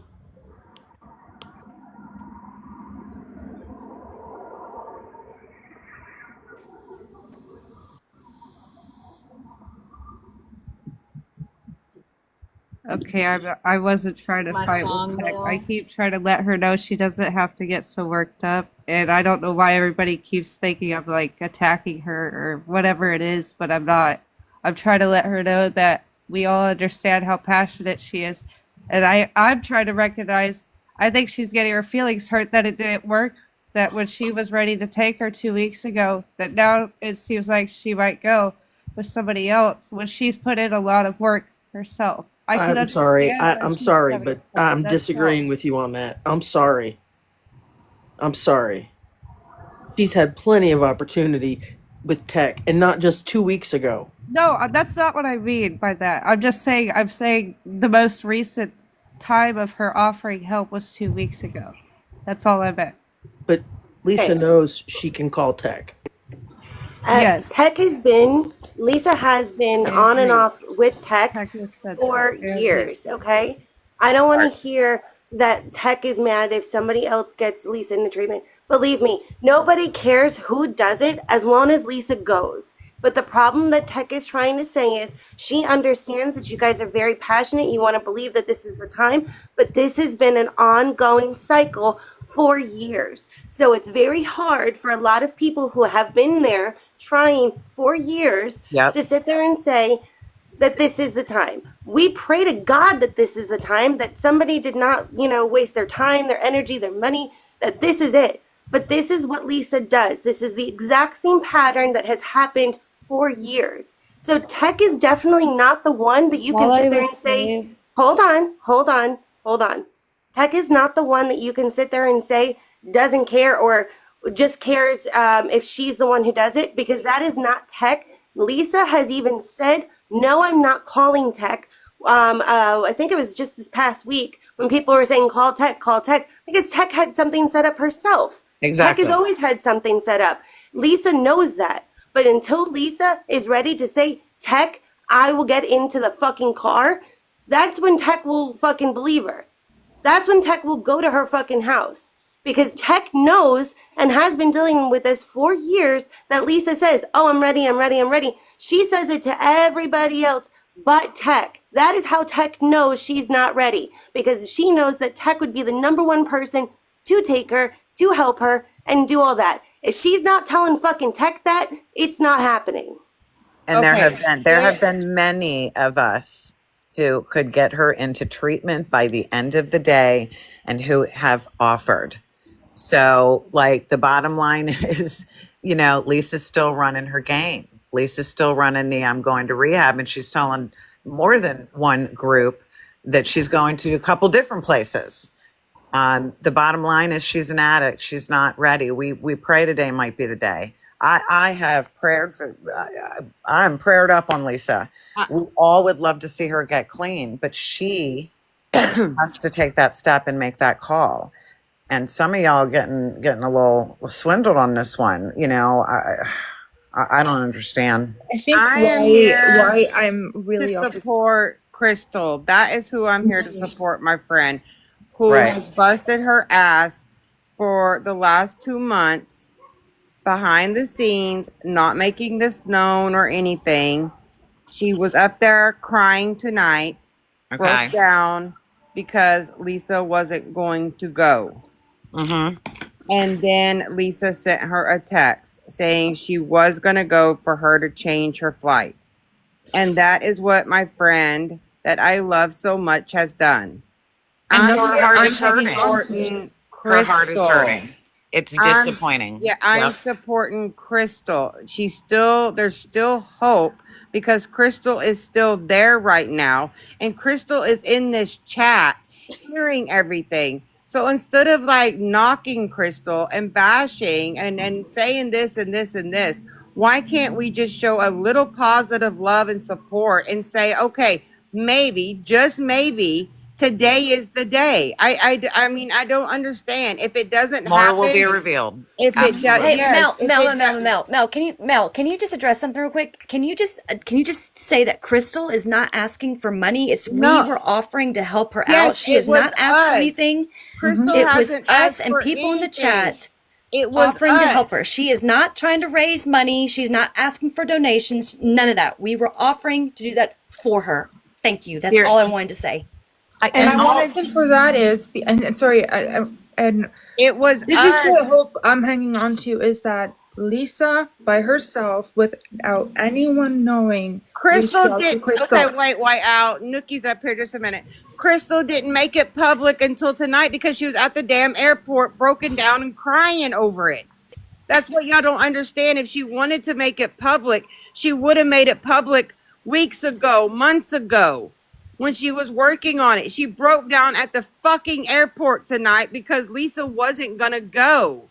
okay, I wasn't trying to My fight with song Tech. I will. keep trying to let her know she doesn't have to get so worked up, and I don't know why everybody keeps thinking I'm like attacking her or whatever it is, but I'm not. I'm trying to let her know that we all understand how passionate she is, and I'm trying to recognize. I think she's getting her feelings hurt that it didn't work. That when she was ready to take her 2 weeks ago, that now it seems like she might go with somebody else when she's put in a lot of work herself. I can I'm sorry. understand why I'm she's sorry, having but a problem. I'm That's all. disagreeing with you on that. I'm sorry. I'm sorry. She's had plenty of opportunity with Tech, and not just 2 weeks ago. No, that's not what I mean by that. I'm saying the most recent time of her offering help was 2 weeks ago. That's all I meant. But Lisa Okay. knows she can call Tech. Tech Yes, has been, Lisa has been I on and agree. off with Tech Tech has said that. for I agree. years, okay? I don't want to hear that Tech is mad if somebody else gets Lisa into treatment. Believe me, nobody cares who does it as long as Lisa goes. But the problem that Tech is trying to say is she understands that you guys are very passionate. You want to believe that this is the time, but this has been an ongoing cycle for years. So it's very hard for a lot of people who have been there trying for years Yep. to sit there and say that this is the time. We pray to God that this is the time, that somebody did not, waste their time, their energy, their money, that this is it. But this is what Lisa does. This is the exact same pattern that has happened for years. So Tech is definitely not the one that you can All I sit there was and say, saying, hold on, hold on, hold on. Tech is not the one that you can sit there and say doesn't care or just cares if she's the one who does it, because that is not Tech. Lisa has even said, no, I'm not calling Tech I think it was just this past week when people were saying call tech, because Tech had something set up herself. Exactly. Tech has always had something set up. Lisa knows that. But until Lisa is ready to say, Tech, I will get into the fucking car, that's when Tech will fucking believe her. That's when Tech will go to her fucking house. Because Tech knows and has been dealing with this for years that Lisa says, oh, I'm ready, I'm ready, I'm ready. She says it to everybody else but Tech. That is how Tech knows she's not ready. Because she knows that Tech would be the number one person to take her, to help her, and do all that. If she's not telling fucking Tech that, it's not happening. And there have been many of us who could get her into treatment by the end of the day and who have offered. So, like, the bottom line is, Lisa's still running her game. Lisa's still running the I'm going to rehab, and she's telling more than one group that she's going to a couple different places. The bottom line is she's an addict. She's not ready. We pray today might be the day. I have prayed for, I'm prayed up on Lisa. We all would love to see her get clean, but she has to take that step and make that call. And some of y'all getting a little swindled on this one. I don't understand. I think I am here why I'm really to support Crystal. That is who I'm here to support, my friend, who Right. has busted her ass for the last 2 months behind the scenes, not making this known or anything. She was up there crying tonight, broke down because Lisa wasn't going to go. Mm-hmm. And then Lisa sent her a text saying she was going to go for her to change her flight. And that is what my friend that I love so much has done. And so I'm her heart I'm is hurting. supporting Her heart is Crystal. hurting. It's disappointing. I'm Yep. supporting Crystal. There's still hope because Crystal is still there right now. And Crystal is in this chat hearing everything. So instead of like knocking Crystal and bashing and saying this and this and this, why can't we just show a little positive love and support and say, okay, maybe, just maybe, today is the day. I mean, I don't understand. If it doesn't More happen, will be revealed. if it does, Hey, yes. Mel, can you just address something real quick? Can you just say that Crystal is not asking for money? It's No. we were offering to help her Yes, out. She it has not was asked for us. anything. Crystal It was hasn't us asked and for people in the anything. chat It was offering to help us. her. She is not trying to raise money. She's not asking for donations. None of that. We were offering to do that for her. Thank you. That's all I wanted to say. And I wanted for that is, and sorry, and it was this is the hope I'm hanging on to is that Lisa by herself, without anyone knowing, Crystal reached out to didn't. Crystal. Okay, wait out. Nookie's up here just a minute. Crystal didn't make it public until tonight because she was at the damn airport, broken down and crying over it. That's what y'all don't understand. If she wanted to make it public, she would have made it public weeks ago, months ago, when she was working on it. She broke down at the fucking airport tonight because Lisa wasn't gonna go.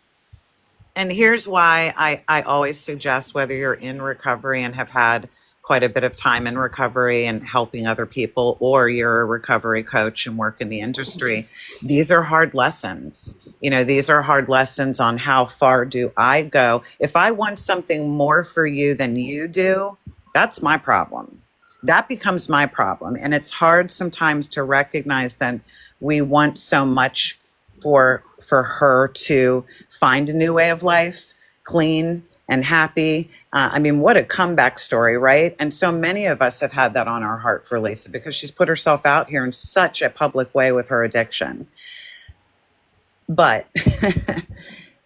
And here's why I always suggest, whether you're in recovery and have had quite a bit of time in recovery and helping other people, or you're a recovery coach and work in the industry, these are hard lessons. These are hard lessons on how far do I go. If I want something more for you than you do, that's my problem. That becomes my problem. And it's hard sometimes to recognize that we want so much for her to find a new way of life, clean and happy. I mean, what a comeback story, right? And so many of us have had that on our heart for Lisa because she's put herself out here in such a public way with her addiction. But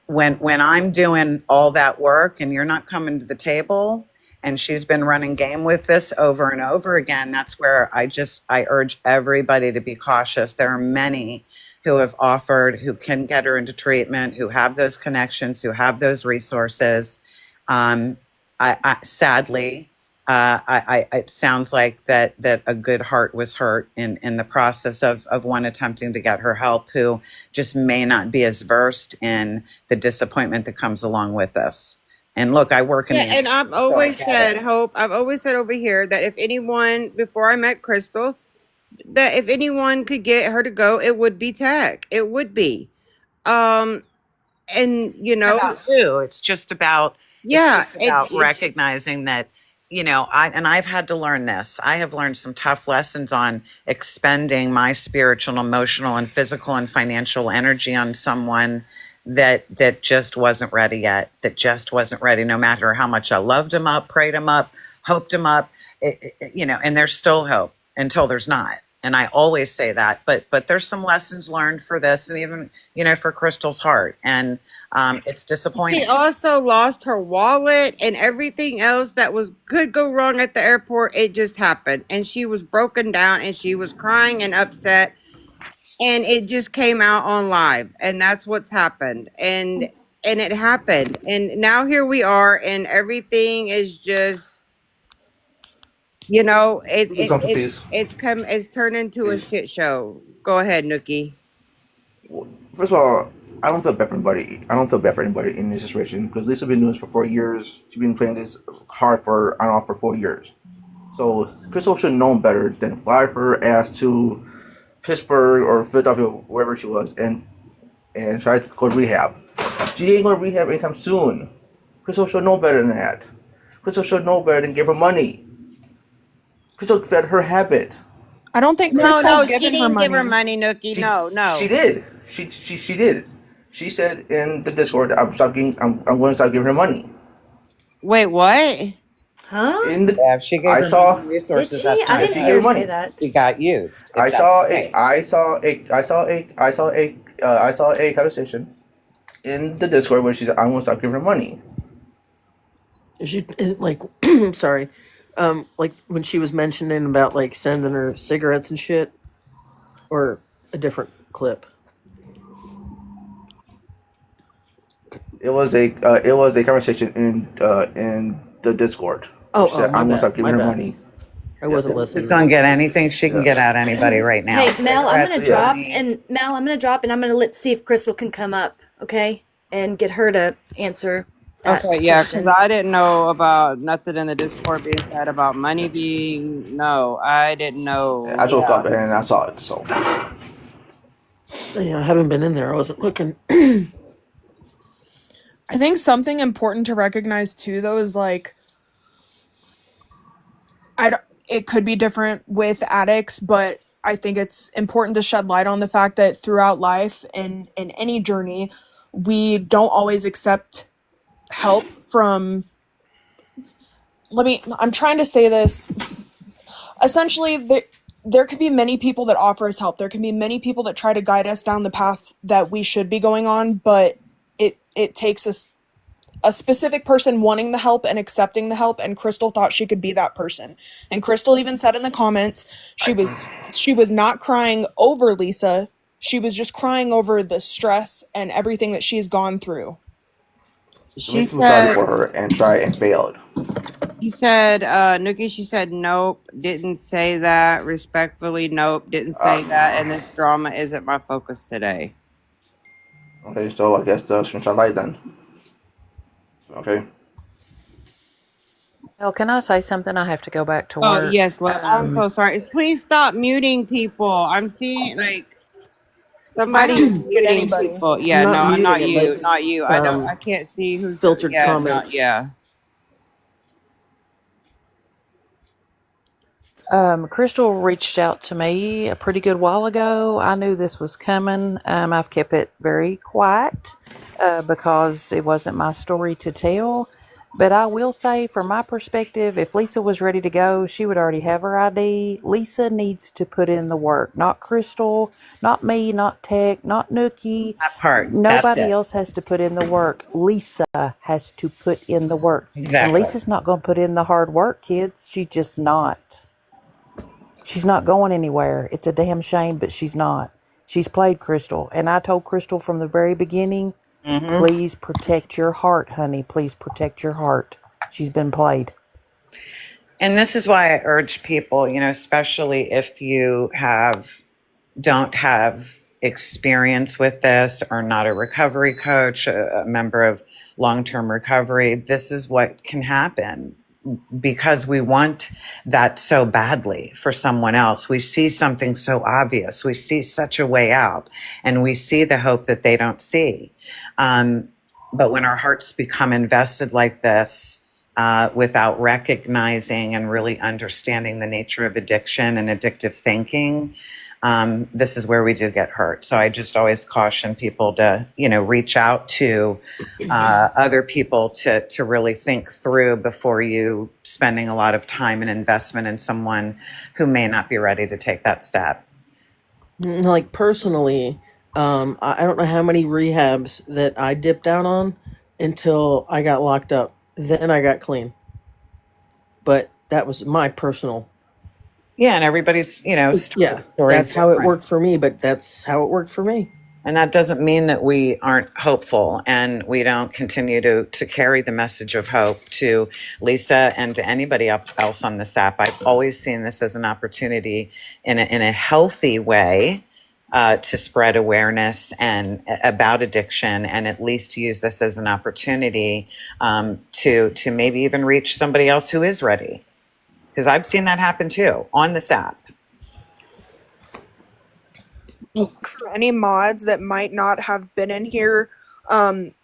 when I'm doing all that work and you're not coming to the table, and she's been running game with this over and over again, that's where I urge everybody to be cautious. There are many who have offered, who can get her into treatment, who have those connections, who have those resources. Sadly, it sounds like that a good heart was hurt in the process of one attempting to get her help, who just may not be as versed in the disappointment that comes along with this. And look, I work in the and I've always said, Hope, I've always said over here that if anyone, before I met Crystal, that if anyone could get her to go, it would be Tech. It would be. Um, and you know, About who. It's yeah, just about recognizing that, I've had to learn this. I have learned some tough lessons on expending my spiritual, emotional, and physical and financial energy on someone that just wasn't ready yet. That just wasn't ready, no matter how much I loved him up, prayed him up, hoped him up, and there's still hope until there's not. And I always say that, but there's some lessons learned for this, and even for Crystal's heart, and it's she disappointing. also lost her wallet and everything else that could go wrong at the airport. It just happened, and she was broken down, and she was crying and upset, and it just came out on live, and that's what's happened, and it happened, and now here we are, and everything is just, it's turned into a shit show. Go ahead, Nookie. First of all, I don't feel bad for anybody. I don't feel bad for anybody in this situation because Lisa been doing this for 4 years. She's been playing this hard for I don't know for 4 years. So Crystal should have known better than fly her ass to Pittsburgh or Philadelphia, wherever she was, and try to go to rehab. She ain't going to rehab anytime soon. Crystal should know better than that. Crystal should know better than give her money. Crystal fed her habit. I don't think No, Crystal's she given her didn't give her money. money, Nookie. No. She did. She did. She said in the Discord, I'm going to stop giving her money. Wait, what? Huh? In the Yeah, she gave I her saw money resources. Did she? That's I not didn't she hear gave her money. say that. She got used. If I that's saw the a case. I saw a conversation in the Discord where she said, I'm going to stop giving her money. Like, sorry, like when she was mentioning about like sending her cigarettes and shit, or a different clip. It was a conversation in the Discord. She said, My I'm going to bad, stop giving my her bad. money. I wasn't She's listening. gonna get anything she can Yeah. get at anybody right now. Hey, Mel, I'm gonna Cigarettes, Yeah. drop, money. and Mel, I'm gonna drop, and I'm gonna see if Crystal can come up, okay, and get her to answer that Okay, yeah, because question. I didn't know about nothing in the Discord being said about money being. No, I didn't know. I woke Yeah. up and I saw it. So Yeah, I haven't been in there. I wasn't looking. I think something important to recognize too, though, is like it could be different with addicts, but I think it's important to shed light on the fact that throughout life and in any journey, we don't always accept help from. I'm trying to say this. Essentially, there can be many people that offer us help. There can be many people that try to guide us down the path that we should be going on, but it takes us a specific person wanting the help and accepting the help, and Crystal thought she could be that person. And Crystal even said in the comments she was not crying over Lisa. She was just crying over the stress and everything that she's gone through. She many people tried said, for her and tried and failed. Nookie, she said, nope, didn't say that. Respectfully, nope, didn't say that. And this drama isn't my focus today. Okay, so I guess the screenshot light then. Okay. Well, can I say something? I have to go back to Oh, work. yes, love. I'm so sorry. Please stop muting people. I'm seeing, like, I somebody is haven't muted muting anybody. people. Yeah, Not no, muting not it, you. but Not you. I can't see who's, filtered yeah, no, comments. yeah. Crystal reached out to me a pretty good while ago. I knew this was coming. I've kept it very quiet because it wasn't my story to tell. But I will say, from my perspective, if Lisa was ready to go, she would already have her ID. Lisa needs to put in the work. Not Crystal, not me, not Tech, not Nookie. That part. That's Nobody it. else has to put in the work. Lisa has to put in the work. And Exactly. Lisa's not going to put in the hard work, kids. She's just not. She's not going anywhere. It's a damn shame, but she's not. She's played Crystal. And I told Crystal from the very beginning, please protect your heart, honey. Please protect your heart. She's been played. And this is why I urge people, especially if you don't have experience with this or not a recovery coach, a member of long-term recovery, this is what can happen. because we want that so badly for someone else. We see something so obvious. We see such a way out, and we see the hope that they don't see. But when our hearts become invested like this, without recognizing and really understanding the nature of addiction and addictive thinking, this is where we do get hurt. So I just always caution people to, reach out to other people to really think through before you spending a lot of time and investment in someone who may not be ready to take that step. Like personally, I don't know how many rehabs that I dipped out on until I got locked up. Then I got clean. But that was my personal. Yeah, and everybody's, Yeah, story's that's how it different. worked for me, but that's how it worked for me. And that doesn't mean that we aren't hopeful and we don't continue to carry the message of hope to Lisa and to anybody else on this app. I've always seen this as an opportunity in a healthy way to spread awareness and about addiction, and at least use this as an opportunity to maybe even reach somebody else who is ready. Because I've seen that happen too on this app. For any mods that might not have been in here,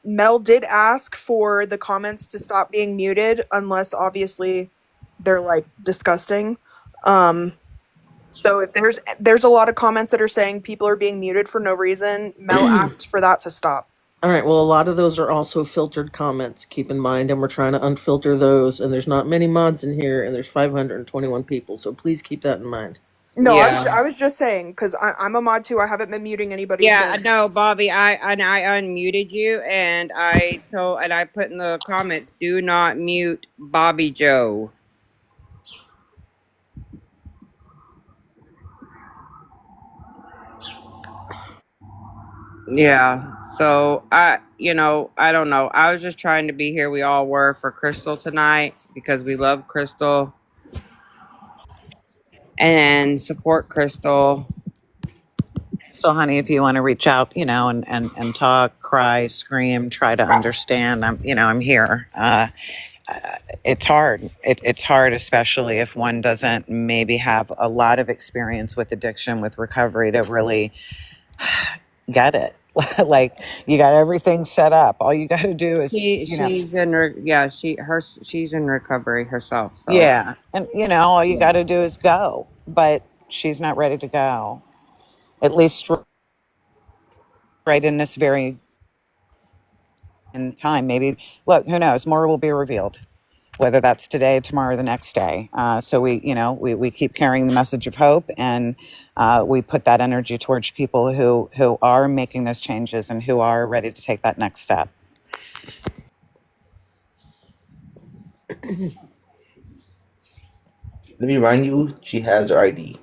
Mel did ask for the comments to stop being muted unless obviously they're like disgusting. So if there's a lot of comments that are saying people are being muted for no reason, Mel asked for that to stop. All right, well, a lot of those are also filtered comments, keep in mind, and we're trying to unfilter those, and there's not many mods in here, and there's 521 people, so please keep that in mind. No, Yeah. I was just saying because I'm a mod too. I haven't been muting anybody. Yeah, since. no, Bobby, I unmuted you, and I put in the comments, do not mute Bobby Joe. Yeah, so I don't know. I was just trying to be here. We all were for Crystal tonight because we love Crystal and support Crystal. So, honey, if you want to reach out, and talk, cry, scream, try to understand, I'm here. It's hard. It's hard, especially if one doesn't maybe have a lot of experience with addiction, with recovery, to really get it. Like, you got everything set up. All you got to do is, She's in she's in recovery herself. So. yeah, and all you got to do is go. But she's not ready to go. At least right in this very in time. Maybe, look, who knows? More will be revealed, whether that's today, tomorrow, or the next day. So we keep carrying the message of hope, and we put that energy towards people who are making those changes and who are ready to take that next step. Let me remind you, she has her ID.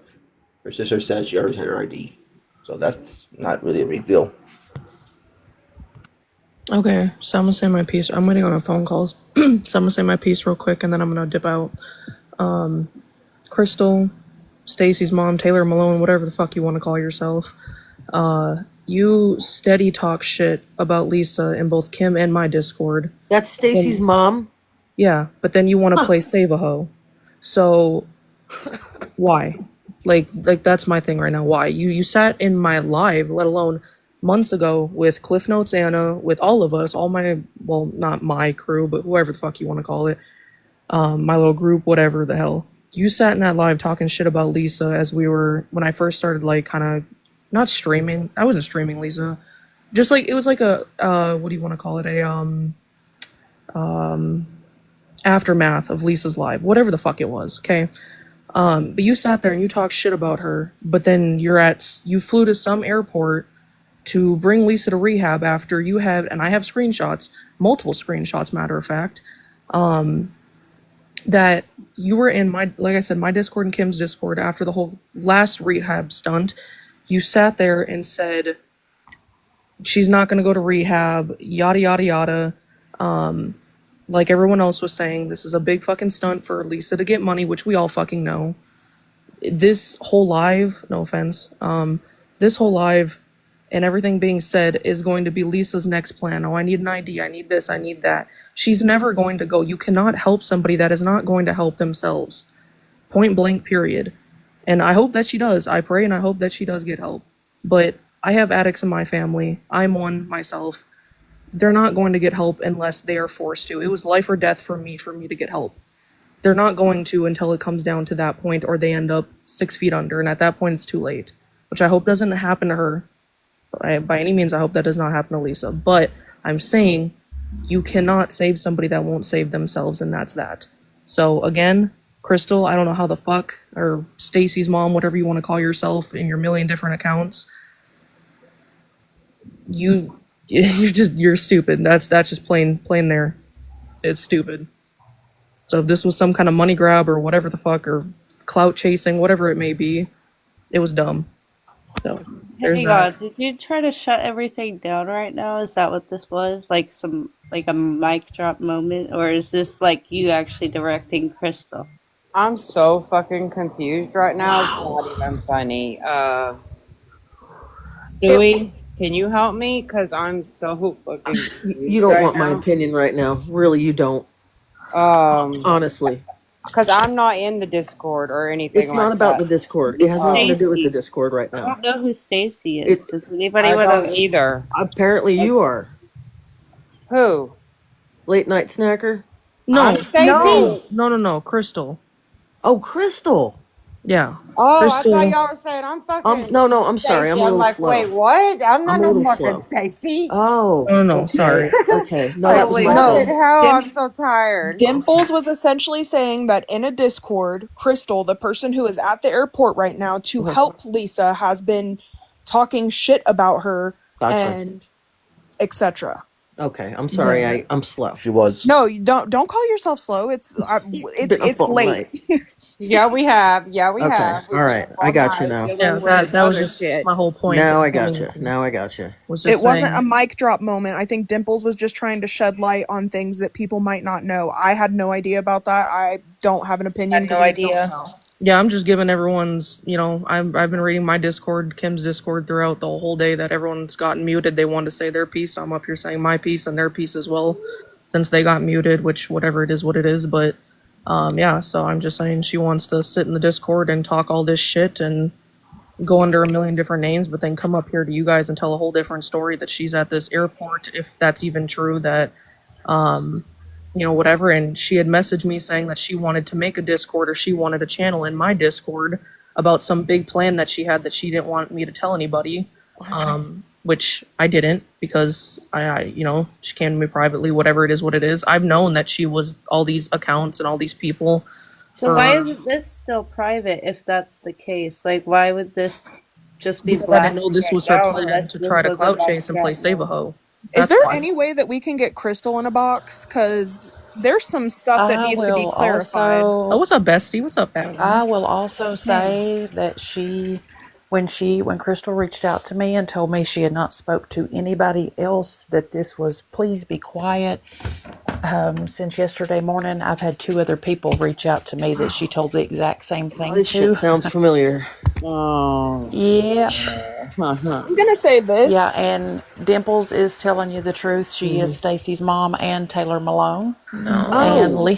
Her sister says she already had her ID. So that's not really a big deal. Okay, so I'm gonna say my piece. I'm waiting on a phone calls. So I'm gonna say my piece real quick and then I'm gonna dip out. Crystal, Stacy's mom, Taylor Malone, whatever the fuck you want to call yourself. You steady talk shit about Lisa in both Kim and my Discord. That's Stacy's mom? Yeah, but then you want to play Save a Ho. So why? Like that's my thing right now. Why? You sat in my live, let alone months ago, with Cliff Notes Anna, with all of us, all my, well, not my crew, but whoever the fuck you want to call it, my little group, whatever the hell. You sat in that live talking shit about Lisa as we were, when I first started, like, kind of, not streaming. I wasn't streaming Lisa. Just like, it was like a, what do you want to call it? Aftermath of Lisa's live, whatever the fuck it was, okay? But you sat there and you talked shit about her, but then you flew to some airport to bring Lisa to rehab after you had, and I have screenshots, multiple screenshots, matter of fact, that you were in my, like I said, my Discord and Kim's Discord after the whole last rehab stunt. You sat there and said, she's not going to go to rehab, yada, yada, yada. Like everyone else was saying, this is a big fucking stunt for Lisa to get money, which we all fucking know. This whole live, no offense, this whole live, and everything being said is going to be Lisa's next plan. Oh, I need an ID. I need this. I need that. She's never going to go. You cannot help somebody that is not going to help themselves. Point blank, period. And I hope that she does. I pray and I hope that she does get help. But I have addicts in my family. I'm one myself. They're not going to get help unless they are forced to. It was life or death for me to get help. They're not going to until it comes down to that point or they end up 6 feet under. And at that point, it's too late, which I hope doesn't happen to her. By any means, I hope that does not happen to Lisa. But I'm saying you cannot save somebody that won't save themselves, and that's that. So again, Crystal, I don't know how the fuck, or Stacy's mom, whatever you want to call yourself in your million different accounts, you're stupid. That's just plain there. It's stupid. So if this was some kind of money grab or whatever the fuck, or clout chasing, whatever it may be, it was dumb. So there's Hang that. on, did you try to shut everything down right now? Is that what this was? Like a mic drop moment? Or is this like you actually directing Crystal? I'm so fucking confused right now. It's Wow. not even funny. It Stewie, can you help me? Cause I'm so fucking You confused don't right want my now. opinion right now. Really, you don't. Um, Honestly. cause I'm not in the Discord or anything It's not like about that. the Discord. It Who's has nothing to do with the Stacy? Discord right I now. don't know who Stacy is. It Does anybody I want don't to? either. apparently Like, you are. who? Late night snacker? I'm No, Stacy? no, Crystal. Oh, Crystal. Yeah, Oh, I thought Crystal. y'all were saying I'm fucking No, I'm sorry. Stacy. I'm a I'm little like, wait, slow. what? I'm I'm not a no little fucking slow. Stacy. Oh, No, okay. sorry. Okay. No, that Like, was Wait, my what the no. fault. hell? Dim I'm so tired. Dimples was essentially saying that in a Discord, Crystal, the person who is at the airport right now to help Lisa, has been talking shit about her Gotcha. and etc. Okay. I'm sorry. Yeah. I'm slow. She was. No, you don't call yourself slow. Been up It's all late. night. Yeah, we have. Yeah, we Okay. have. We've All been right. up I all got you night now. Yeah, dealing with that was other just shit. my whole point Now of I got coming. you. Now I got you. Was It just wasn't a saying. mic drop moment. I think Dimples was just trying to shed light on things that people might not know. I had no idea about that. I don't have an opinion Had no because I don't idea. know. Yeah, I'm just giving everyone's. I've been reading my Discord, Kim's Discord throughout the whole day that everyone's gotten muted. They wanted to say their piece, so I'm up here saying my piece and their piece as well, since they got muted. Which whatever it is, what it is. But yeah. So I'm just saying she wants to sit in the Discord and talk all this shit and go under a million different names, but then come up here to you guys and tell a whole different story that she's at this airport, if that's even true, that um whatever. And she had messaged me saying that she wanted to make a Discord, or she wanted a channel in my Discord about some big plan that she had that she didn't want me to tell anybody. Which I didn't, because she came to me privately, whatever it is, what it is. I've known that she was all these accounts and all these people So why for, isn't this still private if that's the case? Like, why would this just be because I didn't know blasting this right was her now plan unless to this try to was a clout mic chase and play drop save a moment? hoe. Is That's there why. any way that we can get Crystal in a box? Because there's some stuff that I needs to be will clarified. Oh, also what's up, bestie? What's up, Patty? I will also Hmm. say that when Crystal reached out to me and told me she had not spoke to anybody else, that this was please be quiet. Since yesterday morning, I've had two other people reach out to me that she told the exact same Oh, thing this shit to. sounds familiar. Oh, Yep. I'm gonna say Yeah, this. and Dimples is telling you the truth. She is Hmm. Stacy's mom and Taylor Malone. And No. Oh,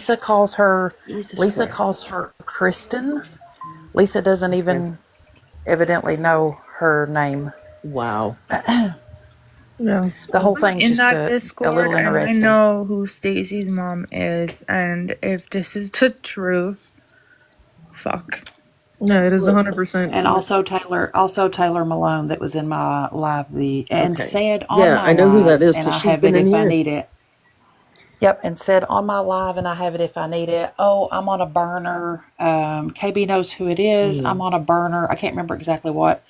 Jesus Lisa Christ. calls her Kristen. Lisa doesn't Okay. even evidently know her name. Wow. Yeah, it's The whole fine. I'm thing's in just that a Discord little and I interesting. know who Stacy's mom is, and if this is the truth, fuck. Yeah, it is Look. 100% And true. also Taylor Malone that was in my live and Okay. said on Yeah, my I know who that live, is and because I she's have been it in if I here. need it. Yep, and said on my live, and I have it if I need it. Oh, I'm on a burner. KB knows who it is. I'm Mm. on a burner. I can't remember exactly what.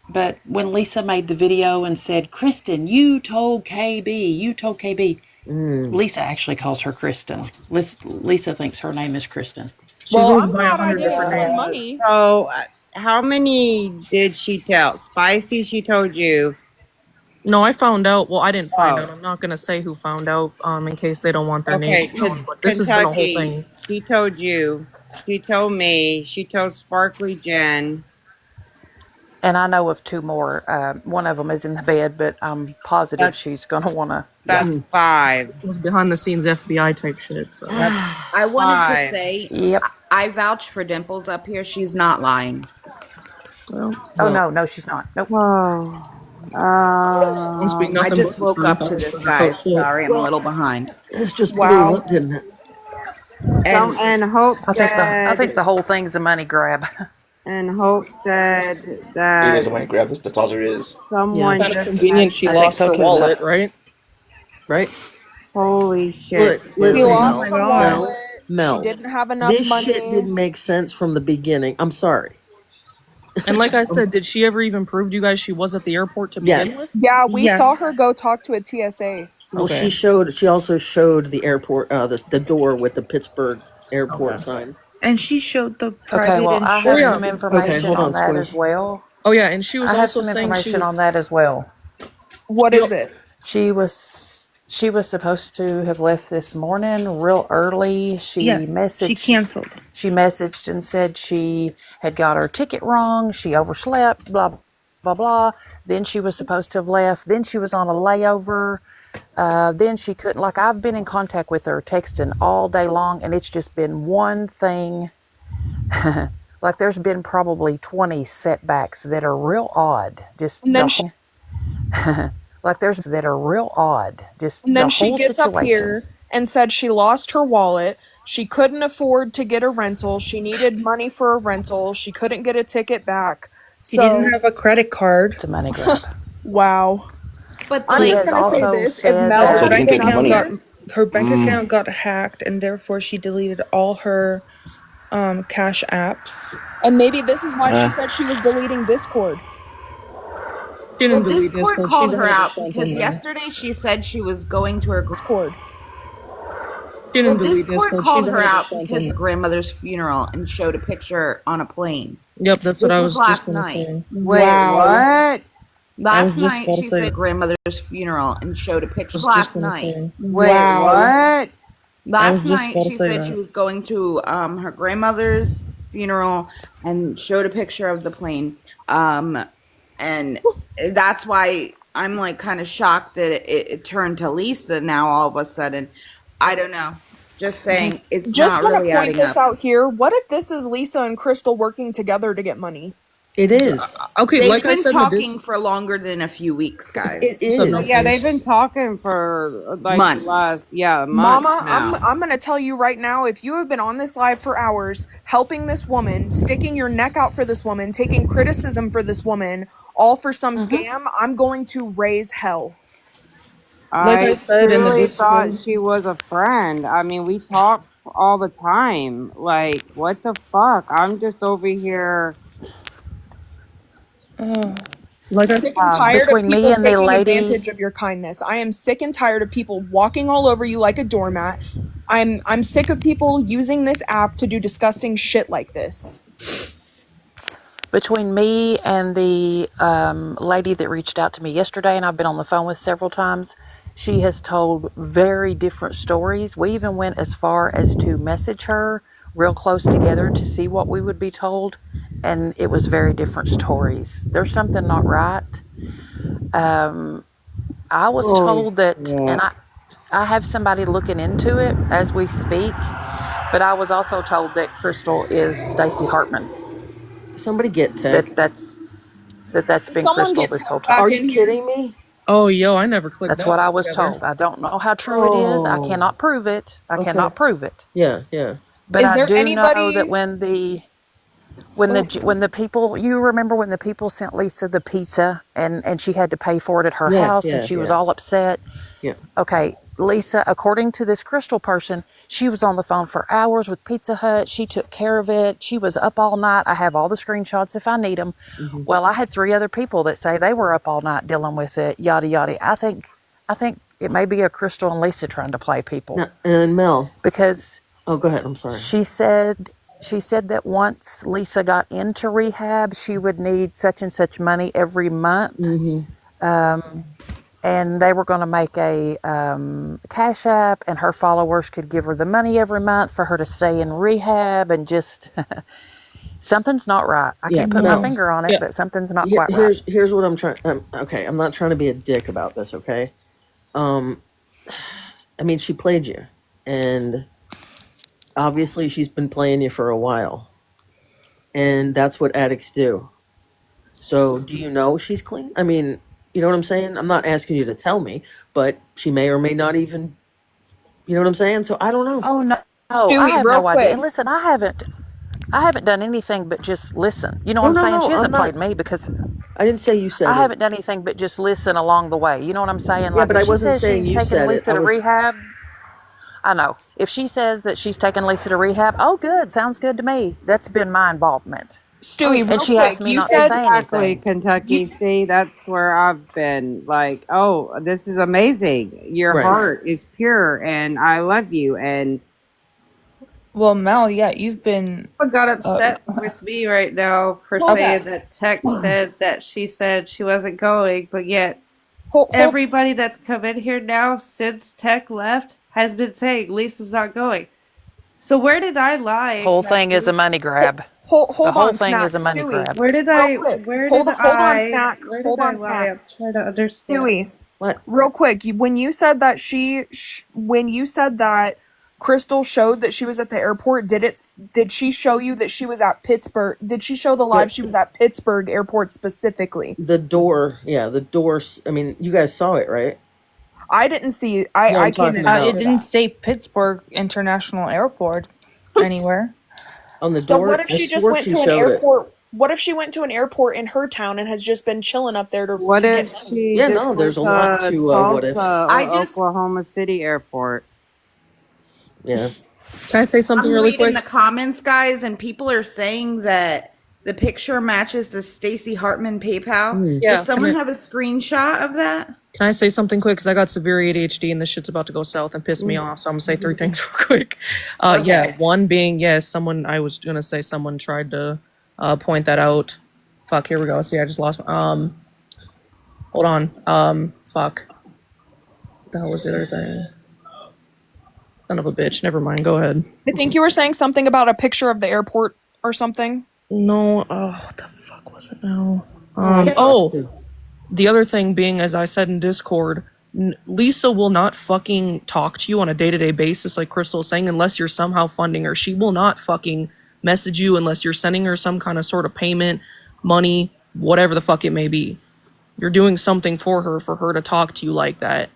But when Lisa made the video and said, Kristen, you told KB, Mm. Lisa actually calls her Kristen. Lisa thinks her name is Kristen. She Well, goes I'm by a glad I hundred didn't different send names. money. So, how many did she tell? Spicy, she told you. No, I found out. Well, I didn't find Oh, out. I'm not gonna say who found out, in case they don't want their okay. names known. But this has been a whole Kentucky, thing. she told you. She told me. She told Sparkly Jen. And I know of 2 more. One of them is in the bed, but I'm positive That's she's going to want to. that's 5. It was behind the scenes FBI type shit. So That's I wanted to 5. say, Yep. I vouch for Dimples up here. She's not lying. well, Oh, Well, no, she's not. Nope. Oh, must be I nothing but just the woke truth. up I to don't this, sugarcoat guys. shit. Sorry, I'm a well, little behind. this just blew Wow. up, didn't it? And and Hope I think said the whole thing's a money grab. It is a that money grab. That's all there is. Yeah. someone Kind of just convenient. She I think lost so her too, though. wallet, right? Right. holy shit, Look, She Stu. listen, lost lost Mel. her her wallet. wallet. Mel. She Mel. didn't have enough This shit money. didn't make sense from the beginning. I'm sorry. And like I said, did she ever even prove to you guys she was at the airport to begin Yes. with? Yeah, we Yeah. saw her go talk to a TSA. Well, Okay. She also showed the airport, the door with the Pittsburgh airport Okay. sign. And she showed the Okay, private well, I Oh have yeah. some insurance. Okay, information hold on on, that Square. as well. Oh yeah, and she was I have also some saying she information was. on that as well. What She, is it? She was supposed to have left this morning real early. Yes, she canceled. She messaged and said she had got her ticket wrong. She overslept. Blah blah blah. Then she was supposed to have left. Then she was on a layover. Then she couldn't. Like, I've been in contact with her, texting all day long, and it's just been one thing. Like, there's been probably 20 setbacks that are real odd. Just And the then she whole. Like, there's that are real odd. Just and the then she whole gets up situation. here and said she lost her wallet. She couldn't afford to get a rental. She needed money for a rental. She couldn't get a ticket back. She didn't So, have a credit card. It's a money grab. wow. but I'm She like, just has gonna say also this: if said Mel So Her she that. can bank wasn't take the up account money. got here, her bank account got hacked, and therefore she deleted all her cash apps. and maybe this is why she Uh, said she was deleting Discord. She well, didn't delete Discord Discord. She's called her 100% out because in there. yesterday she said she was going to her. Discord. She Well, didn't delete Discord Discord. She's called her out 100% because in of there. grandmother's funeral and showed a picture on a plane. Yep, that's what This I was was just last gonna night. say. Wait, Wow. what? I Last was just night about to she say said that. grandmother's funeral and showed a picture. I was just Last gonna night. say. Wait, Wow. what? I Last was just night about to she say said she that. was going to her grandmother's funeral and showed a picture of the plane. And that's why I'm like kind of shocked that it turned to Lisa now all of a sudden. I don't know. Just saying, it's Just not want to really point adding this up. out here. What if this is Lisa and Crystal working together to get money? It is. Okay, They've like I been said, talking for longer than a few weeks, It guys. so no Yeah, is. they've please. been talking for like the Months. last months Mama, now. I'm gonna tell you right now, if you have been on this live for hours, helping this woman, sticking your neck out for this woman, taking criticism for this woman, all for some scam, I'm going to raise hell. Like I I said in the truly thought Discord. she was a friend. I mean, we talk all the time. Like, what the fuck? I'm just over here. Oh, Like I Sick and tired of Between me people and the taking lady. advantage of your kindness. I am sick and tired of people walking all over you like a doormat. I'm sick of people using this app to do disgusting shit like this. Between me and the lady that reached out to me yesterday, and I've been on the phone with several times, she has told very different stories. We even went as far as to message her real close together to see what we would be told, and it was very different stories. There's something not right. I was Holy told that, and shit. I have somebody looking into it as we speak, but I was also told that Crystal is Stacy Hartman. Somebody get That Tech. that's that's been Someone Crystal get this whole Tech time. back Are you in here. kidding me? Oh yo, I never clicked That's that what I one was together. told. I don't know how true it is. I Oh. cannot prove it. I Okay. cannot prove it. Yeah, yeah. But Is I there do know that anybody? when the people, you remember when the people sent Lisa the pizza and she had to pay for it at her Yeah, house and yeah, she was yeah. all upset. Yeah. Okay, Lisa, according to this Crystal person, she was on the phone for hours with Pizza Hut. She took care of it. She was up all night. I have all the screenshots if I need them. Hmm. Well, I had 3 other people that say they were up all night dealing with it. Yada yada. I think it may be a Crystal and Lisa trying to play people Now, and Mel. because Oh, go ahead. I'm sorry. she said that once Lisa got into rehab, she would need such and such money every month. Hmm. And they were going to make a cash app, and her followers could give her the money every month for her to stay in rehab and just Something's not right. I Yeah, can't put my no. finger on it, Yeah. but something's not quite right. Here's what I'm trying. Okay, I'm not trying to be a dick about this. Okay, um, I mean she played you, and obviously she's been playing you for a while, and that's what addicts do. So, do you know she's clean? I mean, you know what I'm saying? I'm not asking you to tell me, but she may or may not even. You know what I'm saying? So I don't know. Oh no, no, I Stewie, have real no idea. quick. And listen, I haven't done anything but just listen. You know what No, I'm no, saying? no. She I'm hasn't not. played me because I didn't say you I said it. haven't done anything but just listen along the way. You know what I'm saying? Yeah, Like but if I she wasn't says saying she's you taking said it. I Lisa to was. rehab, I know. If she says that she's taking Lisa to rehab, oh good, sounds good to me. That's been my involvement. Oh Stewie, yeah. And real she asked quick. me You not to said say Exactly, anything. you Kentucky. See, that's where I've been. Like, oh, this is amazing. Your Right. heart is pure, and I love you. And Well, Mel, yeah, you've been. Got upset with me right now for hold, saying that Tech said that she said she wasn't going, but yet hold. everybody that's come in here now since Tech left has been saying Lisa's not going. So where did I lie Whole thing is a exactly? money grab. The Hold whole on, thing Snack. is a money Stewie, grab. Where did real I quick. where did Hold on, I Snack. where Hold did I on, lie? Snack. I'm trying to understand. Stewie, What? real quick. When you said that when you said that Crystal showed that she was at the airport, did she show you that she was at Pittsburgh? Did she show the live Right. she was at Pittsburgh airport specifically? The door. Yeah, the door. I mean, you guys saw it, right? I didn't see. No, I I'm came talking in about It after didn't that. say Pittsburgh International Airport anywhere. on the So what door. if I she just swore went she to an showed it. airport? What if she went to an airport in her town and has just been chilling up there what to if get money? she Yeah, just no, went there's a lot to to what ifs. Tulsa I or just Oklahoma City Airport? Yeah. Can I say something I'm really reading quick? the comments, guys, and people are saying that the picture matches the Stacy Hartman PayPal. Mm. Does Yeah. someone have a screenshot of that? Can I say something quick? Because I got severe ADHD and this shit's about to go south and piss me off. So I'm gonna say three things real quick. Yeah. Okay. One being, yes, someone, I was gonna say someone tried to point that out. Fuck, here we go. See, I just lost my, hold on. Fuck. What the hell was the other thing? Son of a bitch. Never mind. Go ahead. I think you were saying something about a picture of the airport or something. No, what the fuck was it now? Oh, I'm lost too. The other thing being, as I said in Discord, Lisa will not fucking talk to you on a day-to-day basis, like Crystal is saying, unless you're somehow funding her. She will not fucking message you unless you're sending her some kind of sort of payment, money, whatever the fuck it may be. You're doing something for her to talk to you like that.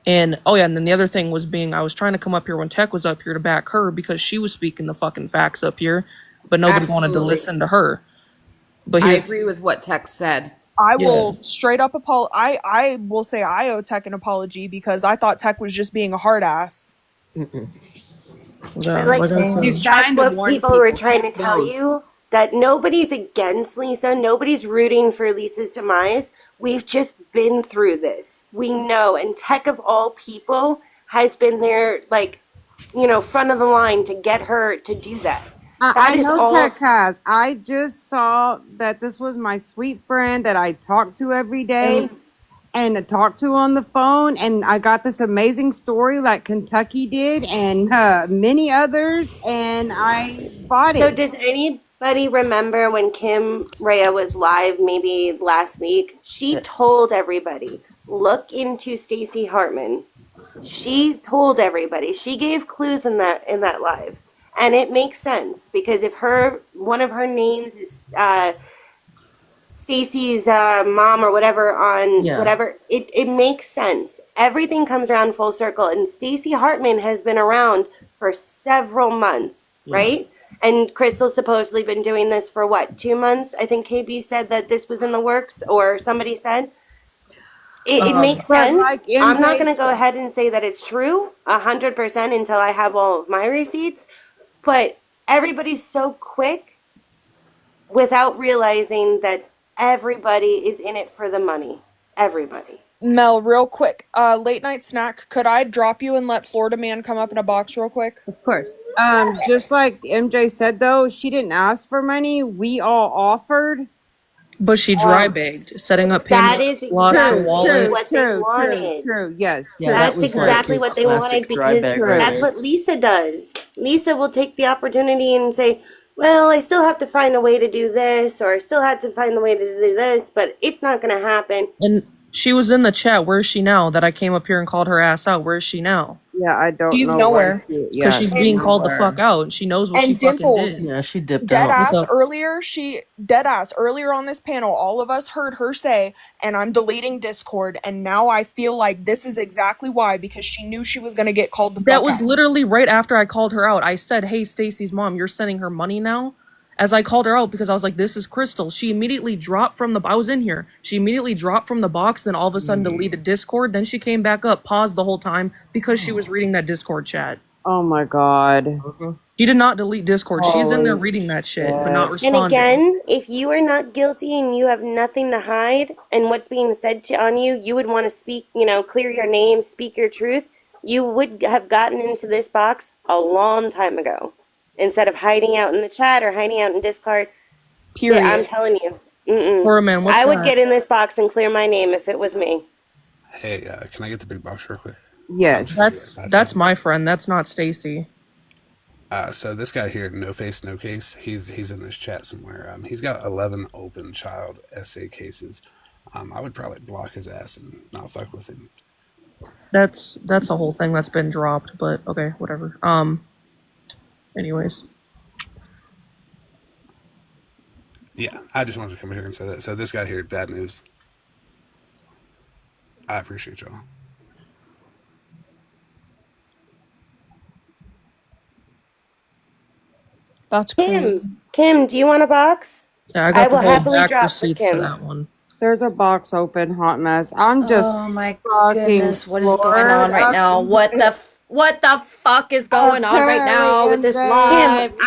And, oh yeah, and then the other thing was being, I was trying to come up here when Tech was up here to back her because she was speaking the fucking facts up here, but nobody wanted to Absolutely. listen to her. But I here's, agree with what Tex said. I yeah. will straight up I will say I owe Tech an apology because I thought Tech was just being a hard ass. Mm-mm. Yeah, Like like I said. She's that's trying to what warn people were people. trying to Tex tell knows. you, that nobody's against Lisa, nobody's rooting for Lisa's demise. We've just been through this. We know, and Tech of all people has been there, like, front of the line to get her to do that. That I is know all. Tech has. I just saw that this was my sweet friend that I talk to every day and talk to on the phone. And I got this amazing story like Kentucky did and many others. And I bought So it. does anybody remember when Kim Rhea was live maybe last week? She told everybody, look into Stacey Hartman. She told everybody. She gave clues in that live. And it makes sense because if one of her names is Stacy's mom or whatever on Yeah. whatever, it makes sense. Everything comes around full circle, and Stacey Hartman has been around for several months, Yes. right? And Crystal's supposedly been doing this for what, 2 months? I think KB said that this was in the works, or somebody said. It makes But sense. like I'm not going MJ to go ahead and say that it's true 100% until I have all of my receipts. But everybody's so quick without realizing that everybody is in it for the money. Everybody. Mel, real quick, late night snack. Could I drop you and let Florida Man come up in a box real quick? Of course. just like MJ said though, she didn't ask for money. We all offered. But she dry bagged, setting up That payment, is lost her exactly wallet. what they wanted. True. Yes, Yeah, true, that That's was like exactly a what they wanted classic dry because bag, true. right? that's what Lisa does. Lisa will take the opportunity and say, well, I still have to find a way to do this, or I still had to find a way to do this, but it's not going to happen. And she was in the chat. Where is she now? That I came up here and called her ass out. Where is she now? Yeah, I don't She's know where nowhere. she. Because Yeah, she's she's being called the nowhere. fuck out. She knows what she And fucking Dimples, did. Yeah, she dipped dead out. What's ass up? earlier, earlier on this panel, all of us heard her say, and I'm deleting Discord, and now I feel like this is exactly why, because she knew she was gonna get called the That fuck was out. literally right after I called her out. I said, "Hey, Stacy's mom, you're sending her money now." As I called her out because I was like, "This is Crystal." She immediately dropped from the. I was in here. She immediately dropped from the box. Then all of a sudden deleted Discord. Then she came back up, paused the whole time because she was reading that Discord chat. Oh my god. She did not delete Discord. She's in there Holy reading that shit, but not shit. And responding. again, if you are not guilty and you have nothing to hide and what's being said on you, you would want to speak, clear your name, speak your truth. You would have gotten into this box a long time ago instead of hiding out in the chat or hiding out in Discord. Yeah, I'm Period. telling you. Mm-mm. Horror man, what's I would that? get in this box and clear my name if it was me. Hey, can I get the big box real quick? Yes. That's my friend. That's not Stacy. So this guy here, No Face No Case, he's in this chat somewhere. He's got 11 open child essay cases. I would probably block his ass and not fuck with him. That's a whole thing that's been dropped, but okay, whatever. Anyways. Yeah, I just wanted to come here and say that. So this guy here, bad news. I appreciate y'all. That's crazy. Kim, do you want a box? Yeah, I I got the will whole happily back drop for receipts to Kim. that one. There's a box open, hot mess. I'm just Oh my fucking goodness, what is going floored. on right now? What the fuck is going on right now Apparently, with this Kim, live?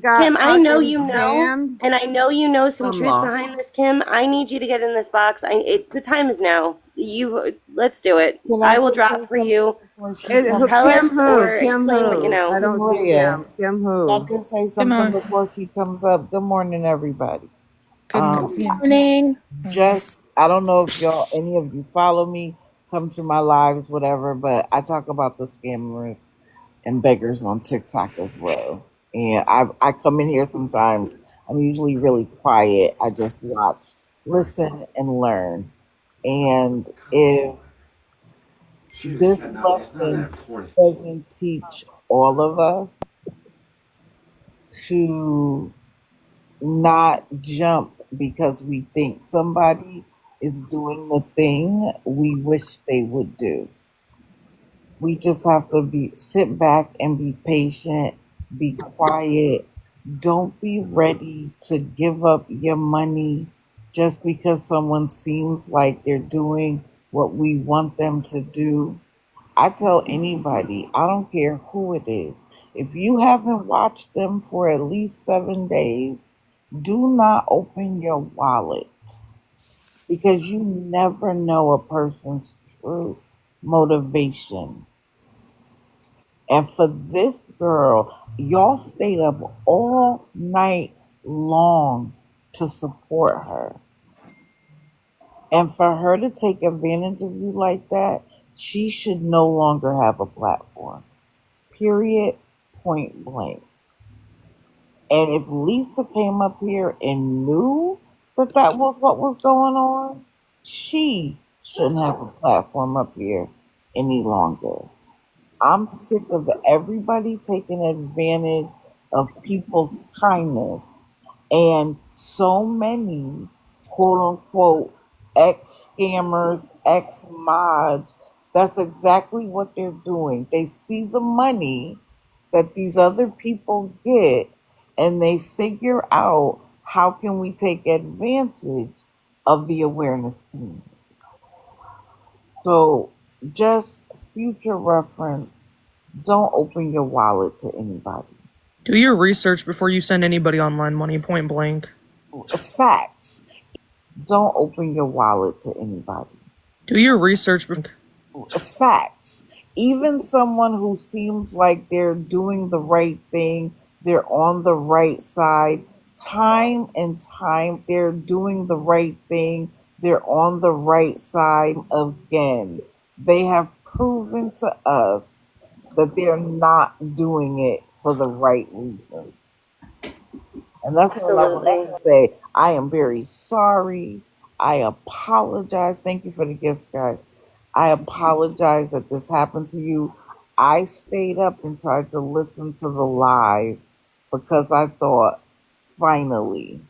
got Kim, I know fucking you know, scammed. and I know you know some I'm truth lost. behind this, Kim. I need you to get in this box. The time is now. Let's do it. Can I I will just say drop for something you. before she comes Tell up? Kim us who? or Kim explain what you who? know. I Kim don't see Maria. Kim. Kim Can I who? just say Come something on. before she comes up? Good morning, everybody. Good yeah. Morning. Just I don't know if y'all any of you follow me, come to my lives, whatever, but I talk about the scammers and beggars on TikTok as well. And I come in here sometimes. I'm usually really quiet. I just watch, listen, and learn. And if this lesson doesn't teach all of us to not jump because we think somebody is doing the thing we wish they would do. We just have to sit back and be patient, be quiet. Don't be ready to give up your money just because someone seems like they're doing what we want them to do. I tell anybody, I don't care who it is, if you haven't watched them for at least 7 days, do not open your wallet because you never know a person's true motivation. And for this girl, y'all stayed up all night long to support her. And for her to take advantage of you like that, she should no longer have a platform. Period. Point blank. And if Lisa came up here and knew that that was what was going on, she shouldn't have a platform up here any longer. I'm sick of everybody taking advantage of people's kindness. And so many quote unquote ex scammers, ex mods, that's exactly what they're doing. They see the money that these other people get and they figure out how can we take advantage of the awareness community. So just future reference, don't open your wallet to anybody. Do your research before you send anybody online money, point blank. Facts. Don't open your wallet to anybody. Do your research before. Facts. Even someone who seems like they're doing the right thing, they're on the right side, time and time, they're doing the right thing, they're on the right side again. They have proven to us that they're not doing it for the right reasons. And that's all I wanted Absolutely. to say. I am very sorry. I apologize. Thank you for the gifts, guys. I apologize that this happened to you. I stayed up and tried to listen to the live because I thought, finally.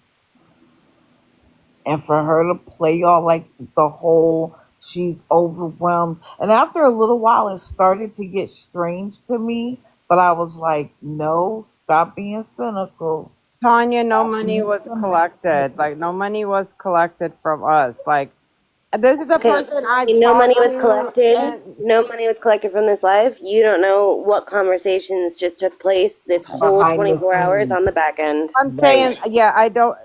And for her to play y'all like the whole she's overwhelmed. And after a little while, it started to get strange to me. But I was like, no, stop being cynical. Tanya, no Stop money being was cynical. collected. Like, no money was collected from us. Like, this is a Okay, person I no money talked was to, collected. and No money was collected from this live. You don't know what conversations just took place this whole Behind the 24 hours scenes. on the back end. I'm Right. saying, yeah, I don't.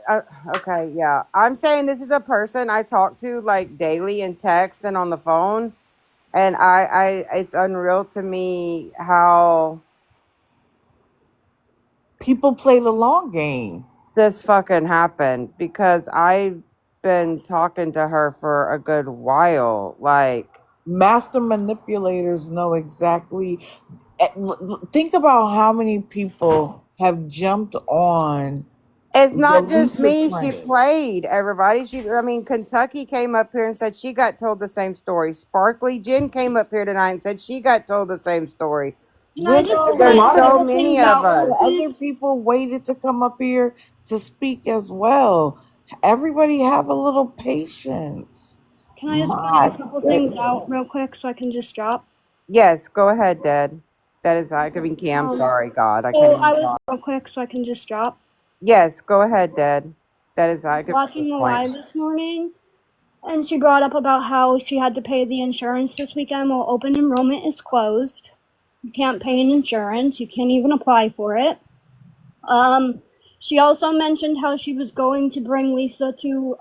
Okay, yeah, I'm saying this is a person I talk to like daily in text and on the phone, and it's unreal to me how People play the long game. this fucking happened because I've been talking to her for a good while. Like, Master manipulators know exactly. Think about how many people have jumped on it's the not just Lisa me. She train. played everybody. I mean, Kentucky came up here and said she got told the same story. Sparkly Jen came up here tonight and said she got told the same story. Can I just There's point so something many of out real The us. quick? other people waited to come up here to speak as well. Everybody have a little patience. Can I just point a My couple things goodness. out real quick so I can just drop? Yes, go ahead, Dad. That is I could be Cam. Um, Sorry, God, I can't so even I was talk. real quick so I can just drop. Yes, go ahead, Dad. That is I could make Watching this the point. live this morning, and she brought up about how she had to pay the insurance this weekend while open enrollment is closed. You can't pay an insurance. You can't even apply for it. Um, she also mentioned how she was going to bring Lisa to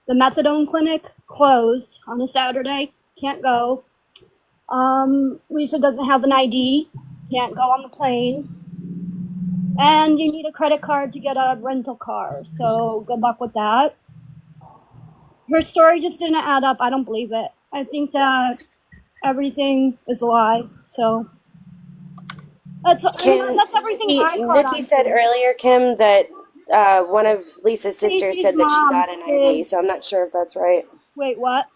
the methadone clinic, closed on a Saturday. Can't go. Lisa doesn't have an ID. Can't go on the plane. And you need a credit card to get a rental car. So good luck with that. Her story just didn't add up. I don't believe it. I think that everything is a lie. So Kim, that's everything I caught Nikki on said to. earlier, Kim, that one of Lisa's sisters Stacey's said that she mom got an ID, so is. I'm not sure if that's right. Wait, what?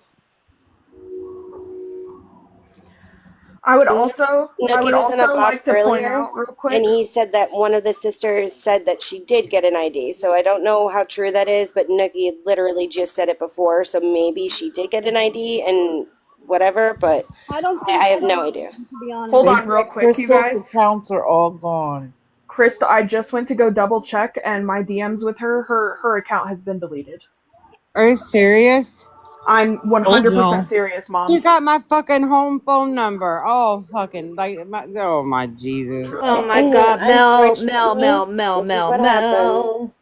I would Nikki, also I Nikki would was in a also like box to point earlier, out real and quick. he said that one of the sisters said that she did get an ID. So I don't know how true that is, but Nikki literally just said it before, so maybe she did get an ID and whatever, but I don't I think have so, no idea. to be Hold They honest. on real said quick, you Crystal's guys. accounts are all gone. Crystal, I just went to go double check and my DMs with her, her account has been deleted. Are you serious? I'm Told 100% y'all. serious, She mom. got my fucking home phone number. Oh, fucking oh my Jesus. Oh my And God, unfortunately, this is what Mel. happens.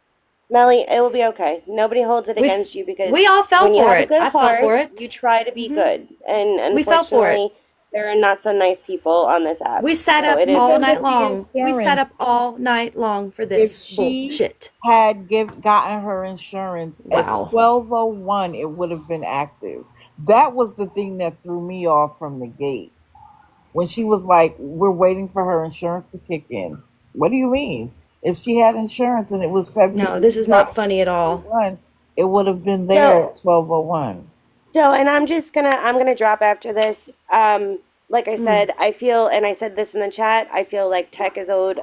Melly, it will be okay. Nobody holds it We against you because we all fell when you for have a it. good I fell heart, for you it. try to be Hmm. good. And We fell for it. unfortunately, there are not so nice people on this app. We sat So up it is all what Even it night with is. the long. We sat insurance, up all night long for if this she bullshit. had gotten her insurance at Wow. 12:01, it would have been active. That was the thing that threw me off from the gate. When she was like, "We're waiting for her insurance to kick in." What do you mean? If she had insurance and it was No, February this is not funny at all. 2021, it would have been there So at 12:01. So, and I'm gonna drop after this. Like I Mm. said, I feel, and I said this in the chat, I feel like Tech is owed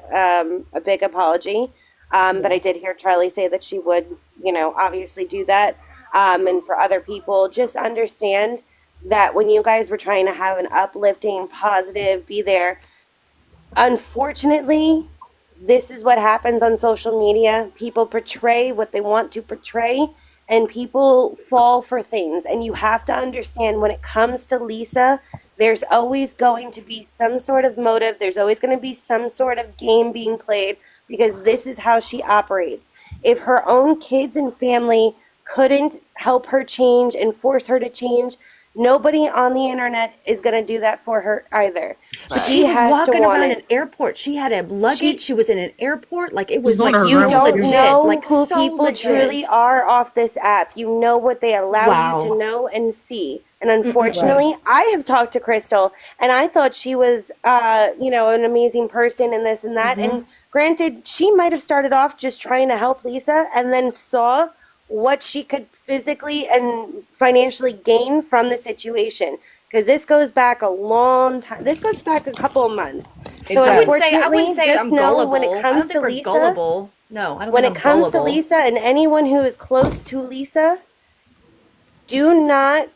a big apology. But I did hear Charlie say that she would, obviously do that. And for other people, just understand that when you guys were trying to have an uplifting, positive, be there, unfortunately, this is what happens on social media. People portray what they want to portray, and people fall for things. And you have to understand when it comes to Lisa, there's always going to be some sort of motive, there's always going to be some sort of game being played because this is how she operates. If her own kids and family couldn't help her change and force her to change, nobody on the internet is going to do that for her either. But she She was has to walking want around it. an airport. She had a luggage. She She was in an airport. Like it She's was going like to her You so room don't too. legit. know Like who so people truly legit. are off this app. You know what they allow you to Wow. know and see. And Mm-mm-mm. Right. unfortunately, I have talked to Crystal and I thought she was an amazing person and this and that. Mm-hmm. And Granted, she might have started off just trying to help Lisa and then saw what she could physically and financially gain from the situation. Because this goes back a long time. This goes back a couple of months. So I wouldn't say unfortunately, just I'm know when it gullible. I comes don't to think we're Lisa, gullible. No, I don't when think it I'm comes to gullible. Lisa and anyone who is close to Lisa, do not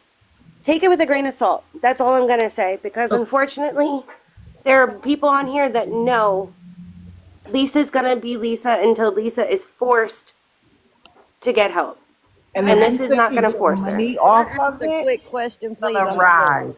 take it with a grain of salt. That's all I'm going to say. Because unfortunately, there are people on here that know Lisa's going to be Lisa until Lisa is forced to get help. And And if this is Lisa not can going to get force her. money Can I off ask of a it, quick question, it's please? gonna I'm at work. ride.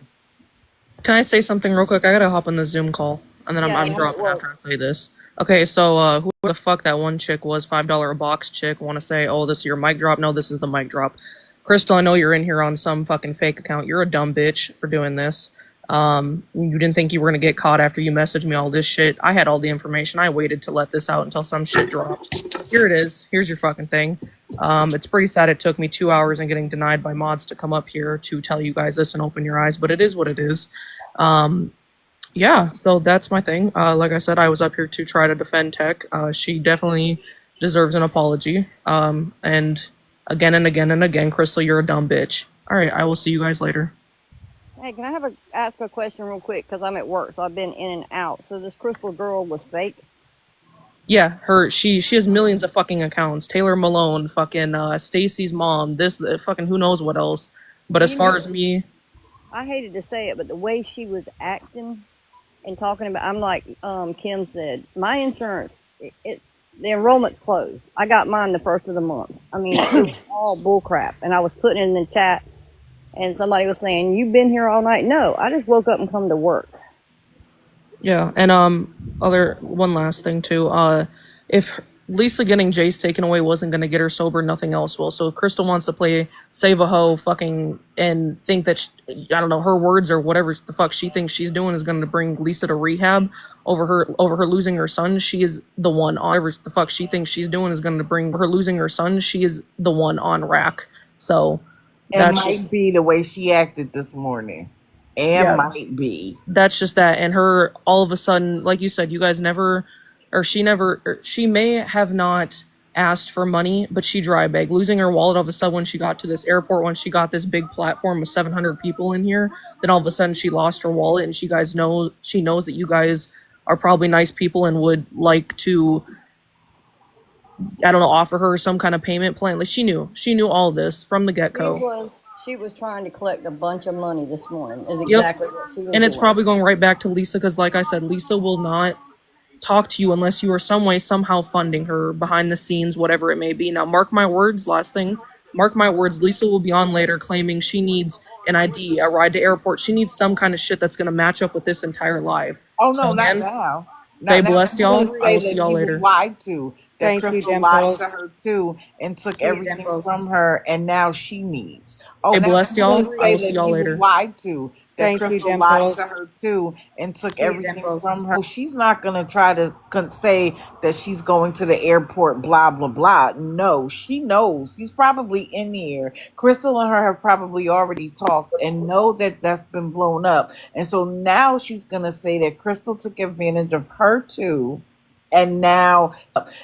Can I say something real quick? I gotta hop on the Zoom call, and then Yeah, I'm and I'm at dropping work. after I say this. Okay, so who the fuck that one chick was? $5 a box chick. Want to say, oh, this is your mic drop? No, this is the mic drop. Crystal, I know you're in here on some fucking fake account. You're a dumb bitch for doing this. You didn't think you were gonna get caught after you messaged me all this shit. I had all the information. I waited to let this out until some shit dropped. Here it is. Here's your fucking thing. It's pretty sad it took me 2 hours and getting denied by mods to come up here to tell you guys this and open your eyes, but it is what it is. Yeah, so that's my thing. Like I said, I was up here to try to defend Tech. She definitely deserves an apology. And again and again and again, Crystal, you're a dumb bitch. All right, I will see you guys later. Hey, can I ask a question real quick? Because I'm at work, so I've been in and out. So this Crystal girl was fake? Yeah, she has millions of fucking accounts. Taylor Malone, fucking Stacy's mom, this fucking who knows what else. But Well, as far as me, I hated to say it, but the way she was acting and talking about, I'm like Kim said, my insurance, the enrollment's closed. I got mine the first of the month. I mean, it was all bullcrap. And I was putting it in the chat, and somebody was saying, "You've been here all night." No, I just woke up and come to work. yeah, and other one last thing too. If Lisa getting Jace taken away wasn't gonna get her sober, nothing else will. So if Crystal wants to play save a hoe, fucking, and think that I don't know, her words or whatever the fuck she thinks she's doing is gonna bring Lisa to rehab over her losing her son. She is the one on whatever the fuck she thinks she's doing is gonna bring her losing her son. She is the one on rack. So It that's just might be the way she acted this morning. It yeah. might be. That's just that, and her all of a sudden, like you said, you guys never, or she never, or she may have not asked for money, but she dry begged, losing her wallet all of a sudden when she got to this airport, when she got this big platform with 700 people in here. Then all of a sudden she lost her wallet, and she knows that you guys are probably nice people and would like to, I don't know, offer her some kind of payment plan. Like she knew all this from the get go. She was trying to collect a bunch of money this morning. Is Yep. exactly what she was And it's doing. probably going right back to Lisa because, like I said, Lisa will not talk to you unless you are some way, somehow funding her behind the scenes, whatever it may be. Now, mark my words, last thing, mark my words, Lisa will be on later claiming she needs an ID, a ride to airport. She needs some kind of shit that's going to match up with this entire live. Oh So, no, not again, now. stay Not now. blessed, I'm gonna y'all. I say will see that y'all she was later. lied to. That Thank you, Crystal lied Dimples. to her too and took Thank you, everything Dimples. from her, and now she needs. Oh, Stay now blessed, I'm gonna y'all. I say will see that y'all she was later. lied to. That Thank you, Crystal lied Dimples. to her too and took Thank you, everything from Dimples. her. She's not gonna try to say that she's going to the airport. Blah blah blah. No, she knows. She's probably in here. Crystal and her have probably already talked and know that that's been blown up. And so now she's gonna say that Crystal took advantage of her too. And now,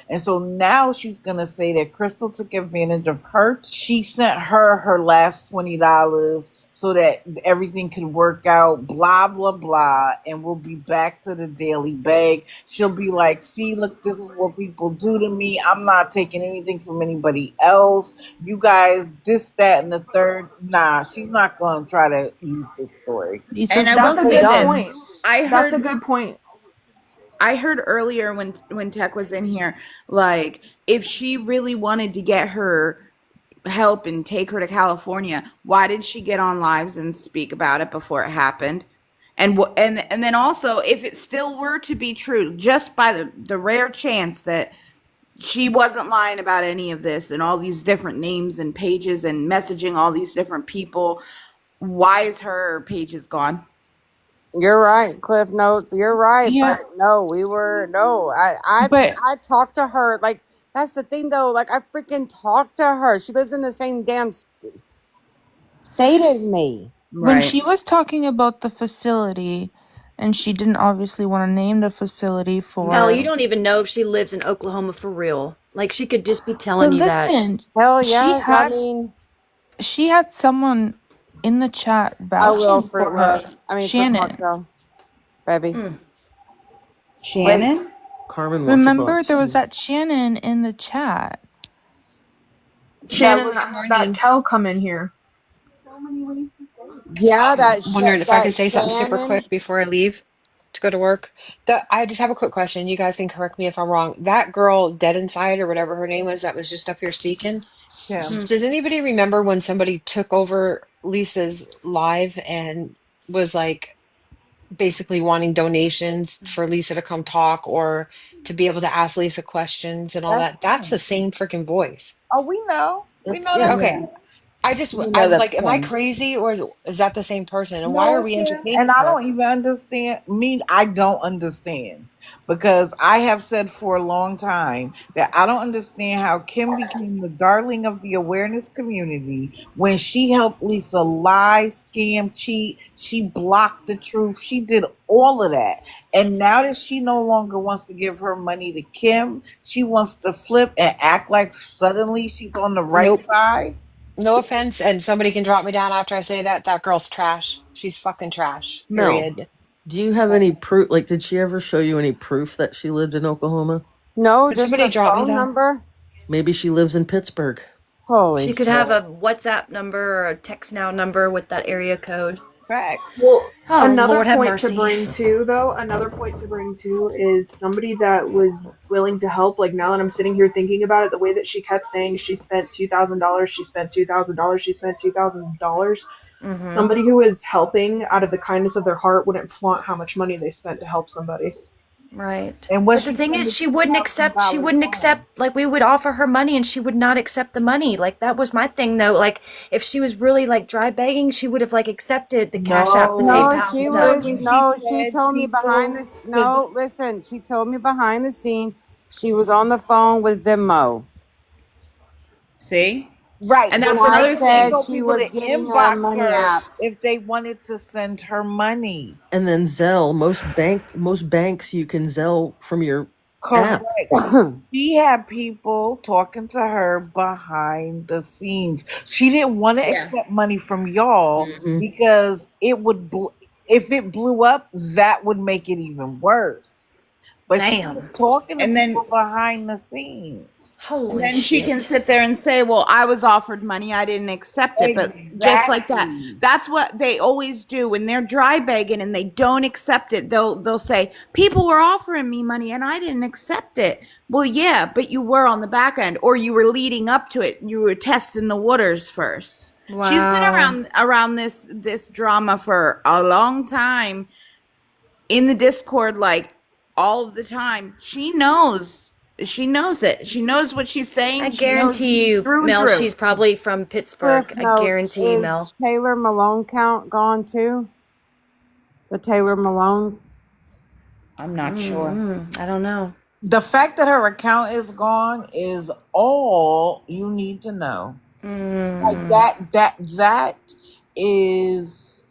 and so now she's gonna say that Crystal took advantage of her. She sent her her last $20 so that everything could work out. Blah blah blah, and we'll be back to the daily bag. She'll be like, "See, look, this is what people do to me. I'm not taking anything from anybody else. You guys, this, that, and the third." Nah, she's not gonna try to use this story. And I will That's a say good this. point. I That's a heard good point. I heard earlier when Tech was in here, like if she really wanted to get her help and take her to California, why did she get on lives and speak about it before it happened? And then also, if it still were to be true, just by the rare chance that she wasn't lying about any of this and all these different names and pages and messaging all these different people, why is her pages gone? You're right, Cliff Notes. You're right, Yeah, but no, we were no. but I talked to her. Like that's the thing, though. Like I freaking talked to her. She lives in the same damn state as me. When Right. she was talking about the facility, and she didn't obviously want to name the facility Hell, you for. don't even know if she lives in Oklahoma for real. Like, she could just be telling But you that. listen, Hell she yes, I had mean, someone in the chat I will vouching for for her, for Shannon. cocktail, baby. Wait, Shannon? Carmen wants a Remember, box there was too. that Shannon in the chat. That Shannon was that had that cow come in here. yeah, Wondering if I that could say something super Shannon. quick before I leave to go to work. I just have a quick question. You guys can correct me if I'm wrong. That girl, Dead Inside or whatever her name was, that was just up here speaking. Kim. Does anybody remember when somebody took over Lisa's live and was like basically wanting donations for Lisa to come talk or to be able to ask Lisa questions and all That's that? That's the Kim. same freaking voice. Oh, we know. We That's know yeah. that's Okay. Kim. We know I'm that's like, am I Kim. crazy or is that the same person? And why No, are it's we him. entertaining And I her? don't even understand. I don't understand because I have said for a long time that I don't understand how Kim became the darling of the awareness community when she helped Lisa lie, scam, cheat. She blocked the truth. She did all of that. And now that she no longer wants to give her money to Kim, she wants to flip and act like suddenly she's on the right Nope. side. No offense, and somebody can drop me down after I say that. That girl's trash. She's fucking trash. Mel, Period. do you have So, any proof? Like, did she ever show you any proof that she lived in Oklahoma? No, could just somebody a drop me phone though? number. Maybe she lives in Pittsburgh. Holy She could shit! have a WhatsApp number or a text now number with that area code. Fact. Well, Oh, another Lord have point to mercy. bring to though, another point to bring to is somebody that was willing to help. Like now that I'm sitting here thinking about it, the way that she kept saying she spent $2,000, she spent $2,000, she spent $2,000. Mm-hmm. Somebody who is helping out of the kindness of their heart wouldn't flaunt how much money they spent to help somebody. Right. And what But the she thing spent is, the she wouldn't accept, she $2,000 wouldn't on. accept, like, we would offer her money and she would not accept the money. Like, that was my thing, though. Like, if she was really, like, dry begging, she would have, like, accepted the Cash App, the No, No, PayPal she she would stuff. was when she no. She fed told me behind people this. to the No, listen. She told me behind the scenes. She was on the phone with Venmo, See? right, And but that's and I she another would thing. said tell she people was to getting a inbox money her app. if they wanted to send her money. And then Zelle. Most banks you can Zelle from your app. Correct. She had people talking to her behind the scenes. She didn't want to Yeah. accept money from y'all Hmm. because it would if it blew up, that would make it even worse. But she was Damn. talking to And then people behind the scenes. And Holy then she can shit. sit there and say, "Well, I was offered money, I didn't accept it." But just like that, Exactly. that's what they always do when they're dry begging and they don't accept it. They'll say, "People were offering me money and I didn't accept it." Well, yeah, but you were on the back end, or you were leading up to it. You were testing the waters first. She's been Wow. around this drama for a long time in the Discord, like all of the time. She knows. She knows it. She knows what she's I saying. She knows guarantee you, through and Mel, through. she's probably from Pittsburgh. Cliff I notes: guarantee you, is Mel. Taylor Malone count gone too? The Taylor Malone. I'm not sure. Mm-hmm. I don't know. The fact that her account is gone is all you need to know. Like Mm. that is,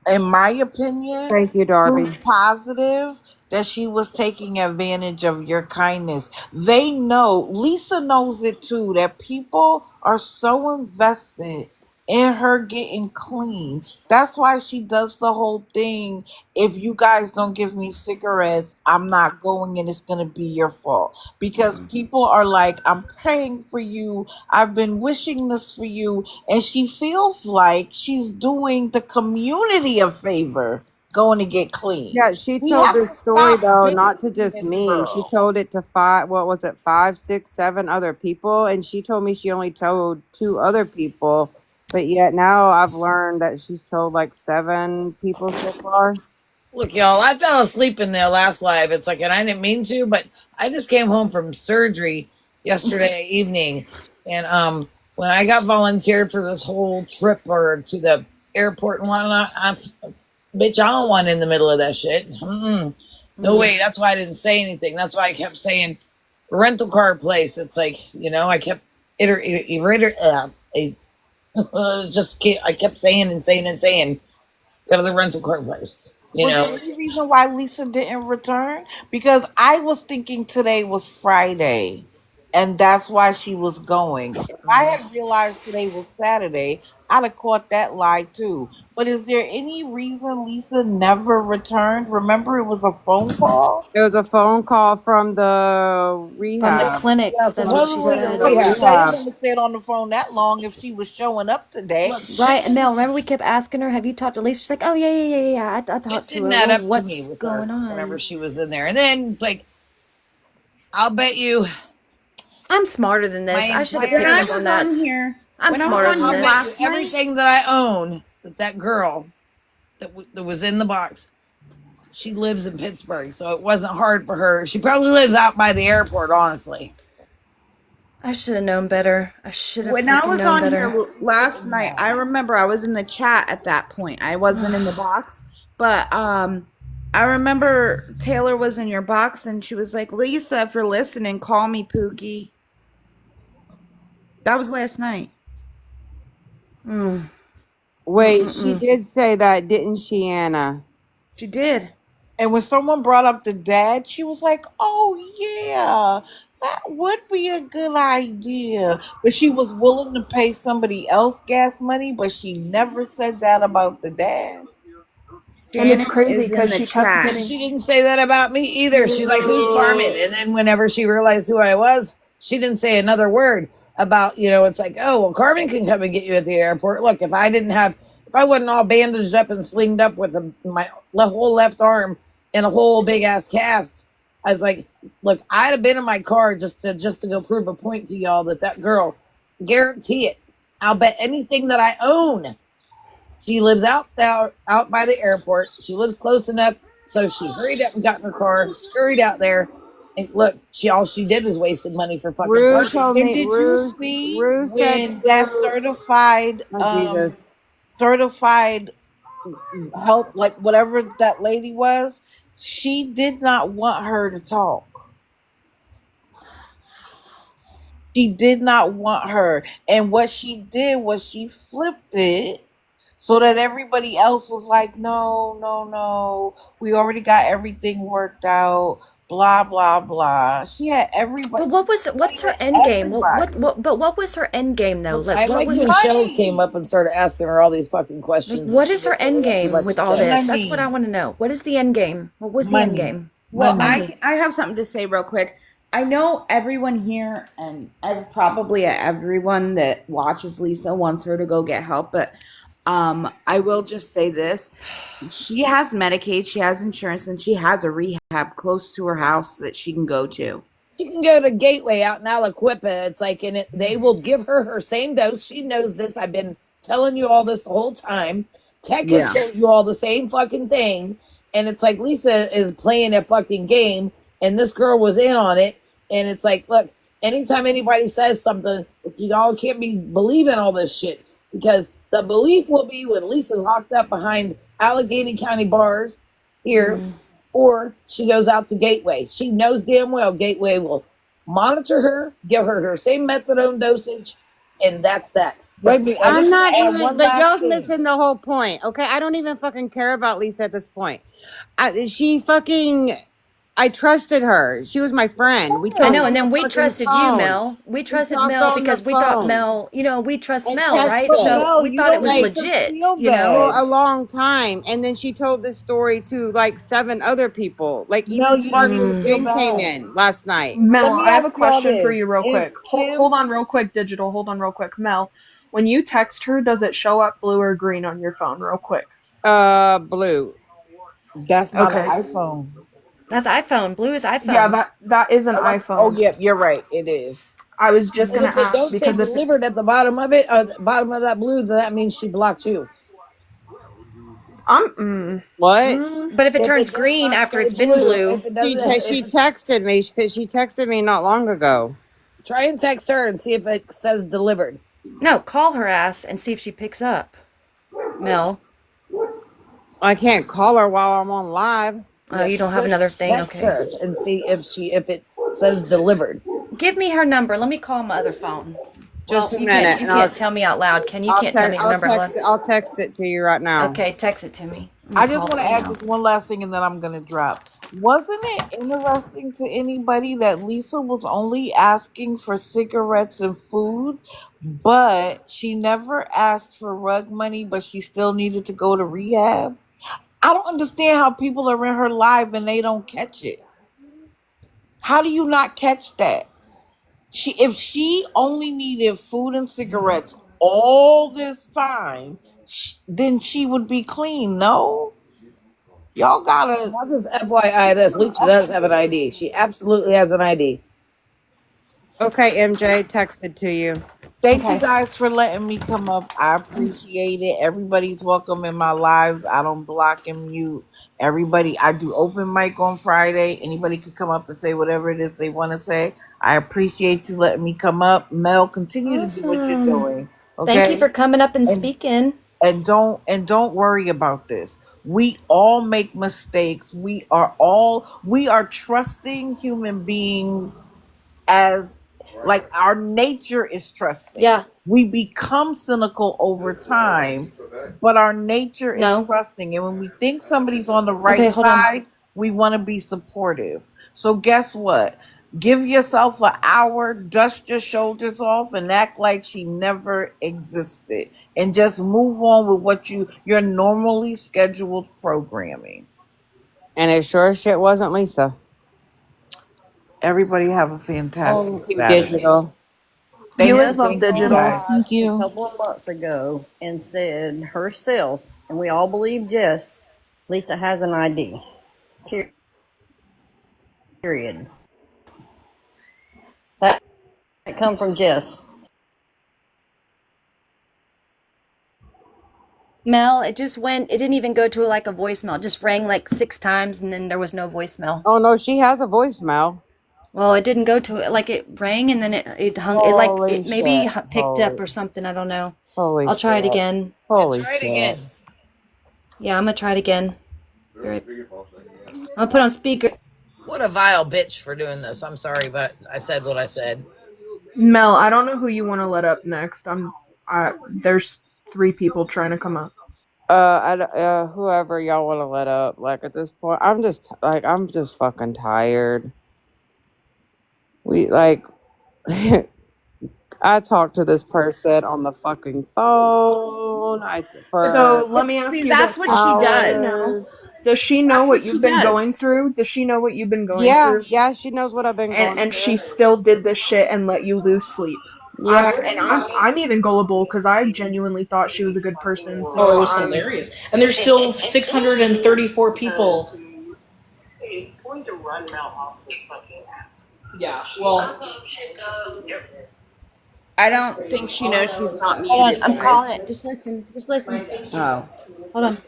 in my opinion, Thank you, proof Darby. positive that she was taking advantage of your kindness. They know, Lisa knows it too, that people are so invested in her getting clean. That's why she does the whole thing. If you guys don't give me cigarettes, I'm not going and it's going to be your fault. Because people are like, I'm praying for you. I've been wishing this for you. And she feels like she's doing the community a favor going to get clean. Yeah, she We told have to this story stop though, not to big-heading just this me. She girl. told it to five. What was it? Five, six, seven other people, and she told me she only told two other people. But yet now I've learned that she's told like seven people so far. Look, y'all, I fell asleep in the last live. It's like, and I didn't mean to, but I just came home from surgery yesterday evening. And when I got volunteered for this whole trip or to the airport and whatnot, bitch, I don't want in the middle of that shit. Mm-mm. No way. That's why I didn't say anything. That's why I kept saying rental car place. It's like, I kept I kept saying and saying and saying instead of the rental car place. You Was know, there any reason why Lisa didn't return? Because I was thinking today was Friday, and that's why she was going. If I had realized today was Saturday, I'd have caught that lie too. But is there any reason Lisa never returned? Remember, it was a phone call. It was a phone call from the From the rehab. clinic. yeah, That's what she supposedly the said. The rehab. They ain't rehab. gonna stay on the phone that long if she was showing up today. Look, Right, and Mel, remember we kept asking her, have you talked to Lisa? She's like, oh, yeah, yeah, yeah, yeah. I just talked to didn't her. add Well, up to me what's with her going whenever on? she was in there. And then it's like, I'll bet you I'm smarter than this. my I should have When entire picked I up on was on that. here, I'm when I was smarter on than here I'll bet this. you last night, everything that I own that girl that was in the box, she lives in Pittsburgh, so it wasn't hard for her. She probably lives out by the airport, honestly. I should have known better. I should have when I freaking was known on here better. last night, I remember I was in the chat at that point. I wasn't in the box, but I remember Taylor was in your box and she was like, "Lisa, if you're listening, call me Pookie." That was last night. Mm. Wait, she Mm-mm-mm. did say that, didn't she, Anna? She did. And when someone brought up the dad, she was like, "Oh yeah, that would be a good idea." But she was willing to pay somebody else gas money, but she never said that about the dad. And it's Shannon crazy is in because the she kept chat. getting. She didn't say that about me either. She's like, "Who's Carmen?" And then whenever she realized who I was, she didn't say another word about, it's like, "Oh, well, Carmen can come and get you at the airport." Look, if I wasn't all bandaged up and slinged up with my whole left arm in a whole big ass cast, I was like, "Look, I'd have been in my car just to go prove a point to y'all that girl, guarantee it. I'll bet anything that I own." She lives out by the airport. She lives close enough, so she hurried up and got in her car, scurried out there, and look, all she did was wasted money for fucking Rue parking. told And me, did you see Rue said, when that oh, Jesus. certified health, like whatever that lady was, she did not want her to talk. She did not want her. And what she did was she flipped it so that everybody else was like, no, no, no. We already got everything worked out. Blah, blah, blah. She had everybody. But She what's her played end with game? everybody. But what was her end game though? I Like what liked was when her Shells Money. came up and started asking her all these fucking like questions, and what she is her didn't end really do game much with to all say. this? That's what I Money. want to know. What is the end game? What was the end Money. game? Well, Money. I have something to say real quick. I know everyone here and probably everyone that watches Lisa wants her to go get help, but I will just say this. She has Medicaid, she has insurance, and she has a rehab close to her house that she can go to. She can go to Gateway out in Aliquippa. It's like they will give her same dose. She knows this. I've been telling you all this the whole time. Tech has Yeah. told you all the same fucking thing. And it's like Lisa is playing a fucking game and this girl was in on it. And it's like, look, anytime anybody says something, y'all can't be believing all this shit because the belief will be when Lisa's locked up behind Allegheny County bars here or she goes out to Gateway. She knows damn well Gateway will monitor her, give her her same methadone dosage, and that's that. Wait But a minute. I I'm just want not to add even, one but last y'all's thing. missing the whole point, okay? I don't even fucking care about Lisa at this point. She fucking, I trusted her. She was my friend. We I talked know, on and then the we fucking trusted you, phone. Mel. We We trusted talked Mel on the because we thought phone Mel, we trust and Mel, right? But texted So Mel, we you thought it don't was like make her legit, feel for bad. a long time. And then she told this story to like 7 other people. Like Mel, even you don't Sparky make and her feel Jin came bad. in last night. Let Mel, me I have a ask you all question for this. you real If quick. Kim, Hold on real quick, Digital. Hold on real quick. Mel, when you text her, does it show up blue or green on your phone real quick? Blue. that's not an Okay. iPhone. that's iPhone. Blue is Yeah, iPhone. that is an Oh, iPhone. yeah, you're right. It is. I was just and gonna if it ask don't say because if delivered at the bottom of it, the bottom of that blue, then that means she blocked you. I'm What? But if it If turns it does green not after say it's been blue, blue, if it doesn't, if She it, texted me because she texted me not long ago. try and text her and see if it says delivered. no, call her ass and see if she picks up. Mel. I can't call her while I'm on live. Oh, you don't have another thing? Text Okay. her and see if it says delivered. Give me her number. Let me call my other phone. Just Well, a minute, you and can't tell me out loud, can you? You can't tell me her number out loud. I'll text it to you right now. Okay, text it to me. I'm I gonna just call want it to right add now. this one last thing and then I'm going to drop. Wasn't it interesting to anybody that Lisa was only asking for cigarettes and food, but she never asked for rug money, but she still needed to go to rehab? I don't understand how people are in her live and they don't catch it. How do you not catch that? If she only needed food and cigarettes all this time, then she would be clean. No, y'all gotta. I'll just FYI this. Lisa does have an ID. She absolutely has an ID. Okay, MJ, texted to you. Thank you Okay. guys for letting me come up. I appreciate it. Everybody's welcome in my lives. I don't block and mute everybody. I do open mic on Friday. Anybody could come up and say whatever it is they want to say. I appreciate you letting me come up. Mel, continue to do what you're Awesome. doing. Thank you Okay? for coming up and And speaking. don't worry about this. We all make mistakes. We are trusting human beings as like our nature is trusting. Yeah. We become cynical over time, but our nature is No. trusting. And when we think somebody's on the Okay, right hold on. side, we want to be supportive. So guess what? Give yourself an hour, dust your shoulders off, and act like she never existed. And just move on with your normally scheduled programming. And it sure as shit wasn't Lisa. Everybody have a fantastic Thank you, Saturday. digital. Thank You you, as Jess well, was thank you on digital. guys. live Thank a you. couple of months ago and said herself, and we all believe Jess, Lisa has an ID. Period. That come from Jess. Mel, it just went, it didn't even go to like a voicemail. It just rang like 6 times and then there was no voicemail. Oh no, she has a voicemail. Well, it didn't go to it. Like it rang and then it hung. It like Holy it maybe shit. picked up Holy or something. I don't know. holy I'll try it shit. again. Holy Try it again. shit. Yeah, I'm gonna try it again. I'll put on speaker. What a vile bitch for doing this. I'm sorry, but I said what I said. Mel, I don't know who you want to let up next. There's 3 people trying to come up. Whoever y'all want to let up. Like at this point, I'm just fucking tired. We like, I talked to this person on the fucking phone. For So let me ask See, you that's this: what she Does she does. know? hours. Does she know That's what what you've she been going does. through? Does she know what you've been going Yeah, through? yeah, she knows what I've been going And she through. still did this shit and let you lose sleep. Yeah. I'm even gullible because I genuinely thought she was a good person. Oh, it So was I'm hilarious. And there's still 634 people. It's going to run Mel off this fucking app. Yeah, well, I don't think she knows she's not Hold on, muted, I'm guys. calling it. Just listen. Just listen. Oh. Hold on.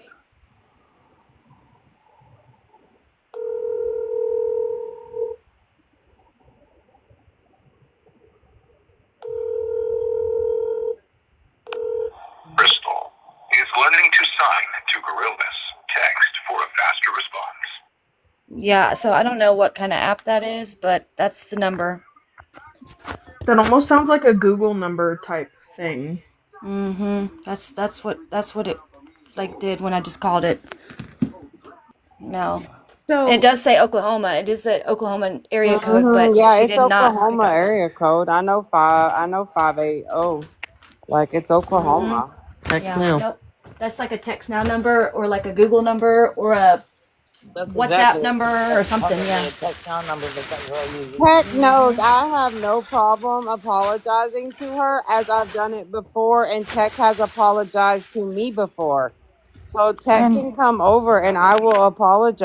Bristol is learning to sign to gorillas. Text for a faster response. Yeah. So I don't know what kind of app that is, but that's the number. that almost sounds like a Google number type thing. Mm-hmm. That's what it like did when I just called it. No. And it So does say Oklahoma. It is the Oklahoma area code, but Yeah, she it's did not pick Oklahoma up. area code. I know 580. Like it's Mm-hmm. Oklahoma. Text Yeah. now. Nope. That's like a text now number or like a Google number or a That's WhatsApp exactly number or that's something. Yeah. probably a text now number because I use it. Heck knows Mm-hmm. I have no problem apologizing to her as I've done it before and Tech has apologized to me before. So Tech And can come over and I will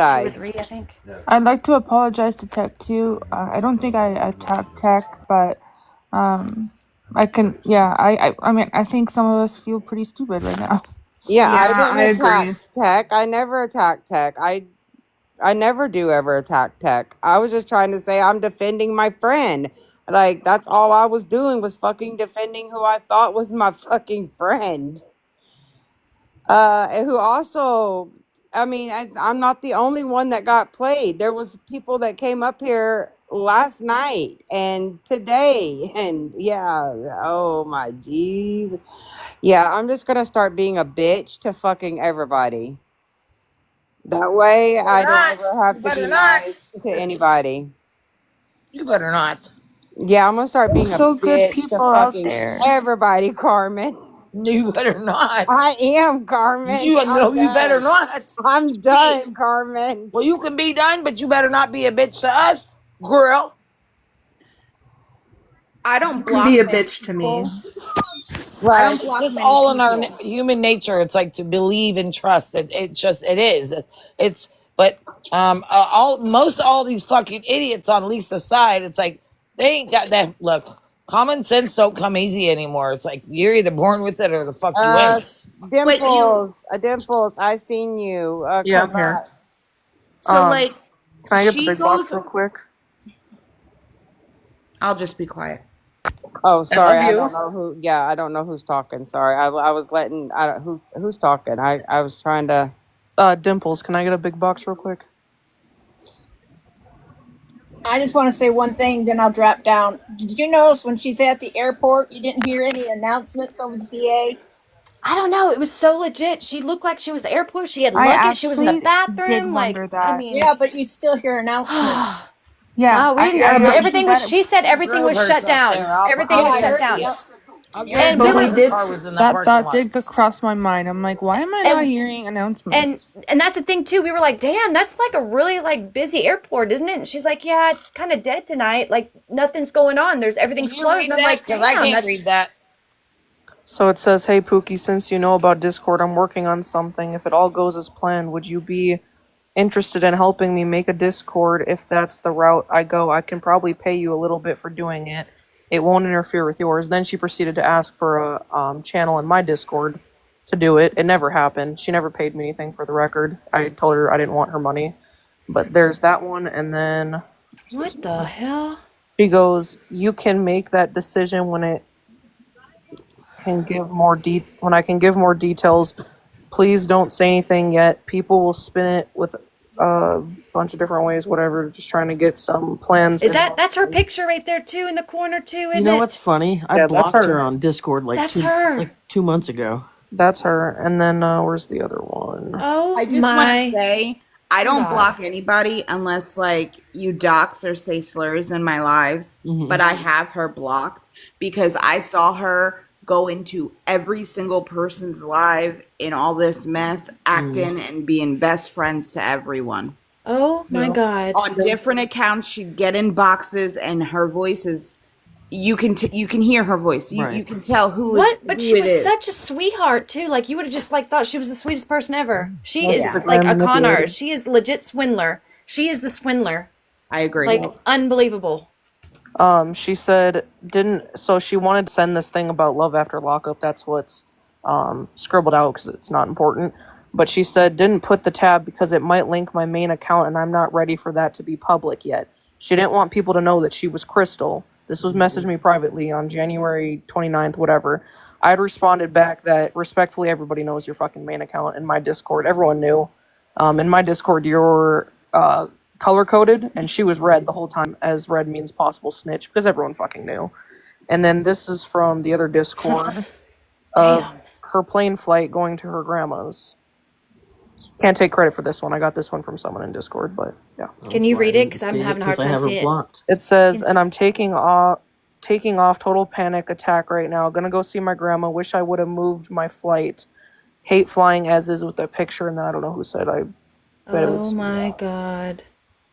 2 or 3, apologize. I think. I'd like to apologize to Tech too. I don't think I attacked Tech, but um, I can. Yeah, I mean, I think some of us feel pretty stupid right now. Yeah, I Yeah, didn't I attack agree. Tech. I never attack Tech. I never do ever attack Tech. I was just trying to say I'm defending my friend. Like that's all I was doing was fucking defending who I thought was my fucking friend. And who also, I mean, I'm not the only one that got played. There was people that came up here last night and today, and yeah, oh my jeez, yeah. I'm just gonna start being a bitch to fucking everybody. That way, I don't Not. ever have You to better be not. nice to anybody. You better not. Yeah, I'm gonna start being There's a still good bitch to people out fucking there. everybody, Carmen. You better not. I am, Carmen. You I'm know you better done. not. I'm done, Carmen. Well, you can be done, but you better not be a bitch to us, girl. I You don't can be block a many bitch to me. people. I Right. don't It's block just many all in our people. human nature. It's like to believe and trust. It is. It's, but all these fucking idiots on Lisa's side, it's like, they ain't got that. Look, common sense don't come easy anymore. It's like, you're either born with it or the fuck you Uh, ain't. But you, Dimples. I seen you. Yeah, Come I'm here. back. so like, Can I get the she big box goes, real quick? I'll just be quiet. Oh, I sorry. love I you. don't know who. Yeah, I don't know who's talking. Sorry. I was letting. I don't who's talking. I was trying to. Dimples, can I get a big box real quick? I just want to say one thing, then I'll drop down. Did you notice when she's at the airport, you didn't hear any announcements over the PA? I don't know. It was so legit. She looked like she was at the airport. She had I luggage. She was in the actually did bathroom. Like, wonder I that. mean, Yeah, but you'd still hear announcements. Yeah, no, we didn't. I But noticed Everything was. that. She said she everything drove was shut herself down. there. Everything Yeah, was I shut heard. down. Yep. I'll Yep. And we guarantee But you were. we her did. car was in that That parking thought lot. did go cross my mind. I'm like, why am I not And hearing and announcements? and that's the thing too. We were like, damn, that's like a really like busy airport, isn't it? And she's like, yeah, it's kind of dead tonight. Like nothing's going on. There's Can everything's you closed. And read I'm that? like, Because I damn, can't that's read that. So it says, "Hey Pookie, since you know about Discord, I'm working on something. If it all goes as planned, would you be interested in helping me make a Discord? If that's the route I go, I can probably pay you a little bit for doing it. It won't interfere with yours." Then she proceeded to ask for a channel in my Discord to do it. It never happened. She never paid me anything, for the record. I told her I didn't want her money. But there's that one, and then what the hell? she goes, "You can make that decision when it can give more when I can give more details. Please don't say anything yet. People will spin it with a bunch of different ways, whatever, just trying to get some plans Is in that's her motion." picture right there too in the corner too, You isn't know what's it? funny? I Yeah, that's blocked her her. on Discord That's her. 2 months ago. That's her. And then where's the other one? Oh I just want to my say I don't god. block anybody unless like you dox or say slurs in my lives, but I have her blocked because I saw her go into every single person's live in all this mess, acting and being best friends to everyone. Oh my Yeah. god. On different accounts, she'd get in boxes and her voice is you can hear her voice. You Right. can tell What? But who she it was is. such a sweetheart too. Like you would have just like thought she was the sweetest person ever. She That's is the Yeah, like grand a con manipulator. artist. She is legit swindler. She is the swindler. I agree. Like unbelievable. She said didn't so she wanted to send this thing about love after lockup. That's what's scribbled out because it's not important. But she said didn't put the tab because it might link my main account and I'm not ready for that to be public yet. She didn't want people to know that she was Crystal. This was messaged me privately on January 29th, whatever. I had responded back that respectfully everybody knows your fucking main account in my Discord. Everyone knew. In my Discord, you're color coded, and she was red the whole time, as red means possible snitch, because everyone fucking knew. And then this is from the other Discord of Damn. her plane flight going to her grandma's. Can't take credit for this one. I got this one from someone in Discord, but yeah. Can you read it? Because I'm having a hard time seeing it. It says, and I'm taking off total panic attack right now. Gonna go see my grandma. Wish I would have moved my flight. Hate flying as is with the picture, and then I don't know who said I bet it Oh was. my god.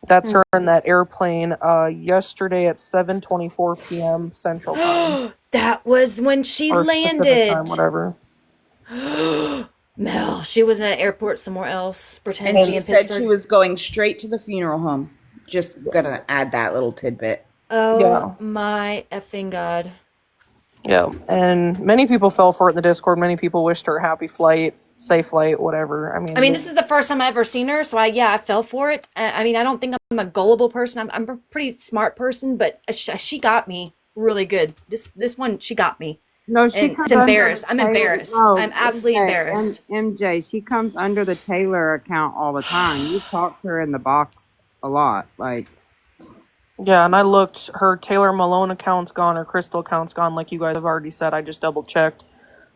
That's her in that airplane yesterday at 7:24 p.m. Central Time. That was when she Or Pacific Time, landed. whatever. Mel, she was in an airport somewhere else, pretending And to be she in said she Pittsburgh. was going straight to the funeral home. Just gonna add that little tidbit. Oh Yeah. my effing god. Yeah. And many people fell for it in the Discord. Many people wished her happy flight, safe flight, whatever. I mean, this is the first time I've ever seen her, so I fell for it. I mean, I don't think I'm a gullible person. I'm a pretty smart person, but she got me really good. This one, she got me. No, she And comes it's under embarrassed. the I'm Taylor. embarrassed. No, I'm absolutely embarrassed. MJ, she comes under the Taylor account all the time. You talk to her in the box a lot. Like, Yeah, and I looked. Her Taylor Malone account's gone. Her Crystal account's gone. Like you guys have already said, I just double checked.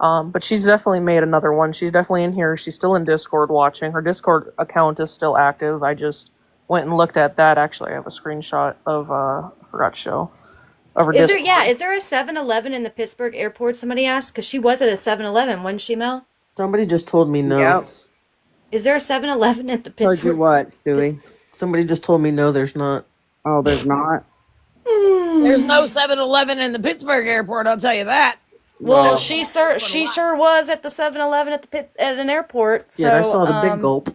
But she's definitely made another one. She's definitely in here. She's still in Discord watching. Her Discord account is still active. I just went and looked at that. Actually, I have a screenshot of I forgot to show of her Discord. Is there a 7-Eleven in the Pittsburgh airport? Somebody asked because she was at a 7-Eleven, wasn't she, Mel? Somebody just told me no. Yep. Is there a 7-Eleven at the Told you Pittsburgh? what, Stewie? Somebody just told me no, there's not. Oh, there's not? There's no 7-Eleven in the Pittsburgh airport, I'll tell you that. Well, No. she sure was at the 7-Eleven at at an airport. So Yeah, I saw the big gulp.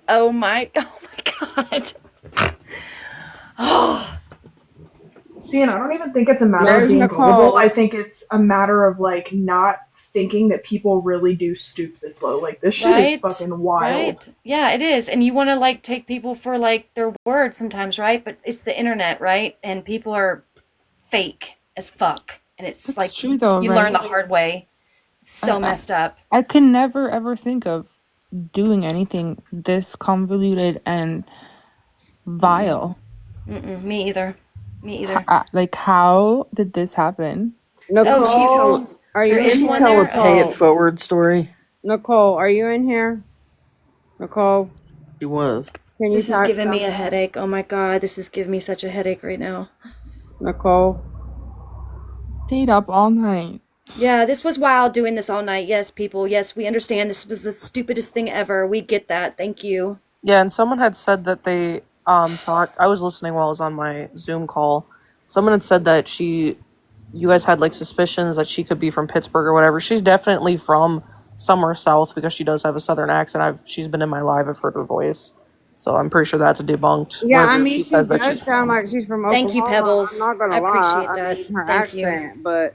Oh my god. Oh. See, and I don't even think it's a matter of There's being Nicole. gullible. I think it's a matter of like not thinking that people really do stoop this low. Like this shit is fucking wild. Right. Yeah, it is. And you want to like take people for like their word sometimes, right? But it's the internet, right? And people are fake as fuck. And it's That's like true, though, you right? learn the hard way. It's so messed up. I could never ever think of doing anything this convoluted and vile. Me either. Me either. Like, how did this happen? Nicole, are you there in is here? one Tell a there? pay it Oh. forward story. Nicole, are you in here? Nicole, She was. can you This is type giving me a something? headache. Oh my god, this is giving me such a headache right now. Nicole, Stayed up all night. Yeah, this was wild doing this all night. Yes, people. Yes, we understand this was the stupidest thing ever. We get that. Thank you. Yeah, and someone had said that they thought I was listening while I was on my Zoom call. Someone had said that you guys had like suspicions that she could be from Pittsburgh or whatever. She's definitely from somewhere south because she does have a southern accent. She's been in my live. I've heard her voice, so I'm pretty sure that's debunked. yeah, I wherever mean, she says that does she's sound from. like she's from Thank you, Oklahoma. Pebbles. I'm not gonna I lie. appreciate I that. mean, her Thank you. accent, but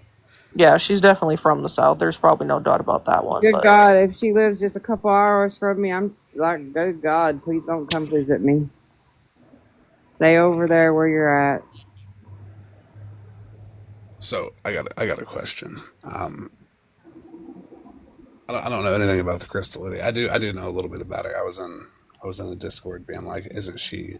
Yeah, she's definitely from the south. There's probably no doubt about that one. good But God, if she lives just a couple hours from me, I'm like, good God, please don't come visit me. Stay over there where you're at. So I got a question. I don't know anything about the crystal lady. I do know a little bit about her. I was in the Discord being like, isn't she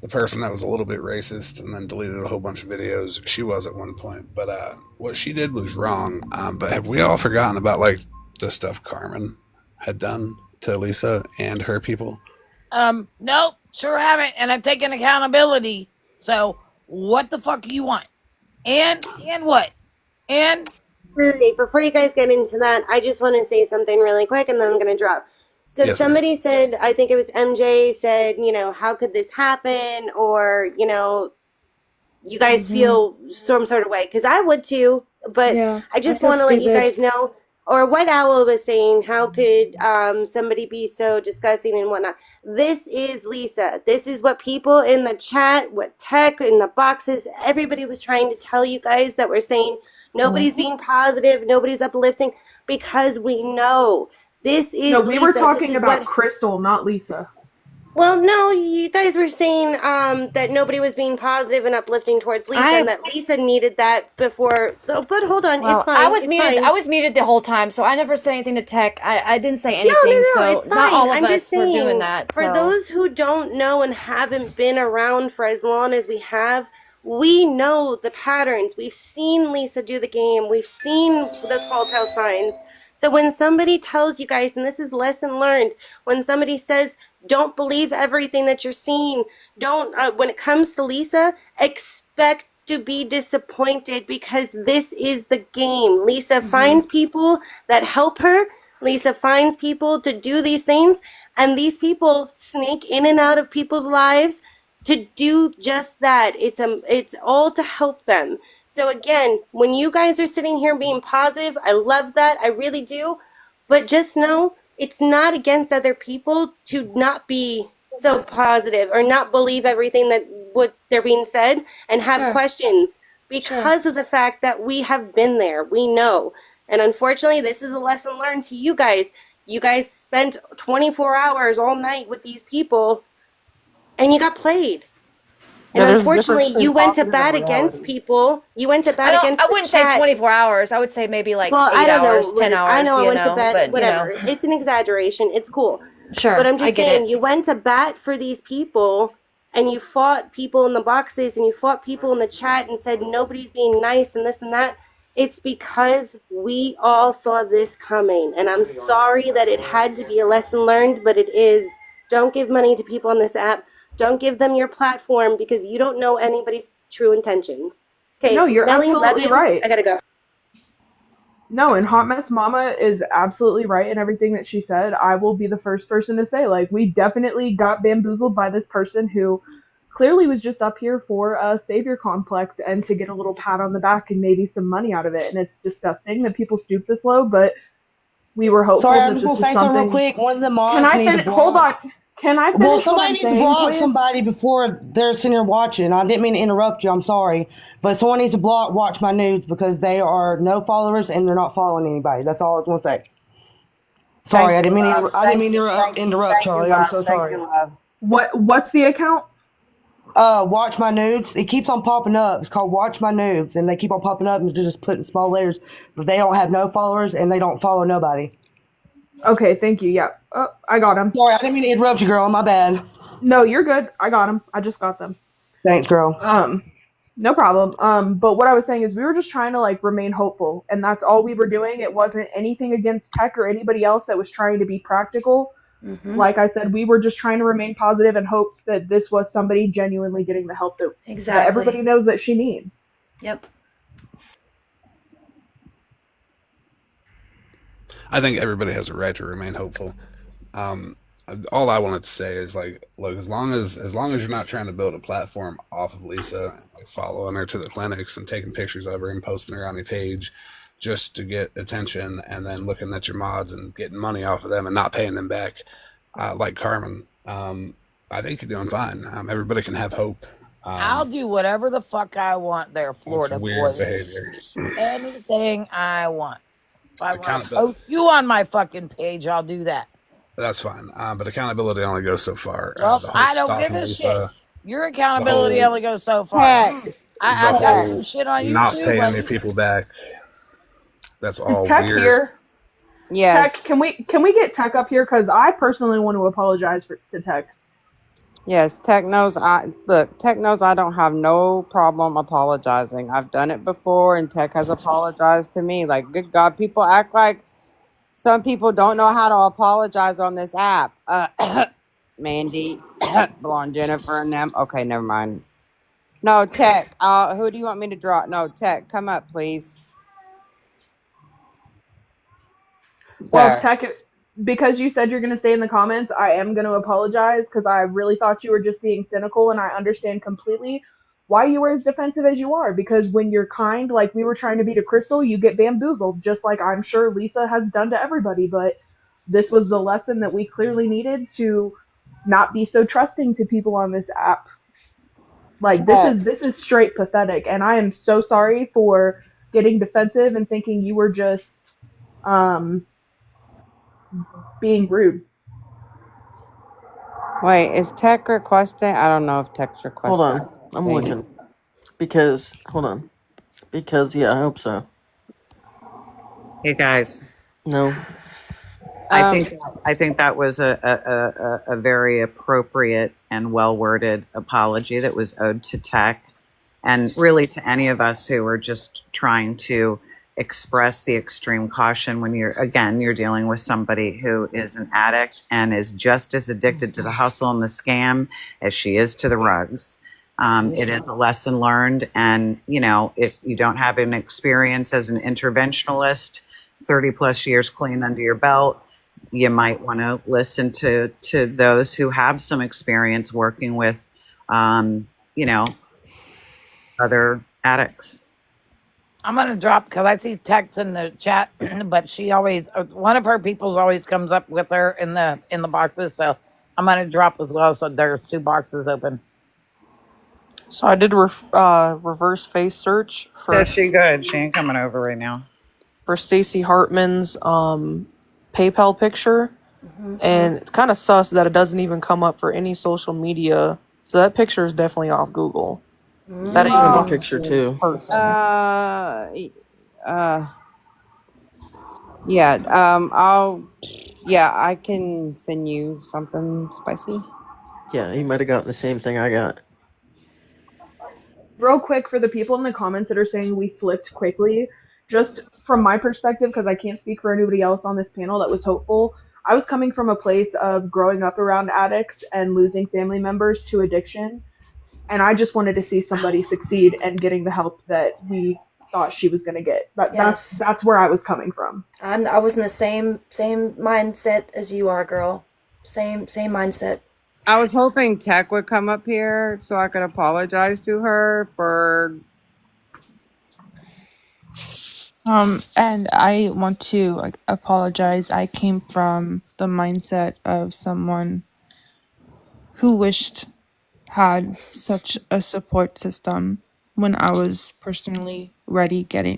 the person that was a little bit racist and then deleted a whole bunch of videos? She was at one point, but what she did was wrong. But have we all forgotten about like the stuff Carmen had done to Lisa and her people? Nope, sure haven't, and I've taken accountability. So what the fuck do you want? And what? And Really, before you guys get into that, I just want to say something really quick and then I'm going to drop. So Yes, ma'am. somebody said, I think it was MJ said, how could this happen? Or, you guys feel some sort of way. Because I would too. But Yeah, I just feel want to let you stupid. guys know. Or White Owl was saying, how could somebody be so disgusting and whatnot? This is Lisa. This is what people in the chat, what tech in the boxes, everybody was trying to tell you guys that we're saying nobody's being positive, nobody's uplifting, because we know this is No, we Lisa. were This talking is about what. Crystal, not Lisa. Well, no, you guys were saying that nobody was being positive and uplifting towards Lisa, and that Lisa needed that before. Oh, but hold on, Well, it's fine. I was it's muted. fine. I was muted the whole time, so I never said anything to Tech. I didn't say anything. No, so it's fine. not all of I'm us just were saying, doing that. for so. those who don't know and haven't been around for as long as we have, we know the patterns. We've seen Lisa do the game. We've seen the tall tale signs. So when somebody tells you guys, and this is lesson learned, when somebody says, don't believe everything that you're seeing, don't, when it comes to Lisa, expect to be disappointed because this is the game. Lisa finds people that help her. Lisa finds people to do these things, and these people sneak in and out of people's lives to do just that. It's all to help them. So again, when you guys are sitting here being positive, I love that. I really do. But just know it's not against other people to not be so positive or not believe everything that what they're being said and have questions because of the fact that we have been there. We know. And unfortunately, this is a lesson learned to you guys. You guys spent 24 hours all night with these people and you got played. And yeah, there's a difference unfortunately, between you went to positive and bat against reality. people. You went to bat against I the wouldn't say chat. 24 hours. I would say maybe like Well, 8 I don't hours, know. 10 hours. I know I went to bat, but whatever. It's an exaggeration. It's cool. Sure, But I'm I just get saying, it. you went to bat for these people and you fought people in the boxes and you fought people in the chat and said nobody's being nice and this and that. It's because we all saw this coming, and I'm sorry that it had to be a lesson learned, but it is. Don't give money to people on this app. Don't give them your platform because you don't know anybody's true intentions. Okay, No, you're Melly, love absolutely you. right. I gotta go. No, and Hot Mess Mama is absolutely right in everything that she said. I will be the first person to say, like, we definitely got bamboozled by this person who clearly was just up here for a savior complex and to get a little pat on the back and maybe some money out of it. And it's disgusting that people stoop this low, but we were Sorry, hopeful I'm that just this gonna was say something real something. quick. One of the Can mods I need to finish? Hold block. on. Can I Well, finish what somebody I'm needs to saying, block please? somebody before they're sitting here watching. I didn't mean to interrupt you. I'm sorry, but someone needs to watch my nudes because they are no followers and they're not following anybody. That's all I was gonna say. Sorry, Thank I you, didn't mean love. to, I didn't Thank mean you, to thank you, interrupt, thank you, Charlie. I'm love. so Thank sorry. you, love. What's the account? Watch my nudes. It keeps on popping up. It's called Watch My Nudes, and they keep on popping up and they're just putting small letters, but they don't have no followers and they don't follow nobody. Okay, thank you. Yeah. Oh, I got him. Sorry, I didn't mean to interrupt you, girl. My bad. No, you're good. I got him. I just got them. Thanks, girl. No problem. But what I was saying is we were just trying to like remain hopeful, and that's all we were doing. It wasn't anything against tech or anybody else that was trying to be practical. Mm-hmm. Like I said, we were just trying to remain positive and hope that this was somebody genuinely getting the help that everybody knows that she needs. Yep. I think everybody has a right to remain hopeful. Um, all I wanted to say is like, look, as long as you're not trying to build a platform off of Lisa, like following her to the clinics and taking pictures of her and posting her on your page just to get attention, and then looking at your mods and getting money off of them and not paying them back, like Carmen. I think you're doing fine. Everybody can have hope. I'll do whatever the fuck I want there, That's Florida weird boy. behavior. Anything I want. If I It's want to accountability. post you on my fucking page, I'll do that. That's fine. But accountability only goes so far. Well, The whole I don't give stalking a shit. Lisa, Your the accountability whole only goes so far. Tech, I've the got tech. some whole shit on not YouTube. paying Like, your people back. That's Is all Tech weird. here? Tech, Yes. can we get Tech up here? Because I personally want to apologize to Tech. Yes, Tech knows Tech knows I don't have no problem apologizing. I've done it before and Tech has apologized to me. Like, good God, people act like some people don't know how to apologize on this app. Mandy, Blonde Jennifer and them. Okay, never mind. No, Tech, who do you want me to draw? No, Tech, come up, please. Well, There. Tech, because you said you're going to stay in the comments, I am going to apologize because I really thought you were just being cynical, and I understand completely why you were as defensive as you are. Because when you're kind, like we were trying to be to Crystal, you get bamboozled, just like I'm sure Lisa has done to everybody. But this was the lesson that we clearly needed to not be so trusting to people on this app. Like Tech. this is straight pathetic, and I am so sorry for getting defensive and thinking you were just um being rude. Wait, is Tech requesting? I don't know if Tech's Hold requesting. on. I'm looking. Because, hold on. Because, yeah, I hope so. Hey guys, No. I think that was a very appropriate and well worded apology that was owed to Tech, and really to any of us who are just trying to express the extreme caution when you're dealing with somebody who is an addict and is just as addicted to the hustle and the scam as she is to the rugs. It is a lesson learned, and if you don't have an experience as an interventionalist, 30 plus years clean under your belt, you might want to listen to those who have some experience working with, you know, other addicts. I'm gonna drop because I see text in the chat, but she always one of her people's always comes up with her in the boxes. So I'm gonna drop as well. So there's 2 boxes open. So I did reverse face search So she good. She ain't coming over right now. for Stacy Hartman's PayPal picture, Mm-hmm. and it's kind of sus that it doesn't even come up for any social media. So that picture is definitely off Google. That That's ain't my even Oh, picture, too. person. uh, yeah, I can send you something spicy. Yeah, he might have gotten the same thing I got. Real quick for the people in the comments that are saying we flipped quickly, just from my perspective, because I can't speak for anybody else on this panel that was hopeful, I was coming from a place of growing up around addicts and losing family members to addiction. And I just wanted to see somebody succeed and getting the help that we thought she was going to get. Yes. That's where I was coming from. I was in the same mindset as you are, girl. Same mindset. I was hoping Tech would come up here so I could apologize to her for. And I want to apologize. I came from the mindset of someone who wished had such a support system when I was personally ready to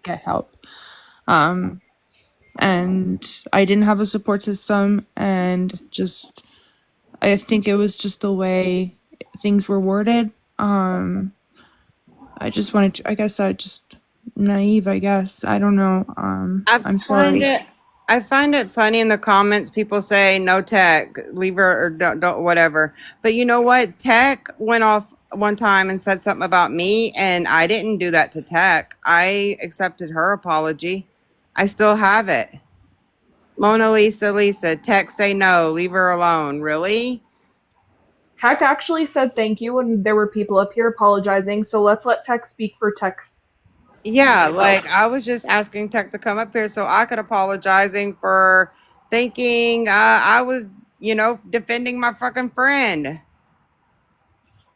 get help. And I didn't have a support system, and just I think it was just the way things were worded. I just wanted to, I guess I just naive, I guess. I don't know. I'm sorry. I find it funny in the comments. People say no Tech, leave her or don't whatever. But you know what? Tech went off one time and said something about me, and I didn't do that to Tech. I accepted her apology. I still have it. Mona Lisa, Tech say no, leave her alone. Really? Tech actually said thank you, and there were people up here apologizing. So let's let Tech speak for Tech's. Yeah, like I was just asking Tech to come up here so I could apologizing for thinking I was, defending my fucking friend.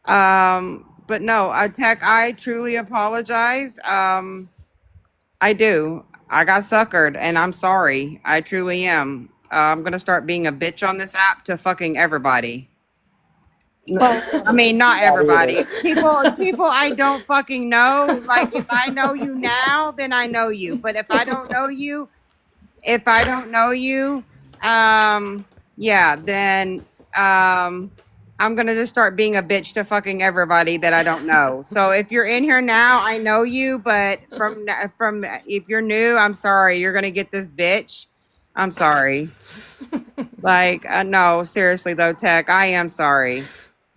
But no, Tech, I truly apologize. I do. I got suckered, and I'm sorry. I truly am. I'm gonna start being a bitch on this app to fucking everybody. I mean, not everybody. People I don't fucking know. Like, if I know you now, then I know you. But if I don't know you, yeah, then I'm gonna just start being a bitch to fucking everybody that I don't know. So if you're in here now, I know you. But from if you're new, I'm sorry. You're gonna get this bitch. I'm sorry. Like, no, seriously though, Tech, I am sorry.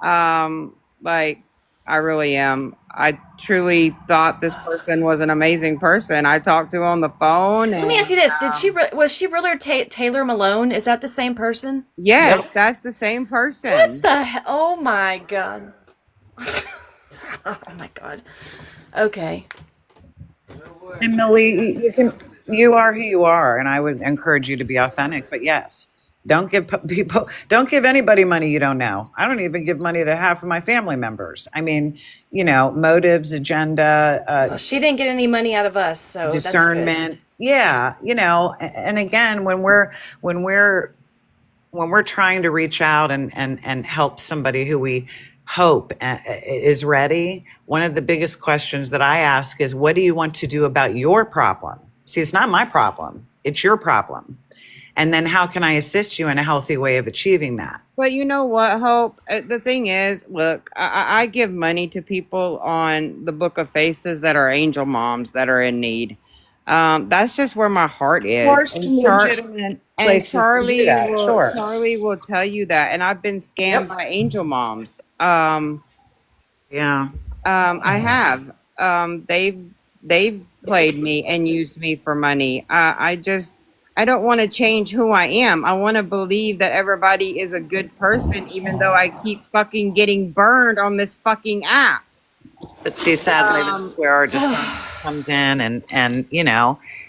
Like, I really am. I truly thought this person was an amazing person. I talked to on the phone, and Let me ask you this: was she really Taylor Malone? Is that the same person? yes, that's the same person. What the hell? Oh my god! Oh my god. Okay. And Millie, you are who you are, and I would encourage you to be authentic. But yes, don't give anybody money you don't know. I don't even give money to half of my family members. I mean, motives, agenda, Well, she didn't get any money out of us, so discernment. That's good. Yeah, and again, when we're trying to reach out and help somebody who we hope is ready, one of the biggest questions that I ask is, what do you want to do about your problem? See, it's not my problem. It's your problem. And then how can I assist you in a healthy way of achieving that? But you know what, Hope? The thing is, look, I give money to people on the Book of Faces that are angel moms that are in need. That's just where my heart Of is. course, legitimate places to do that. Sure. Charlie will tell you that, and I've been scammed by angel moms. Yeah. I have. They've played me and used me for money. I don't want to change who I am. I want to believe that everybody is a good person, even though I keep fucking getting burned on this fucking app. But see, sadly, that's where our discernment comes in, and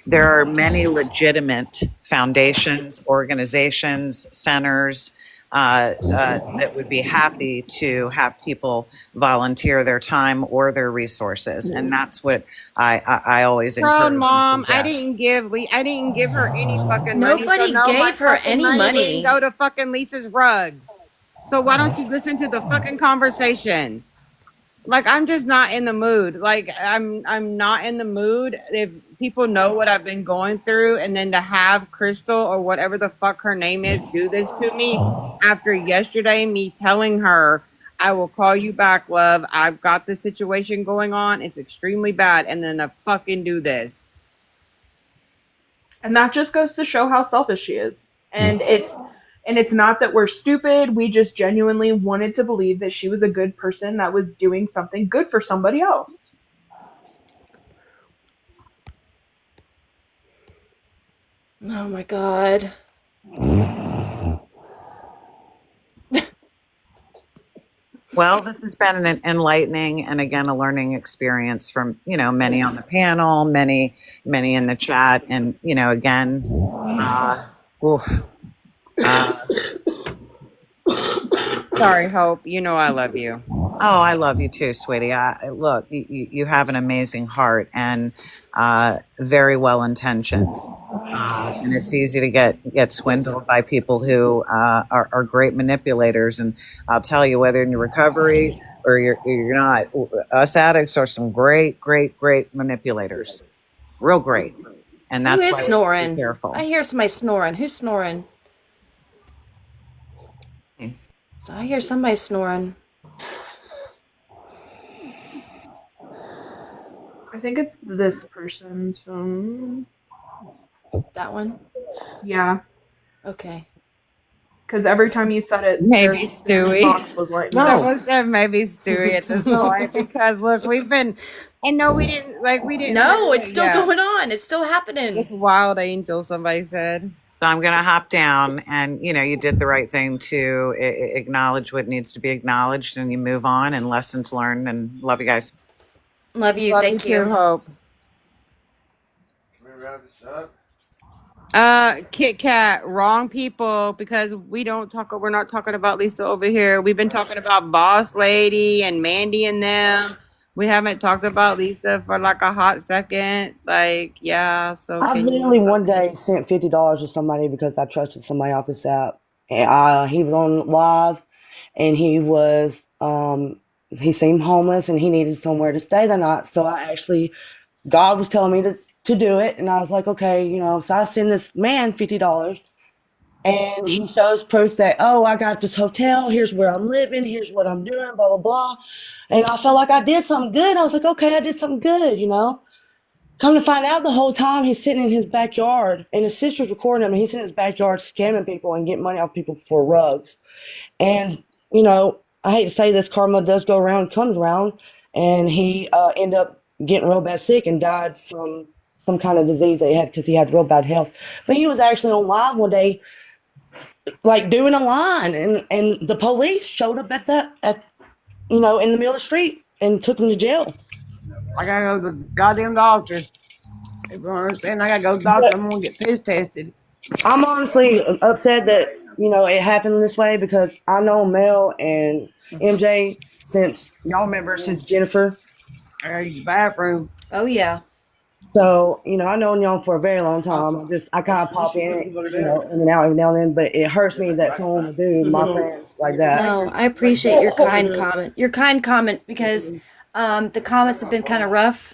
there are many legitimate foundations, organizations, centers that would be happy to have people volunteer their time or their resources, and that's what I always encourage. Mom, I didn't give her any fucking money. Nobody So no, my gave her fucking any money. didn't go to fucking Lisa's rugs. So why don't you listen to the fucking conversation? Like, I'm just not in the mood. Like, I'm not in the mood. If people know what I've been going through, and then to have Crystal or whatever the fuck her name is do this to me after yesterday, me telling her, I will call you back, love. I've got this situation going on. It's extremely bad. And then to fucking do this. And that just goes to show how selfish she is. And it's not that we're stupid. We just genuinely wanted to believe that she was a good person that was doing something good for somebody else. Oh my god. Well, this has been an enlightening and again a learning experience from many on the panel, many in the chat, and again, oof, uh, Sorry, Hope. You know I love you. oh, I love you too, sweetie. Look, you have an amazing heart and very well intentioned. And it's easy to get swindled by people who are great manipulators. And I'll tell you, whether in your recovery or you're not, us addicts are some great manipulators, real great. And Who that's is why we have to be snoring? careful. I hear somebody snoring. Who's snoring? So I hear somebody snoring. I think it's this person. So That one? yeah, Okay. because every time you said it, Maybe their Stewie. box was lighting up. Someone said maybe Stewie at this point because look, we've been, and no, we didn't No, it's still yeah. going on. It's still happening. It's wild angel. Somebody said. So I'm going to hop down, and you did the right thing to acknowledge what needs to be acknowledged, and you move on, and lessons learned. And love you guys. Love you. Love Thank you you. too, Hope. Can we wrap this up? Kit Kat, wrong people because we're not talking about Lisa over here. We've been talking about Boss Lady and Mandy and them. We haven't talked about Lisa for like a hot second. Like, yeah, so I can literally you one day sent $50 to somebody because I trusted somebody off this app. And he was on live, and he seemed homeless and he needed somewhere to stay the night. So God was telling me to do it, and I was like, okay, So I send this man $50, and he shows proof that, oh, I got this hotel. Here's where I'm living. Here's what I'm doing. Blah blah blah. And I felt like I did something good. I was like, okay, I did something good. Come to find out, the whole time he's sitting in his backyard, and his sister's recording him, and he's in his backyard scamming people and getting money off people for rugs. And, I hate to say this, karma does go around, comes around, and he ended up getting real bad sick and died from some kind of disease that he had because he had real bad health. But he was actually on live one day, like doing a line, and the police showed up in the middle of the street and took him to jail. I gotta go to the goddamn doctor. If you don't understand, I gotta go to the doctor. I'm gonna get piss tested. I'm honestly upset that it happened this way because I know Mel and MJ since y'all remember since Jennifer. I gotta use the bathroom. Oh yeah. So I known y'all for a very long time. I kind of pop in, in and out every now and then, but it hurts me that someone would do my friends like that. No, I appreciate your kind comment. Your kind comment because the comments have been kind of rough.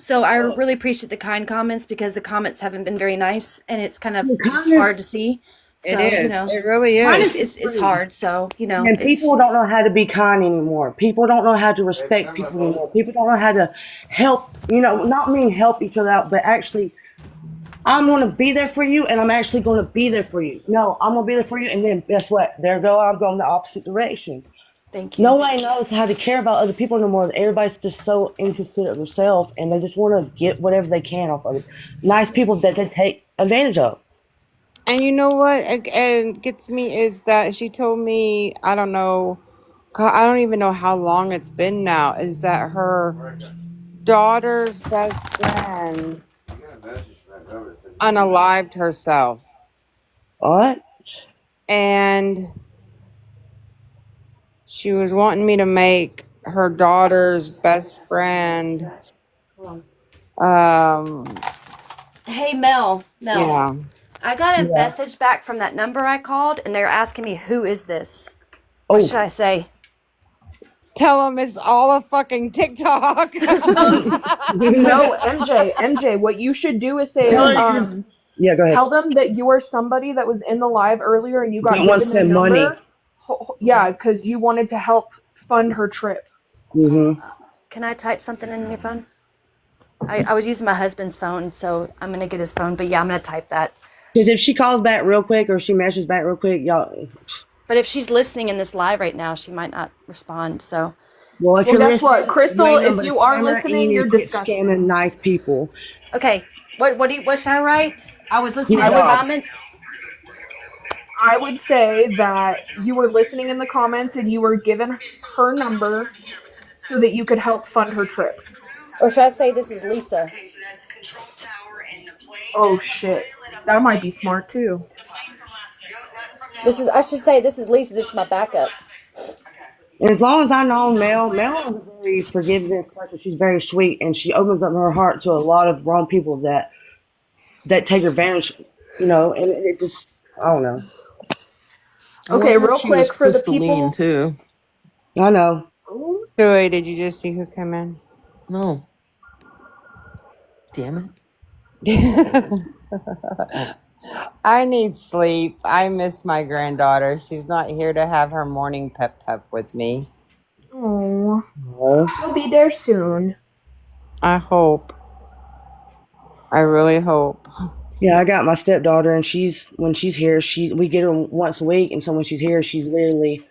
So I really appreciate the kind comments because the comments haven't been very nice and it's kind of just hard to see. So, It is. It really is. It's hard. So, And people don't know how to be kind anymore. People don't know how to respect people anymore. People don't know how to help, not mean help each other out, but actually, I'm going to be there for you, and I'm actually going to be there for you. No, I'm going to be there for you, and then guess what? I'm going the opposite direction. Thank you. Nobody knows how to care about other people no more. Everybody's just so inconsiderate of themselves, and they just want to get whatever they can off of it. Nice people that they take advantage of. And you know what? And gets me is that she told me, I don't know, I don't even know how long it's been now, is that her daughter's best friend unalived herself. What? And she was wanting me to make her daughter's best friend. Hey, Mel. Yeah. I got a message back from that number I called, and they're asking me, who is this? Oh. What should I say? Tell them it's all a fucking TikTok. No, MJ, what you should do is say, Yeah, go ahead. tell them that you are somebody that was in the live earlier and you got Don't want to given a send money. number. Yeah, because you wanted to help fund her trip. Mm-hmm. Can I type something in your phone? I was using my husband's phone, so I'm going to get his phone. But yeah, I'm going to type that. Because if she calls back real quick or she messages back real quick, y'all. But if she's listening in this live right now, she might not respond. So. Well, if you're guess listening, what, Crystal? If you are scammer, listening, and you're quit disgusting. scamming nice people. Okay. What should I write? I was listening Good in the job. comments. I would say that you were listening in the comments and you were given her number so that you could help fund her trip. Or should I say this is Lisa? Oh shit. That might be smart too. I should say this is Lisa, this is my backup. And as long as I know Mel is a very forgiving person. She's very sweet, and she opens up her heart to a lot of wrong people that take advantage, and it just, I don't know. I Okay, wonder if real she was quick for the crystalline people. too. I know. Joey, did you just see who came in? No. Damn I need sleep. I miss my granddaughter. She's not here to have her morning pep with me. Oh, No. she'll be there soon. I hope. I really hope. Yeah, I got my stepdaughter, and when she's here, we get her once a week, and so when she's here, she's literally,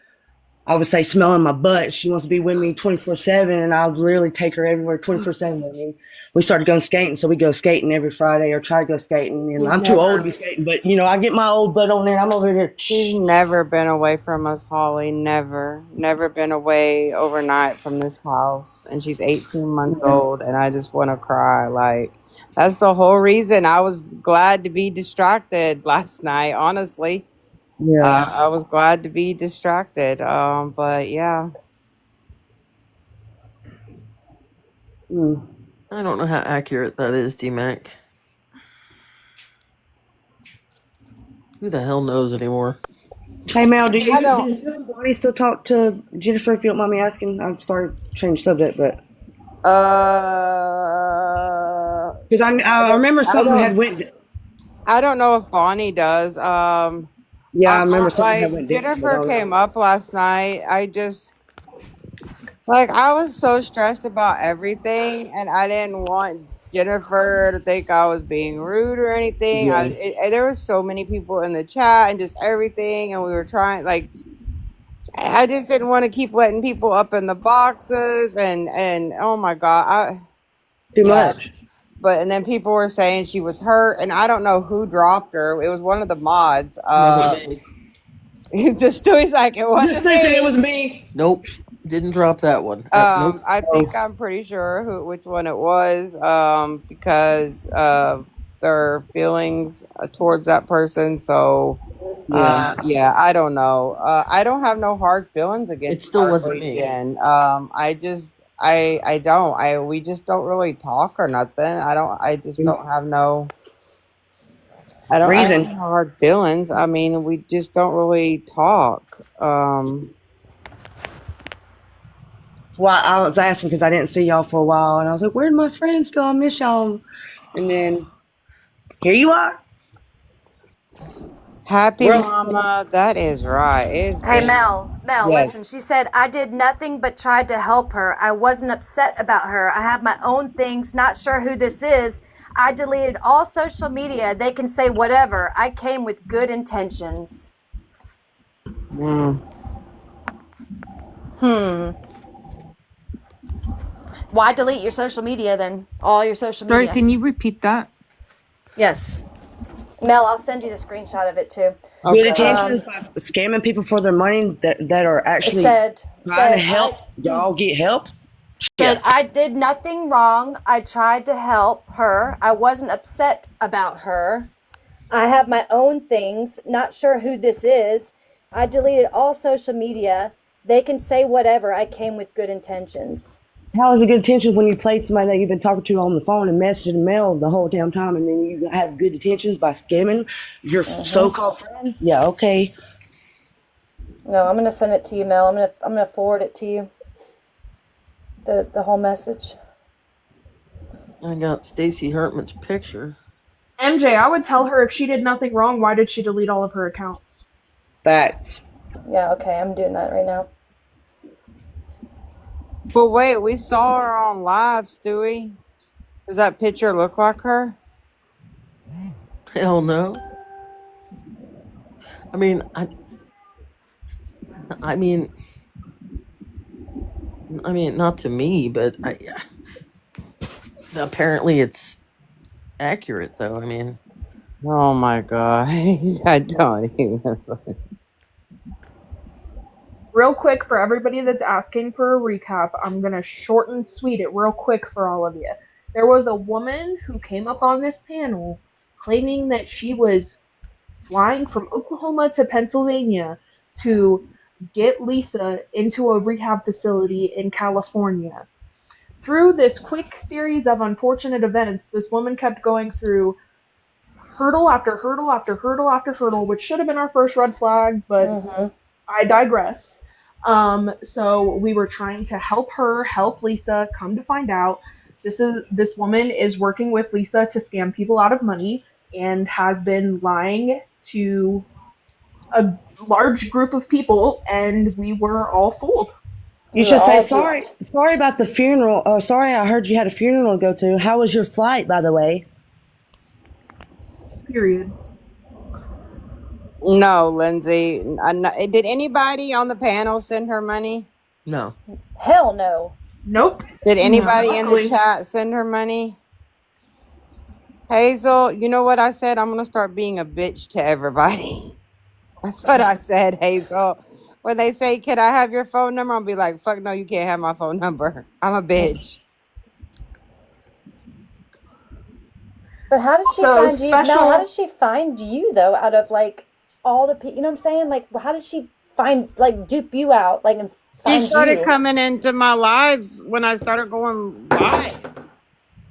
I would say, smelling my butt. She wants to be with me 24/7, and I'll literally take her everywhere 24/7 with me. We started going skating, so we go skating every Friday or try to go skating. And She's I'm too old to never be skating, but I get my old butt on there. I'm over here. she's never been away from us, Holly. Never. Never been away overnight from this house. And she's 18 months old, and I just want to cry. Like, that's the whole reason I was glad to be distracted last night, honestly. Yeah. I was glad to be distracted. But yeah. I don't know how accurate that is, D-Mac. Who the hell knows anymore? Hey Mel, do you I don't. do you and Bonnie still talk to Jennifer? If you don't mind me asking, I'm sorry to change subject, but because I remember I something had don't. went. I don't know if Bonnie does. Yeah, I remember something had Like went down, but I Jennifer don't came know. up last night. I was so stressed about everything, and I didn't want Jennifer to think I was being rude or anything. Yeah. There were so many people in the chat and just everything, and we were trying I just didn't want to keep letting people up in the boxes, and oh my god, Too yeah. much. But and then people were saying she was hurt, and I don't know who dropped her. It was one of the mods. Wasn't me. Just always like it wasn't They said it me. was me. Nope. Didn't drop that one. Nope. I think I'm pretty sure which one it was. Because of their feelings towards that person. So, Yeah. yeah, I don't know. I don't have no hard feelings It against still wasn't Hardly me. Jen. I don't. We just don't really talk or nothing. I just don't have no. I don't Reason. have hard feelings. I mean, we just don't really talk. Well, I was asking because I didn't see y'all for a while, and I was like, "Where'd my friends go? I miss y'all." And then here you are. Happy Well, mama, that is right. It's Hey been Mel, yes. listen. She said I did nothing but tried to help her. I wasn't upset about her. I have my own things. Not sure who this is. I deleted all social media. They can say whatever. I came with good intentions. Why delete your social media then? All your social Sorry, media. can you repeat that? Yes. Mel, I'll send you the screenshot of it too. good intentions by scamming people for their money that are actually trying to help y'all get help. Said I did nothing wrong. I tried to help her. I wasn't upset about her. I have my own things. Not sure who this is. I deleted all social media. They can say whatever. I came with good intentions. How is it good intentions when you played somebody that you've been talking to on the phone and messaging and mail the whole damn time, and then you have good intentions by scamming your so-called friend? Yeah, okay. No, I'm gonna send it to you, Mel. I'm gonna forward it to you. The whole message. I got Stacy Hartman's picture. MJ, I would tell her if she did nothing wrong, why did she delete all of her accounts? Facts. Yeah, okay, I'm doing that right now. But wait, we saw her on live, Stewie. Does that picture look like her? Hell no. I mean, not to me, but apparently it's accurate, though. I mean, Oh my god. I don't even. Real quick, for everybody that's asking for a recap, I'm going to short and sweet it real quick for all of you. There was a woman who came up on this panel claiming that she was flying from Oklahoma to Pennsylvania to get Lisa into a rehab facility in California. Through this quick series of unfortunate events, this woman kept going through hurdle after hurdle after hurdle after hurdle, which should have been our first red flag, but I digress. So we were trying to help her, help Lisa. Come to find out, this woman is working with Lisa to scam people out of money and has been lying to a large group of people, and we were all fooled. You should say sorry. Sorry about the funeral. Oh, sorry, I heard you had a funeral to go to. How was your flight, by the way? Period. No, Lindsay. Did anybody on the panel send her money? no. Hell no. Nope. Did anybody No. in the chat send her money? Hazel, you know what I said? I'm gonna start being a bitch to everybody. That's what I said, Hazel. When they say, "Can I have your phone number?" I'll be like, "Fuck no, you can't have my phone number. I'm a bitch." But how did she So find you? special- Mel, how did she find you though? Out of like all the people, you know what I'm saying? Like, how did she find like dupe you out? Like, and She find started you? coming into my lives when I started going live,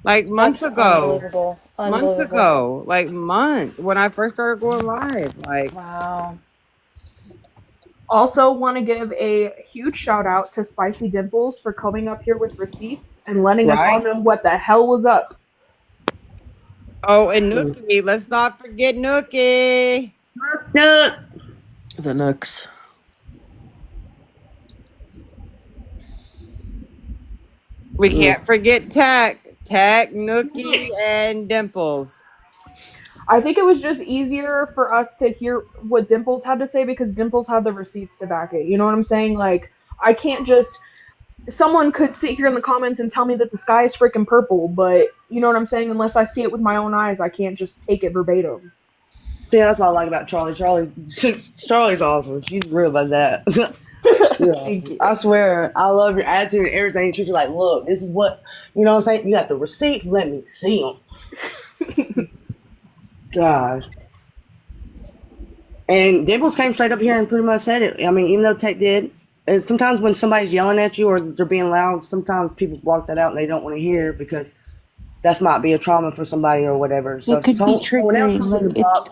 like months That's ago. unbelievable. Months Unbelievable. ago, like months when I first started going live. Like, wow. Also, want to give a huge shout out to Spicy Dimples for coming up here with receipts and letting us all know what the hell was up. oh, and Nookie, let's not forget Nookie. No. The Nooks. We can't forget Tech, Nookie, and Dimples. I think it was just easier for us to hear what Dimples had to say because Dimples had the receipts to back it. You know what I'm saying? Like, I can't just. Someone could sit here in the comments and tell me that the sky is freaking purple, but you know what I'm saying? Unless I see it with my own eyes, I can't just take it verbatim. See, that's what I like about Charlie. Charlie's awesome. She's real about that. Thank you. I swear, I love your attitude and everything. She's like, look, this is what, you know what I'm saying? You got the receipts, let me see them. Gosh. And Dimples came straight up here and pretty much said it. I mean, even though Tech did, and sometimes when somebody's yelling at you or they're being loud, sometimes people block that out and they don't want to hear because that might be a trauma for somebody or whatever. So It could be triggering.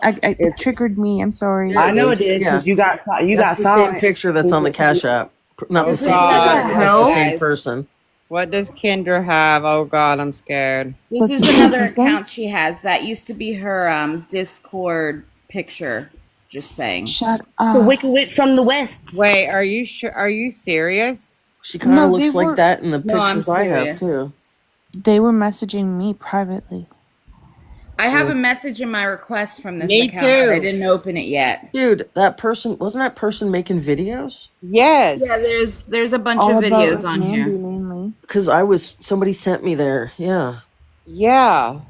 Like it triggered me. I'm sorry. I know it did because you got That's the silent. same picture that's on the Cash App. Not the same God. photo, but that's the same person. What does Kendra have? Oh God, I'm scared. This is another account she has. That used to be her Discord picture. Just saying. Shut The Wicked Witch from the West. Wait, are you sure? Are you serious? She kind of No, they looks like were- that in the No, I'm pictures I have serious. too. They were messaging me privately. I have a message in my request from this Me account, but I too. didn't open it yet. Dude, that person wasn't that person making videos? Yes. Yeah, there's a bunch All of about videos on Mandy here. mainly. Because somebody sent me there. Yeah. Yeah.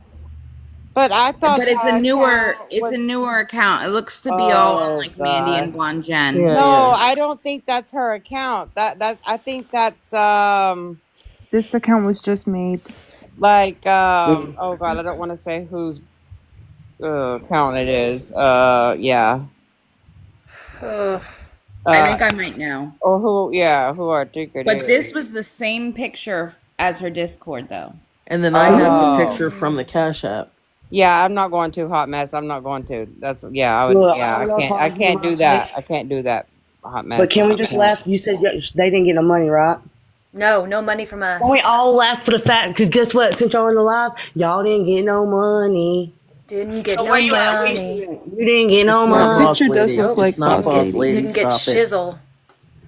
But I thought. But it's a that newer account it's was- a newer account. It looks to be all on Oh, like Mandy and God. Guanjen. Yeah, No, yeah. I don't think that's her account. I think that's This account was just made. like oh God, I don't want to say whose account it is. Yeah. I think I might know. Or who? Yeah, who I think it But is. this was the same picture as her Discord though. And then I have the Oh. picture from the Cash App. Yeah, I'm not going to hot mess. I'm not going to. That's I would. Look, Yeah, I love I Hot can't do Mess. that. I can't do that. Hot mess. But can we I just can't. laugh? You said they didn't get no money, right? No, no money from us. We all laugh for the fact, because guess what? Since y'all in the live, y'all didn't get no money. Didn't get So no where you at? money. You didn't get no It's not money. Boss Picture does Lady. look like It's not Boss Boss Lady. Didn't get Stop it. shizzle.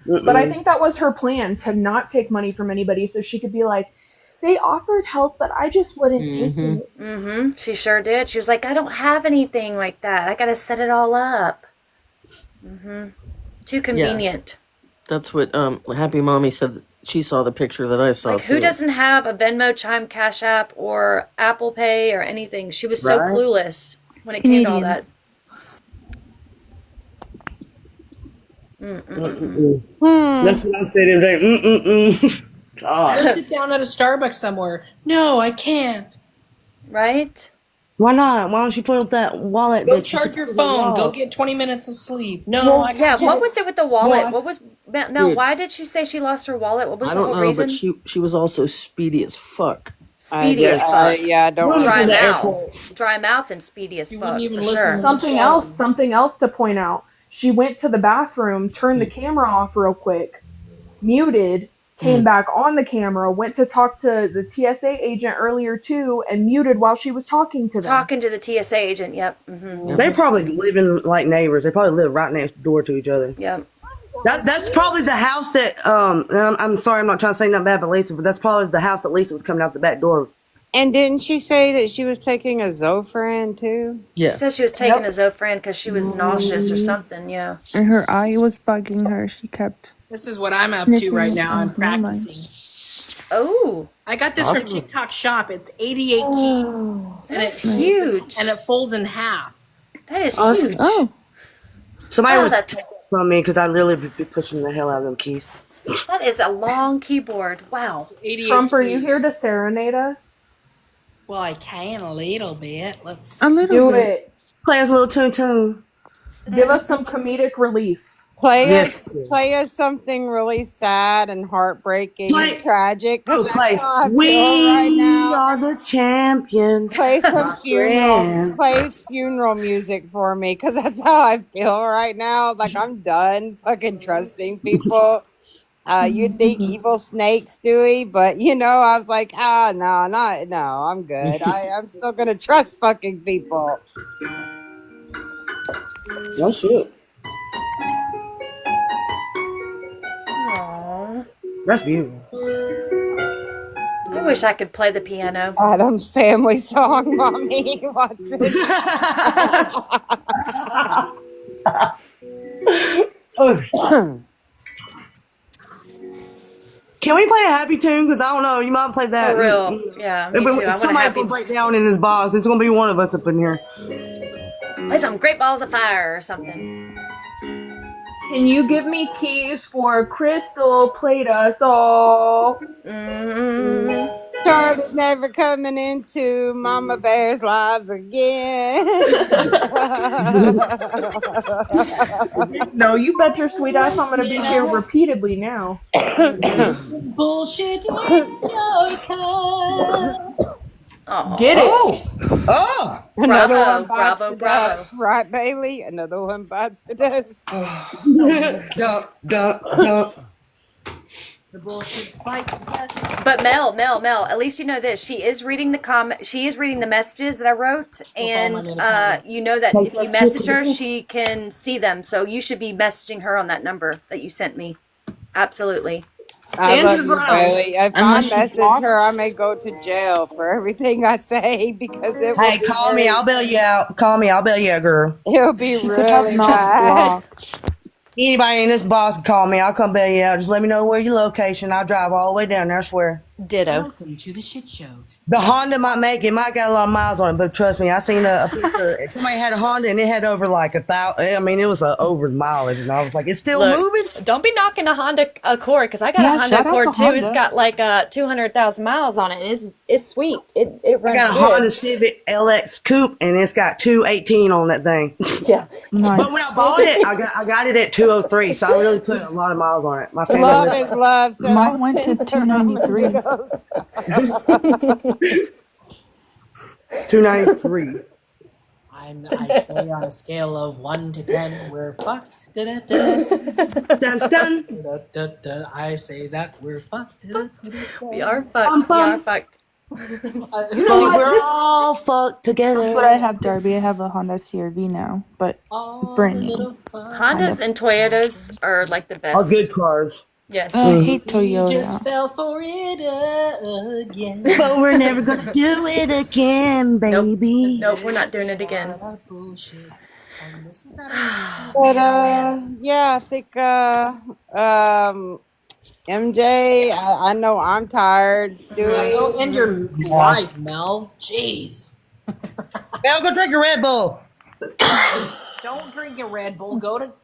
But I think that was her plan to not take money from anybody so she could be like, they offered help, but I just wouldn't take it. Mm-hmm. She sure did. She was like, I don't have anything like that. I gotta set it all up. Mm-hmm. Too convenient. That's what Happy Mommy said. she saw the picture that I saw Like, who too. doesn't have a Venmo, Chime, Cash App, or Apple Pay or anything? She was so Right? clueless when it came to all that. That's what I said the other day. God. Go sit down at a Starbucks somewhere. No, I can't. Right? Why not? Why don't you put up that wallet Go that you charge your supposedly phone. Go lost? get 20 minutes of sleep. No, Well, I yeah, what can't. was it with the wallet? Why? What was Mel, Dude, why did she say she lost her wallet? What was I the don't whole know, but reason? she was also speedy as fuck. Speedy as fuck. Yeah, don't Running want Dry through the mouth. airport. Dry mouth and speedy as You wouldn't fuck, even for listen sure. to the song. Something else to point out. She went to the bathroom, turned the camera off real quick, muted, came back on the camera, went to talk to the TSA agent earlier too, and muted while she was talking to them. Talking to the TSA agent, yep. They probably live in like neighbors. They probably live right next door to each other. Yep. That's probably the house that and I'm sorry, I'm not trying to say nothing bad about Lisa, but that's probably the house that Lisa was coming out the back door. And didn't she say that she was taking a Zofran too? She Yeah. said she was taking a Zofran because she was nauseous or something, yeah. And her eye was bugging her. She kept This is what I'm up to sniffing right it. now. I'm Oh, never mind. practicing. Oh. I got this from Awesome. TikTok Shop. It's 88 keys. That is huge. And it folds in half. That is Awesome. huge. Oh, Somebody Oh, was that's from me because I literally be pushing the hell out of them keys. that is a long keyboard. Wow. 88 Trump, are you keys. here to serenade us? Well, I can a little bit. Let's a little Do bit. it. Play us a little tune. Give us some comedic relief. Yes. Play us something really sad and heartbreaking and Play. tragic. 'Cause Oh, that's play. how I feel right We now. are the champions. Play some My friend. play funeral music for me, cause that's how I feel right now. Like I'm done fucking trusting people. You'd think evil snake, Stewie, but I was like, no, I'm good. I'm still gonna trust fucking people. No shit. Aww. That's beautiful. I wish I could play the piano. Adam's family song, mommy. What's it? Can we play a happy tune? Because I don't know. You might play that. For real. Yeah, me too. I want a Somebody's happy. going to break down in this box. It's going to be one of us up in here. Play some Great Balls of Fire or something. Can you give me keys for Crystal played us all? Charlie's never coming into Mama Bear's lives again. No, you bet your sweet ass I'm gonna be here repeatedly now. It's bullshit in your car. Get it. Oh! Another one Bravo, bites the bravo. dust, right, Bailey? Another one bites the dust. The bullshit fight. Yes. But Mel, at least you know this. She is reading she is reading the messages that I wrote, and you know that if you message her, she can see them. So you should be messaging her on that number that you sent me. Absolutely. I Stand love your you, ground. Bailey. If I Unless you message blocked. her, I may go to jail for everything I say because it will Hey, be call me. really- I'll bail you out. Call me. I'll bail you out, girl. It'll be She could have really not bad. blocked. Anybody in this box can call me. I'll come bail you out. Just let me know where your location. I'll drive all the way down there, I swear. Ditto. Welcome to the shit show. The Honda might make it. Might got a lot of miles on it, but trust me, I seen a picture. Somebody had a Honda and it had over like 1,000. I mean, it was over mileage, and I was like, it's still Look, moving. don't be knocking a Honda Accord because I got Yeah, a Honda shout out Accord to too. It's Honda. got like 200,000 miles on it. And it's sweet. It I runs got a good. Honda Civic LX Coupe, and it's got 218 on that thing. Yeah. Nice. But when I bought it, I got it at 203, so I really put a lot of miles on it. My family Love lives- is love. So Mine went to 293. 293. I say on a scale of 1 to 10, we're fucked. Da-da-da. Dun, dun. Da-da-da. I say that we're fucked. Da-da-da-da. We are fucked. We are fucked. See, we're all fucked together. That's what I have, Darby. I have a Honda CR-V now, but brand new. Hondas and Toyotas are like the best. All good cars. Yes. I hate We just Toyota. fell for it again. But we're never gonna do it again, baby. Nope, we're not doing it again. But yeah, I think MJ, I know I'm tired. Yeah, go Stewie, end your Yeah. life, Mel. Jeez. Mel, go drink your Red Bull. Don't drink a Red Bull. Go to bed.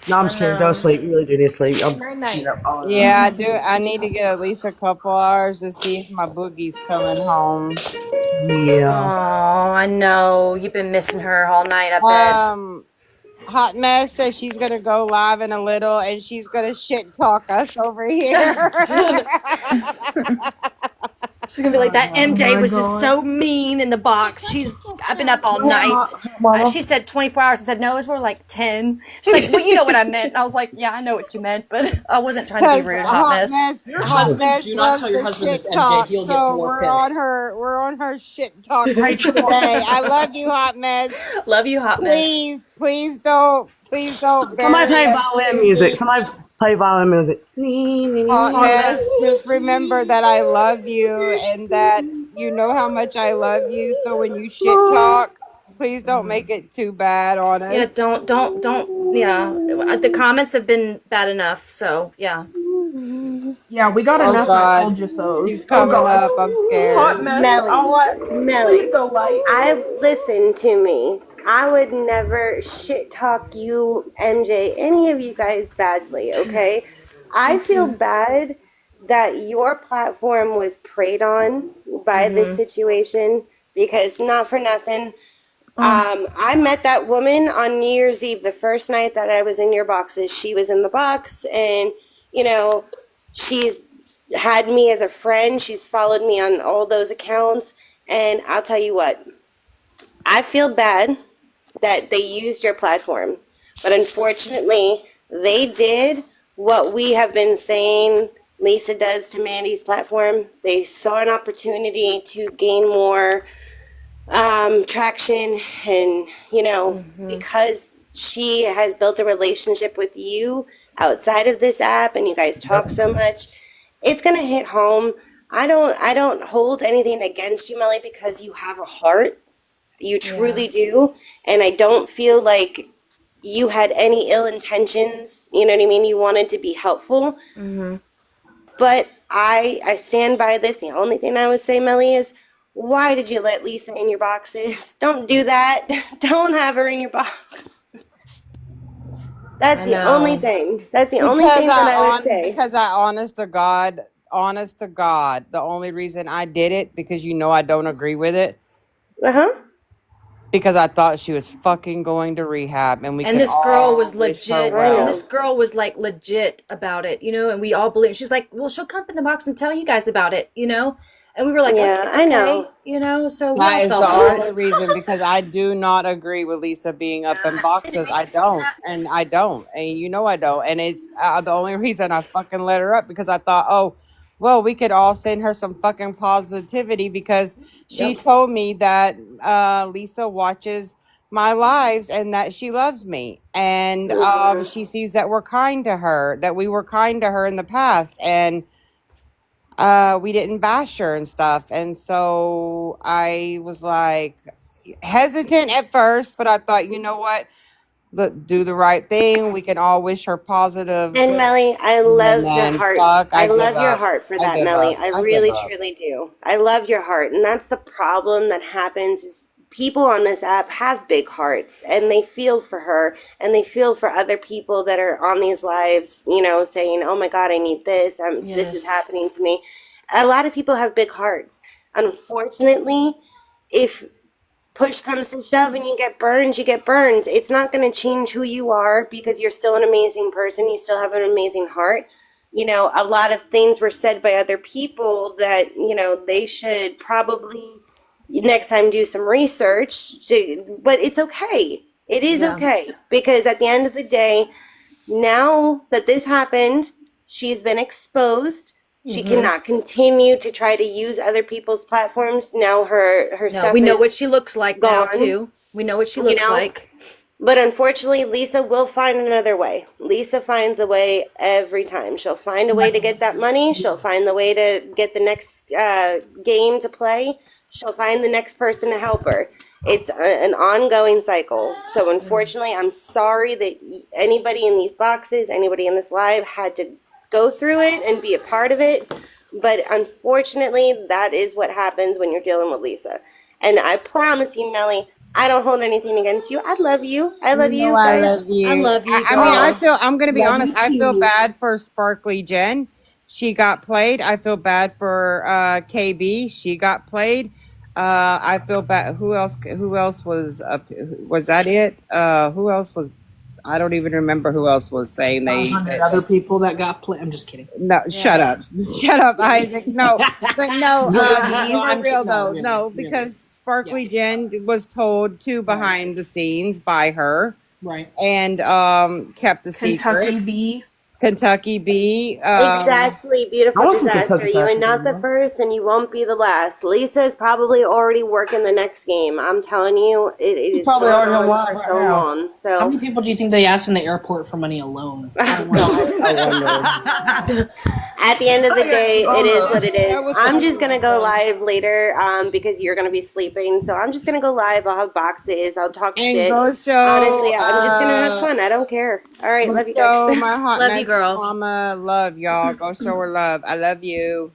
No, I'm I just kidding. Go to know. sleep. You really do need to sleep. Say I'm night you night. know, all around. yeah, I do. I need to get at least a couple hours to see if my boogie's coming home. Oh, Yeah. I know. You've been missing her all night, I bet. Um, Hot Mess says she's gonna go live in a little, and she's gonna shit talk us over here. She's gonna be like, that MJ was just so mean in the box. I've been up all night. Mama. She said 24 hours. I said, no, it's more like 10. She's like, well, you know what I meant. And I was like, yeah, I know what you meant, but I wasn't trying to be Because rude, Hot Mess. Your Hot husband, Mess do not loves tell your the husband shit it's MJ. talk, He'll get so more pissed. we're on her shit talk Rachel. today. I love you, Hot Mess. Love you, Hot Mess. Please don't Somebody bury play us violin too music. deep. Somebody play violin music. Hot Hot Mess, Mess. just remember that I love you and that you know how much I love you. So when you shit talk, please don't make it too bad on Yeah, us. don't. Yeah, the comments have been bad enough. So yeah. Yeah, we got Oh enough I God, told you so's. she's Oh coming God. up. I'm scared. Hot mess. Melly, Please Melly, don't bite. I listen to me. I would never shit talk you, MJ, any of you guys badly, okay? I Thank feel you. bad that your platform was preyed on by this Mhm. situation because not for nothing. Oh. I met that woman on New Year's Eve, the first night that I was in your boxes. She was in the box, and you know, she's had me as a friend. She's followed me on all those accounts, and I'll tell you what, I feel bad that they used your platform, but unfortunately, they did what we have been saying Lisa does to Mandy's platform. They saw an opportunity to gain more traction, and because she has built a relationship with you outside of this app and you guys talk so much, it's gonna hit home. I don't hold anything against you, Melly, because you have a heart. You Yeah. truly do. And I don't feel like you had any ill intentions. You know what I mean? You wanted to be helpful. Mhm. But I stand by this. The only thing I would say, Melly, is why did you let Lisa in your boxes? Don't do that. Don't have her in your box. That's I the only know. thing. That's the only thing that I would say. Because I honest to God, the only reason I did it because I don't agree with it. Uh-huh. Because I thought she was fucking going to rehab, and we And could this girl was all wish her legit, I and well. this know. girl was like legit about it, and we all believe. She's like, well, she'll come in the box and tell you guys about it. And we were like, okay, Yeah, I know. so we all That is fell the for it. only reason because I do not agree with Lisa being up in boxes. I don't, and I don't, and I don't, and it's the only reason I fucking let her up because I thought, oh, well, we could all send her some fucking positivity because she Yep. told me that Lisa watches my lives and that she loves me, and she sees that we're kind to her, that we were kind to her in the past, and we didn't bash her and stuff. And so I was like hesitant at first, but I thought, you know what? Do the right thing. We can all wish her positive. And Melly, I And love your then heart. fuck, I I give love your up. heart for I that, give Melly. up. I I give really, up. truly do. I love your heart. And that's the problem that happens is people on this app have big hearts and they feel for her and they feel for other people that are on these lives, saying, oh my God, I need this. This is Yes. happening to me. A lot of people have big hearts. Unfortunately, if push comes to shove and you get burned, you get burned. It's not going to change who you are because you're still an amazing person. You still have an amazing heart. A lot of things were said by other people that, they should probably next time do some research but it's okay. It is Yeah. okay because at the end of the day, now that this happened, she's been exposed. She Mhm. cannot continue to try to use other people's platforms. Now her No, we stuff know what is she looks like now gone, too. We know what she you looks know. like. But unfortunately, Lisa will find another way. Lisa finds a way every time. She'll find a way to get that money. She'll find the way to get the next game to play. She'll find the next person to help her. It's an ongoing cycle. So unfortunately, I'm sorry that anybody in these boxes, anybody in this live had to go through it and be a part of it. But unfortunately, that is what happens when you're dealing with Lisa. And I promise you, Melly, I don't hold anything against you. I love you. I love You know you I guys. love I you. love you, I mean, girl. I'm going to be Love honest. you I feel too. bad for Sparkly Jen. She got played. I feel bad for KB. She got played. I feel bad. Who else? Who else was up? Was that it? Who else was? I don't even remember who else was saying 100 other people that got played. I'm just kidding. no, shut up. Shut up, Isaac. No, but no, No, for I'm real kidding. No, though. really, No, really. because Sparkly Jen was told to behind the scenes by her. Right. And kept the secret. Kentucky B. Kentucky B. Exactly, I beautiful want some disaster. Kentucky You Fried are Chicken, not the man. first, and you won't be the last. Lisa is probably already working the next game. I'm telling you, it He's is probably going already on on live for right so now. long. How So many people do you think they asked in the airport for money alone? I wonder. at the end of the day, it is what it is. That was I'm funny. just gonna go live later, because you're gonna be sleeping. So I'm just gonna go live. I'll have boxes. I'll talk And shit. go show Honestly, I'm just gonna have fun. I don't care. All right, go love you guys. show my hot Love you, mess girl. mama love, y'all. Go show her love. I love you.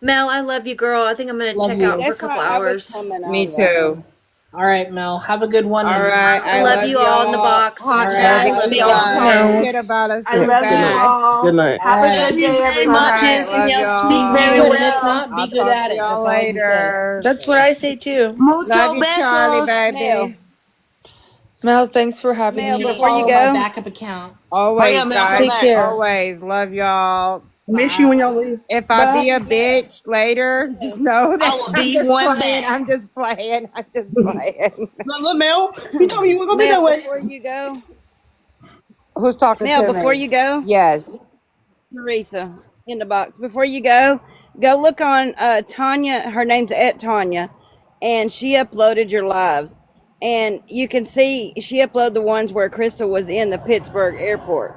Mel, I love you, girl. I think I'm gonna Love check out you. for a That's why couple I was hours. coming Me over. too. All right, Mel. Have a good one. All And right. I I love love you all in the y'all. box. Hot And mess. I love Don't y'all. talk No. shit about us I too love you bad. all. Good night. Have a Love good you day, very All much, everybody. right. and Love y'all sleep be very y'all. good, and if well. not, I'll be good talk at to it. y'all That's all I can say. later. That's what I say too. Love Mucho you, Charlie, besos. baby. Mel, thanks for having Make Mel, sure to me. before you follow my go, backup account. Oh yeah, Always, Mel, come guys. Take back. care. Always. Love y'all. Miss you when y'all leave. If I Bye. be a bitch later, just know I that will I'm be just one playing. back. I'm just playing. I'm just playing. Look, Mel, you told me you were gonna be Mel, that way. before you go, Who's talking Mel, to before me? you go, Yes. Teresa in the box. Before you go look on Tanya. Her name's at Tanya, and she uploaded your lives, and you can see she uploaded the ones where Crystal was in the Pittsburgh airport.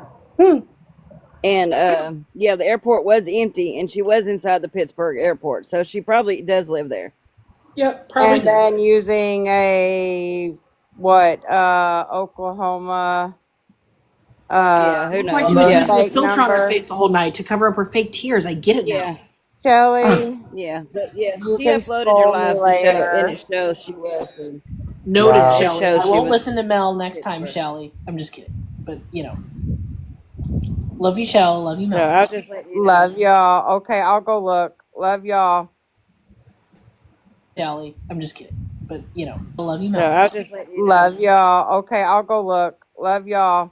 And yeah, the airport was empty, and she was inside the Pittsburgh airport, so she probably does live there. Yep, probably And does. then using a what? Oklahoma. Yeah, who That's why she was knows? using a Fake filter on her number. face the whole night to cover up her fake tears. I get it now. Yeah, Shelly, yeah, but yeah, you she can uploaded your scold me lives to show, and later. it shows she was. Noted, Wow. It Shelly. shows I she won't was listen to Mel next time, Pittsburgh. Shelly. I'm just kidding. But, love you, Shell. Love you, So Mel. I'll just let you know. Love y'all. Okay, I'll go look. Love y'all. Shelly. I'm just kidding. But, I love you, So Mel. I'll just let you know. Love y'all. Okay, I'll go look. Love y'all.